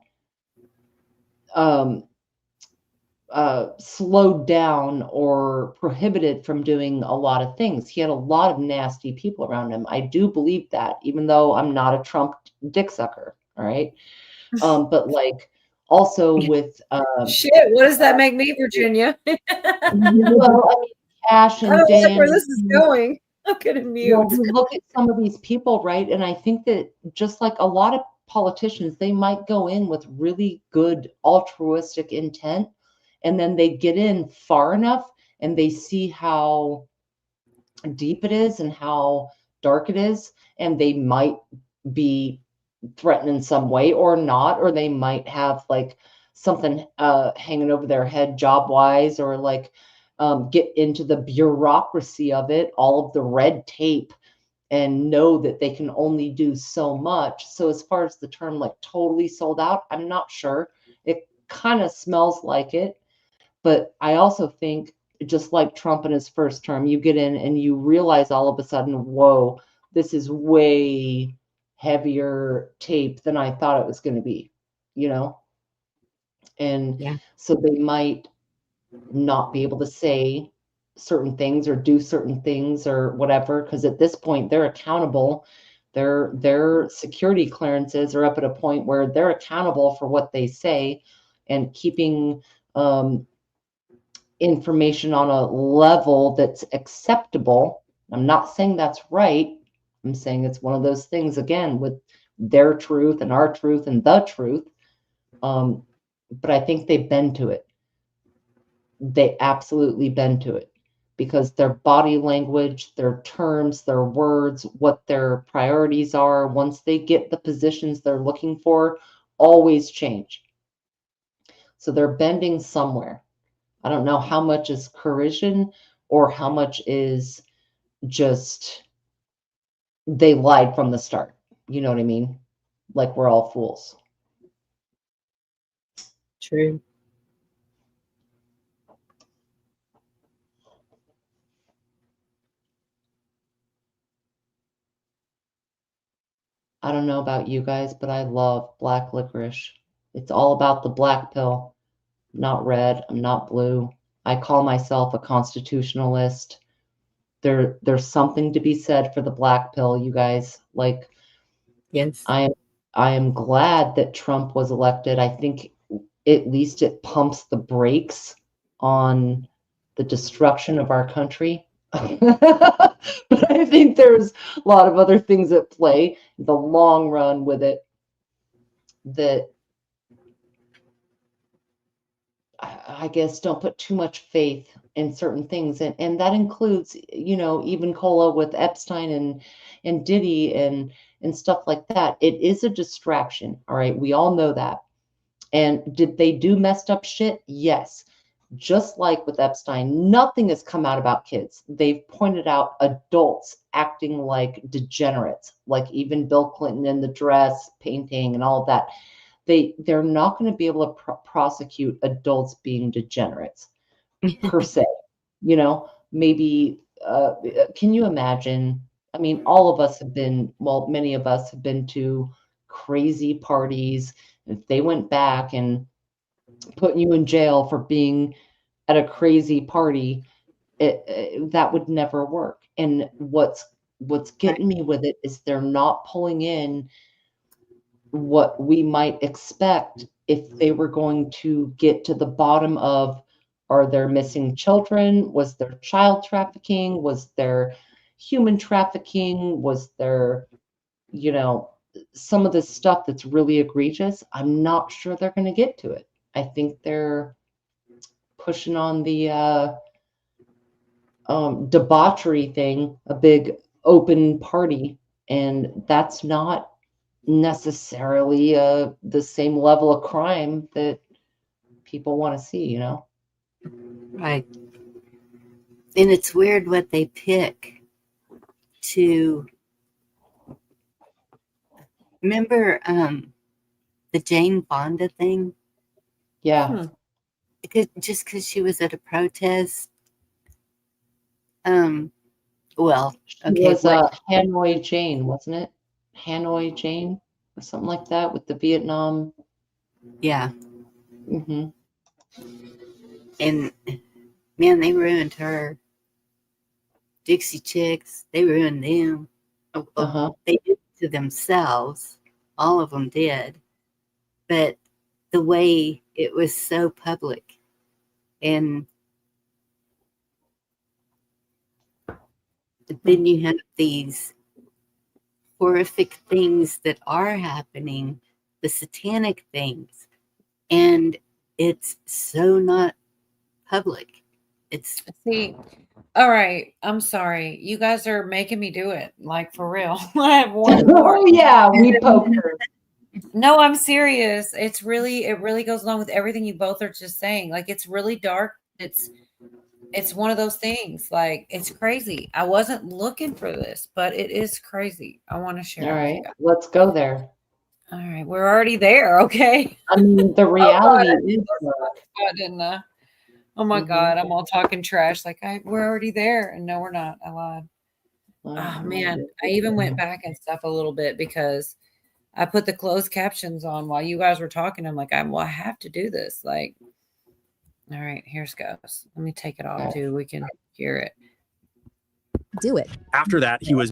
slowed down or prohibited from doing a lot of things. He had a lot of nasty people around him. I do believe that, even though I'm not a Trump dick sucker. All right. But like also with shit, what does that make me, Virginia? Well, I mean, Cash and Dan. Like where this is going. Look at him Well, mute. we look at some of these people, right? And I think that just like a lot of politicians, they might go in with really good altruistic intent, and then they get in far enough and they see how deep it is and how dark it is, and they might be threatened in some way or not, or they might have like something hanging over their head job wise, or like get into the bureaucracy of it, all of the red tape, and know that they can only do so much. So as far as the term like totally sold out, I'm not sure. It kind of smells like it, but I also think just like Trump in his first term, you get in and you realize all of a sudden, whoa, this is way heavier tape than I thought it was going to be, you know? And so they might not be able to say certain things or do certain things or whatever, because at this point they're accountable. Their security clearances are up at a point where they're accountable for what they say, and keeping information on a level that's acceptable. I'm not saying that's right. I'm saying it's one of those things, again, with their truth and our truth and the truth. But I think they bend to it. They absolutely bend to it, because their body language, their terms, their words, what their priorities are, once they get the positions they're looking for, always change. So they're bending somewhere. I don't know how much is coercion or how much is just they lied from the start. You know what I mean? Like we're all fools. True. I don't know about you guys, but I love black licorice. It's all about the black pill, not red. I'm not blue. I call myself a constitutionalist. There's something to be said for the black pill, you guys. Like, yes, I am glad that Trump was elected. I think at least it pumps the brakes on the destruction of our country. But I think there's a lot of other things at play in the long run with it that I guess don't put too much faith in certain things. And that includes, you know, even Cola with Epstein and Diddy and stuff like that. It is a distraction. All right. We all know that. And did they do messed up shit? Yes. Just like with Epstein, nothing has come out about kids. They've pointed out adults acting like degenerates, like even Bill Clinton in the dress painting and all of that. They're not going to be able to prosecute adults being degenerates per se. You know, maybe can you imagine? I mean, all of us have been, well, many of us have been to crazy parties. If they went back and putting you in jail for being at a crazy party, that would never work. And what's getting me with it is they're not pulling in what we might expect if they were going to get to the bottom of, are there missing children? Was there child trafficking? Was there human trafficking? Was there, you know, some of this stuff that's really egregious? I'm not sure they're going to get to it. I think they're pushing on the debauchery thing, a big open party, and that's not necessarily the same level of crime that people want to see, you know? Right. And it's weird what they pick to remember the Jane Fonda thing. Yeah. Just because she was at a protest. Well, It was Hanoi Jane, wasn't it? Hanoi Jane or something like that with the Vietnam. Yeah. Mm-hmm. And man, they ruined her. Dixie Chicks, they ruined them. They did it to themselves. All of them did. But the way it was so public, and But then you have these horrific things that are happening, the satanic things, and it's so not public. It's See, all right. I'm sorry. You guys are making me do it. Like for real. I have one more. Oh yeah, we poked her. No, I'm serious. It really goes along with everything you both are just saying. Like it's really dark. It's one of those things. Like it's crazy. I wasn't looking for this, but it is crazy. I want to share. All it with right, you guys. let's go there. All right, we're already there. Okay. I mean, the reality is I didn't. Oh my God, I'm all talking trash. Like we're already there, and no, we're not. I lied. Oh man, I even went back and stuff a little bit because I put the closed captions on while you guys were talking. I'm like, I have to do this. Like, all right, here's goes. Let me take it off too. We can hear it. Do it. After that, he was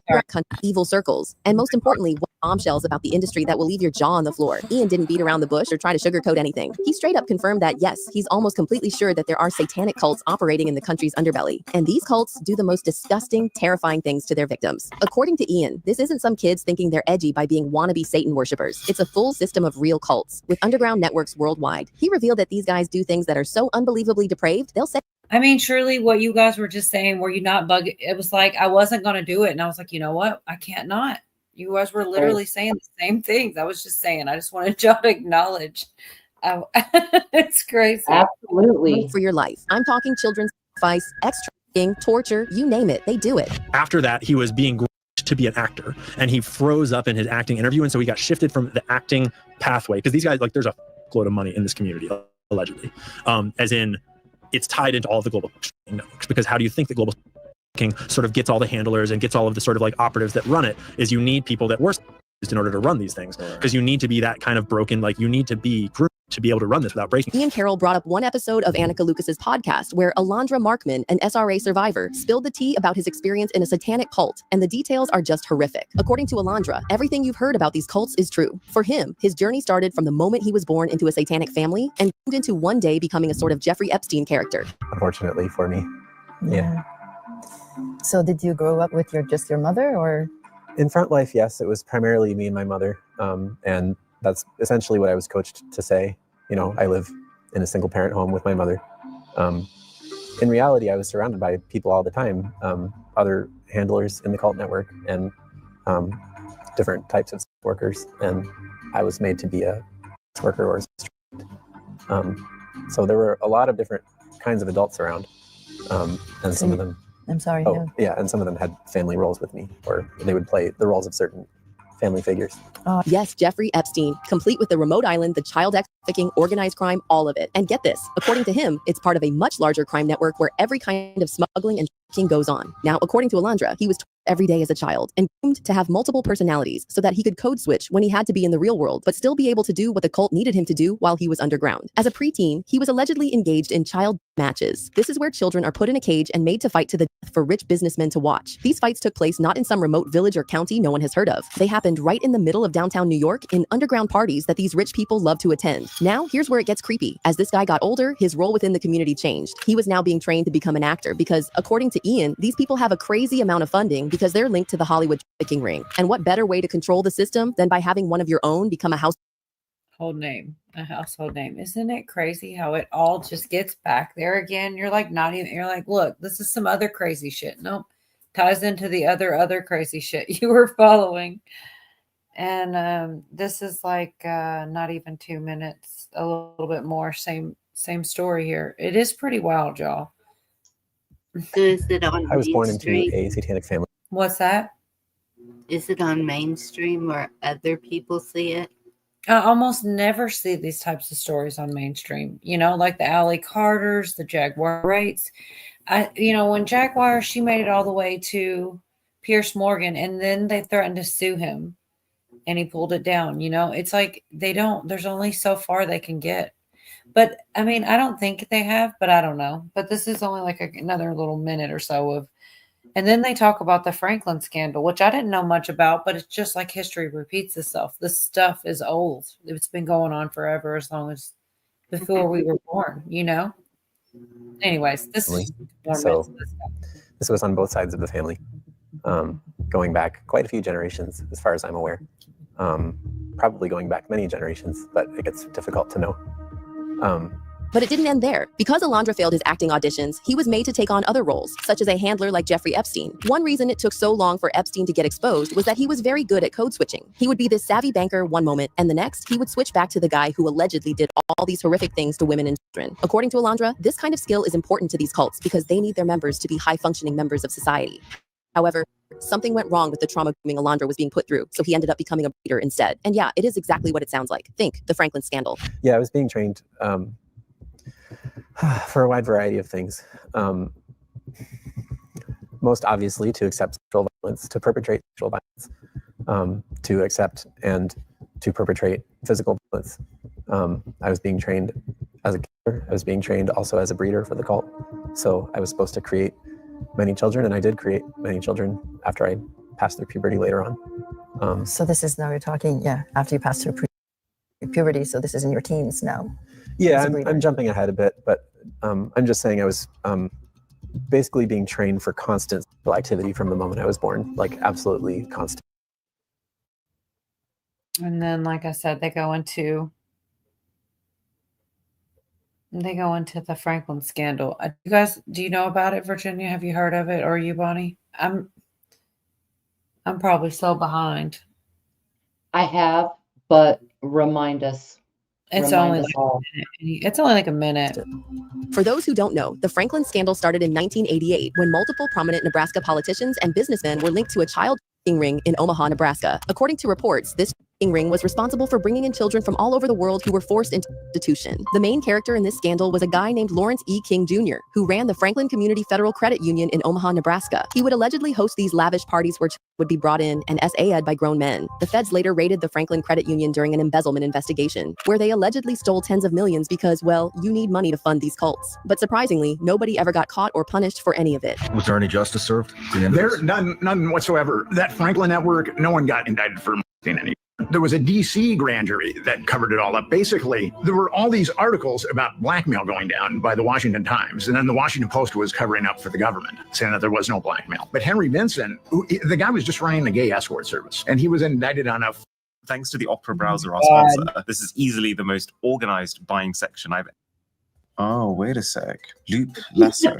Evil circles. And most importantly, bombshells about the industry that will leave your jaw on the floor. Ian didn't beat around the bush or try to sugarcoat anything. He straight up confirmed that, yes, he's almost completely sure that there are satanic cults operating in the country's underbelly. And these cults do the most disgusting, terrifying things to their victims. According to Ian, this isn't some kids thinking they're edgy by being wannabe Satan worshippers. It's a full system of real cults with underground networks worldwide. He revealed that these guys do things that are so unbelievably depraved, they'll say, I mean, surely what you guys were just saying, were you not bugging? It was like, I wasn't going to do it. And I was like, you know what? I can't not. You guys were literally saying the same things. I was just saying, I just wanted y'all to acknowledge. It's crazy. absolutely. For your life. I'm talking children's sacrifice, extracting, torture, you name it. They do it. after that, he was being groomed to be an actor, and he froze up in his acting interview, and so he got shifted from the acting pathway because these guys, like, there's a load of money in this community, allegedly, as in it's tied into all of the global networks. Because how do you think the global king sort of gets all the handlers and gets all of the sort of like operatives that run it? Is you need people that were used in order to run these things, because you need to be that kind of broken, like you need to be groomed to be able to run this without breaking. Ian Carroll brought up one episode of Annika Lucas's podcast where Alondra Markman, an SRA survivor, spilled the tea about his experience in a satanic cult, and the details are just horrific. According to Alondra, everything you've heard about these cults is true. For him, his journey started from the moment he was born into a satanic family and moved into one day becoming a sort of Jeffrey Epstein character. Unfortunately for me. Yeah. So did you grow up with just your mother, or? In Front Life, yes, it was primarily me and my mother. And that's essentially what I was coached to say. You know, I live in a single parent home with my mother. In reality, I was surrounded by people all the time, other handlers in the cult network and different types of workers. And I was made to be a worker or so there were a lot of different kinds of adults around. And some of them, I'm sorry. oh, yeah, and some of them had family roles with me, or they would play the roles of certain family figures. Yes, Jeffrey Epstein, complete with the remote island, the child trafficking, organized crime, all of it. And get this, according to him, it's part of a much larger crime network where every kind of smuggling and trafficking goes on. Now, according to Alondra, he was every day as a child and groomed to have multiple personalities so that he could code switch when he had to be in the real world, but still be able to do what the cult needed him to do while he was underground. As a preteen, he was allegedly engaged in child matches. This is where children are put in a cage and made to fight to the death for rich businessmen to watch. These fights took place not in some remote village or county no one has heard of. They happened right in the middle of downtown New York in underground parties that these rich people love to attend. Now, here's where it gets creepy. As this guy got older, his role within the community changed. He was now being trained to become an actor because, according to Ian, these people have a crazy amount of funding because they're linked to the Hollywood trafficking ring. And what better way to control the system than by having one of your own become a household name. Isn't it crazy how it all just gets back there again? You're like, you're like, look, this is some other crazy shit. Nope. Ties into the other crazy shit you were following. And this is like not even 2 minutes, a little bit more. Same story here. It is pretty wild, y'all. So is it on I was born into Mainstream? a satanic family. What's that? Is it on Mainstream where other people see it? I almost never see these types of stories on Mainstream, like the Allie Carters, the Jaguar Wrights. When Jaguar, she made it all the way to Pierce Morgan, and then they threatened to sue him and he pulled it down. It's like there's only so far they can get. But I mean, I don't think they have, but I don't know. But this is only like another little minute or so of. And then they talk about the Franklin scandal, which I didn't know much about, but it's just like history repeats itself. This stuff is old. It's been going on forever, as long as before we were born, Anyways, this is more So this was on both sides of the family. going back quite a few generations, as far as I'm aware. Probably going back many generations, but it gets difficult to know. But it didn't end there. Because Alondra failed his acting auditions, he was made to take on other roles, such as a handler like Jeffrey Epstein. One reason it took so long for Epstein to get exposed was that he was very good at code switching. He would be this savvy banker one moment, and the next, he would switch back to the guy who allegedly did all these horrific things to women and children. According to Alondra, this kind of skill is important to these cults because they need their members to be high-functioning members of society. However, something went wrong with the trauma Alondra was being put through, so he ended up becoming a breeder instead. And yeah, it is exactly what it sounds like. Think, the Franklin scandal. Yeah, I was being trained for a wide variety of things. Most obviously to accept sexual violence, to perpetrate sexual violence, to accept and to perpetrate physical violence. I was being trained as a killer. I was being trained also as a breeder for the cult. So I was supposed to create many children, and I did create many children after I passed through puberty later on. So this is now you're talking, after you pass through puberty, so this is in your teens now. Yeah, I'm jumping ahead a bit, but I'm just saying I was basically being trained for constant sexual activity from the moment I was born, like absolutely constant. And then, like I said, they go into the Franklin scandal. You guys, do you know about it, Virginia? Have you heard of it, or you, Bonnie? I'm probably so behind. I have, but remind us. It's only like a minute. For those who don't know, the Franklin scandal started in 1988 when multiple prominent Nebraska politicians and businessmen were linked to a child ring in Omaha, Nebraska. According to reports, this ring was responsible for bringing in children from all over the world who were forced into prostitution. The main character in this scandal was a guy named Lawrence E. King Jr., who ran the Franklin Community Federal Credit Union in Omaha, Nebraska. He would allegedly host these lavish parties where children would be brought in and SA-ed by grown men. The feds later raided the Franklin Credit Union during an embezzlement investigation, where they allegedly stole tens of millions because, well, you need money to fund these cults. But surprisingly, nobody ever got caught or punished for any of it. Was there any justice served? None whatsoever. That Franklin network, no one got indicted for any. There was a DC grand jury that covered it all up. Basically, there were all these articles about blackmail going down by the Washington Times, and then the Washington Post was covering up for the government, saying that there was no blackmail. But Henry Vinson, the guy was just running a gay escort service, and he was indicted on a... Thanks to the Opera browser, our sponsor, this is easily the most organized buying section I've... Oh, wait a sec. Loop Lasso.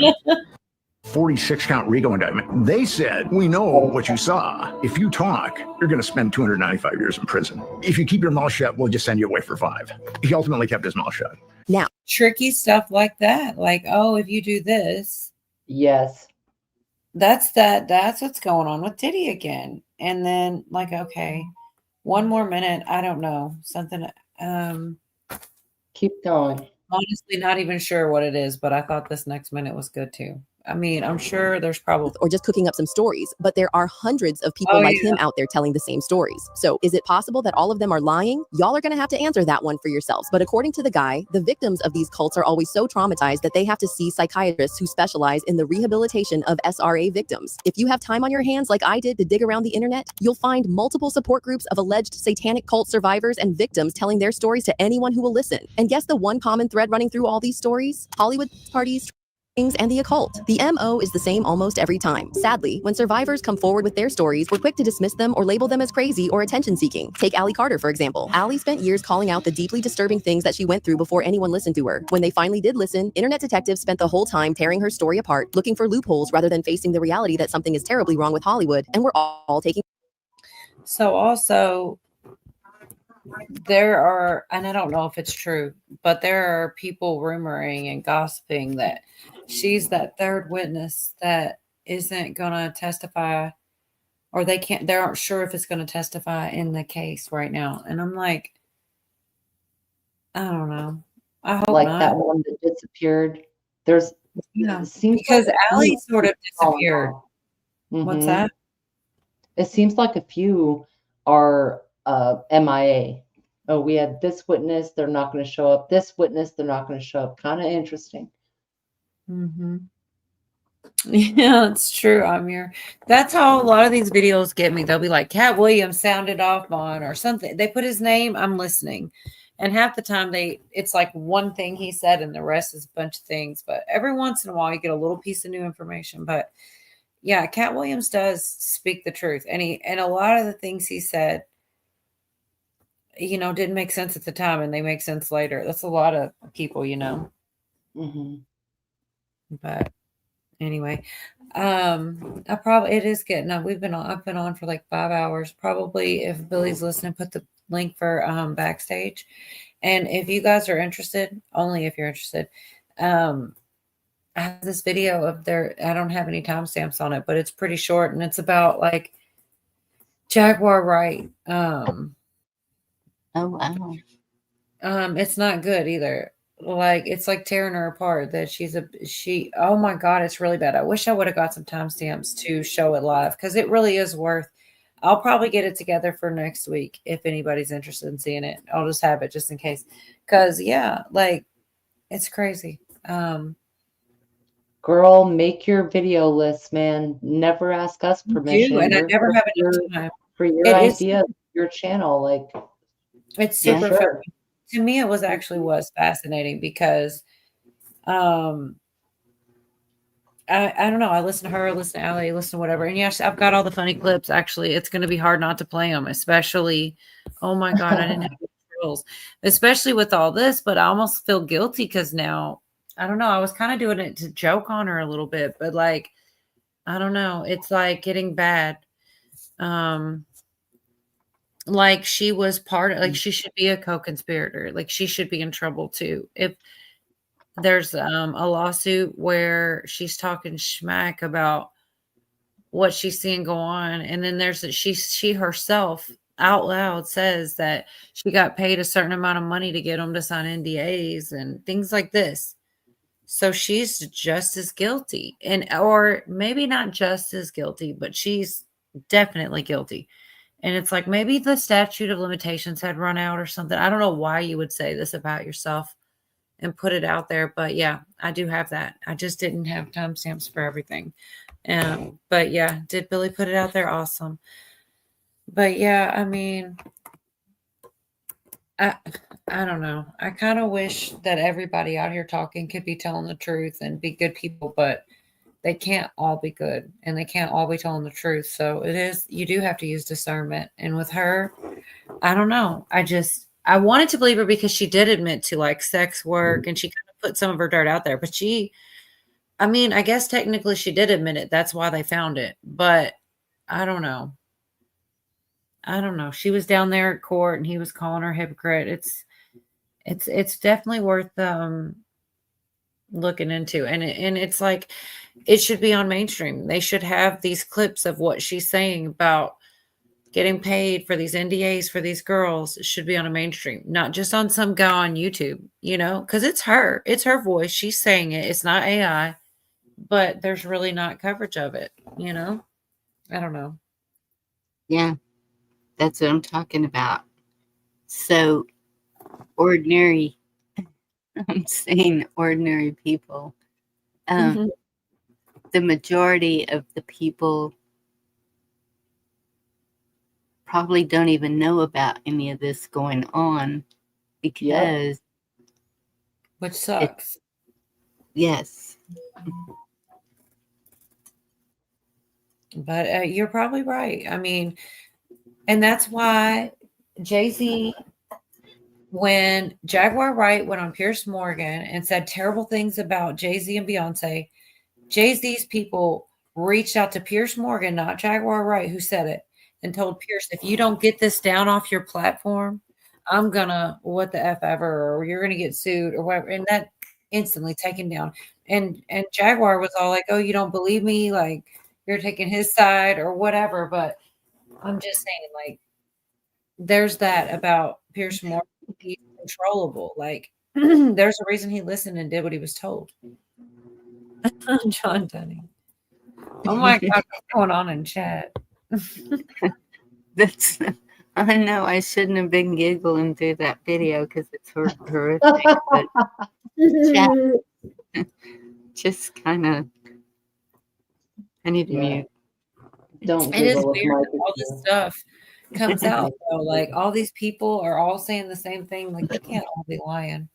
46 count RICO indictment. They said, we know what you saw. If you talk, you're going to spend 295 years in prison. If you keep your mouth shut, we'll just send you away for 5. He ultimately kept his mouth shut. Now, tricky stuff like that. Like, oh, if you do this. Yes. That's what's going on with Diddy again. And then, like, okay, one more minute. I don't know. Something. Keep going. Honestly, not even sure what it is, but I thought this next minute was good too. I mean, I'm sure there's probably... Or just cooking up some stories, but there are hundreds of people him out there telling the same stories. So is it possible that all of them are lying? Y'all are going to have to answer that one for yourselves. But according to the guy, the victims of these cults are always so traumatized that they have to see psychiatrists who specialize in the rehabilitation of SRA victims. If you have time on your hands like I did to dig around the internet, you'll find multiple support groups of alleged satanic cult survivors and victims telling their stories to anyone who will listen. And guess the one common thread running through all these stories? Hollywood parties, and the occult. The MO is the same almost every time. Sadly, when survivors come forward with their stories, we're quick to dismiss them or label them as crazy or attention-seeking. Take Allie Carter, for example. Allie spent years calling out the deeply disturbing things that she went through before anyone listened to her. When they finally did listen, internet detectives spent the whole time tearing her story apart, looking for loopholes rather than facing the reality that something is terribly wrong with Hollywood, and we're all taking... So also, there are, and I don't know if it's true, but there are people rumoring and gossiping that she's that third witness that isn't going to testify, or they aren't sure if it's going to testify in the case right now. And I'm like, I don't know. I hope like not. That one that disappeared. There's seems because like Allie sort of disappeared. What's that? It seems like a few are MIA. Oh, we had this witness, they're not going to show up. This witness, they're not going to show up. Kind of interesting. Yeah, it's true. That's how a lot of these videos get me. They'll be like, Cat Williams sounded off on or something. They put his name, I'm listening. And half the time it's like one thing he said and the rest is a bunch of things. But every once in a while you get a little piece of new information. But yeah, Cat Williams does speak the truth, and a lot of the things he said, didn't make sense at the time, and they make sense later. That's a lot of people, But anyway, it is getting up. I've been on for like 5 hours. Probably, if Billy's listening, put the link for Backstage. And if you guys are interested, only if you're interested, I have this video of I don't have any timestamps on it, but it's pretty short, and it's about like Jaguar Wright. Oh wow. It's not good either. Like, it's like tearing her apart that oh my God, it's really bad. I wish I would have got some timestamps to show it live, because it really is worth. I'll probably get it together for next week if anybody's interested in seeing it. I'll just have it just in case, because yeah, like, it's crazy. Girl, make your video list, man. Never ask us permission. And I never have enough time for your idea, your channel. Like, it's super fun. To me, it was fascinating because, I don't know. I listen to her, listen to Allie, listen to whatever. And yes, I've got all the funny clips. Actually, it's going to be hard not to play them, especially, oh my God, I didn't have the rules, especially with all this, but I almost feel guilty because now, I don't know. I was kind of doing it to joke on her a little bit, but like, I don't know. It's like getting bad. Like, she was like, she should be a co-conspirator. Like, she should be in trouble too. If there's a lawsuit where she's talking smack about what she's seeing go on, and then there's she herself out loud says that she got paid a certain amount of money to get them to sign NDAs and things like this. So she's just as guilty, or maybe not just as guilty, but she's definitely guilty. And it's like, maybe the statute of limitations had run out or something. I don't know why you would say this about yourself and put it out there. But yeah, I do have that. I just didn't have timestamps for everything. But yeah, did Billy put it out there? Awesome. But yeah, I mean, I don't know. I kind of wish that everybody out here talking could be telling the truth and be good people, but they can't all be good, and they can't all be telling the truth. So you do have to use discernment. And with her, I don't know. I wanted to believe her because she did admit to like sex work, and she kind of put some of her dirt out there, but I guess technically she did admit it. That's why they found it. But I don't know. She was down there at court and he was calling her hypocrite. It's definitely worth looking into, and it's like, it should be on mainstream. They should have these clips of what she's saying about getting paid for these NDAs for these girls. It should be on a mainstream, not just on some guy on YouTube, because it's her voice. She's saying it. It's not AI, but there's really not coverage of it. I don't know. Yeah, that's what I'm talking about. So ordinary, I'm saying ordinary people. The majority of the people probably don't even know about any of this going on because. Which sucks. Yes. But you're probably right. I mean, and that's why Jay-Z, when Jaguar Wright went on Piers Morgan and said terrible things about Jay-Z and Beyonce, Jay-Z's people reached out to Piers Morgan, not Jaguar Wright, who said it, and told Piers, if you don't get this down off your platform, I'm gonna what the F ever, or you're gonna get sued or whatever. And that instantly taken down. And Jaguar was all like, oh, you don't believe me? Like, you're taking his side or whatever. But I'm just saying, like, there's that about Piers Morgan. He's controllable. Like, there's a reason he listened and did what he was told. John Dunning. Oh my God, what's going on in chat? I know I shouldn't have been giggling through that video because it's horrific. But chat, just kind of, I need to mute. Don't. It is weird that all this stuff comes out though. Like, all these people are all saying the same thing. Like, they can't all be lying.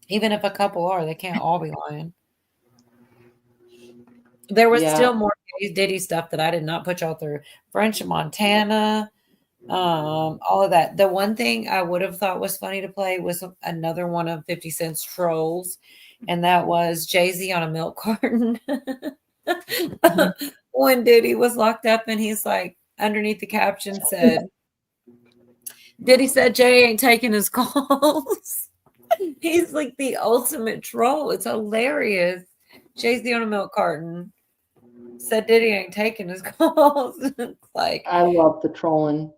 Even if a couple are, they can't all be lying. There was Yeah. still more Diddy stuff that I did not put y'all through. French Montana, all of that. The one thing I would have thought was funny to play was another one of 50 Cent's trolls, and that was Jay-Z on a milk carton. When Diddy was locked up, and he's like, underneath the caption said, Diddy said Jay ain't taking his calls. He's like the ultimate troll. It's hilarious. Jay-Z on a milk carton said Diddy ain't taking his calls. It's like, I love the trolling.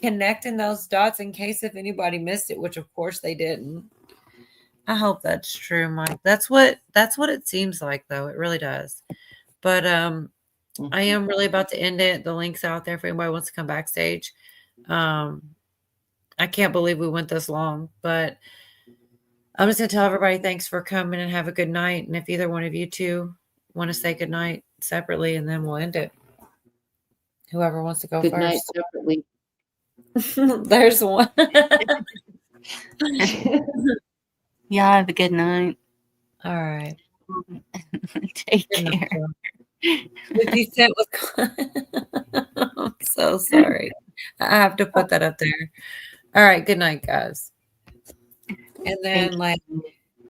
Connecting those dots in case if anybody missed it, which of course they didn't. I hope that's true, Mike. That's what it seems like, though. It really does. But I am really about to end it. The link's out there if anybody wants to come backstage. I can't believe we went this long, but I'm just going to tell everybody thanks for coming and have a good night. And if either one of you two want to say good night separately, and then we'll end it. Whoever wants to go Good first. night separately. There's one. Y'all have a good night. All right. Take care. 50 Cent was. I'm so sorry. I have to put that up there. All right. Good night, guys. And then, like,